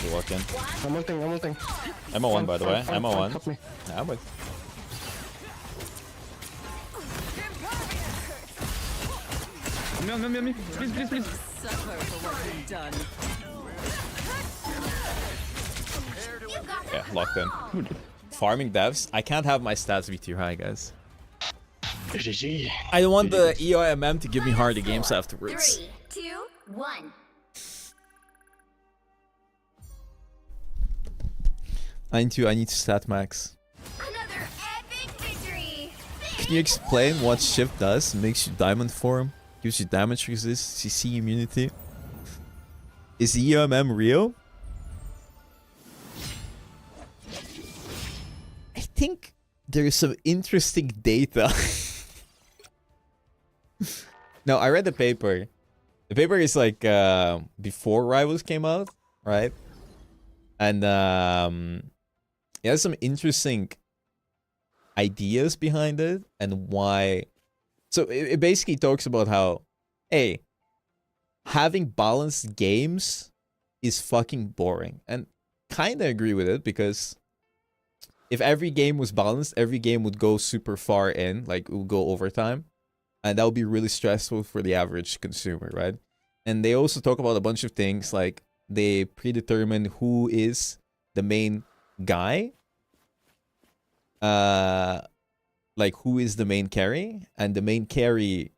You're walking. I'm ulting, I'm ulting. I'm on one, by the way. I'm on one. Help me. Nah, I'm with. Me. Please. Suffer for what you've done. Yeah, locked in. Farming devs. I can't have my stats be too high, guys. GG. I don't want the EOMM to give me harder games afterwards. 3, 2, 1. I need to stat max. Another epic victory! Can you explain what shift does? Makes you diamond form? Gives you damage resist, CC immunity. Is EOMM real? I think there is some interesting data. No, I read the paper. The paper is like before Rivals came out, right? And it has some interesting ideas behind it and why. So it basically talks about how, hey, having balanced games is fucking boring. And kind of agree with it, because if every game was balanced, every game would go super far in, like it would go overtime. And that would be really stressful for the average consumer, right? And they also talk about a bunch of things, like they predetermine who is the main guy. Like who is the main carry, and the main carry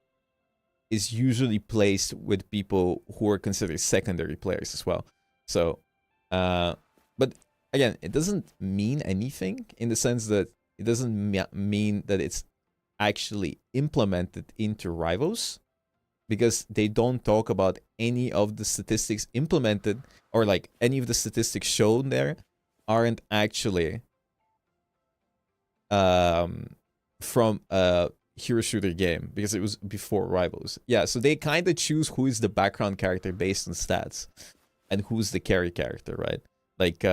is usually placed with people who are considered secondary players as well. So, but again, it doesn't mean anything in the sense that it doesn't mean that it's actually implemented into Rivals, because they don't talk about any of the statistics implemented, or like any of the statistics shown there aren't actually from a hero shooter game, because it was before Rivals. Yeah, so they kind of choose who is the background character based on stats and who's the carry character, right? Like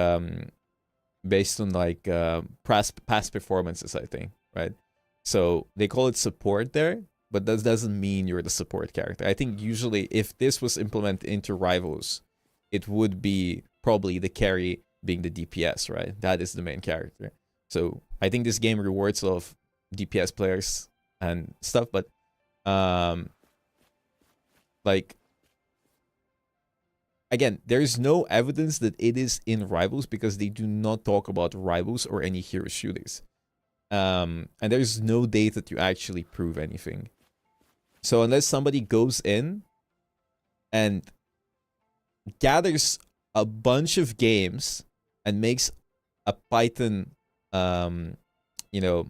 based on like past performances, I think, right? So they call it support there, but that doesn't mean you're the support character. I think usually if this was implemented into Rivals, it would be probably the carry being the DPS, right? That is the main character. So I think this game rewards a lot of DPS players and stuff, but like again, there's no evidence that it is in Rivals, because they do not talk about Rivals or any hero shooters. And there's no data to actually prove anything. So unless somebody goes in and gathers a bunch of games and makes a Python you know,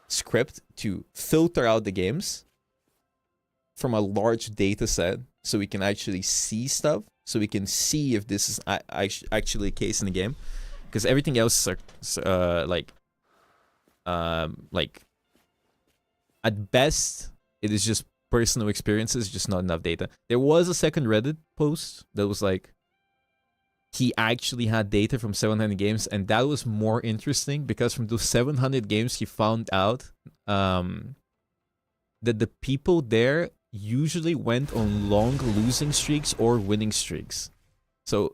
script to filter out the games from a large data set, so we can actually see stuff, so we can see if this is actually a case in the game, because everything else is like at best it is just personal experiences, just not enough data. There was a second Reddit post that was like, he actually had data from 700 games, and that was more interesting, because from those 700 games he found out that the people there usually went on long losing streaks or winning streaks. So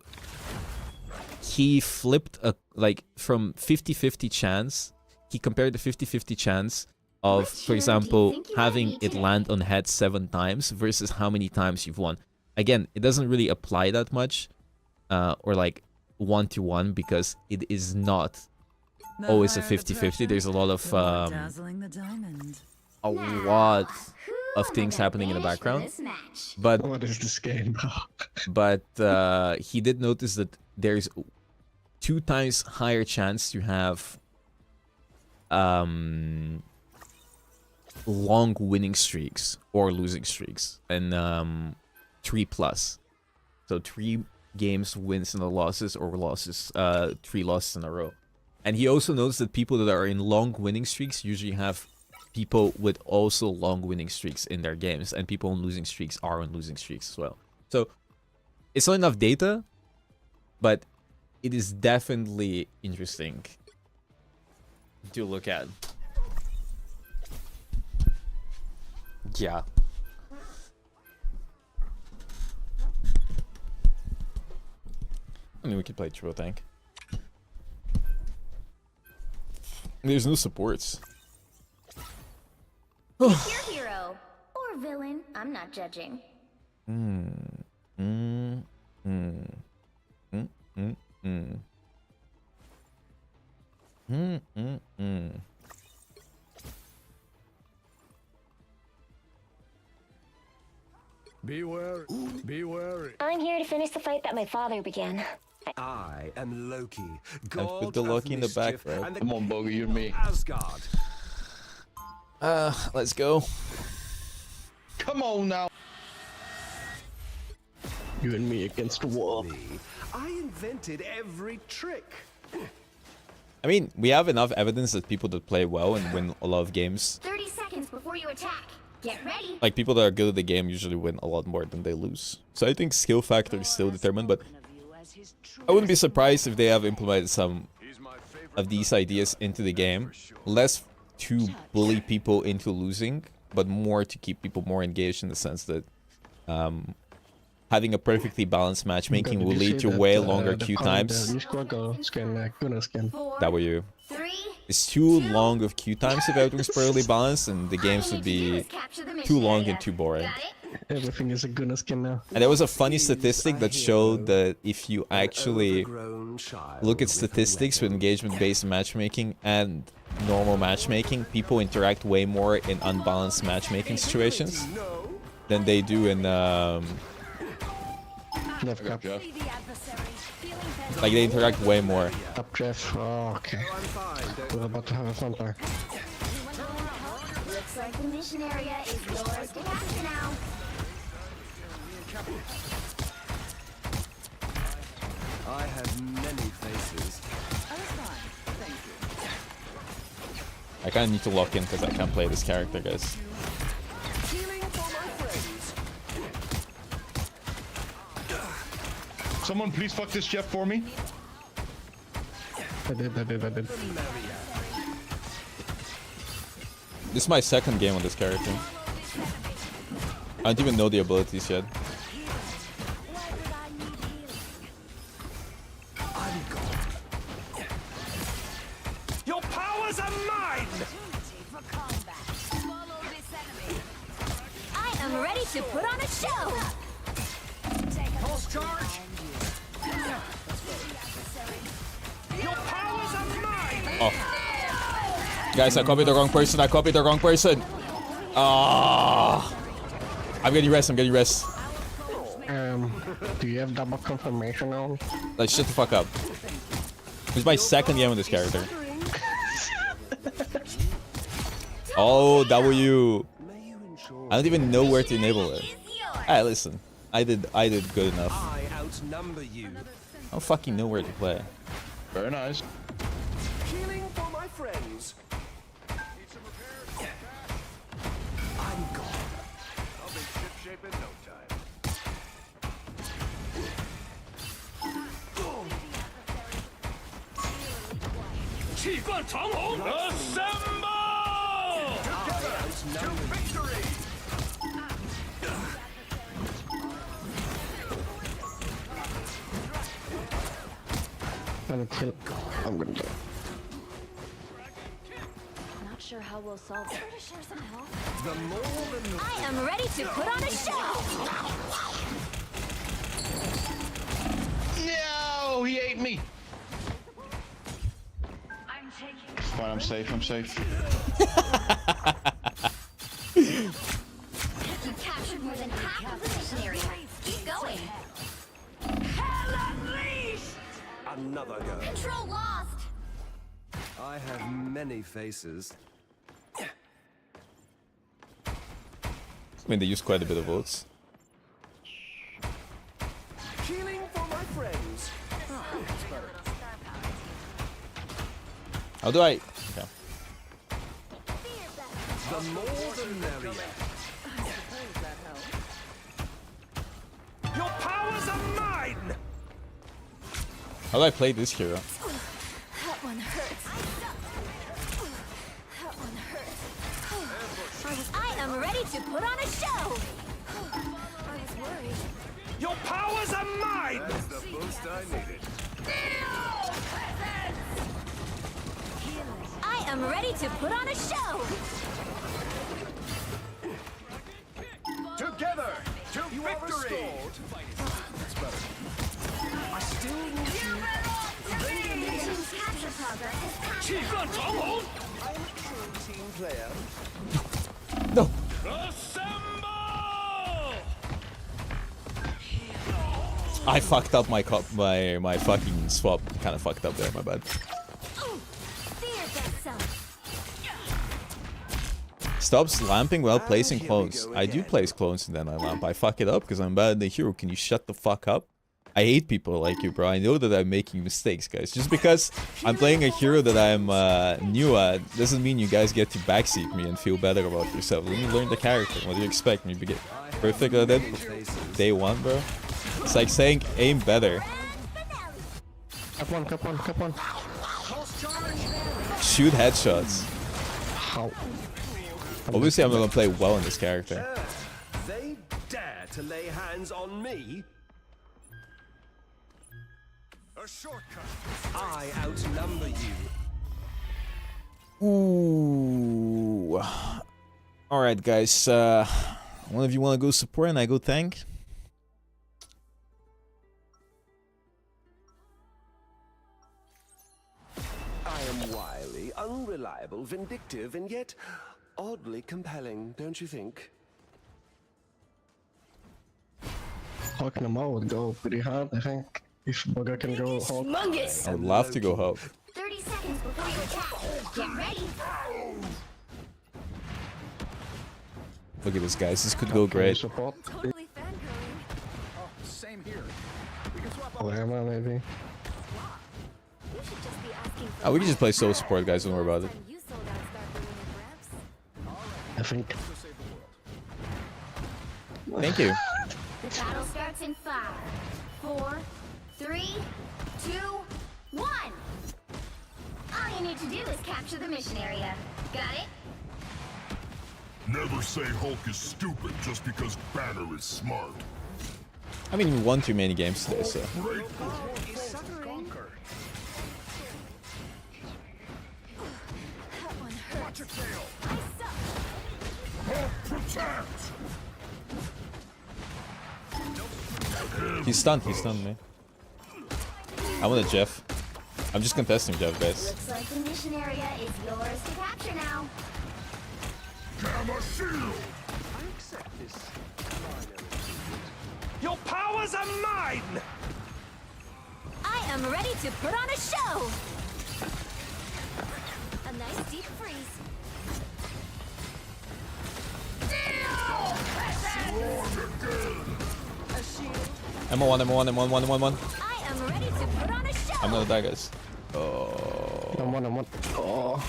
he flipped like from 50-50 chance, he compared the 50-50 chance of, for example, having it land on head 7 times versus how many times you've won. Again, it doesn't really apply that much. Or like 1-to-1, because it is not always a 50-50. There's a lot of things happening in the background. But what is this game? But he did notice that there's 2 times higher chance to have long winning streaks or losing streaks, and 3+. So 3 games wins and the losses, or losses 3 losses in a row. And he also noticed that people that are in long winning streaks usually have people with also long winning streaks in their games, and people on losing streaks are on losing streaks as well. So it's not enough data, but it is definitely interesting to look at. Yeah. I mean, we could play Triple Tank. There's no supports. Pick your hero or villain. I'm not judging. Be wary. Be wary. I'm here to finish the fight that my father began. I am Loki. And put the Loki in the back, right? Come on, Bogey, you and me. Asgard. Let's go. Come on now. You and me against the wall. I invented every trick. I mean, we have enough evidence that people that play well and win a lot of games, 30 seconds before you attack. Get ready. like people that are good at the game usually win a lot more than they lose. So I think skill factor is still determined, but I wouldn't be surprised if they have implemented some of these ideas into the game. Less to bully people into losing, but more to keep people more engaged in the sense that having a perfectly balanced matchmaking will lead to way longer queue times. W. It's too long of queue times if everything's perfectly balanced, and the games would be too long and too boring. Everything is a Gunnar skin now. And there was a funny statistic that showed that if you actually look at statistics with engagement-based matchmaking and normal matchmaking, people interact way more in unbalanced matchmaking situations than they do in like they interact way more. Up Jeff. Oh, okay. We're about to have a fun time. Looks like the mission area is yours to capture now. I have many faces. I kind of need to lock in because I can't play this character, guys. Someone please fuck this Jeff for me. I did. This is my second game on this character. I don't even know the abilities yet. Your powers are mine! I am ready to put on a show. Pulse charge! Your powers are mine! Oh. Guys, I copied the wrong person. Ah. I'm getting rest. Do you have double confirmation on? Like, shut the fuck up. This is my second game with this character. Oh, W. I don't even know where to enable it. Alright, listen. I did good enough. I outnumber you. I don't fucking know where to play. Very nice. Healing for my friends. I'm gone. I'll be shipshape in no time. To victory! I'm gonna do it. Not sure how we'll solve it. Here to share some help. The more the I am ready to put on a show. No, he ate me. It's fine, I'm safe. You captured more than half of the mission area. Keep going. Hell unleashed! another go. Control lost. I have many faces. I mean, they use quite a bit of votes. Healing for my friends. How do I? Okay. The more the merrier. Your powers are mine! How do I play this hero? That one hurts. That one hurts. I am ready to put on a show. I was worried. Your powers are mine! That's the boost I needed. I am ready to put on a show. Together to victory! I still need you. Mission's capture progress is passed. 气氛长虹 I'm a true team player. No. Assemble! I fucked up my my fucking swap. Kind of fucked up there. My bad. Fear that self. Stops lamping while placing clones. I do place clones and then I lamp. I fuck it up because I'm bad at the hero. Can you shut the fuck up? I hate people like you, bro. I know that I'm making mistakes, guys. Just because I'm playing a hero that I'm new at doesn't mean you guys get to backseat me and feel better about yourself. Let me learn the character. What do you expect me to get perfect at it? Day one, bro? It's like saying aim better. Cap one, cap one, cap one. Shoot headshots. How? Obviously, I'm not gonna play well in this character. They dare to lay hands on me? A shortcut. I outnumber you. Ooh. Alright, guys. One of you want to go support and I go tank? I am wily, unreliable, vindictive, and yet oddly compelling, don't you think? Hawk Nama would go pretty hard, I think. If Bugger can go Hawk. I would love to go Hawk. 30 seconds before you attack. Get ready. Look at this, guys. This could go great. Support. Totally fangirling. Oh, same here. We can swap out. Or Emma, maybe. You should just be asking for Oh, we can just play solo support, guys. Don't worry about it. you sold out start doing it, I think. Thank you. The battle starts in 5, 4, 3, 2, 1. All you need to do is capture the mission area. Got it? Never say Hulk is stupid just because Banner is smart. I haven't even won too many games today, so. Watch your tail. Hulk protect. He's stunned me. I want a Jeff. I'm just contesting Jeff, guys. Looks like the mission area is yours to capture now. Gamma shield. I accept this. Your powers are mine! I am ready to put on a show. A nice deep freeze. A shield. M1. I am ready to put on a show. I'm gonna die, guys. Oh. I'm one. Oh.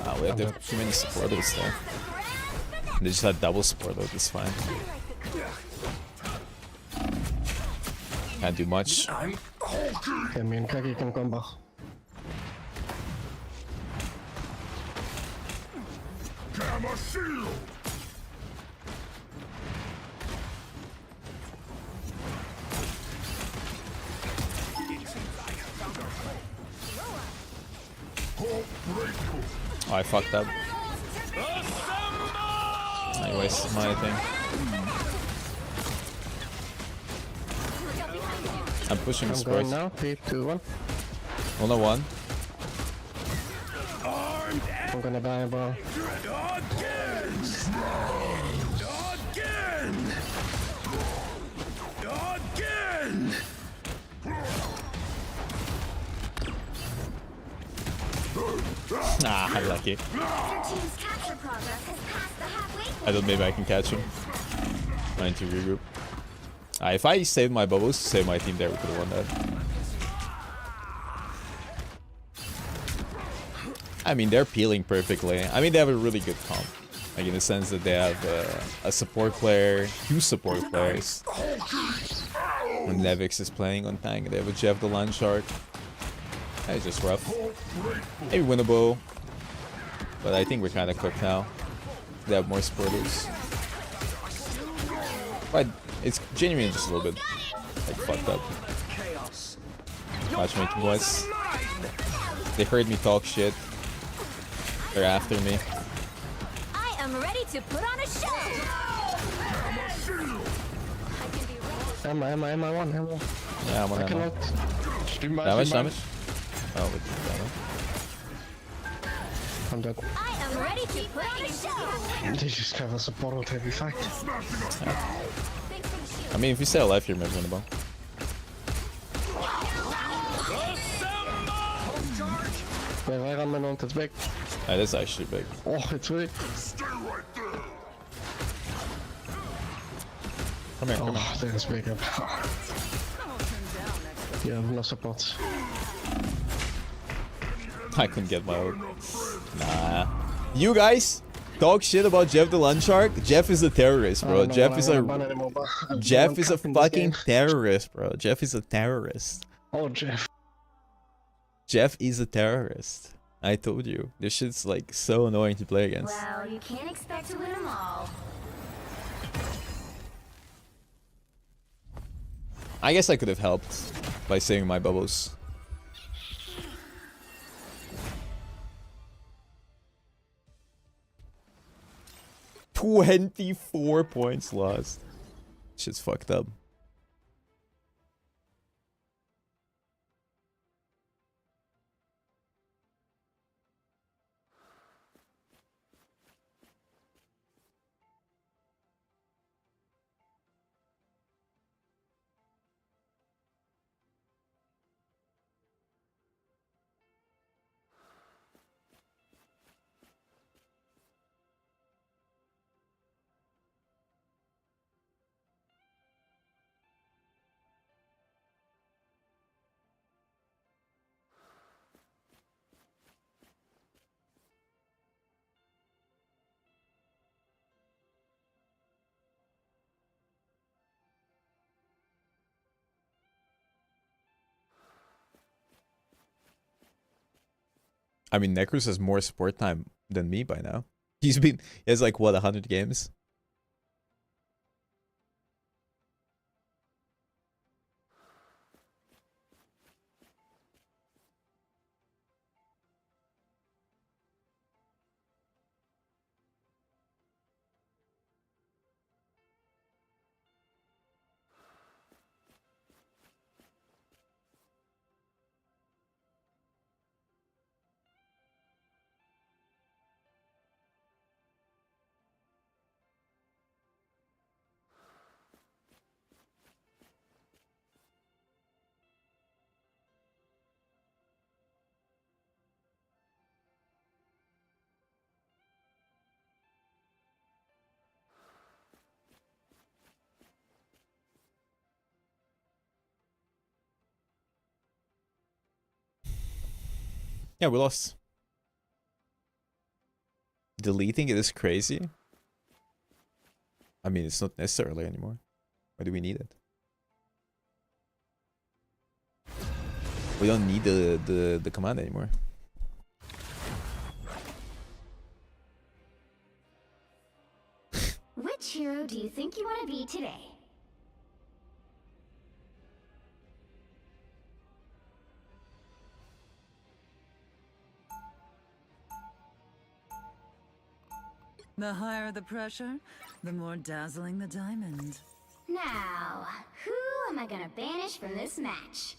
Wow, we have too many supporters there. They just had double support, though. It's fine. Can't do much. Okay, me and Kaki can come back. Gamma shield. Oh, I fucked up. I wasted my thing. I'm pushing the I'm going support. now. 3, 2, 1. 101. I'm gonna die, bro. Ah, I'm lucky. Your team's capture progress has passed the halfway point. I thought maybe I can catch him. I need to regroup. If I saved my bubbles to save my team there, we could have won that. I mean, they're peeling perfectly. I mean, they have a really good comp. Like, in the sense that they have a support player, 2 support players. When Nevix is playing on tank, they have a Jeff the Land Shark. It's just rough. Maybe winnable. But I think we're kind of cooked now. They have more supporters. But it's genuinely just a little bit like fucked up. Matchmaking boys. They heard me talk shit. They're after me. I am ready to put on a show. Emma, one. Yeah, I'm on I ammo. cannot. Damage? Oh, wait, damage. I'm dead. I am ready to put on a show. They just have a support with heavy fight. I mean, if you stay alive, you're maybe winnable. Wij gaan met ons het back. That is actually big. Oh, it's big. Come here, come Oh, here. that is big. You have no support. I couldn't get my own. Nah. You guys talk shit about Jeff the Land Shark. Jeff is a terrorist, bro. Jeff is a fucking terrorist, bro. Jeff is a terrorist. Oh, Jeff. Jeff is a terrorist. I told you. This shit's like so annoying to play against. Well, you can't expect to win them all. I guess I could have helped by saving my bubbles. $24 points lost. Shit's fucked up. I mean, Necrus has more support time than me by now. He has like, what, 100 games? Yeah, we lost. Deleting it is crazy. I mean, it's not necessarily anymore. Why do we need it? We don't need the command anymore. Which hero do you think you want to be today? The higher the pressure, the more dazzling the diamond. Now, who am I gonna banish from this match?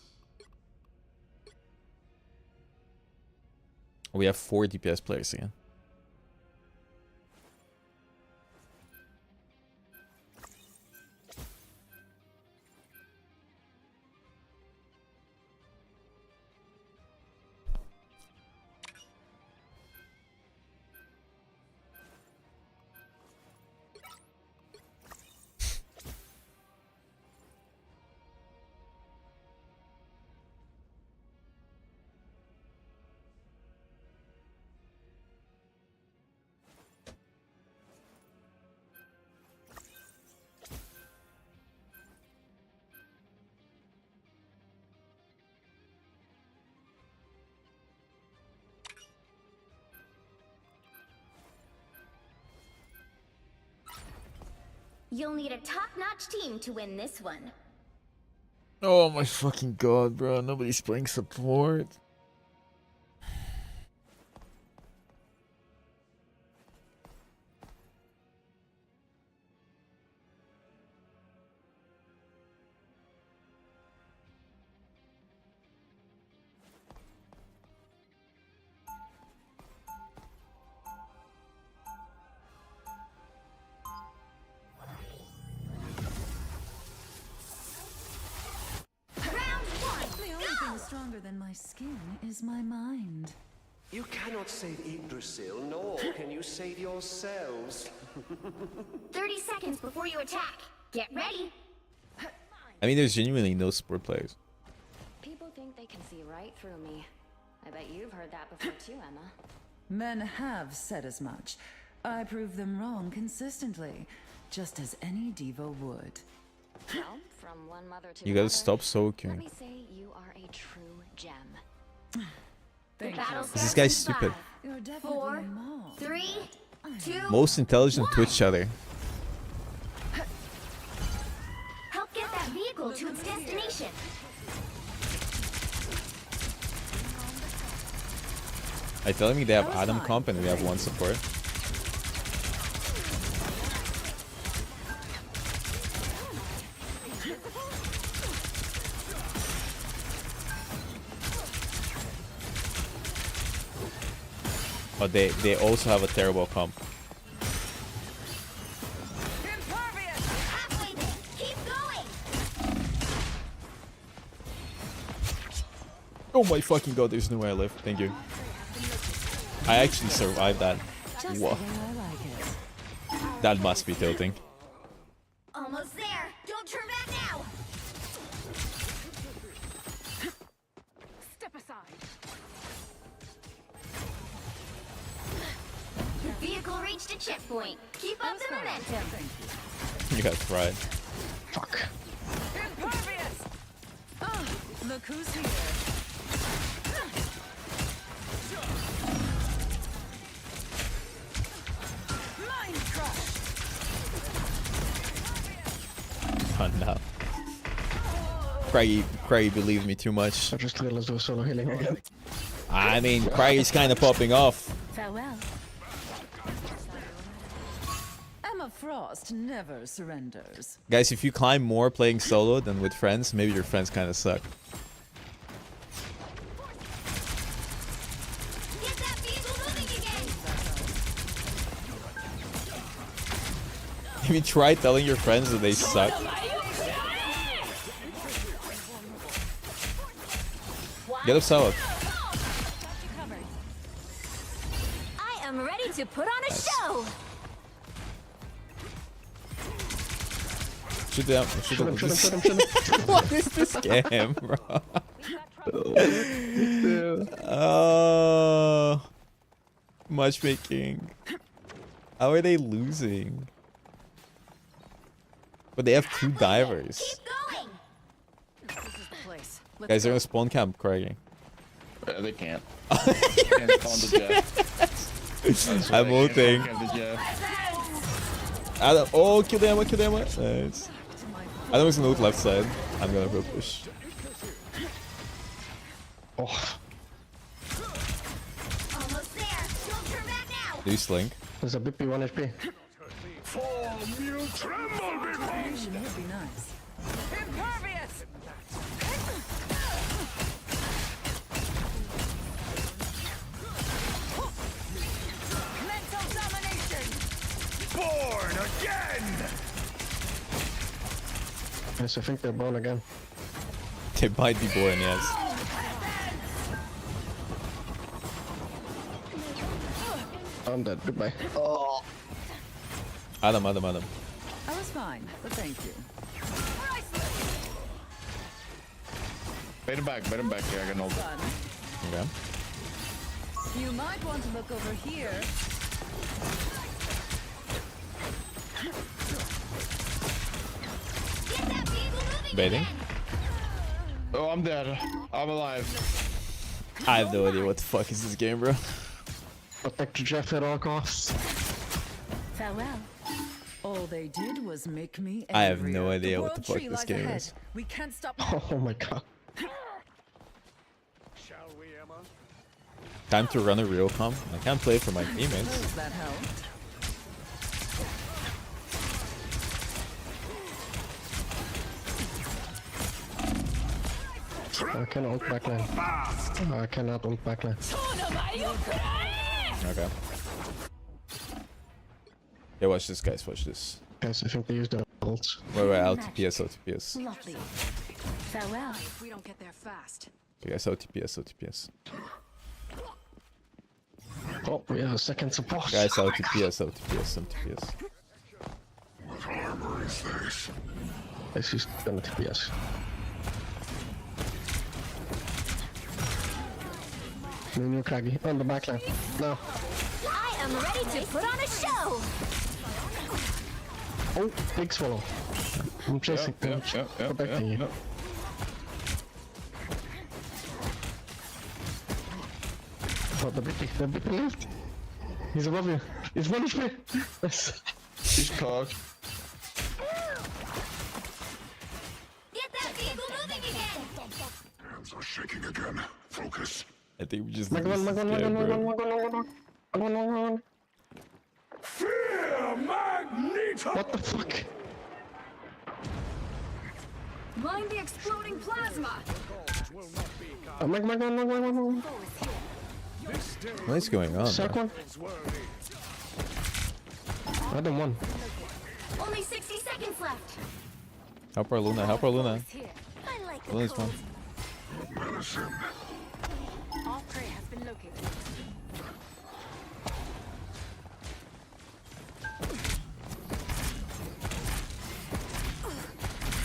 We have 4 DPS players again. You'll need a top-notch team to win this one. Oh my fucking god, bro. Nobody's playing support. Stronger than my skin is my mind. You You cannot save Yggdrasil, nor can you save yourselves. 30 seconds before you attack. Get ready. I mean, there's genuinely no support players. People think they can see right through me. I bet you've heard that before too, Emma. Men have said as much. I prove them wrong consistently, just as any diva would. Well, from one mother to You gotta another, stop let soaking. me say you are a true gem. Thank Battle you. This starts guy's in stupid. 5, You're definitely 4, a mom. 3, 2. Most intelligent 1. Twitch chatter. Help get that vehicle to its destination. Are you telling me they have Adam comp and we have one support? Oh, they also have a terrible comp. Halfway there. Keep going. Oh my fucking god, there's no way I live. Thank you. I actually survived that. Just Whoa. the way I like it. That must be tilting. Almost there. Don't turn back now. Step aside. The vehicle reached a checkpoint. Keep up the momentum. You got fried. Fuck. Impervious! Ah, look who's here. Mind crush! Oh no. Craggy believed me too much. I just realized there was solo healing again. I mean, Craggy's kind of popping off. Farewell. Emma Frost never surrenders. Guys, if you climb more playing solo than with friends, maybe your friends kind of suck. Get that vehicle moving again. Have you tried telling your friends that they suck? Get us out. I am ready to put on a show. Shoot them. Shoot them. Shoot him. What is this game, bro? Oh, matchmaking. How are they losing? But they have 2 divers. Keep going. This is the place. Guys, they're gonna spawn camp, Craggy. They can't. Can't spawn the Jeff. I'm ulting. Adam, oh, kill them, kill them. Nice. Adam is an ult left side. I'm gonna go push. Oh, Almost there. Don't turn back now. Do you slink? there's a BP 1 HP. You tremble before me. Would be nice. Impervious! Mental domination! Born again. Yes, I think they're born again. They might be born, yes. I'm dead. Goodbye. Adam. I was fine, but thank you. Bait him back here. I can hold it. Fun. Okay. You might want to look over here. Get that vehicle moving Baiting. again. Oh, I'm dead. I'm alive. I have no idea what the fuck is this game, bro. Protect Jeff at all costs. Farewell. All they did was make me I have no angrier. idea The what the world fuck tree this lies game ahead. is. We can't stop. Oh my god. Shall we, Emma? Time to run a real comp. I can't play for my teammates. Suppose that helped. I can ult backline. I cannot ult backline. Okay. Yeah, watch this, guys. Watch this. Guys, I think they used their ults. Wait, LTPS, LTPS. Lovely. Farewell. If we don't get there fast. Okay, guys, LTPS. Oh, we have a second support. Guys, out TPS, out TPS, out TPS. What armor is this? This is gonna TPS. New Craggy on the backline. No. I am ready to put on a show. Oh, big swallow. I'm chasing them. Protecting you. Oh, the BP left. He's above you. He's one HP. He's cocked. Get that vehicle moving again. Hands are shaking again. Focus. I think we just Mag need one. Fear Magneto! What the fuck? Mind the exploding plasma! Mag one. What is going on? Suck Bro? one. I don't want. Only 60 seconds left. Help our Luna, help our Luna. I like the Luna's cold. one. Medicine. All prey has been located.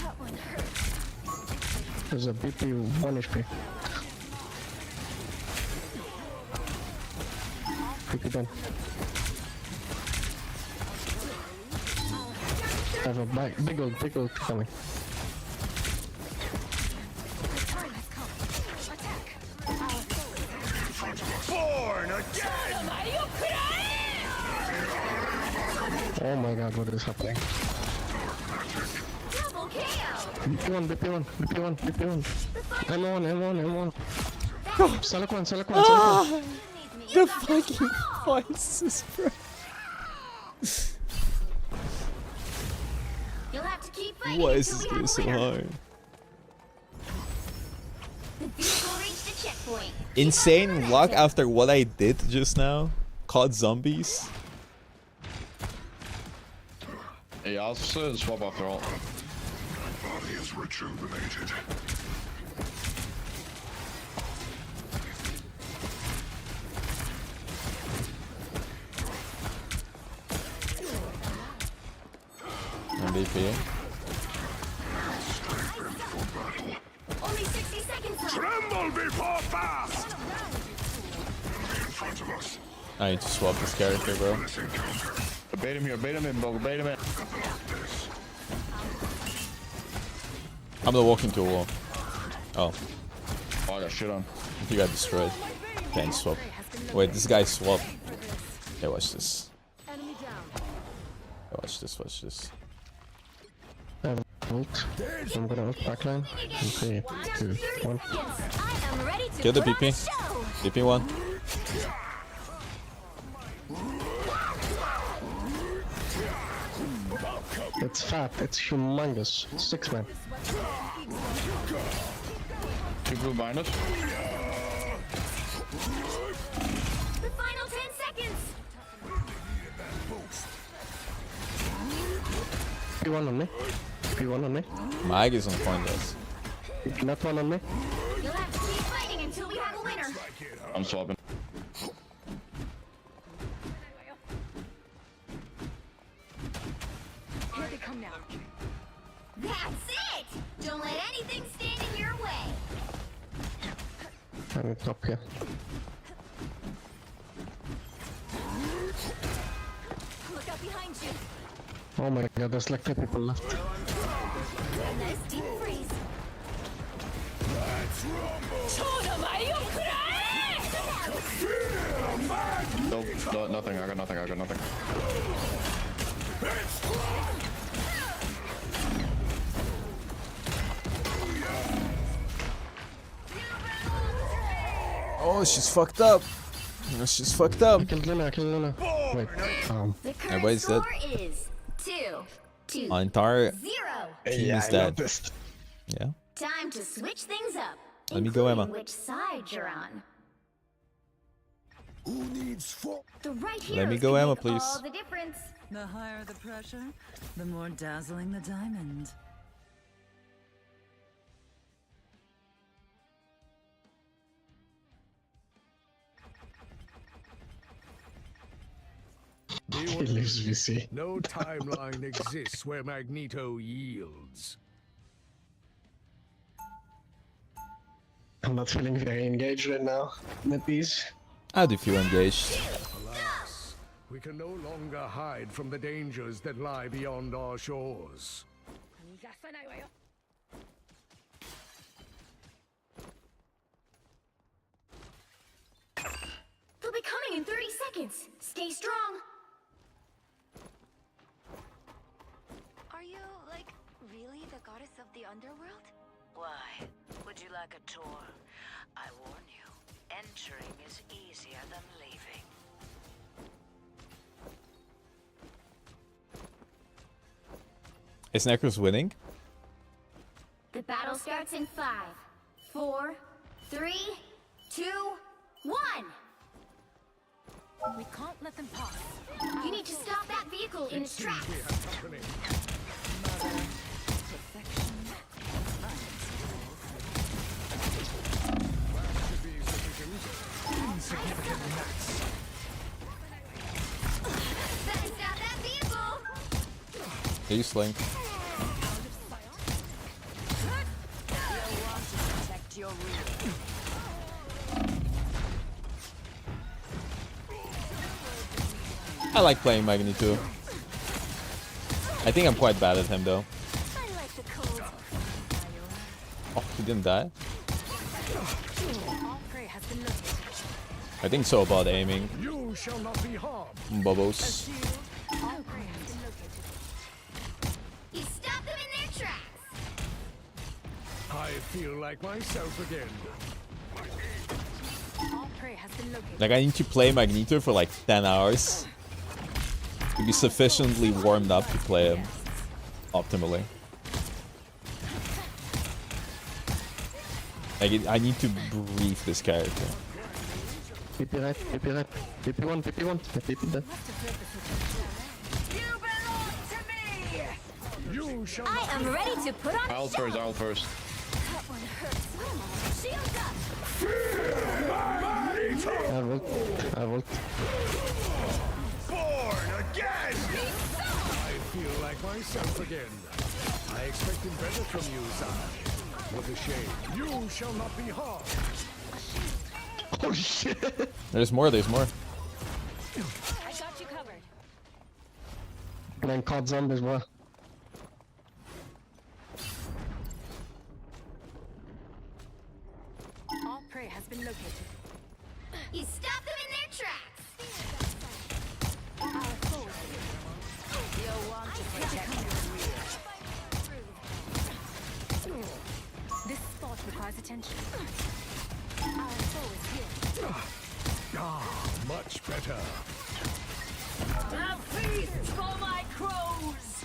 That one hurt. There's a BP 1 HP. BP done. I have a big old coming. The time has come. Attack! Born again! Oh my god, what is happening? Double KO. BP1. M1. Select one. The fucking voices, bro. You'll have to keep fighting Why is until this we game have a so winner. hard? The vehicle reached the checkpoint. Insane luck after what I did just now. Caught zombies. Hey, I'll swap after all. Body is rejuvenated. MVP. Only 60 seconds left. Tremble before fast! In front of us. I need to swap this character, bro. This encounter. Bait him here, bait him in, Bog, bait him in. I'm gonna walk into a wall. Oh, Oh, I got shit on. he got destroyed. Can't swap. Wait, this guy swapped. Okay, watch this. Enemy down. Watch this. Ult. I'm gonna ult backline. In 3, 2, 1. I am ready to Kill the put on PP. a show. PP1. It's fat, it's humongous. 6 man. Two blue behind us. The final 10 seconds. P1 on me. P1 on me. Mag is on point, guys. Not one on me. You'll have to keep fighting until we have a winner. I'm swapping. Here they come now. That's it. Don't let anything stand in your way. I'm top here. Look out behind you. Oh my god, there's like 3 people left. A nice deep freeze. Nope, nothing. I got nothing. Oh, she's fucked up. She's fucked up. I killed Luna. Wait, The current Everybody's dead. score is 2-0. Our entire team is dead. Yeah. Time to switch things up. Let me go, Emma. including which side you're on. Who needs fuck? The right Let me heroes go, can Emma, make please. all the difference. The higher the pressure, the more dazzling the diamond. See what He lives VC. no timeline exists where Magneto yields. I'm not feeling very engaged right now with these. How do you feel engaged? Alas, we can no longer hide from the dangers that lie beyond our shores. They'll be coming in 30 seconds. Stay strong. Are you, like, really the goddess of the underworld? Why? Would you like a tour? I warn you, entering is easier than leaving. Is Necros winning? The battle starts in 5, 4, 3, 2, 1. We can't let them pass. You need to stop that vehicle in its tracks. We have company. That should be sufficient. Insignificant gnats. Better stop that vehicle. Are you Slink? Protect your rear. I like playing Magneto. I think I'm quite bad at him though. I like the cold. Oh, he didn't die? All prey has been located. I think so about aiming. You shall not be harmed. Bubbles. All prey has been located. You stop them in their tracks. I feel like myself again. All prey has been located. Like I need to play Magneto for like 10 hours. To be sufficiently warmed up to play him optimally. Like I need to brief this character. PP right, PP right. PP1, PP1, PP dead. You belong to me! You shall I not am ready to put on I'll a show. first, I'll first. That one hurts. Shield up. I will. born again! I feel like myself again. I expected better from you, Zach. What a shame. You shall not be harmed. Oh shit! There's more, there's more. I got you covered. And then caught zombies, bro. All prey has been located. You stop them in their tracks. Our foe is here. You'll want to protect your rear. This spot requires attention. Our foe is here. Ah, much better. A feast for my crows!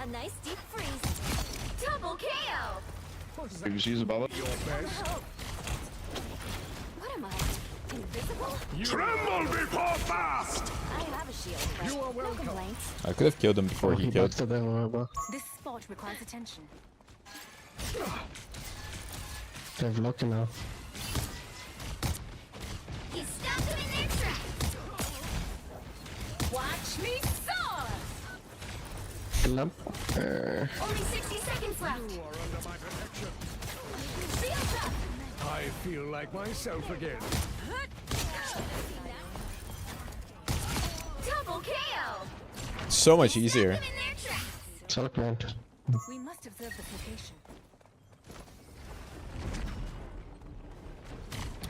A nice deep freeze. Double KO. PVC's above it. Your best. What am I? Invisible? Tremble before fast! I have a shield, but You are no welcome. complaints. I could have killed him before he killed. backed them, bro. This spot requires attention. They're blocking now. You stop them in their tracks. Watch me soar! Kill them. Only 60 seconds left. You are under my protection. Shield up. I feel like myself again. Double KO. So much Stop easier. them in their tracks. Self plant. We must observe this location.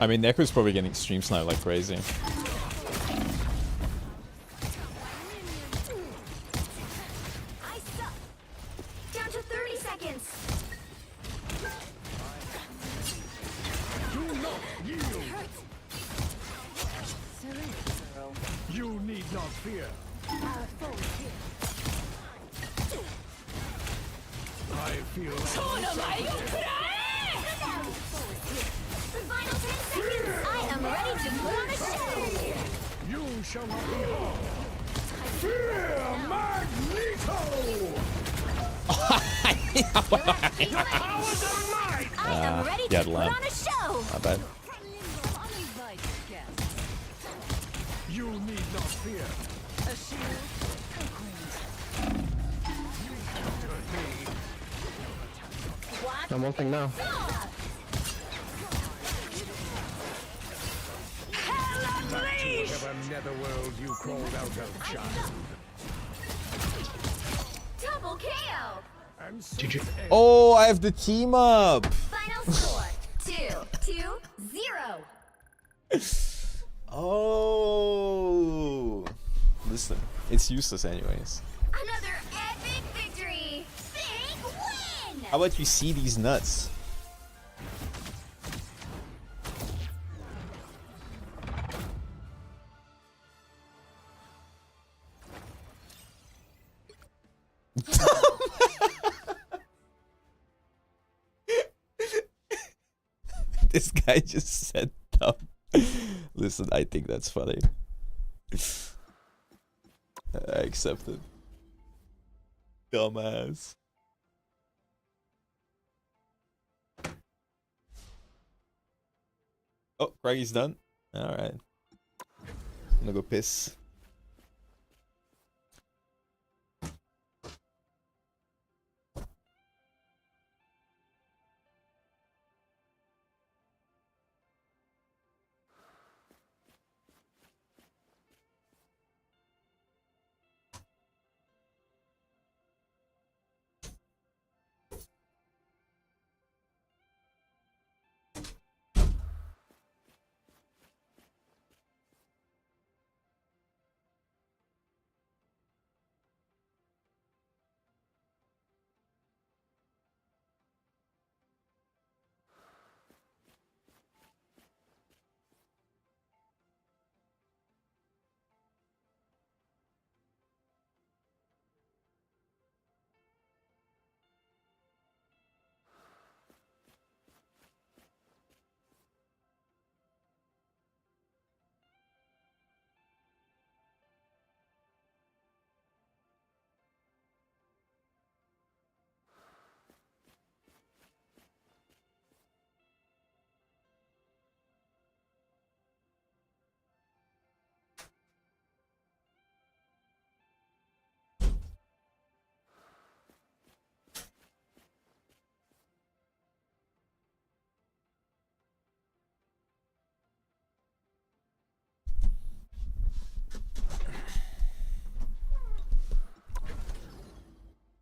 I mean, Necro's probably getting stream sniped like crazy. Ice up. Down to 30 seconds. Do not yield. You need not fear. Our foe is here. I feel like The final 10 seconds. I am ready to put on a show. you shall not be harmed. Fear Magneto! I am ready to yeah, put lamp. on a show. Not bad. You need not fear. A shield I'm ulting now. Whatever netherworld you crawled out of, child. Double KO. And so GG. Oh, I have the team up. Final score 2-0. Oh. Listen, it's useless anyways. Another epic victory. Big win. How about you see these nuts? This guy just said dumb. Listen, I think that's funny. I accept it. Dumbass. Oh, Craigy's done. Alright. I'm gonna go piss.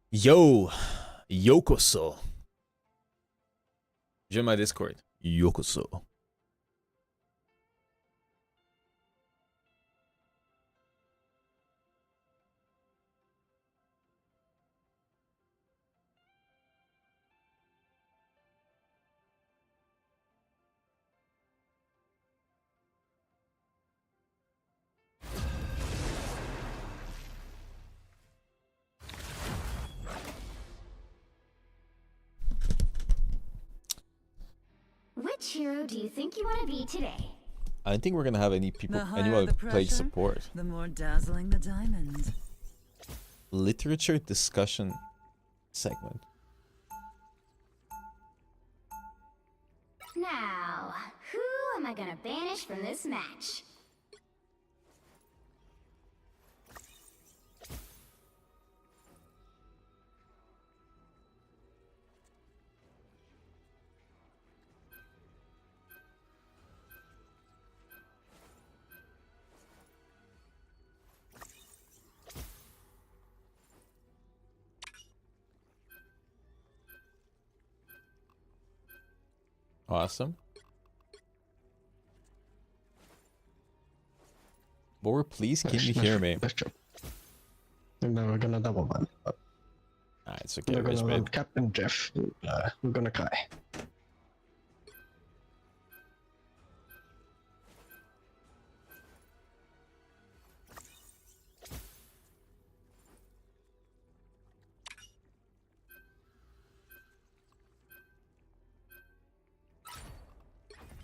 Yo, Yokoso. Join my Discord. Yokoso. Which hero do you think you want to be today? I don't think we're gonna have any people, The higher anyone the who plays pressure, support. the more dazzling the diamond. Literature discussion segment. Now, who am I gonna banish from this match? Awesome. More, please keep me here, mate. Let's jump. And then we're gonna double ban. Alright, it's okay, We're Rich, gonna run babe. Captain Jeff. We're gonna cry.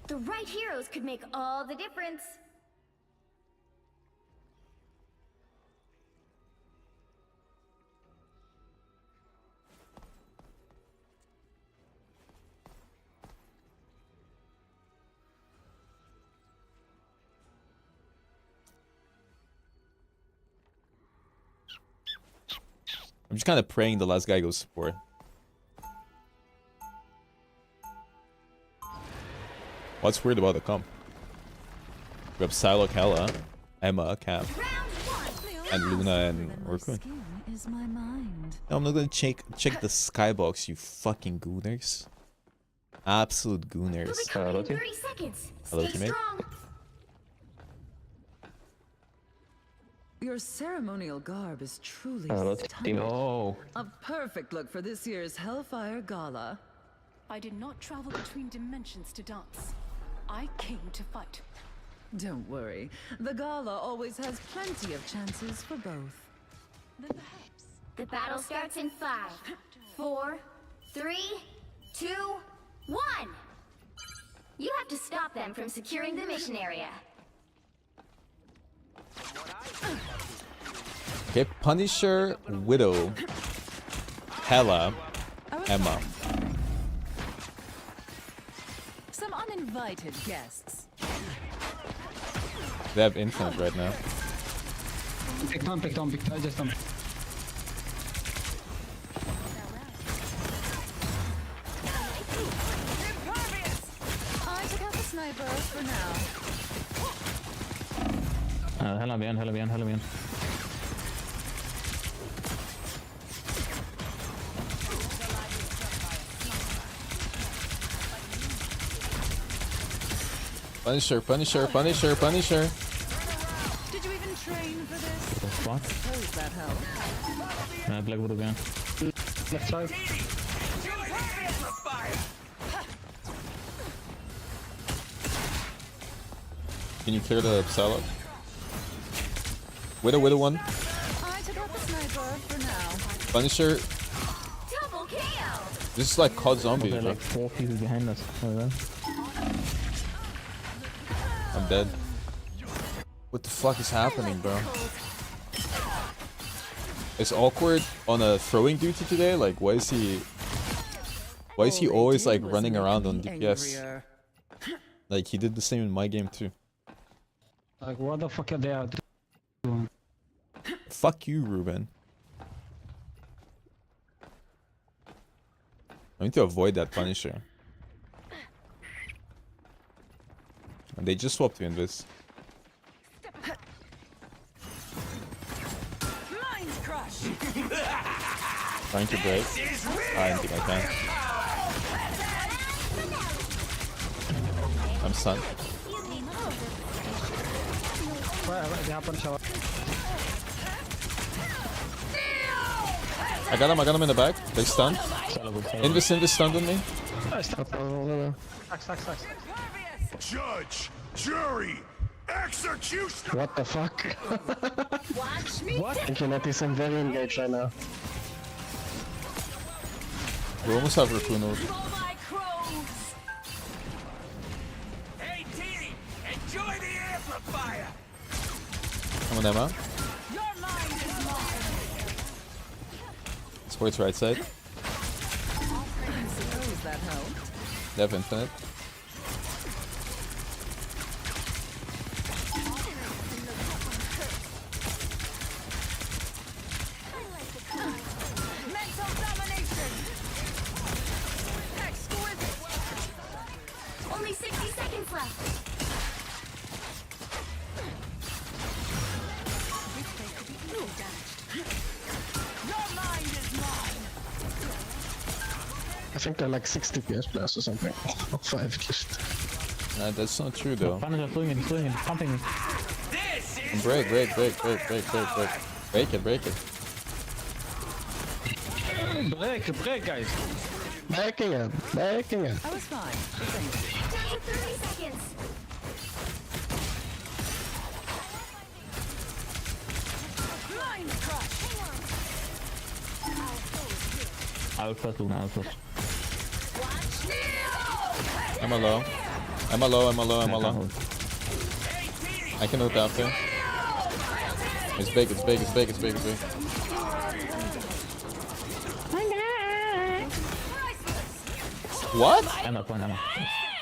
The right heroes could make all the difference. I'm just kind of praying the last guy goes support. What's weird about the comp? We have Psylocke, Hela, Emma, Cap, and Luna and Orkun. No, I'm not gonna check the skybox, you fucking gooners. Absolute gooners. Hello, 30 seconds. Hello, Stay teammate. strong. Your ceremonial garb is truly Hello, stunning. teammate. Oh, A perfect look for this year's Hellfire Gala. I did not travel between dimensions to dance. I came to fight. Don't worry, the gala always has plenty of chances for both. Then perhaps The battle starts in 5, 4, 3, 2, 1. You have to stop them from securing the mission area. Okay, Punisher, Widow, Hela, Emma. Some uninvited guests. They have infinite right now. Pick down, just down. I took out the sniper for now. Hela bien. Punisher. Did you even train for this? The fuck? Suppose that helped. Black Widow again. Left side. Can you clear the Psylocke? Widow one. I took out the sniper for now. Punisher. Double KO. This is like COD Zombies, There are bro. like 4 people behind us. I'm dead. What the fuck is happening, bro? Is Awkward on a throwing duty today? Like, why is he always like running around on DPS? Like, he did the same in my game too. Like, what the fuck are they doing? Fuck you, Ruben. I need to avoid that Punisher. And they just swapped to Invis. Trying to break. I don't think I can. I'm stunned. I got him in the back. They stunned. Invis stunned on me. judge, jury, executioner. What the fuck? Watch me. What? Infinity seem very engaged right now. We almost have Raccoon. Hey, team, enjoy the amplifier. Come on, Emma. your mind is mine. Sports right side. Suppose that helped. They have infinite. Mental domination. Exquisite. Only 60 seconds left. Your mind is mine. I think they're like 60 PS plus or something. 5 at least. That's not true though. Punisher doing it, pumping me. Break it. Break, guys. Backing it. I was fine. Thank you. Down to 30 seconds. Mind crush. I'll first, Luna, I'll first. Emma low. I can ult after. It's big. What? Emma, point Emma.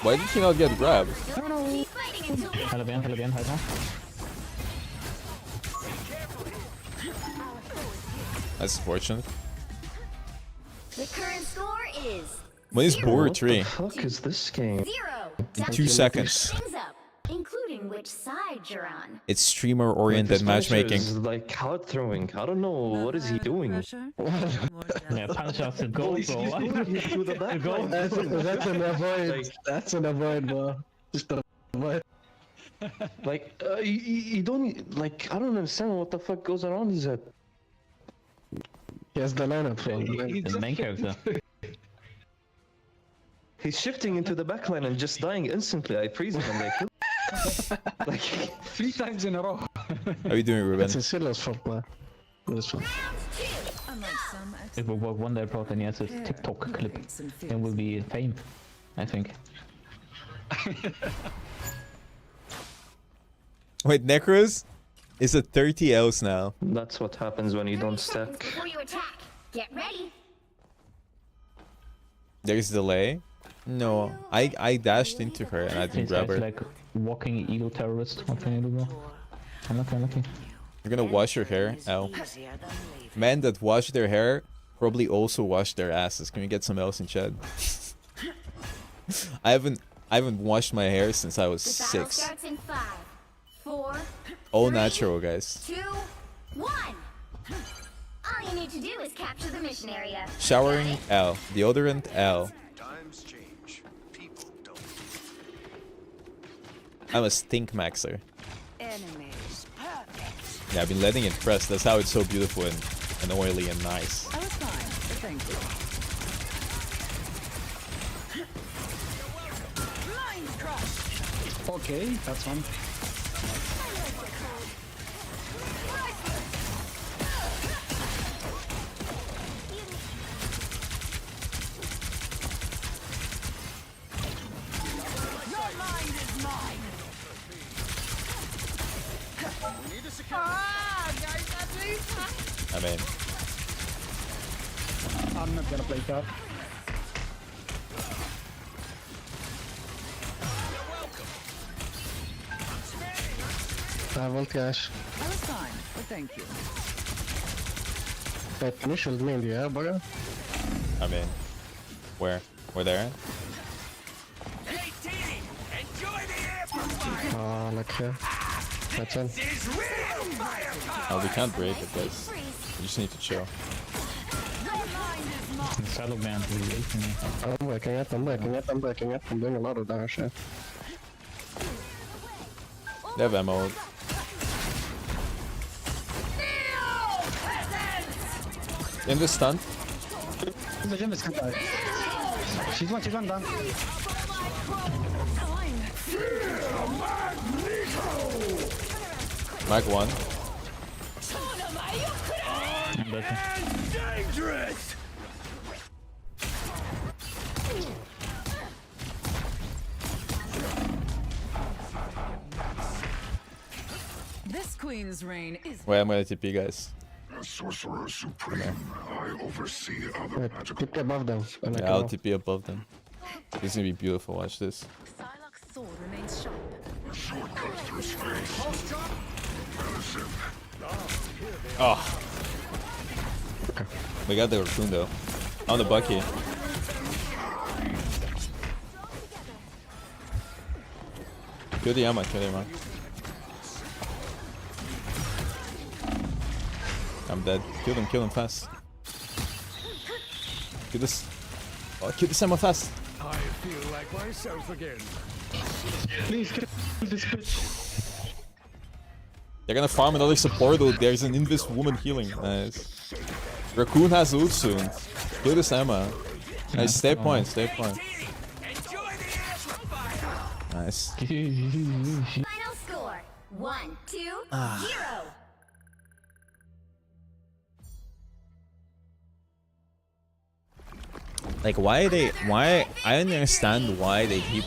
Why did he not get grabbed? Keep fighting until Hella bien, right now. That's fortunate. The current score is When is Boar What the 3? fuck is this game? 0. 2 seconds. Things up, including which side you're on. It's streamer-oriented matchmaking. Is like card throwing. I don't know what is he doing. Yeah, Punisher has to go, bro. To the back. That's an avoid. That's an avoid, bro. Just a avoid. Like, you don't, like, I don't understand what the fuck goes on his head. He has the lineup from The main character. He's shifting into the backline and just dying instantly. I freeze him and I kill him. Like, 3 times in a row. How you doing, Ruben? It's a Silas fault, man. This one. Unlike some It will work one day, bro, then he has a TikTok clip. Then will be fame, I think. Wait, Necros is at 30 Ls now. that's what happens when you don't stack. Before you attack, get ready. There's delay. No, I dashed into her and I didn't This grab guy's her. like walking ego terrorist. What can you do, bro? Unlucky. You're gonna wash your hair? Ow. Men that wash their hair probably also wash their asses. Can we get some else in chat? I haven't washed my hair since I was The battle 6. starts in 5, 4, All 3, natural, guys. 2, 1. All you need to do is capture the mission area. Showering L. Deodorant L. Times change. People don't. I'm a stink maxer. Enemies. Perfect. Yeah, I've been letting it press. That's how it's so beautiful and oily and nice. I was fine, but thank you. Okay, that's one. I mean, I'm not gonna play that. I won't cash. I was fine, but thank you. Wait, can you shield me in the air, bugger? I mean, where? We're there? Oh, like here. That's in. Oh, we can't break it, guys. We just need to chill. Saddle man, I'm breaking it, I'm breaking it, I'm breaking it. I'm doing a lot of damage here. They have ammo. In the stun. The gym is gonna die. She's one down. Mag 1. Dangerous! This queen's reign is Wait, I'm gonna TP, guys. As Sorcerer Supreme, I oversee other magical... TP above them. Yeah, I'll TP above them. This is gonna be beautiful, watch this. Psylocke's sword remains sharp. Shortcut through space. Medicine. Oh. We got the raccoon though. On the Bucky. Kill the Yama, kill the Yama. I'm dead. Kill him fast. Kill this. Oh, kill this Yama fast. I feel like myself again. Please kill this bitch. They're gonna farm another support ult. There's an Invis woman healing. Nice. Raccoon has ult soon. Kill this Emma. Nice. Stay point, stay point. Nice. Final score 1, 2, 0. Like, why I don't understand why they keep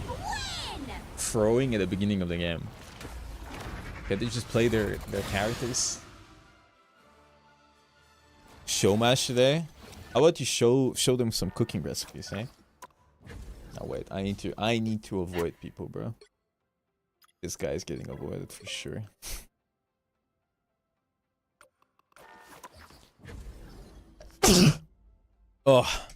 throwing at the beginning of the game. Can't they just play their characters? Show match today? How about you show them some cooking recipes, eh? No, wait, I need to avoid people, bro. This guy is getting avoided for sure. Oh.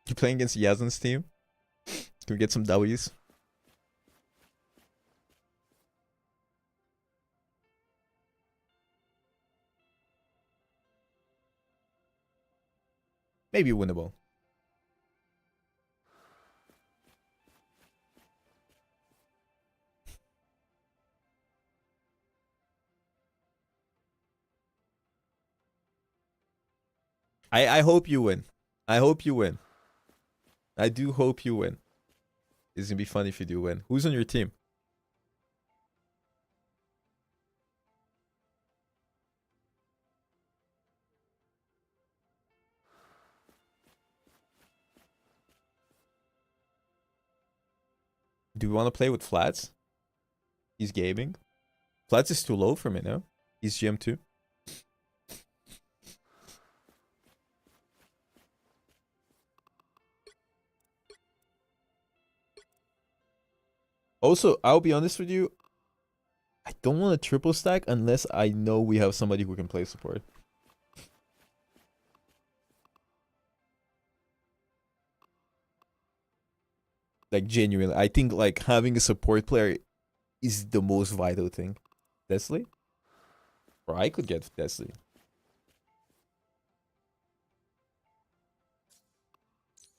You playing against Yazan's team? Can we get some W's? Maybe winnable. I hope you win. I hope you win. I do hope you win. It's gonna be fun if you do win. Who's on your team? Do we want to play with Flats? He's gaming. Flats is too low for me now. He's GM2. Also, I'll be honest with you. I don't want a triple stack unless I know we have somebody who can play support. Like, genuinely. I think, like, having a support player is the most vital thing. Desley? Or I could get Desley.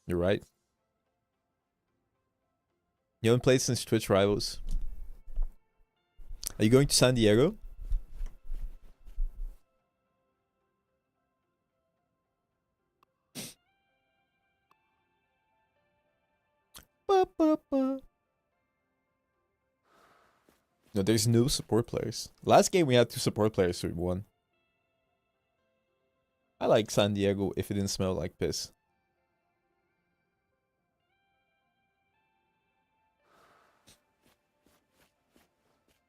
You're right. You haven't played since Twitch Rivals. Are you going to San Diego? No, there's no support players. Last game we had 2 support players, so we won. I like San Diego if it didn't smell like piss.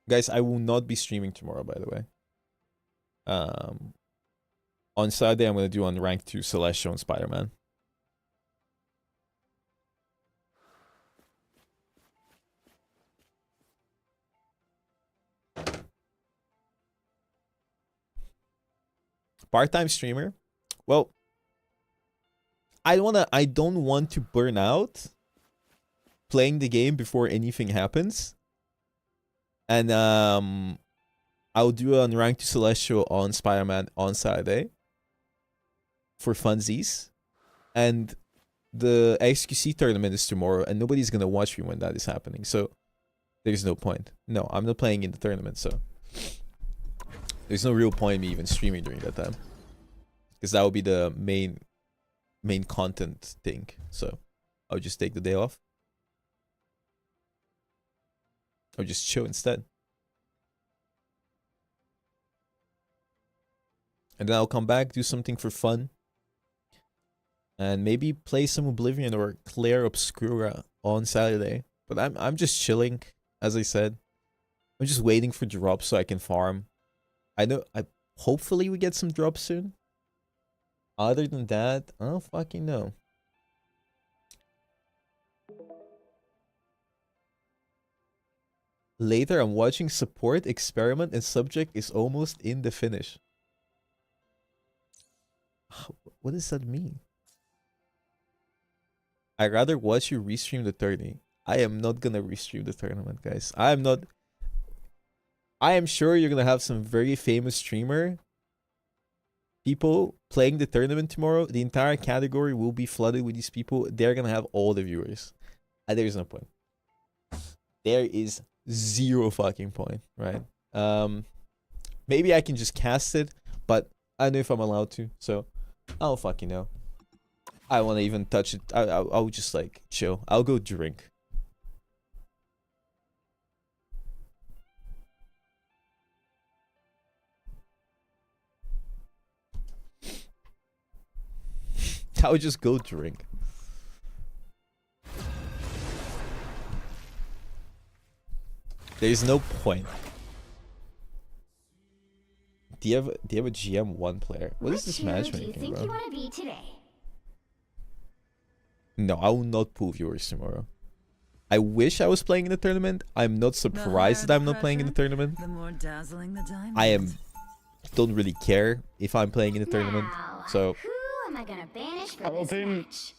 Guys, I will not be streaming tomorrow, by the way. On Saturday, I'm going to do on rank 2 Celestial and Spider-Man. Part-time streamer? Well, I don't want to burn out playing the game before anything happens. And I'll do an Unranked Celestial on Spider-Man on Saturday for funsies. And the XQC tournament is tomorrow, and nobody's going to watch me when that is happening. So there's no point. No, I'm not playing in the tournament, so there's no real point in me even streaming during that time. Because that would be the main content thing. So I'll just take the day off. Or just chill instead. And then I'll come back, do something for fun. And maybe play some Oblivion or Claire Obscura on Saturday. But I'm just chilling, as I said. I'm just waiting for drops so I can farm. Hopefully we get some drops soon. Other than that, I don't fucking know. Later, I'm watching support, experiment, and subject is almost in the finish. What does that mean? I'd rather watch you restream the 30. I am not gonna restream the tournament, guys. I am not. I am sure you're gonna have some very famous streamer people playing the tournament tomorrow. The entire category will be flooded with these people. They're gonna have all the viewers. And there's no point. There is zero fucking point, right? Maybe I can just cast it, but I don't know if I'm allowed to, so I don't fucking know. I don't want to even touch it. I'll just like chill. I'll go drink. I'll just go drink. There's no point. Do you have a GM1 player? What is this matchmaking, do you think bro? you want to be today? No, I will not pull viewers tomorrow. I wish I was playing in the tournament. I'm not surprised that I'm not playing in the tournament. The more dazzling the diamond. I don't really care if I'm playing in the tournament. So Who am I gonna banish for this match?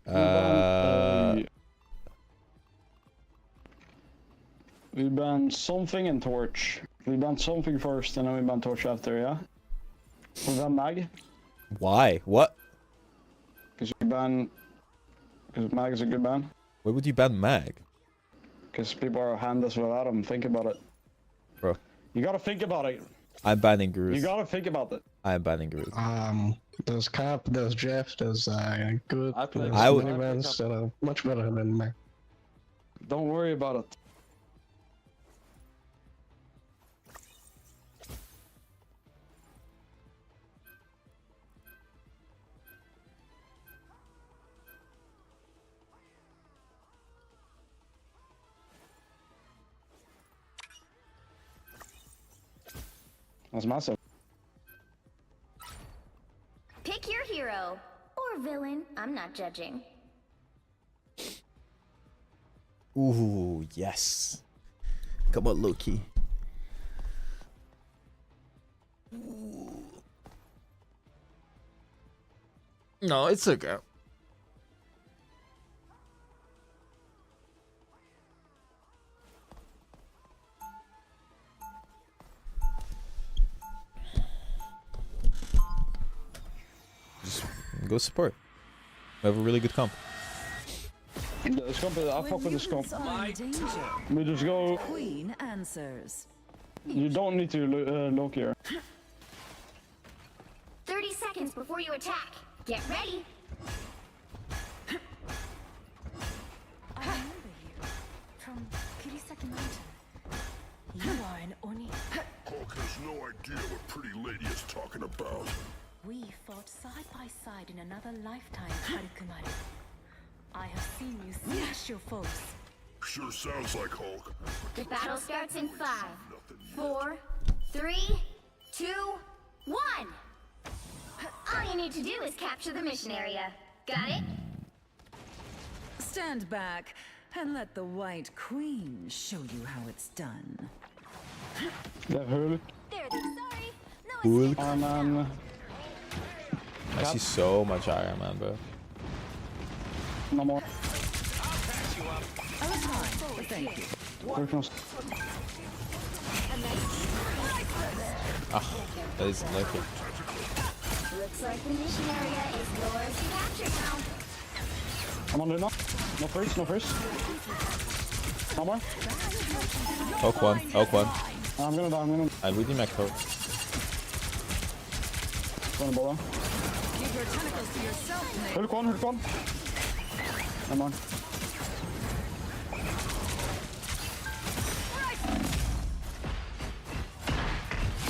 We ban something and torch. We ban something first and then we ban torch after, yeah? We ban mag. Why? What? Because mag is a good ban. Why would you ban mag? Because people are handless without them. Think about it. Bro. You gotta think about it. I'm banning Groot. You gotta think about it. I'm banning Groot. There's Cap, there's Jeff, there's Good. There's I would- many bands that are much better than Mac. Don't worry about it. That's massive. Pick your hero. Or villain. I'm not judging. Ooh, yes. Come on, Loki. No, it's okay. Just go support. We have a really good comp. The scump, I fuck with the scump. Are in danger. We just go. Queen answers. You don't need to look here. 30 seconds before you attack. Get ready. I remember you from Kirisaki Mountain. You are an Oni. Hulk has no idea what pretty lady is talking about. We fought side by side in another lifetime, Harukumari. I have seen you smash your foes. Sure sounds like Hulk. The battle starts in 5, 4, 3, 2, 1. All you need to do is capture the mission area. Got it? Stand back and let the White Queen show you how it's done. That hurt. There, sorry. Cool. Iron Man. I see so much Iron Man, bro. No more. I was fine, but thank you. Ah, that is lucky. Looks like the mission area is yours to capture now. I'm on there now. No first, no first. No more. Hulk one, Hulk one. I'm gonna die, I'm gonna. I really make Hulk. Gonna ball down. Keep your tentacles to yourself, Nate. Hulk one. Come on.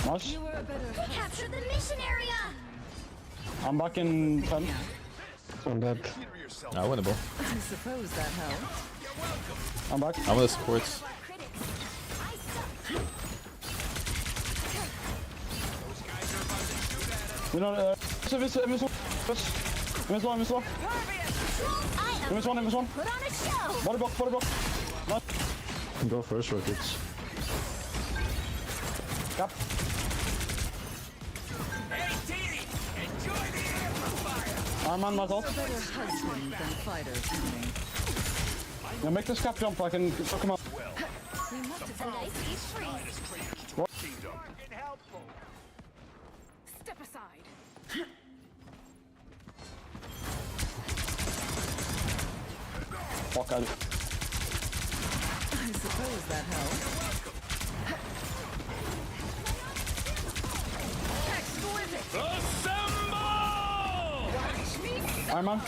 Nice. You were a better Capture the mission area. I'm back in 10. So that. I winnable. I suppose that helped. I'm back. I'm with the supports. We know, miss one. Put on a show. Body block. Nice. Go first, Rockets. Cap. Iron Man, not off. Better husband than fighter, Tony. Yeah, make this cap jump, I can fuck him up. We must have a nice each freeze. Step aside. Fuck, I suppose that helped. Iron Man.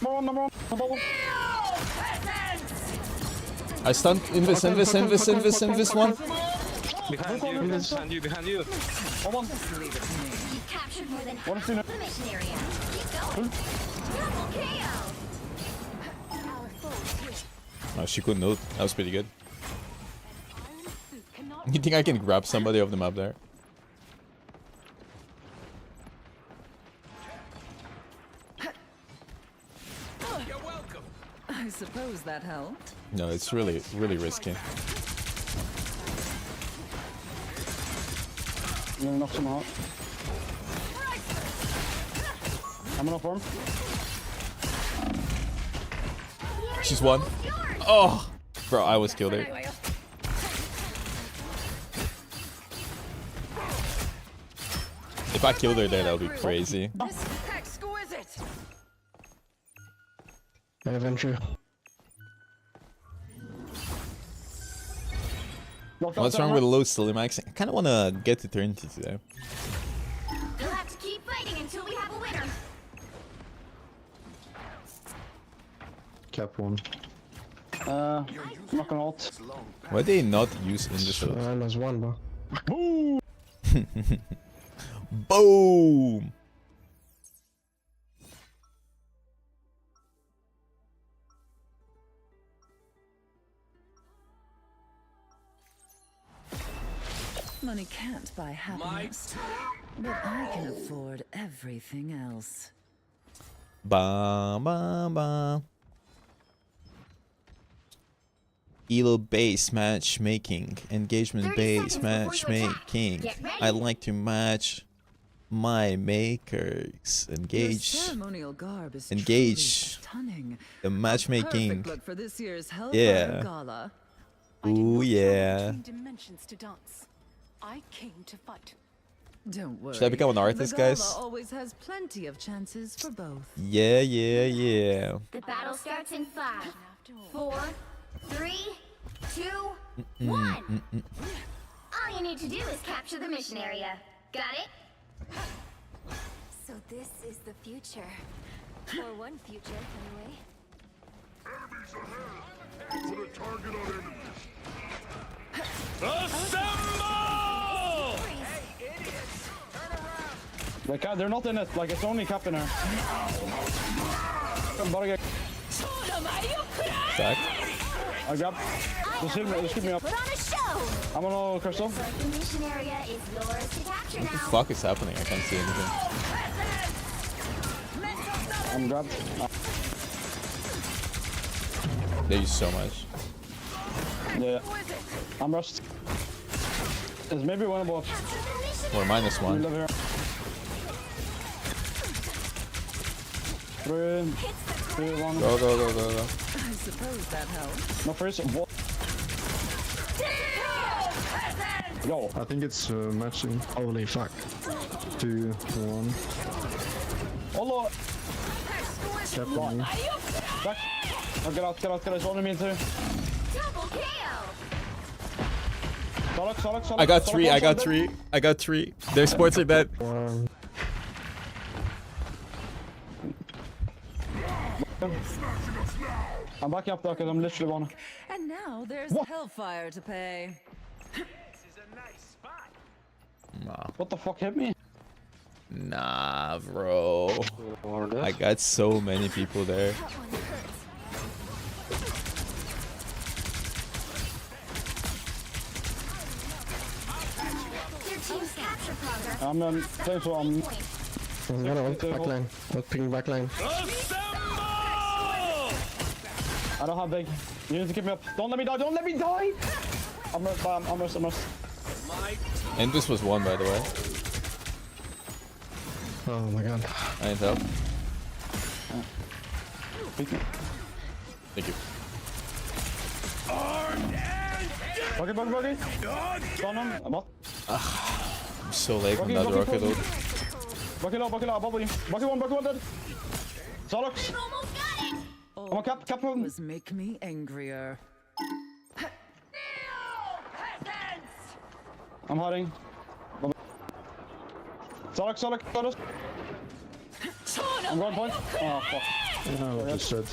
No more. I stunned invis one. Behind you. Hold on. You've captured more than What half is of the mission area. Keep going. Double KO. Our foes here. Oh, she couldn't ult. That was pretty good. You think I can grab somebody off the map there? I suppose that helped. No, it's really risky. I'm gonna knock some out. I'm gonna farm. She's one. Oh, bro, I was killed there. If I killed her there, that would be crazy. Exquisite. I have entry. What's wrong with low still maxing? I kind of want to get to turn to today. You'll have to keep fighting until we have a winner. Cap one. I'm not gonna ult. Why they not use in the show? There's one, bro. Boom! Boom! Money can't buy happiness, but I can afford everything else. Bam, bam, bam. Elo based matchmaking, engagement based matchmaking. I like to match my makers. Engage the matchmaking. For this year's Yeah. Gala. Ooh yeah. Dimensions to dance. I came to fight. Don't worry. Should I become an artist, the Gala guys? always has plenty of chances for both. Yeah, yeah, yeah. The battle starts in 5, 4, 3, 2, 1. All you need to do is capture the mission area. Got it? So this is the future. Or one future, anyway. Enemies ahead! Put a target on enemies. They're not in it, like it's only cap in her. I'm about to get Back. I grab. Just hit me up. Put on a show! I'm on a crystal. The mission area is yours to capture What the now. fuck is happening? I can't see anything. I'm grabbed. They use so much. Yeah. I'm rushed. It's maybe one above. Or minus We one. live here. 3, 2, 1. Go, go, go, go, go. I suppose that helps. No first. Yo. I think it's matching. Holy fuck. 2, 1. Hello. Cap on me. Back. Oh, get out. It's only me too. Double kill! Solid. I got three. Their sports are dead. One. I'm backing up though because I'm literally one. And now there's hellfire to pay. Nah. What the fuck hit me? Nah, bro. I got so many people there. Your team's capture progress. I'm playing so I'm. I'm gonna ult backline. Ult ping backline. I don't have big. You need to keep me up. Don't let me die. I'm rushed. And this was one, by the way. Oh my god. I need help. Thank you. Thank you. Buggy. Stun him. I'm up. I'm so late on that rocket ult. Bucky low, bubble you. Bucky one dead. Solux. Almost got it! I'm on cap him. Always make me angrier. I'm hiding. Solux. I'm going point. Oh fuck. Oh, just said.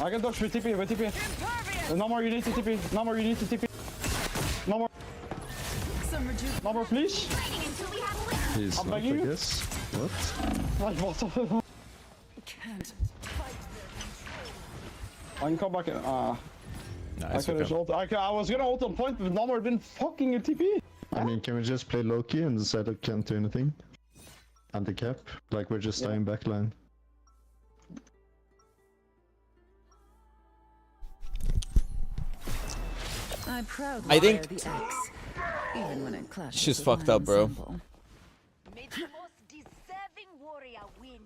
I can dodge with TP. No more, you need to TP. No more. No more, please. Fighting until we have a winner. He's I'm not, I begging you. guess. What? What the fuck? Can't. I can come back in. Nice. I was gonna ult on point, but no more been fucking a TP. I mean, can we just play Loki and decide I can't do anything? Anti-cap? Like we're just dying backline. I proudly I think wear the axe, even when it clashes she's with fucked my up, bro. ensemble. May the most deserving warrior win.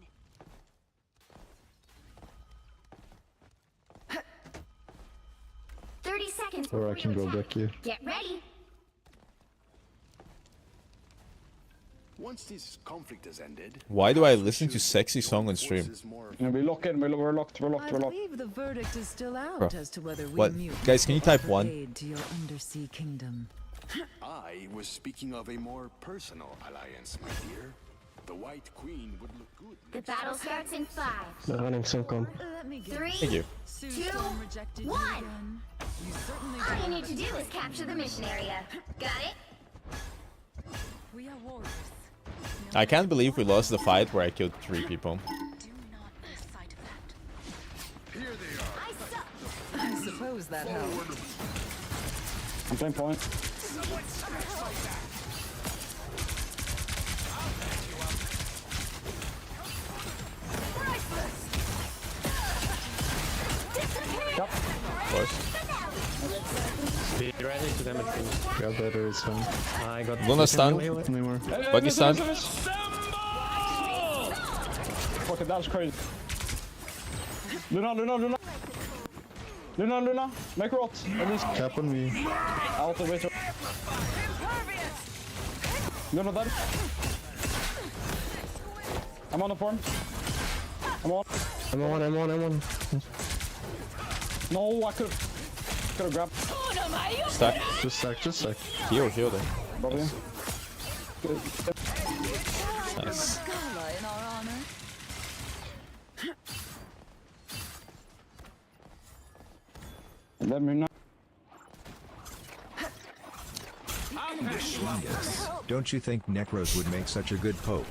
seconds. Or I can go back here. Get ready. Once this conflict has ended, Why do I listen to sexy song on stream? We lock in. We're locked. I believe the verdict is still out Bro. as to whether we What? mutants Guys, can you type offer 1? aid to your undersea kingdom. I was speaking of a more personal alliance, my dear. The White Queen would look good. The battle starts in 5, They're running Syncon. Let me guess. 3, Thank you. 2, Storm rejected you 1. again. You certainly All you don't need to do is capture the mission area. Got it? We are warriors. I can't believe we lost the fight where I killed 3 people. Do not lose sight of that. Here they are. I suck. I suppose that helped. I'm playing point. Of course. Be ready to damage me. Got better, it's fine. I got Luna stun. Anymore. Buggy stun. Fuck it, that was crazy. Luna. Make rot. At least Cap on me. out of it. Luna dead. I'm on the form. I'm on. I'm on. No, I could've grabbed. Stack. Just sec. Heal them. Probably. Nice. Gala in our honor. Let me know. Don't you think Necros would make such a good pope?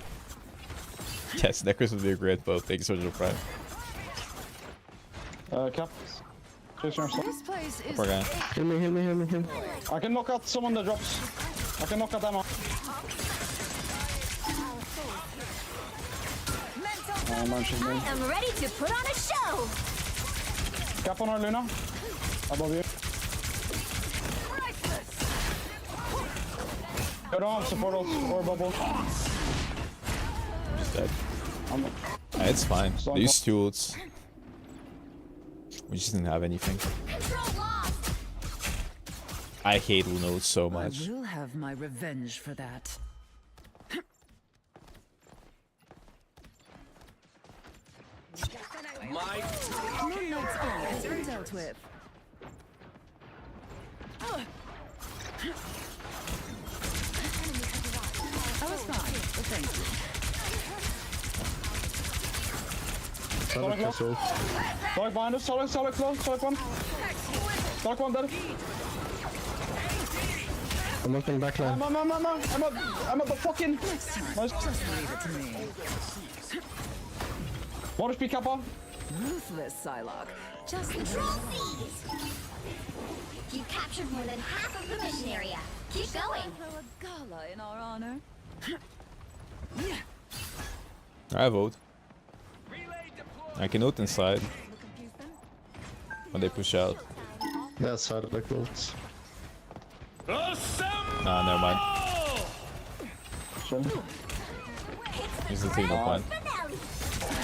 Yes, Necros would be a great boat. Thank you so much for the prime. Cap. Chasing yourself. This place is Poor guy. Heal me. I can knock out someone that drops. I can knock out them out. Man, she's I me. am ready to put on a show. Cap on her, Luna. Above you. Go down, support us, or bubble. Just dead. I'm It's fine. They used 2 ults. We just didn't have anything. Control lost. I hate Luna ults so I much. will have my revenge for that. Moon Knight's own has been dealt with. I was fine, but thank you. Solid castle. Solid behind us, solid close, solid one. Solid one dead. I'm looking backline. I'm at the fucking. Nice. Just leave it to me. Water speed kappa. Ruthless Psylocke. Just Control C's. You captured more than half of the mission area. Keep going. throw a gala in our honor. I vote. I can ult inside when they push out. Yeah, side of the quotes. Nah, never mind. He's the thing, no point. I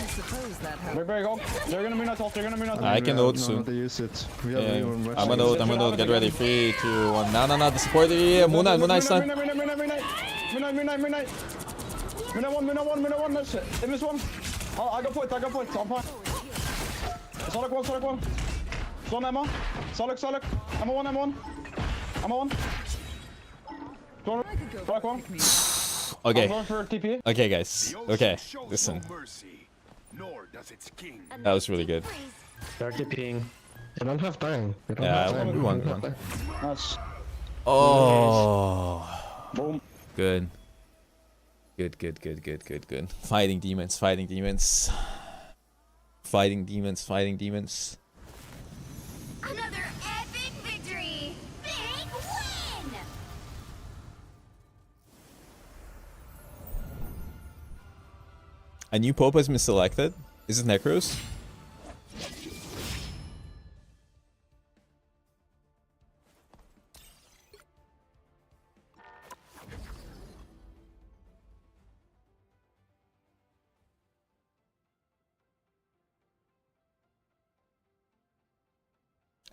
suppose that helped. There you go. They're gonna mean top. They're gonna mean top. I can ult No, soon. they use it. We have Yeah, anyone watching. I'm gonna ult. Get ready. 3, 2, 1. No, the support. Yeah, Moon Knight stun. Midnight. That's it. They missed one. I got point. I'm fine. Solid one. Stun Emma. Solid. Emma one. Black one. Okay. I'm going for TP. Okay, guys. Okay, listen. Nor does its king. That was really good. Start TPing. They don't have time. They don't Yeah, have time. we won. Nice. Oh. Boom. Good. Fighting demons. Fighting demons. Another epic victory. Big win. A new pope has been selected. Is it Necros?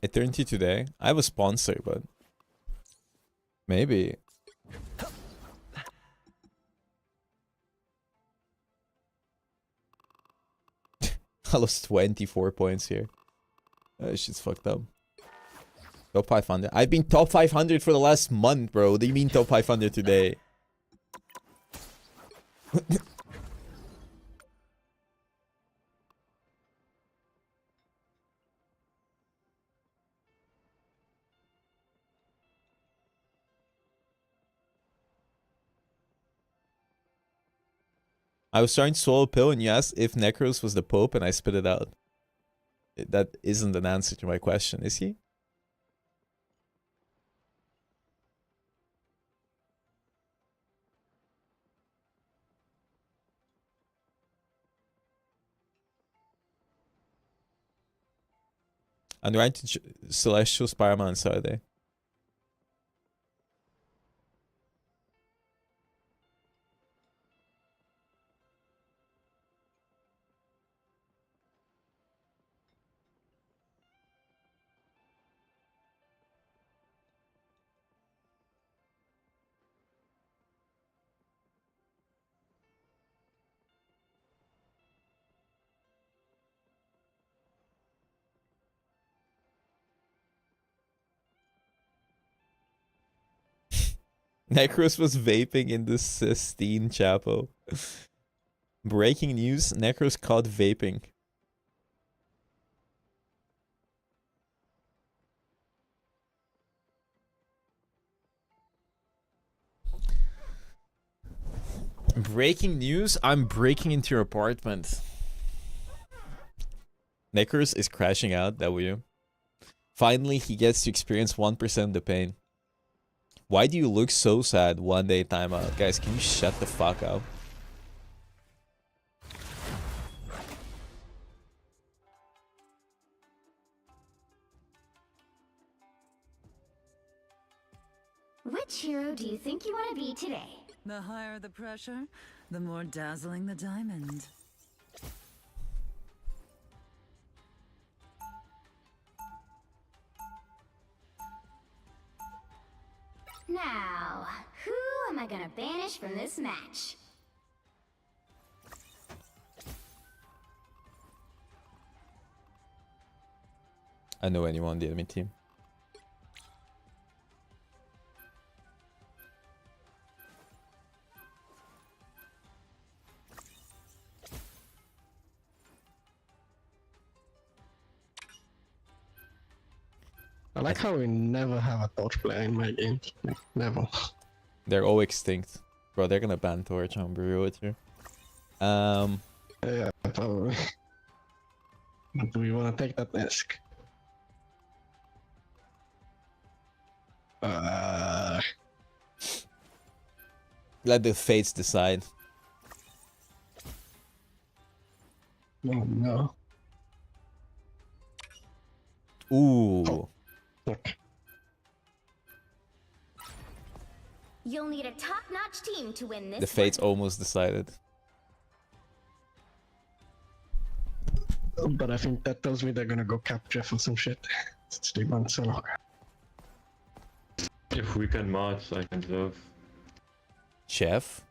Eternity today. I have a sponsor, but maybe. I lost 24 points here. Shit's fucked up. Top 500. I've been top 500 for the last month, bro. What do you mean top 500 today? I was trying to swallow a pill and you asked if Necros was the Pope and I spit it out. That isn't an answer to my question, is he? I'm writing Celestial Spider-Man on Saturday. Necros was vaping in the Sistine Chapel. Breaking news, Necros caught vaping. Breaking news, I'm breaking into your apartment. Necros is crashing out, W. Finally, he gets to experience 1% of the pain. Why do you look so sad? 1 day timeout. Guys, can you shut the fuck up? Which hero do you think you want to be today? The higher the pressure, the more dazzling the diamond. Now, who am I gonna banish from this match? I know anyone on the enemy team. I like how we never have a torch player in my games. Like, never. They're all extinct. Bro, they're gonna ban Torch, I'm real with you. Yeah, probably. But do we want to take that risk? Let the fates decide. Oh no. Ooh. You'll need a top-notch team to win this. The fates almost decided. But I think that tells me they're gonna go cap Jeff or some shit. Since they won so long. If we can match, I can serve. Chef?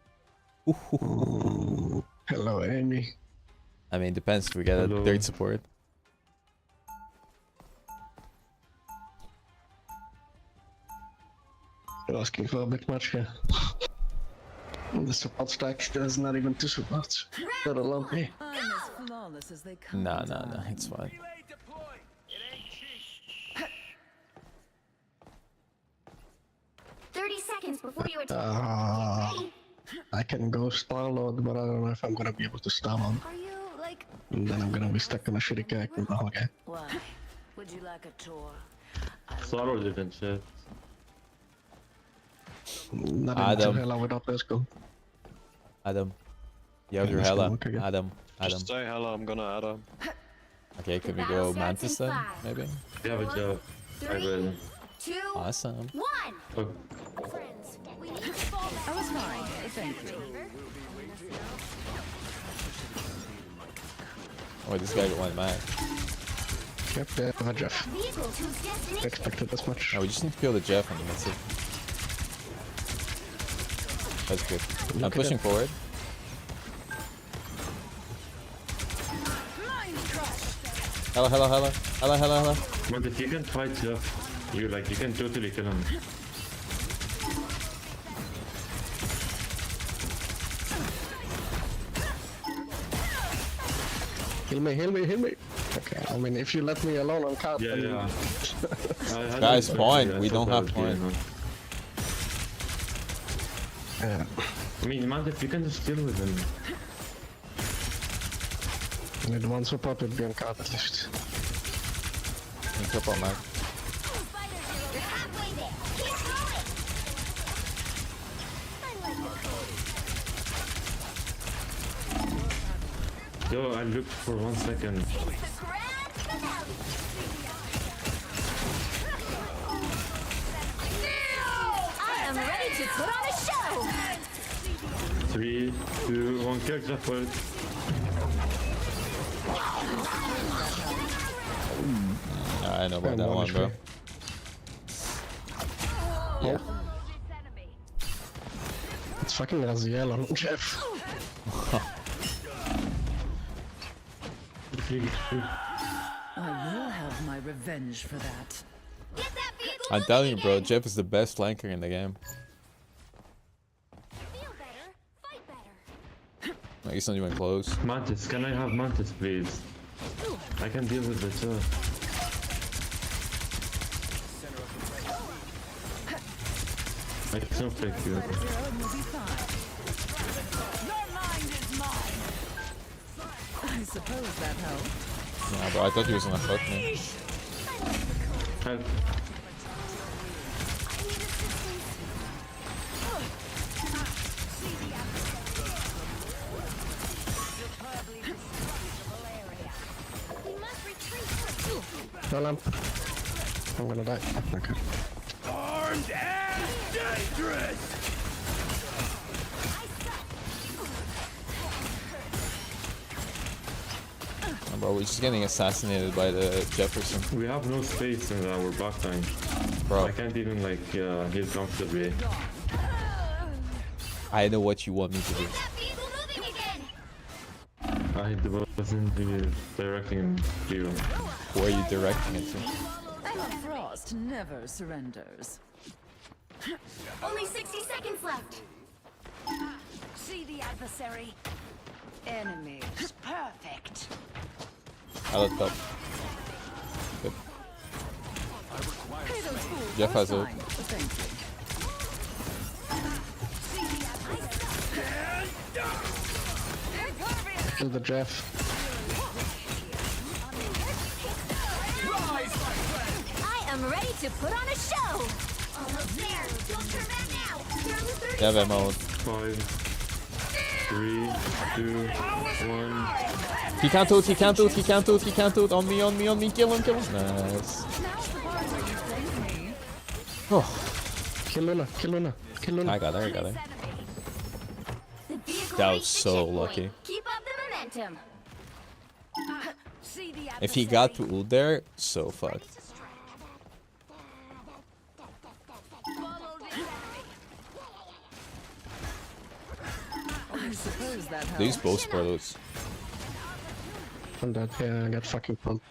Ooh. Hello, Amy. I mean, depends if we get a third support. You're asking for a bit much here. The support stack, there's not even 2 supports. Let alone me. I'm as flawless as they come. Nah, it's fine. 30 seconds before you attack. I can go Star-Lord, but I don't know if I'm gonna be able to Star-Lord. Are you, like... And then I'm gonna be stuck in a shitty character the whole game. Why? Would you like a tour? Sorrow didn't shit. Not Adam. Hela without Esco. Adam. You have your let's go Hela. look again. Adam. Just say hello, I'm gonna add him. Okay, can we go Mantis then? Maybe? You have a job. I will. 2, Awesome. 1. Okay. Friends, we need to fall back. I was fine, thank you. Oh, this guy got one man. Yep, they have a Jeff. Vehicle to its I destination. expected as much. No, we just need to kill the Jeff and that's it. That's good. I'm pushing forward. Hello, hello, hello. Hello, hello, hello. But if you can fight Jeff, you can totally kill him. Heal me, heal me, heal me. Okay, I mean, if you let me alone on card, Yeah, then yeah. Guys, point. We don't have point. Yeah. I mean, man, if you can just deal with him. I need one support would be on card at least. Top up, man. You're halfway there. Keep going. Yo, I looked for 1 second. It's the grand finale. I am ready to put on a show. 3, 2, 1, kill Jeff for it. I know about that one, bro. Yeah. It's fucking Raziel on Jeff. I will have my revenge for that. Get that vehicle I'm telling you, moving bro, again. Jeff is the best flanker in the game. Feel better. Fight better. Like, he's not even close. Mantis, can I have Mantis, please? I can deal with it too. I can fake you. I suppose that helped. Nah, bro, I thought he was gonna fuck me. Help. We must retreat. No lamp. I'm gonna die. Okay. Armed and dangerous! Nah, bro, we're just getting assassinated by the Jefferson. We have no space in our backline. Bro, I can't even heal comfortably. I know what you want me to do. Get that vehicle moving again. I wasn't really directing him to you. Who are you directing it to? Frost never surrenders. Only 60 seconds left. See the adversary. Enemy. Perfect. I looked up. Good. Jeff has ult. Thank you. Kill the Jeff. I am ready to put on a show. Almost there. Don't turn back now. You're on the third. They have ammo. 5, 3, 2, 1. He can't ult, he can't ult, he can't ult, he can't ult. On me, on me, on me. Kill him, kill him. Nice. Oh, Kill Luna, kill Luna, kill Luna. I got her, I got her. The vehicle That was reached the so checkpoint. lucky. Keep up the momentum. See the If he got to ult there, so fucked. I suppose that helped. These both sport ults. I'm dead. Yeah, I got fucking pumped.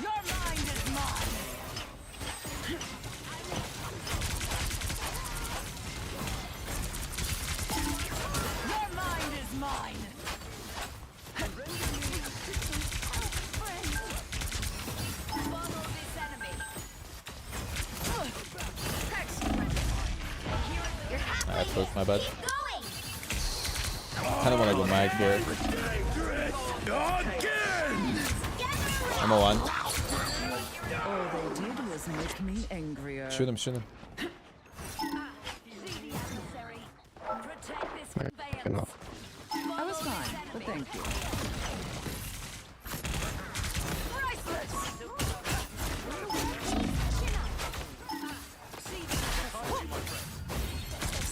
Your mind is mine. Your mind is mine. Follow this enemy. I closed my bad. Keep going. Kinda wanna go mag here. I'm a one. All they did was make me angrier. Shoot him, shoot him. Protect this conveyance. Enough. I was fine, but thank you.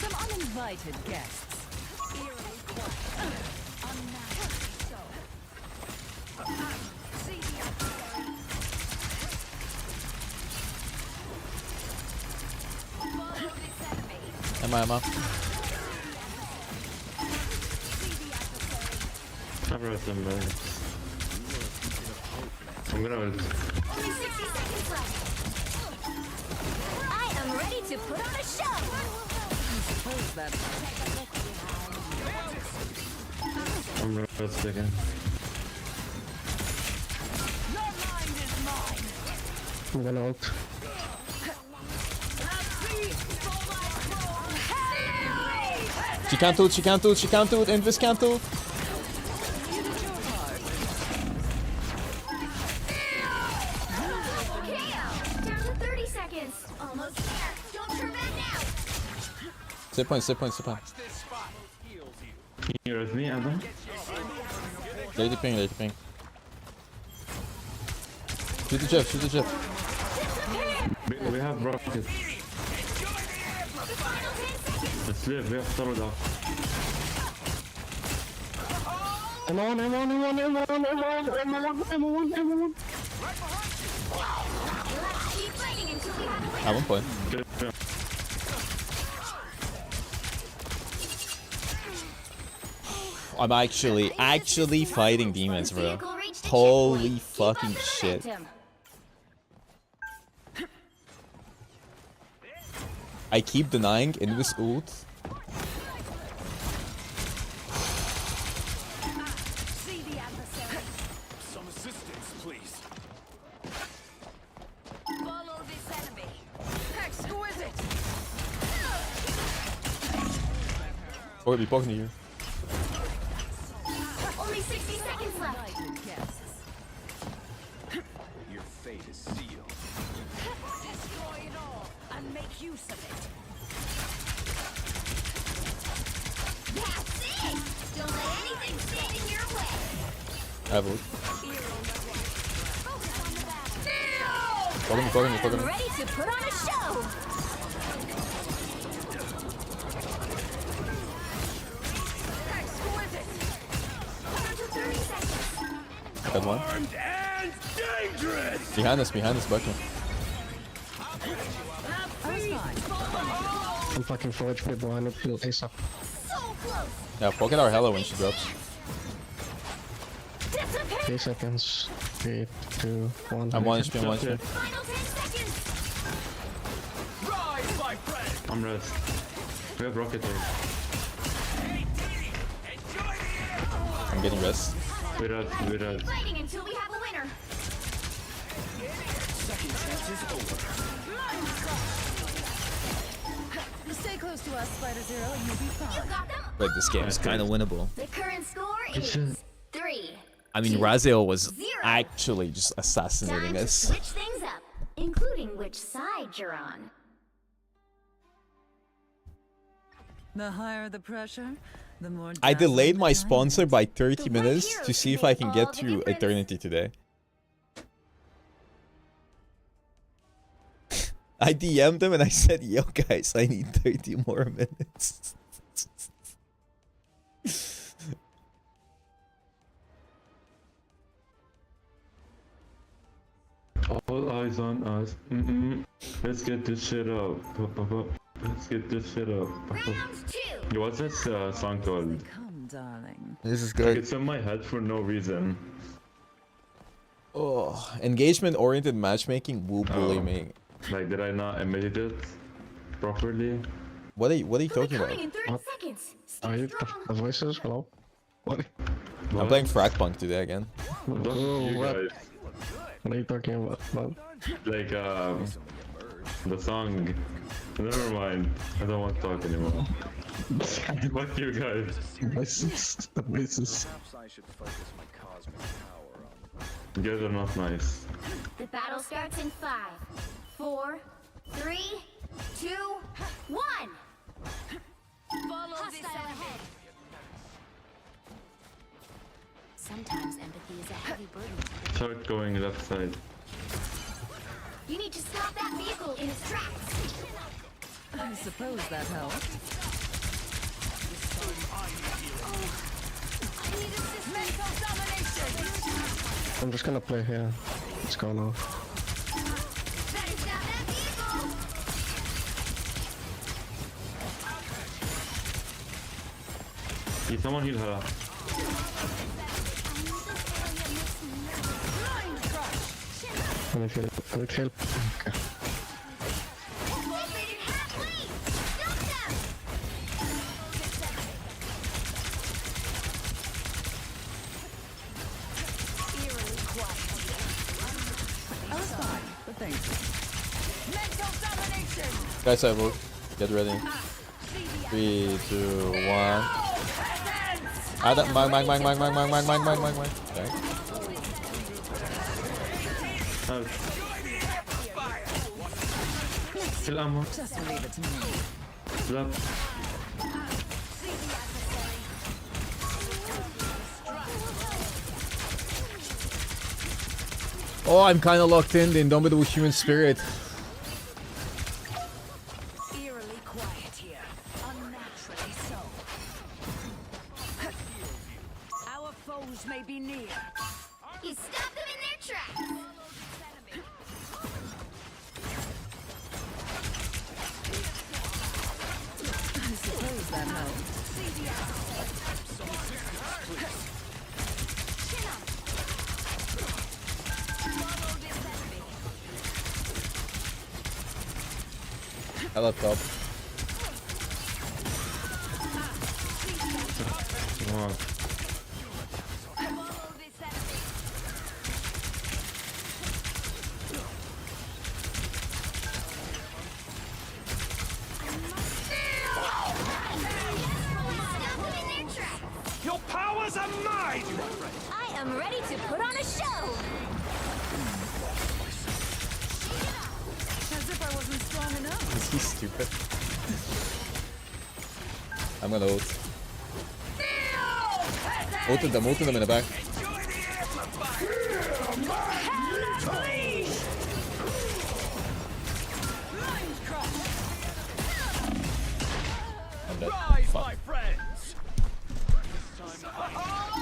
Some uninvited guests. Am I? I've read them, I'm gonna... Only 60 seconds left. I am ready to put on a show. Suppose that I'm red again. I'm gonna ult. She can't ult, she can't ult, she can't ult, Invis can't ult. Down to 30 seconds. Almost there. Don't turn back now. Save point, save point, save point. Can you res me, Adam? Lady ping, lady ping. Shoot the jet, shoot the jet. We have rockets. Let's live, we have started off. M1. Keep fighting until we have a win. At one point. Good. I'm actually fighting demons, bro. Holy fucking shit. I keep denying Invis ult. Some assistance, please. Follow this enemy. exquisite. Or be poking here. Only 60 seconds left. Your fate is sealed. Destroy it all and make use of it. That's it. Don't let anything stand in your way. I have ult. Focus on the battle. Poking me, poking me, poking I'm me. ready to put on a show. Exquisite. Down to 30 seconds. Got one. And dangerous! Behind us, bucket. I'm fucking 4 HP, bro. I need to kill ASAP. So close. Yeah, pocket our Hello when she drops. 3 seconds. 3, 2, 1. I'm 1 HP, I'm 1 HP. Final 10 seconds. Rise, my friend! I'm red. We have rocket here. I'm getting rest. We red. Keep fighting until we have a winner. Second chance is over. Stay close to us, Spider Zero, and you'll be fine. You got them. But this game is kind of winnable. The current score is 3. I mean, Raziel was 0. actually just assassinating Time to us. switch things up, including which side you're on. The higher the pressure, the more. I delayed my dazzling the sponsor by 30 The minutes right to heroes see if make I can all get the through difference. Eternity today. I DM'd him and I said, yo guys, I need 30 more minutes. All eyes on us. Let's get this shit up. Let's get this shit up. Round 2. What's this song called? Come, darling. This is Like, good. it's in my head for no reason. Oh, engagement-oriented matchmaking will bully me. Like, did I not imitate it properly? What are you We'll be talking about? coming in 30 What? seconds. Are Stay you strong. the voices? Hello? What? I'm playing Fragpunk today again. Don't Oh, you what? guys. What are you talking about, man? Like, the song. Never mind. I don't want to talk anymore. Fuck you guys. Voices. The voices. Perhaps I should focus my cosmic power on. You guys are not nice. The battle starts in 5, 4, 3, 2, 1. Follow this enemy. Sometimes empathy is a heavy burden. Start going left side. You need to stop that vehicle in its tracks. I suppose that helped. Mental domination. I'm just gonna play here. Let's go now. Better stop that vehicle. Someone heal her. I need help. I need help. Okay. I was fine, but thanks. Mental domination. Guys, I vote. Get ready. 3, 2, 1. Adam, mine. Okay. Kill ammo. Just leave it to me. Slap. Oh, I'm kind of locked in the indomitable human spirit. Eerily quiet here. Unnaturally so. Our foes may be near. You stop them in their tracks. I suppose that helps. Hello, top. Wow. Your powers are mine! I am ready to put on a show. As if I wasn't strong enough. Is he stupid? I'm gonna ult. Ulted them in the back. I'm dead. Fuck.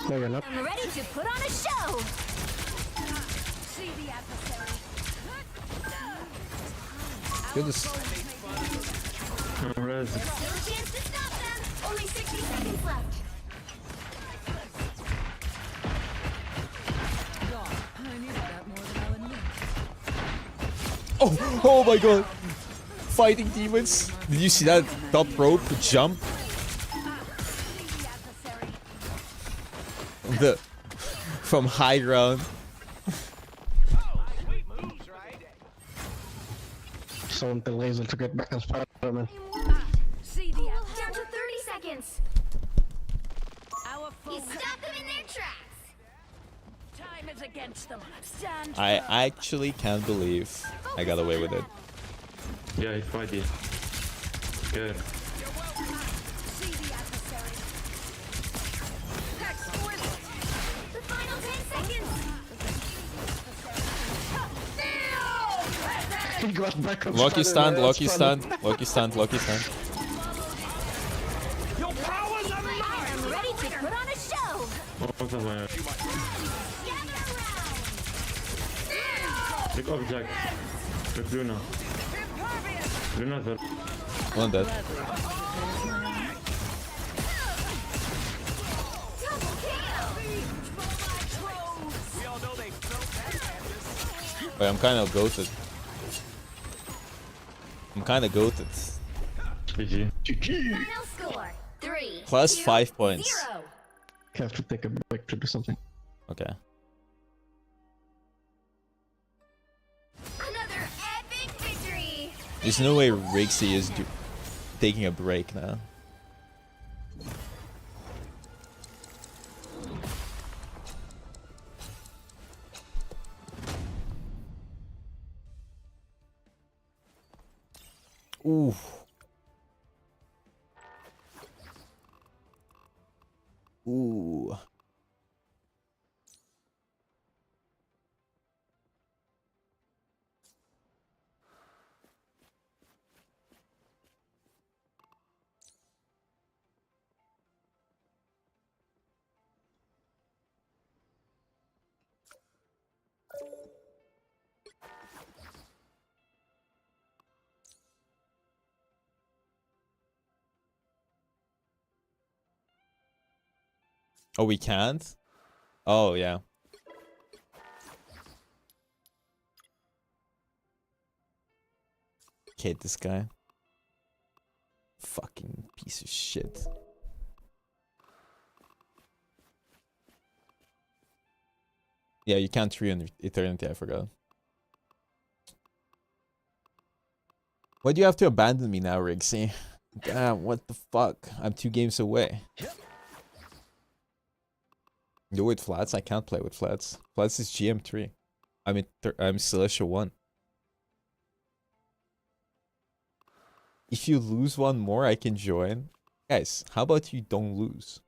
No, you're not. I'm ready to put on a show. See the adversary. Kill this. Res. Still a chance to stop them. Only 60 seconds left. God, I needed that more than I'll admit. Oh my god. Fighting demons. Did you see that top rope jump? From high ground. Someone tell Hazel to get back on Spider-Man. See the Down to 30 seconds. Our You foes. stop them in their tracks. Time is against them. Stand. I firm. actually can't believe I got away with it. Yeah, he's fighting. Good. See the adversary. The final 10 seconds. He got back on Lucky stand, Spider-Man. lucky stand, lucky stand, lucky stand. Your powers are I am ready to put on a show. What's up, man? Pick up Jack. Pick Luna. Luna's there. One dead. Wait, I'm kind of goated. GG. Final score 3. Plus 2, 5 points. 0. You have to take a break to do something. Okay. Another epic victory. There's no way Rixie is taking a break now. Ooh. Ooh. Oh, we can't? Oh, yeah. Hate this guy. Fucking piece of shit. Yeah, you can't tree on Eternity, I forgot. Why do you have to abandon me now, Rigsy? Damn, what the fuck? I'm 2 games away. You with flats? I can't play with flats. Flats is GM3. I'm Celestial 1. If you lose one more, I can join. Guys, how about you don't lose?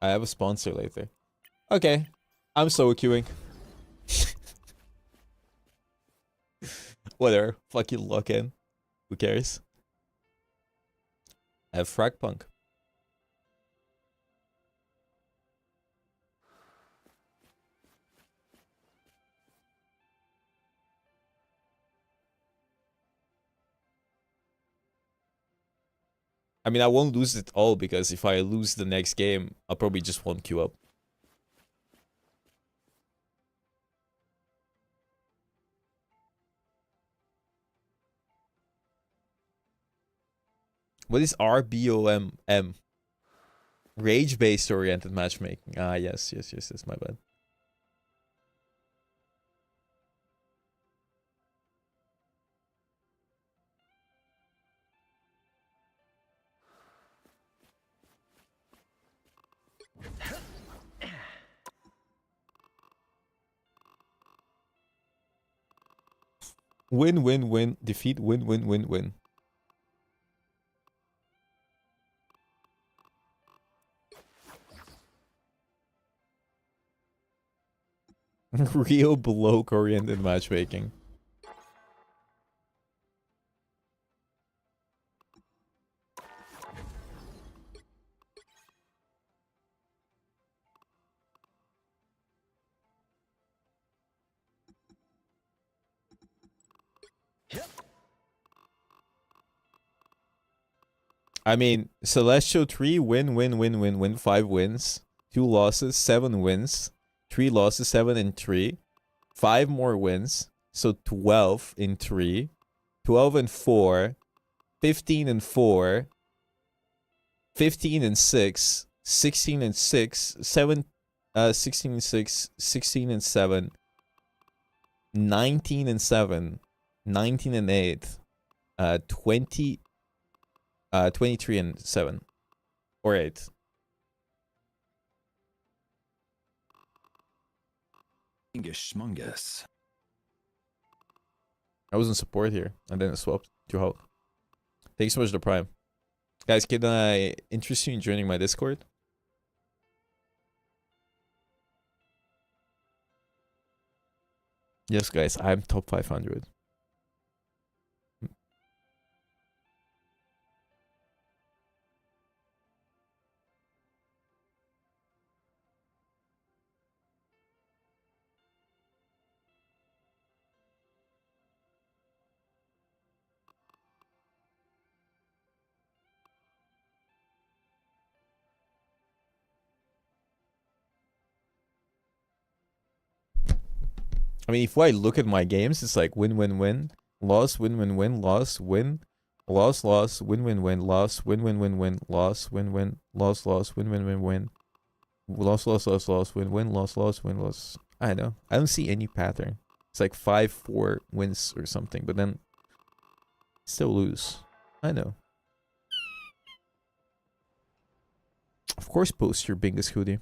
I have a sponsor later. Okay. I'm solo queuing. Whatever. Fucking lock in. Who cares? I have Frag Punk. I mean, I won't lose it all because if I lose the next game, I'll probably just won't queue up. What is RBOMM? Rage-based oriented matchmaking. Ah, yes, my bad. Win, win, win. Defeat, win, win, win, win. Real bloke-oriented matchmaking. I mean, Celestial 3, win, win, win, win, win. 5 wins. 2 losses, 7 wins. 3 losses, 7 and 3. 5 more wins. So 12 in 3. 12 and 4. 15 and 4. 15 and 6. 16 and 6. 16 and 6. 16 and 7. 19 and 7. 19 and 8. 23 and 7 or 8. Schmungus. I was in support here and then I swapped to Hulk. Thanks so much to Prime. Guys, can I interest you in joining my Discord? Yes, guys, I'm top 500. I mean, if I look at my games, it's like win, win, win, loss, win, win, win, loss, win, loss, loss, win, win, win, loss, win, win, win, win, loss, win, win, loss, loss, win, win, win, win, loss, loss, loss, loss, win, win, loss, loss, win, loss. I don't know. I don't see any pattern. It's like 5-4 wins or something, but then still lose. I know. Of course, post your Bingus hoodie.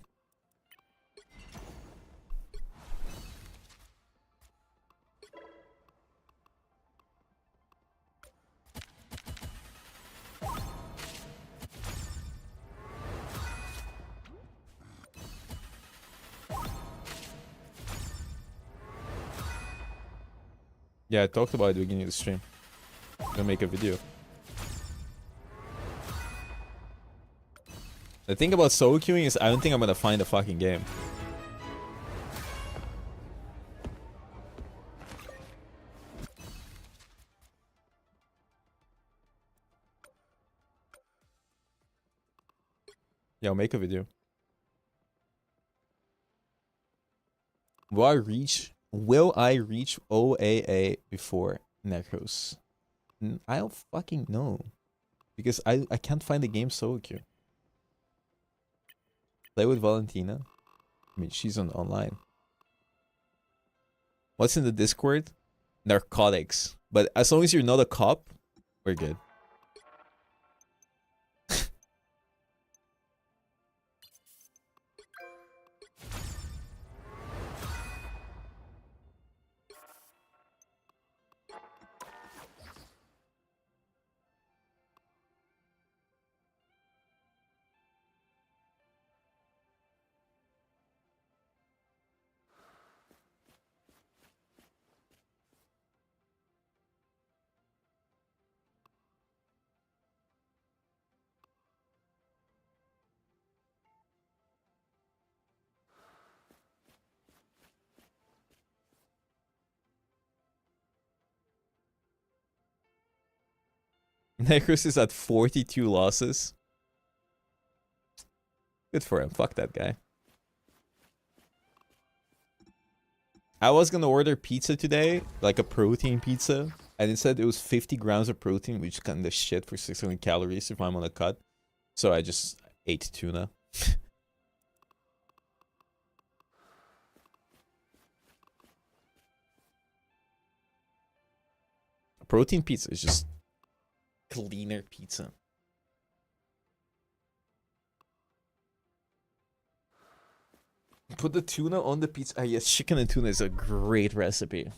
Yeah, I talked about it at the beginning of the stream. I'm gonna make a video. The thing about solo queuing is I don't think I'm gonna find a fucking game. Yeah, I'll make a video. Will I reach OAA before Necros? I don't fucking know. Because I can't find the game solo queue. Play with Valentina. I mean, she's online. What's in the Discord? Narcotics. But as long as you're not a cop, we're good. Necros is at 42 losses. Good for him. Fuck that guy. I was gonna order pizza today, like a protein pizza, and it said it was 50 grams of protein, which is kind of shit for 600 calories if I'm on a cut. So I just ate tuna. Protein pizza is just cleaner pizza. Put the tuna on the pizza. Ah, yes, chicken and tuna is a great recipe.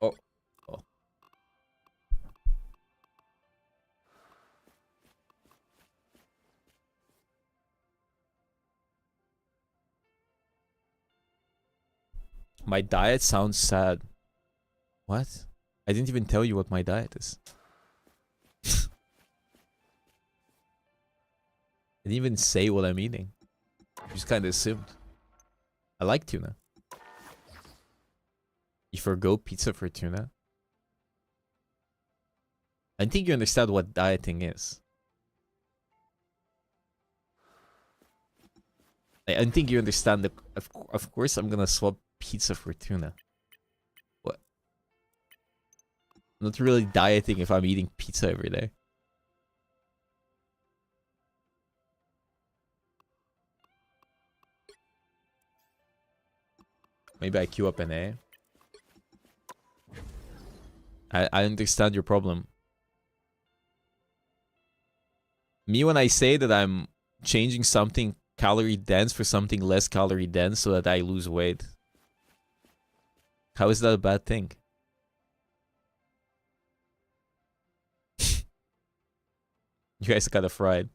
Oh. Oh. My diet sounds sad. What? I didn't even tell you what my diet is. I didn't even say what I'm eating. I just kind of assumed. I like tuna. You forgo pizza for tuna? I think you understand what dieting is. I think you understand that, of course I'm gonna swap pizza for tuna. What? I'm not really dieting if I'm eating pizza every day. Maybe I queue up an A. I understand your problem. Me, when I say that I'm changing something calorie dense for something less calorie dense so that I lose weight. How is that a bad thing? You guys got a fried.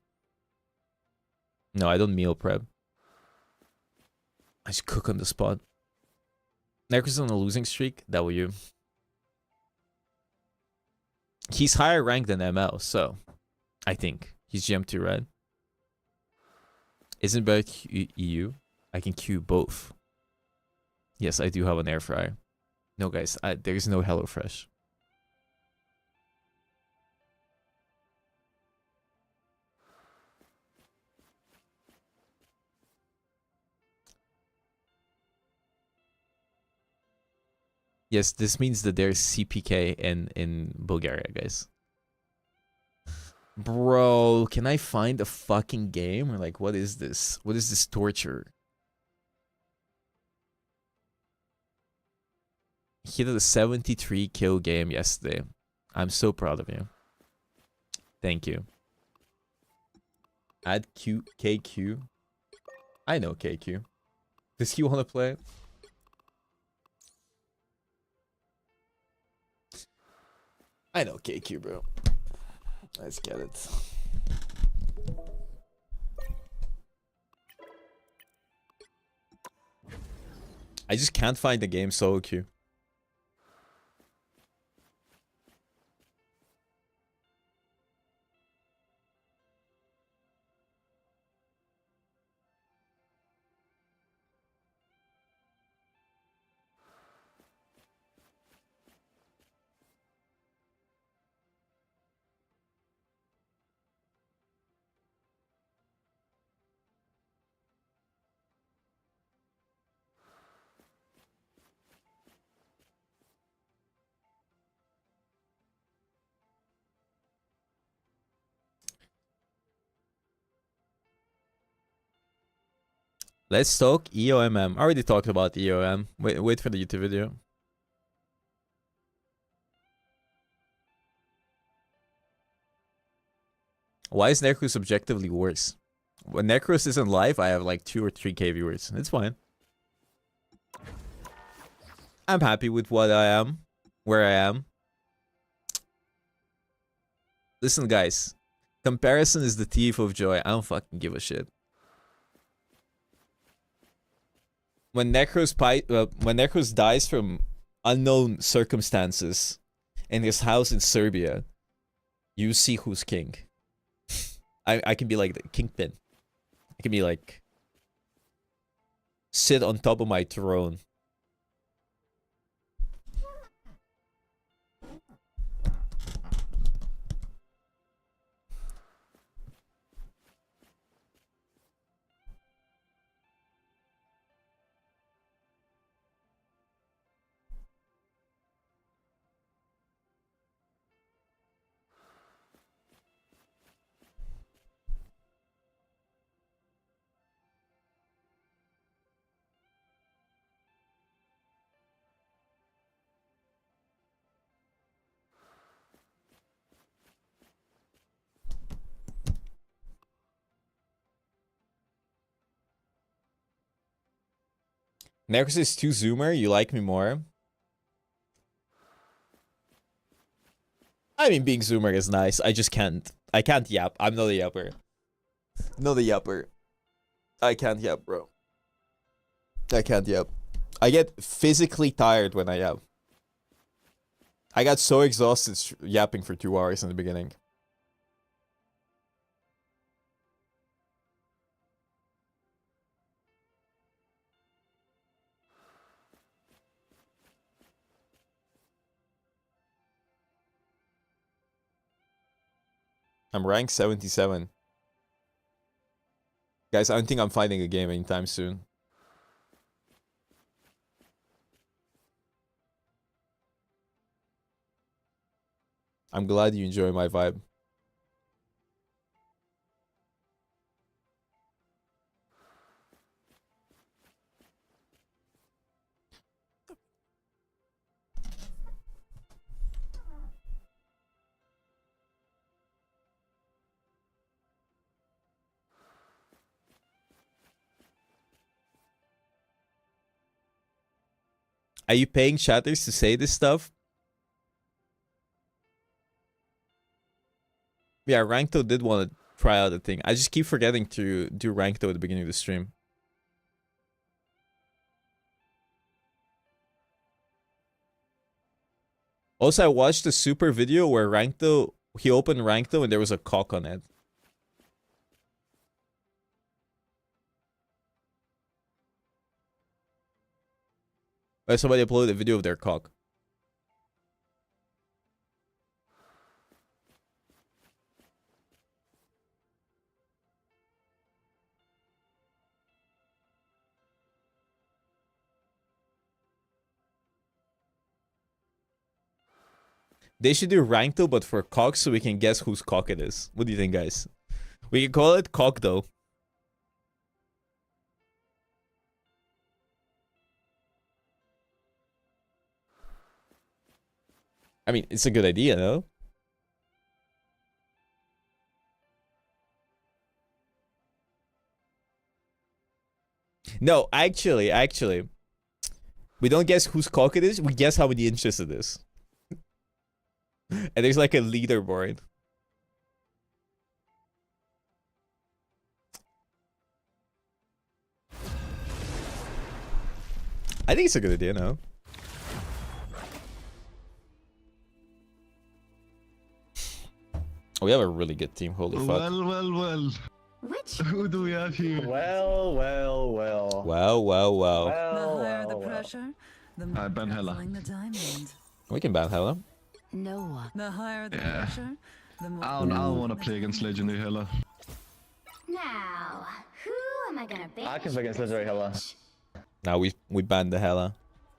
No, I don't meal prep. I just cook on the spot. Necros on a losing streak. W. He's higher ranked than ML, so I think he's GM2, right? Isn't better EU? I can queue both. Yes, I do have an air fryer. No, guys, there's no HelloFresh. Yes, this means that there's CPK in Bulgaria, guys. Bro, can I find a fucking game? Or like, what is this? What is this torture? He did a 73 kill game yesterday. I'm so proud of you. Thank you. Add KQ. I know KQ. Does he want to play? I know KQ, bro. Let's get it. I just can't find the game solo queue. Let's talk EOMM. I already talked about EOM. Wait for the YouTube video. Why is Necros objectively worse? When Necros isn't live, I have like 2 or 3K viewers. It's fine. I'm happy with what I am, where I am. Listen, guys. Comparison is the thief of joy. I don't fucking give a shit. When Necros dies from unknown circumstances in his house in Serbia, you see who's king. I can be like the kingpin. I can be like sit on top of my throne. Necros is too zoomer. You like me more. I mean, being zoomer is nice. I just can't. I can't yap. I'm not a yapper. Not a yapper. I can't yap, bro. I can't yap. I get physically tired when I yap. I got so exhausted yapping for 2 hours in the beginning. I'm ranked 77. Guys, I don't think I'm fighting a game anytime soon. I'm glad you enjoy my vibe. Are you paying chatters to say this stuff? Yeah, Rankto did want to try out the thing. I just keep forgetting to do Rankto at the beginning of the stream. Also, I watched a super video where Rankto, he opened Rankto and there was a cock on it. Somebody uploaded a video of their cock. They should do Rankto, but for cock, so we can guess whose cock it is. What do you think, guys? We can call it cock, though. I mean, it's a good idea, no? No, actually. We don't guess whose cock it is, we guess how many inches it is. And there's like a leaderboard. I think it's a good idea, no? We have a really good team, holy fuck. Well. Who do we have here? Well. Wow. The higher the pressure, the more I ban Hella. the diamond. We can ban Hella. No. The higher the Yeah. pressure, the more. I don't want to play against Legendary Hella. Now, who am I gonna banish? I can play against Legendary Hella. Now we banned the Hella.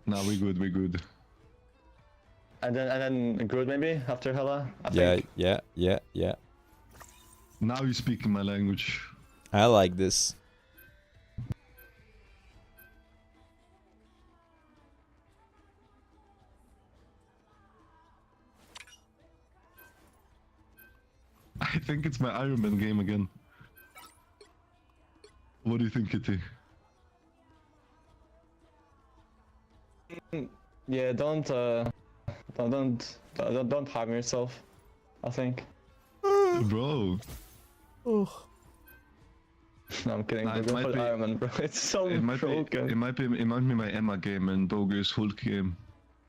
Nah, we good. And then Groot maybe after Hella. I think. Yeah. Now you speak my language. I like this. I think it's my Iron Man game again. What do you think, Kitty? Yeah, don't harm yourself. I think. Bro. Oh. No, I'm kidding. Nah, We're it going might for be- Iron Man, bro. It's so broken. It might be my Emma game and Doge's Hulk game.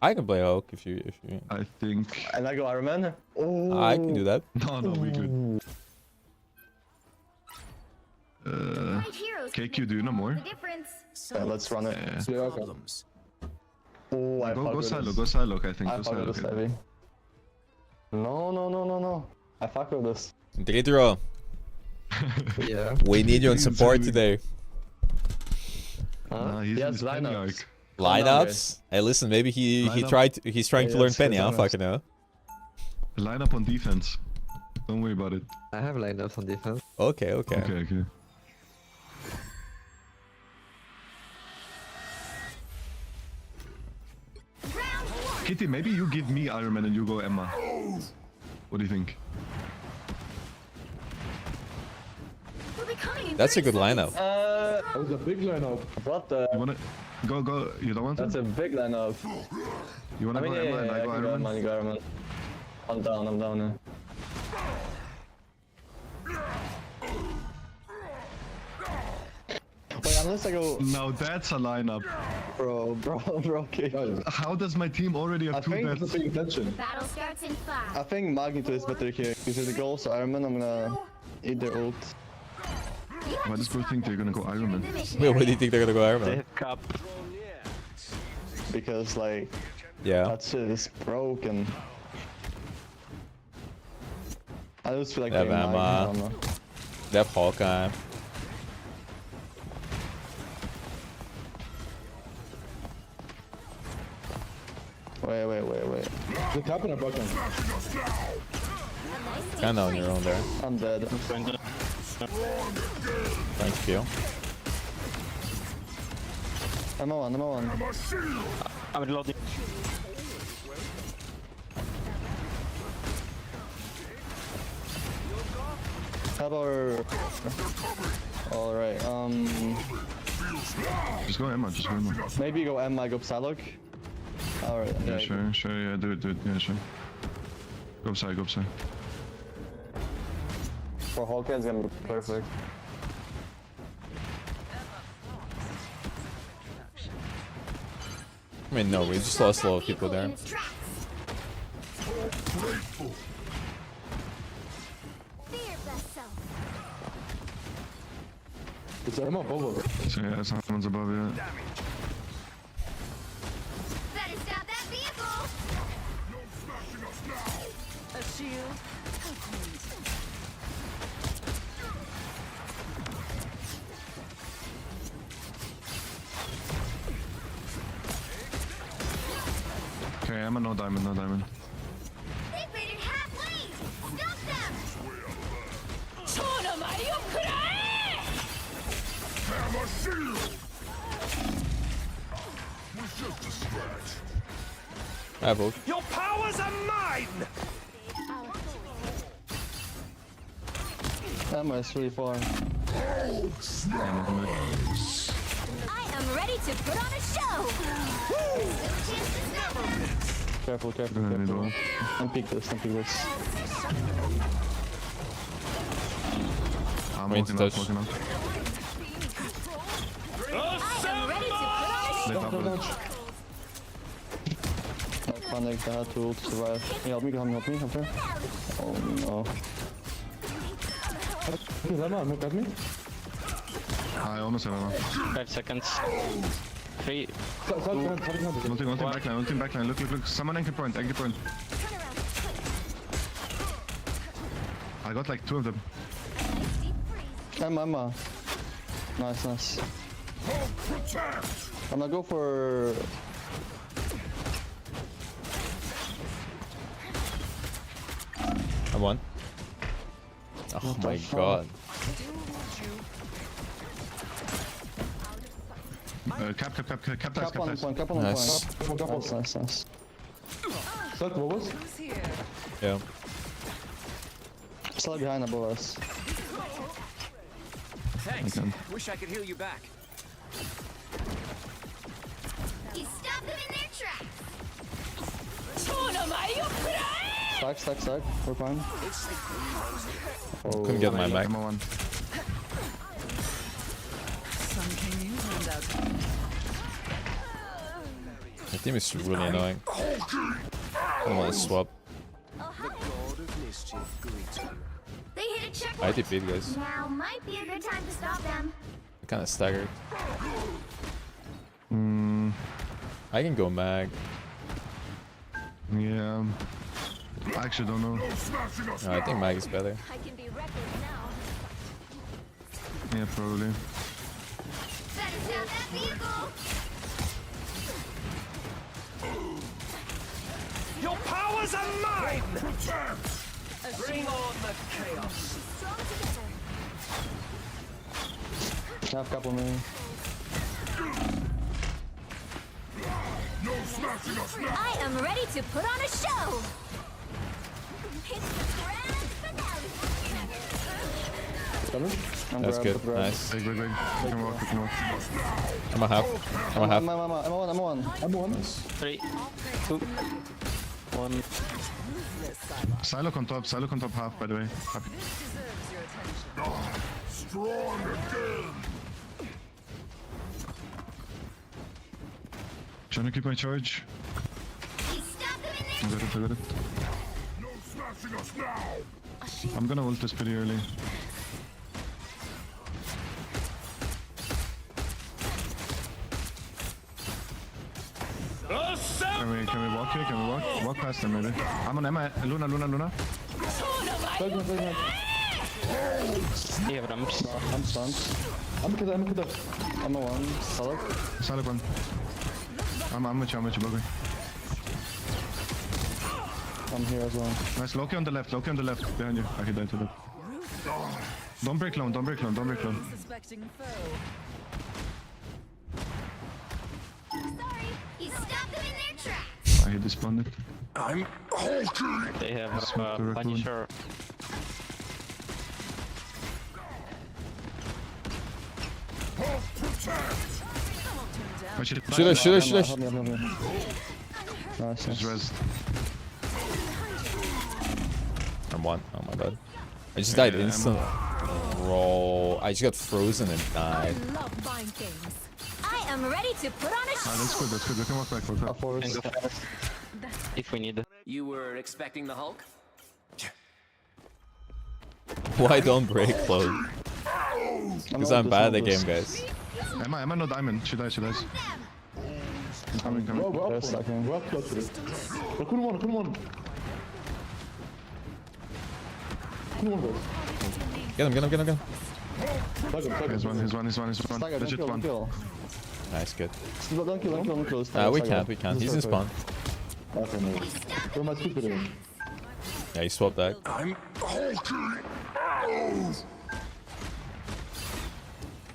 I can play Hulk if you. I think. And I go Iron Man. Oh. I can do that. No, we good. KQ, do you know more? Yeah, let's run it. Yeah. Oh, I Go fuck Silo, with go this. Silo, I think. I Go fuck Silo. with this heavy. No. I fuck with this. Dritro, Yeah. we need you on support today. Nah, he's in Yes, his Penny lineups. arc. Lineups? Hey, listen, maybe he's Lineup. trying to learn yes, Penny. I yes, don't fucking know. Line up on defense. Don't worry about it. I have lineups on defense. Okay. Okay. Kitty, maybe you give me Iron Man and you go Emma. What do you think? That's a good lineup. That was a big lineup. What the? You wanna go? You don't want to? That's a big lineup. You wanna I mean, go Emma and I go Iron Man? You go Iron Man. I'm down now. Wait, unless I go... Now that's a lineup. Bro, okay. How does my team already have two deaths? Battle starts in 5. I think Magnitude is better here. Because if it goes Iron Man, I'm gonna eat their ult. Why does bro think they're gonna go Iron Man? Wait, what do you think they're gonna go Iron Man? Cup. Because, like... Yeah. That shit is broken. I just feel like They have playing Mag, I don't Emma. know. They have Hawkeye. Wait. The cap in a bucket. Kinda on your own there. I'm dead. Thanks, Q. I'm on. I'm reloading. How about... Alright, Just go Emma, maybe go M, I go Psylocke. Alright, Yeah, sure, yeah, do it, yeah, sure. Go side. For Hawkeye, it's gonna be perfect. I mean, no, we just lost a lot of people there. Is Emma above it? So yeah, someone's above you. Better stop that vehicle! A shield. Okay, Emma, no diamond. They've made it halfway! Stop them! I have ult. Your powers are mine! Emma is really far. I am ready to put on a show! Careful. Don't peek this. I'm Wait, walking touch. up. I am ready to put on a show! I panic, I had to survive. Can you help me, help her? Oh no. Look at me. I almost have Emma. 5 seconds. 3. Ulting backline. Look. Someone anchor point. I got like 2 of them. Emma. Nice. I'm gonna go for... I won. Oh my god. Cap Cap on dice. one Nice. point. Nice. Yeah. Still behind above us. Thanks. Okay. Wish I could heal you back. You stop them in their tracks. Stack. We're fine. Couldn't get my mag. Ammo one. Some can use handouts. The team is really annoying. I don't want to swap. The god of mischief greets you. They hit a I checkpoint. TP'd, guys. Now might be a good time to stop them. I'm kind of staggered. Hmm. I can go mag. Yeah. I actually don't know. No, I think mag is better. I can be reckless now. Yeah, probably. That is not that vehicle. Your powers are mine! Bring on the chaos. Strong together. Half couple me. I am ready to put on a show. It's the grand finale. That's good. Nice. Big. We can walk. I'm a half. I'm one. 3, 2, 1. Psylocke on top half, by the way. Happy. Strong again. Trying to keep my charge. You stop them in I got it. No smashing us now. I'm gonna ult this pretty early. Can we walk here? Can we walk? Walk past them maybe. I'm on Emma. Luna. Yeah, ramps. I'm stunned. I'm كده. I'm a one. Psylocke one. I'm with you, bugger. I'm here as well. Nice, Loki on the left, behind you. I died to that. Don't break low. Suspecting foe. Sorry, you stop them in their tracks. I hit this bandit. I'm hulking. They have Smoke the raccoon. Punisher. Shoot her. Help me. Nice. Just rest. I'm one. Oh my god. I just died instant. Bro, I just got frozen and died. I love mind games. I am ready to put on a show. That's good. We can walk back. And go fast. If we need. You were expecting the Hulk? Why don't break close? Because I'm bad at the game, guys. Emma, no diamond. She dies. I'm coming. They're stacking. Get him. Here's one. Legit one. Nice, good. Don't kill close. We can't. He's in spawn. Okay, no. Where am I speaking? Yeah, he swapped that. I'm hulking.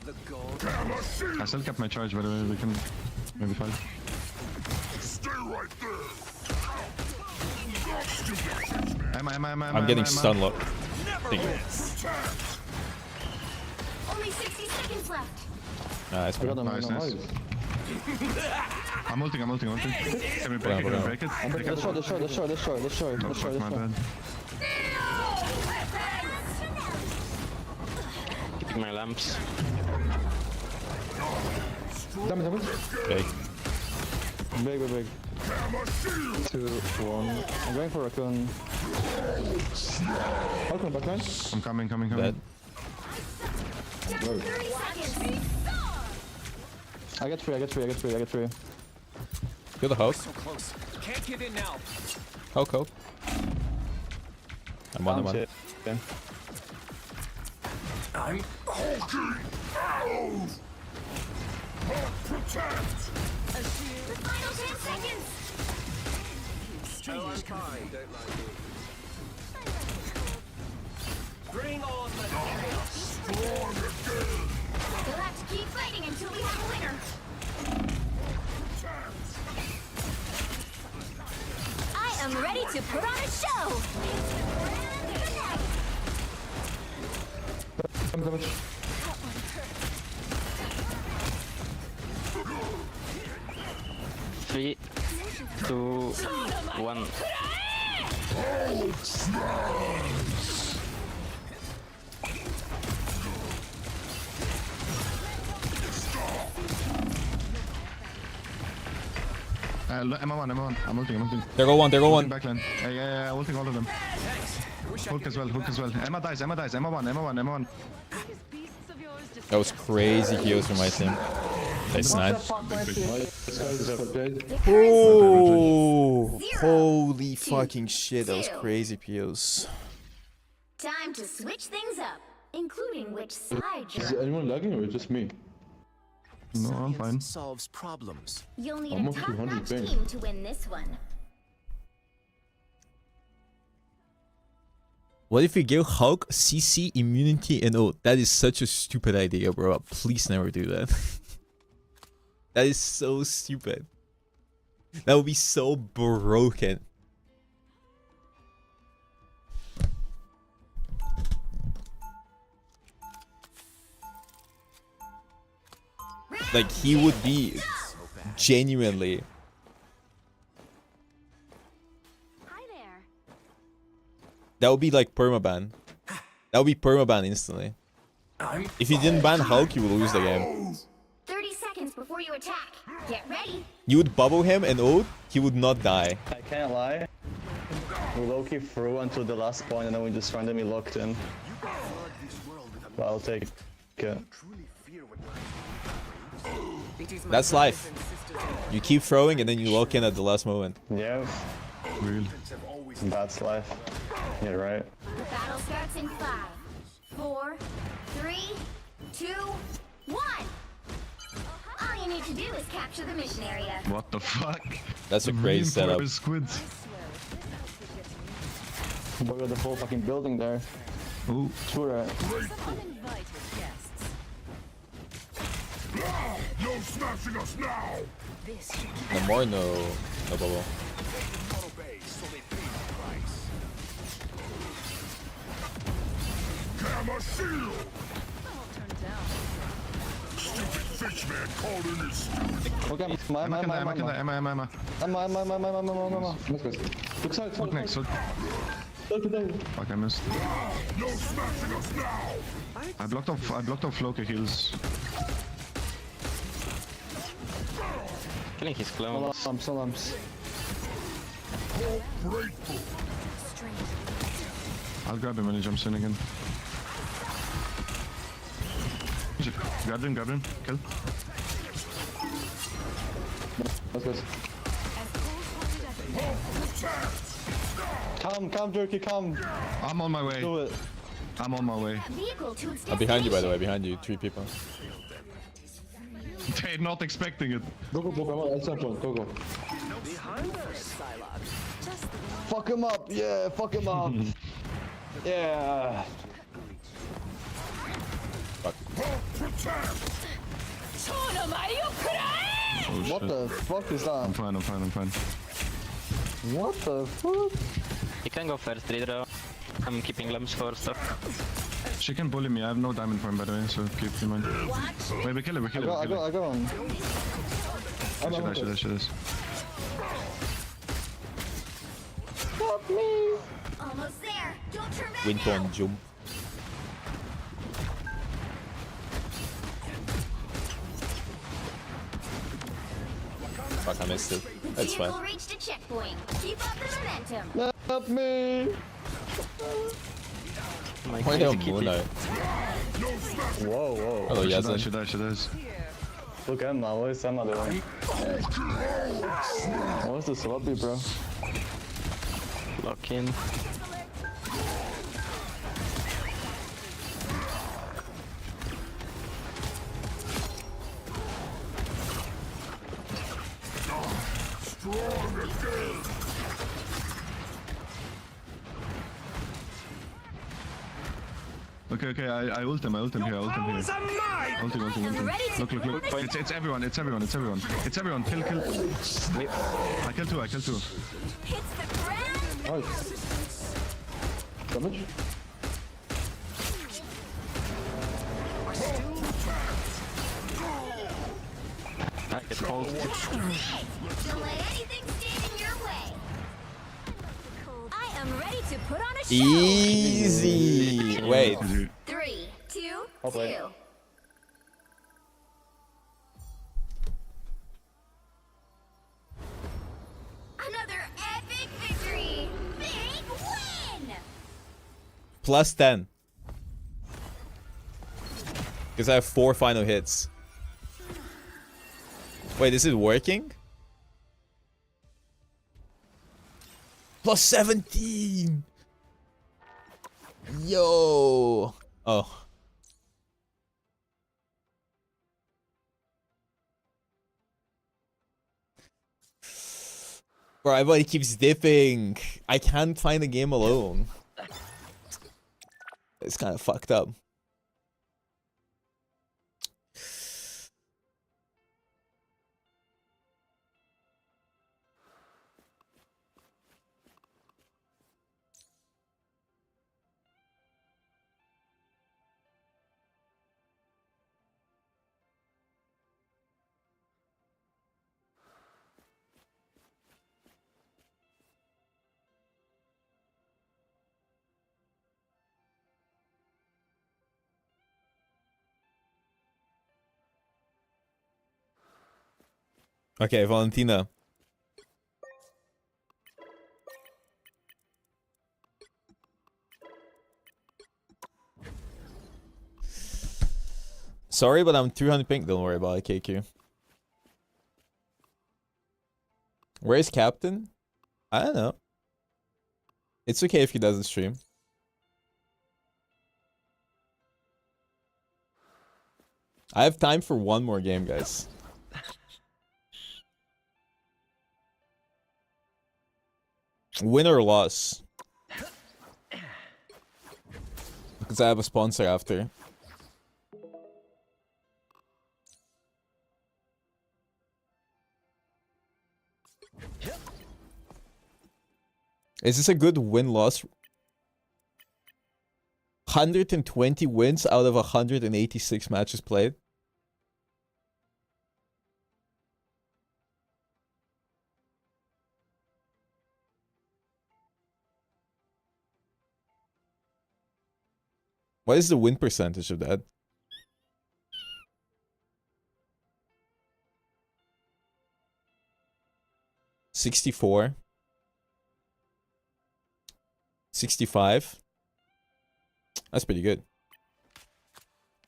The god. I still kept my charge, by the way. We can maybe fight. Stay right there. Emma. I'm getting stun locked. Only 60 seconds left. Nice, bro. Nice. I'm ulting. Can we break it? Break it? The short. Oh, fuck, my bad. Keeping my lamps. Damn it. Okay. Big. 2, 1. I'm going for raccoon. Raccoon, backline. I'm coming. Dead. Down to 30 seconds. I get free. Kill the house. So close. Can't give in now. Coke. I'm one. Okay. I'm hulking. Protect. The final 10 seconds. Oh, I'm fine. Don't like me. Bring on the chaos. Strong again. We'll have to keep fighting until we have a winner. I am ready to put on a show. damage. 3, 2, 1. Emma 1. I'm ulting. There go one. Backline. Yeah, ulting all of them. Hook as well. Emma dies. Emma 1. That was crazy kills from my team. Nice nine. Oh, holy fucking shit! That was crazy POs. Time to switch things up, including which side Is you're on. anyone lagging or just me? No, I'm fine. Solves problems. You'll need Almost a 200 top-notch ping. team to win this one. What if we give Hulk CC immunity and ult? That is such a stupid idea, bro. Please never do that. That is so stupid. That would be so broken. Like, he would be genuinely... That would be like permaban. That would be permaban instantly. If you didn't ban Hulk, you would lose the game. 30 seconds before you attack. Get ready. You would bubble him and ult, he would not die. I can't lie. We low-key through until the last point and then we just randomly locked in. But I'll take it. That's life. You keep throwing and then you lock in at the last moment. Yeah. Real. That's life. Yeah, right. The battle starts in 5, 4, 3, 2, 1. All you need to do is capture the mission area. What the fuck? That's a crazy setup. Squids. We got the whole fucking building there. Ooh. Sure. No smashing us now! No more, no bubble. Camera shield! Stupid fish man called in his stupid. Okay, Emma. Emma. Look side, Look next. Look. Fuck, I missed. No smashing us now! I blocked off Loki heals. Killing his clone. Salams. I'll grab him when he jumps in again. Grab him. Kill. Let's go. Come, Jerky, come. I'm on my way. Do it. I'm on my way. Vehicle to its I'm behind you, by the way. destination. Behind you, 3 people. They're not expecting it. Go. Fuck him up, yeah, fuck him up. Yeah. Fuck. Oh, What shit. the fuck is that? I'm fine. What the fuck? You can go first, Ridro. I'm keeping lamps for stuff. She can bully me. I have no diamond for him, by the way, so keep in mind. Wait, we kill her. I got him. She does. Help me. Almost there. Don't turn back. Winton jump. Fuck, I missed it. That's fine. Vehicle reached a checkpoint. Keep up the momentum. Help me. Why no Moonlight? Whoa. Hello, Yazan. She does. Look at Emma, what is Emma doing? What's this lobby, bro? Lock in. Okay, I ult him here. Ulting. Look. It's everyone. Kill. I kill two. Hits the ground. Nice. Damage? Don't let anything stand in your way. I am ready to put on a show. Easy. Wait. 3, 2, I'll play. 2. Another epic victory. Big win. Plus 10. Because I have 4 final hits. Wait, is it working? Plus 17. Yo. Oh. Bro, everybody keeps dipping. I can't find the game alone. It's kind of fucked up. Okay, Valentina. Sorry, but I'm 300 pink. Don't worry about it, KQ. Where's Captain? I don't know. It's okay if he doesn't stream. I have time for one more game, guys. Win or loss. Because I have a sponsor after. Is this a good win-loss? 120 wins out of 186 matches played. What is the win percentage of that? $64. 65. That's pretty good.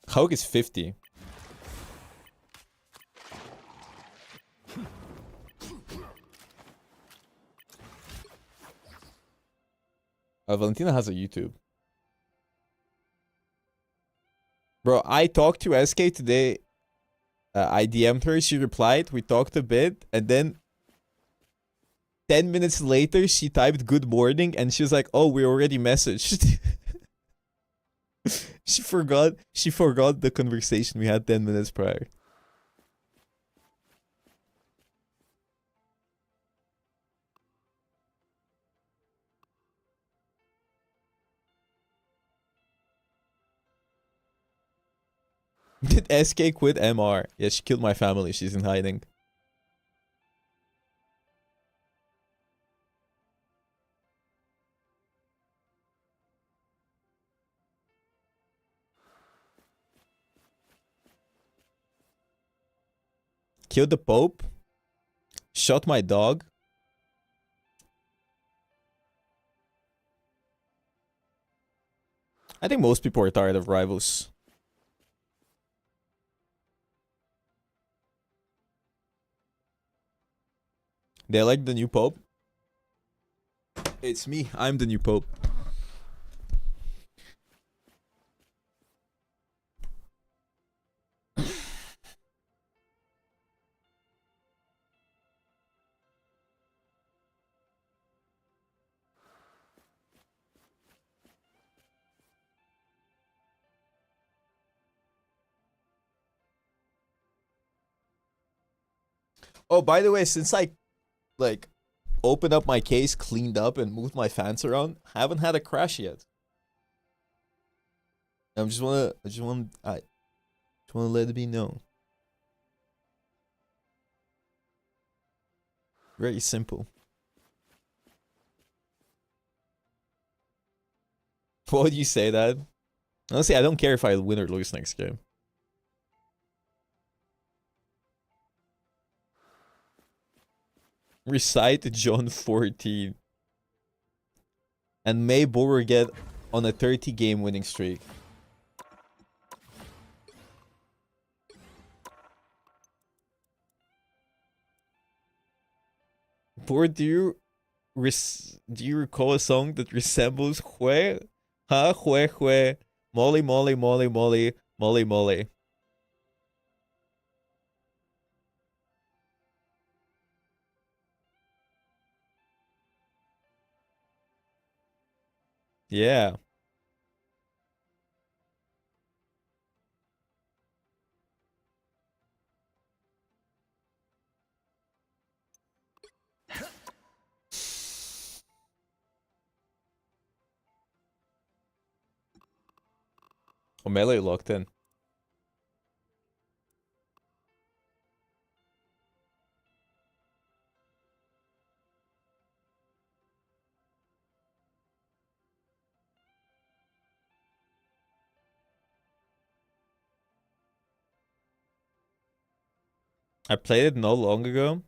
Hulk is 50. Valentina has a YouTube. Bro, I talked to SK today. I DM'd her, she replied, we talked a bit, and then 10 minutes later, she typed good morning, and she was like, oh, we already messaged. She forgot the conversation we had 10 minutes prior. Did SK quit MR? Yeah, she killed my family. She's in hiding. Killed the Pope. Shot my dog. I think most people are tired of rivals. They like the new Pope? It's me. I'm the new Pope. Oh, by the way, since I like opened up my case, cleaned up, and moved my fans around, haven't had a crash yet. I just wanna let it be known. Very simple. Why would you say that? Honestly, I don't care if I win or lose next game. Recite John 14. And may Borer get on a 30-game winning streak. Borer, do you recall a song that resembles Hue? Huh? Hue. Molly, molly, molly, molly, molly, molly. Yeah. Oh, melee locked in. I played it not long ago.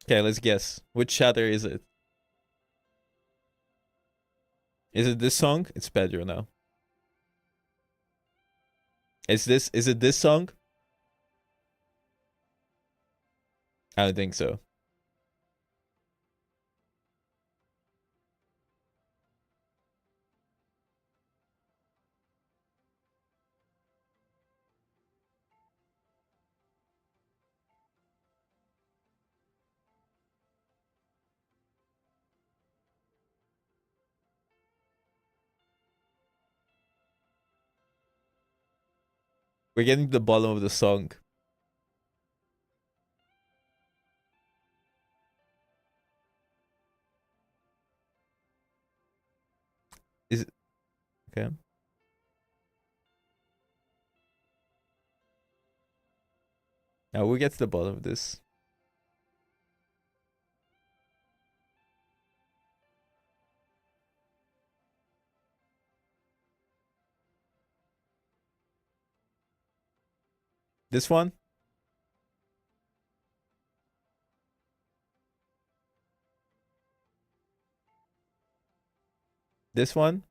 Okay, let's guess. Which shatter is it? Is it this song? It's Pedro now. Is it this song? I don't think so. We're getting to the bottom of the song. Is it okay? Now we'll get to the bottom of this. This one? This one?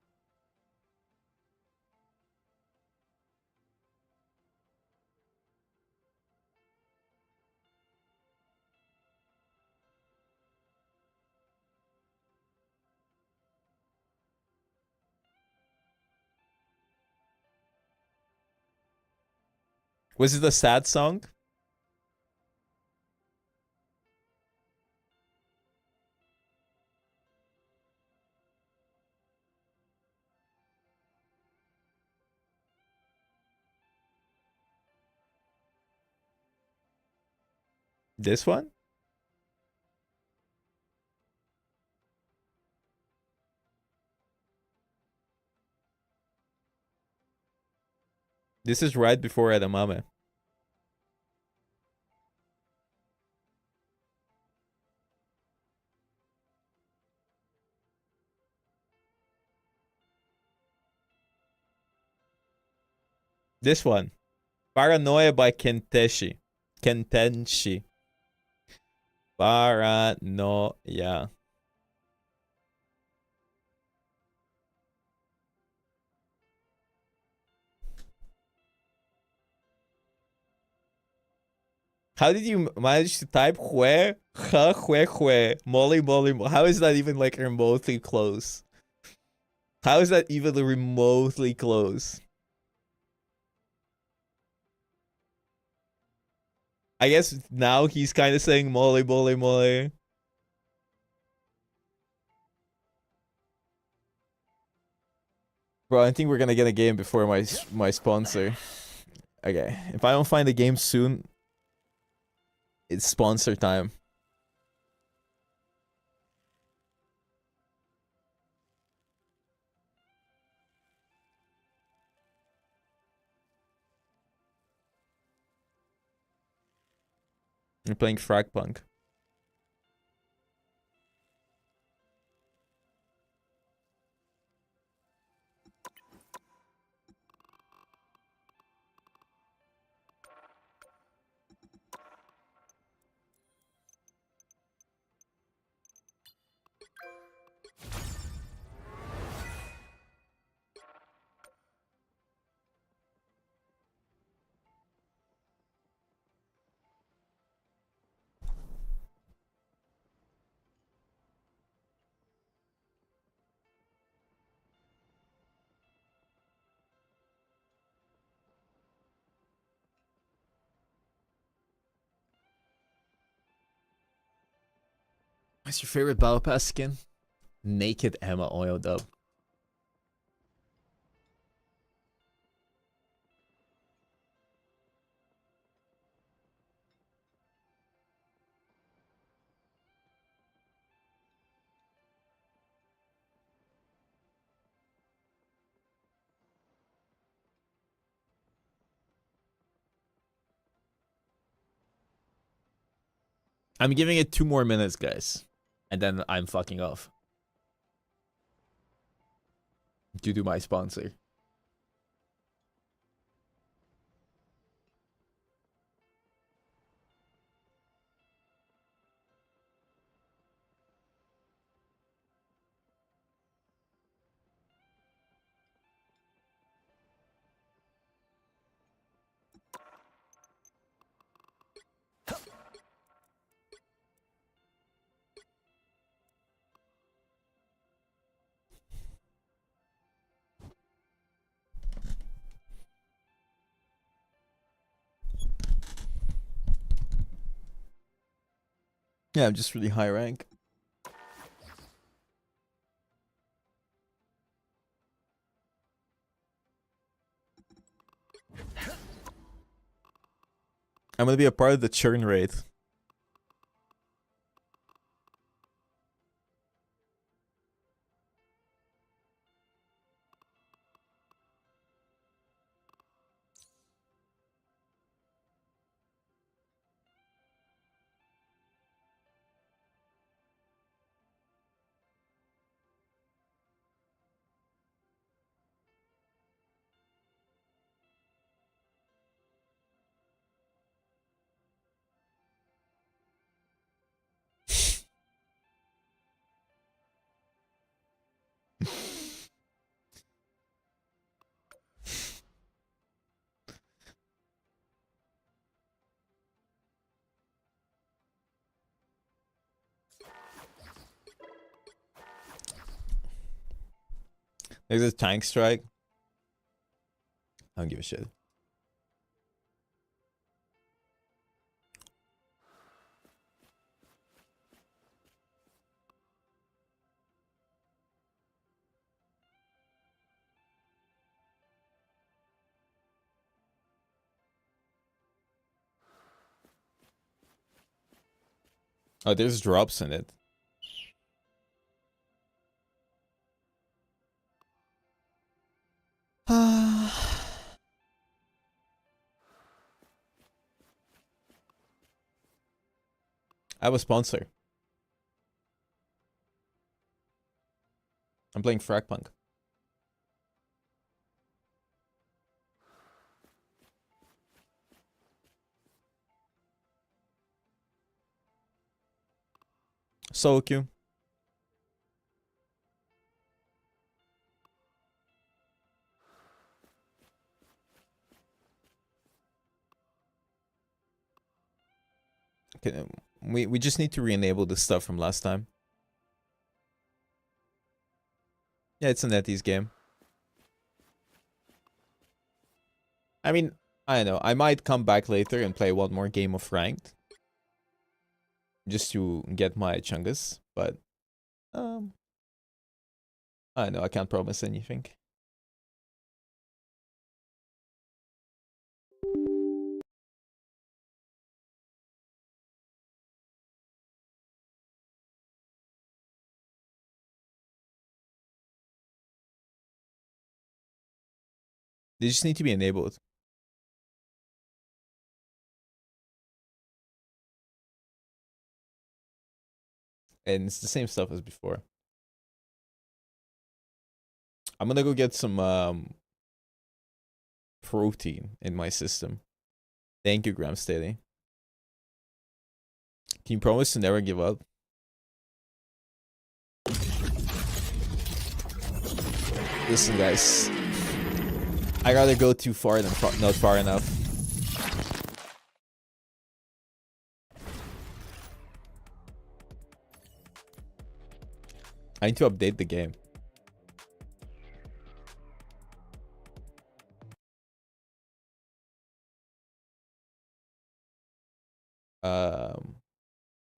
Was it a sad song? This one? This is right before Edamame. This one. Paranoia by Kentenshi. Paranoia. How did you manage to type hue, molly, molly? How is that even like remotely close? How is that even remotely close? I guess now he's kind of saying molly, molly, molly. Bro, I think we're gonna get a game before my sponsor. Okay, if I don't find a game soon, it's sponsor time. You're playing Fragpunk. What's your favorite Battle Pass skin? Naked Emma oiled up. I'm giving it 2 more minutes, guys. And then I'm fucking off. Due to my sponsor. Yeah, I'm just really high rank. I'm gonna be a part of the churn rate. There's a tank strike. I don't give a shit. Oh, there's drops in it. I have a sponsor. I'm playing Fragpunk. Solo queue. Okay, we just need to re-enable the stuff from last time. Yeah, it's a NetEase game. I mean, I don't know. I might come back later and play one more game of ranked. Just to get my chungus, but I don't know, I can't promise anything. They just need to be enabled. And it's the same stuff as before. I'm gonna go get some protein in my system. Thank you, Graham Steady. Can you promise to never give up? Listen, guys. I rather go too far than not far enough. I need to update the game. I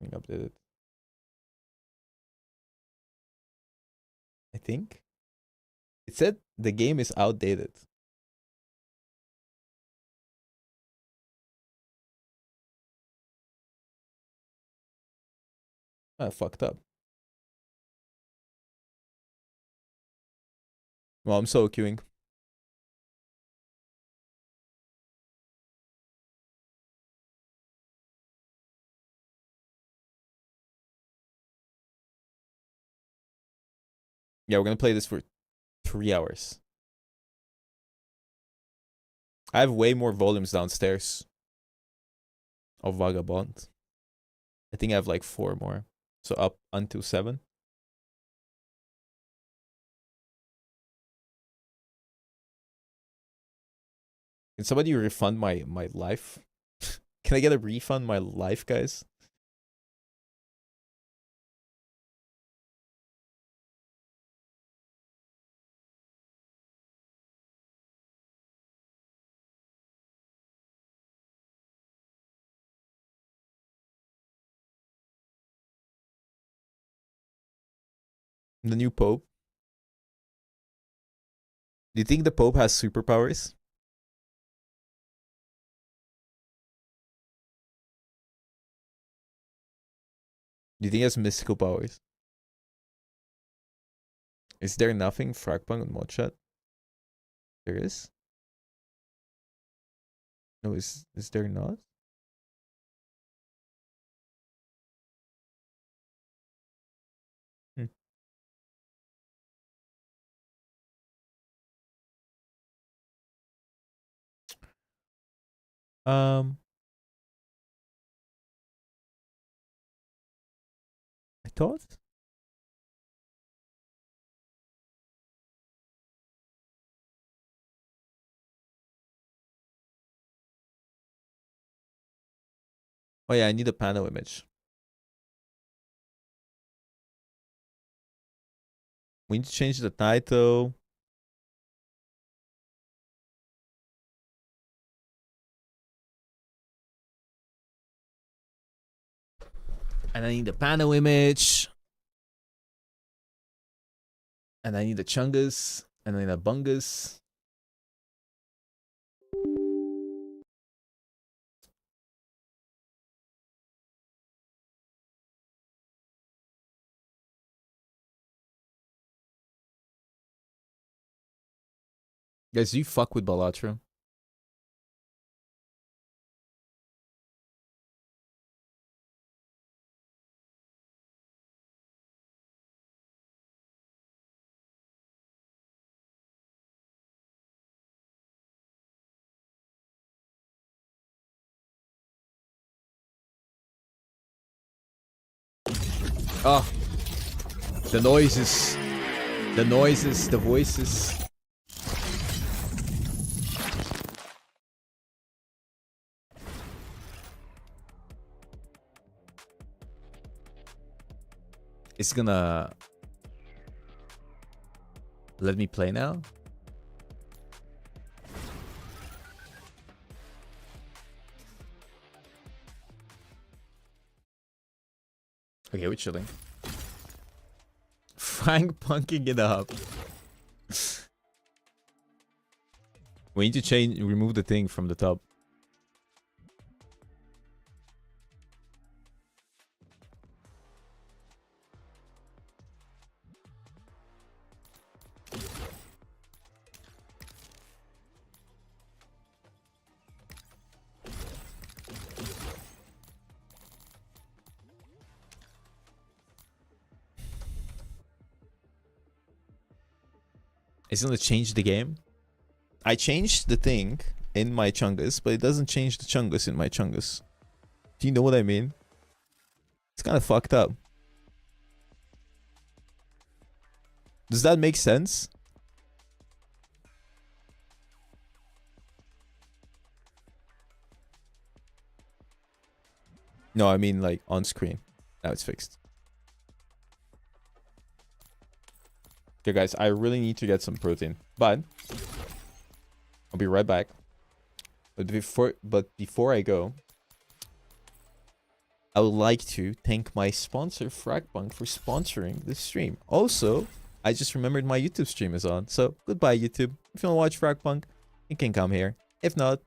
think updated. think. It said the game is outdated. I fucked up. Well, I'm solo queuing. Yeah, we're gonna play this for 3 hours. I have way more volumes downstairs of Vagabond. I think I have like 4 more. So up until 7. Can somebody refund my life? Can I get a refund my life, guys? The new Pope. Do you think the Pope has superpowers? Do you think he has mystical powers? Is there nothing Fragpunk and Modchat? There is? No, is there not? Hmm. I thought. Oh yeah, I need a panel image. We need to change the title. And I need the panel image. And I need the chungus. And I need a bungus. Guys, do you fuck with Balatra? Oh. The noises. The noises, the voices. It's gonna let me play now. Okay, we're chilling. Frank punking it up. We need to remove the thing from the top. It's gonna change the game. I changed the thing in my chungus, but it doesn't change the chungus in my chungus. Do you know what I mean? It's kind of fucked up. Does that make sense? No, I mean like on screen. Now it's fixed. Okay, guys, I really need to get some protein, but I'll be right back. But before I go, I would like to thank my sponsor Fragpunk for sponsoring this stream. Also, I just remembered my YouTube stream is on. So goodbye, YouTube. If you want to watch Frogpunk, you can come here. If not,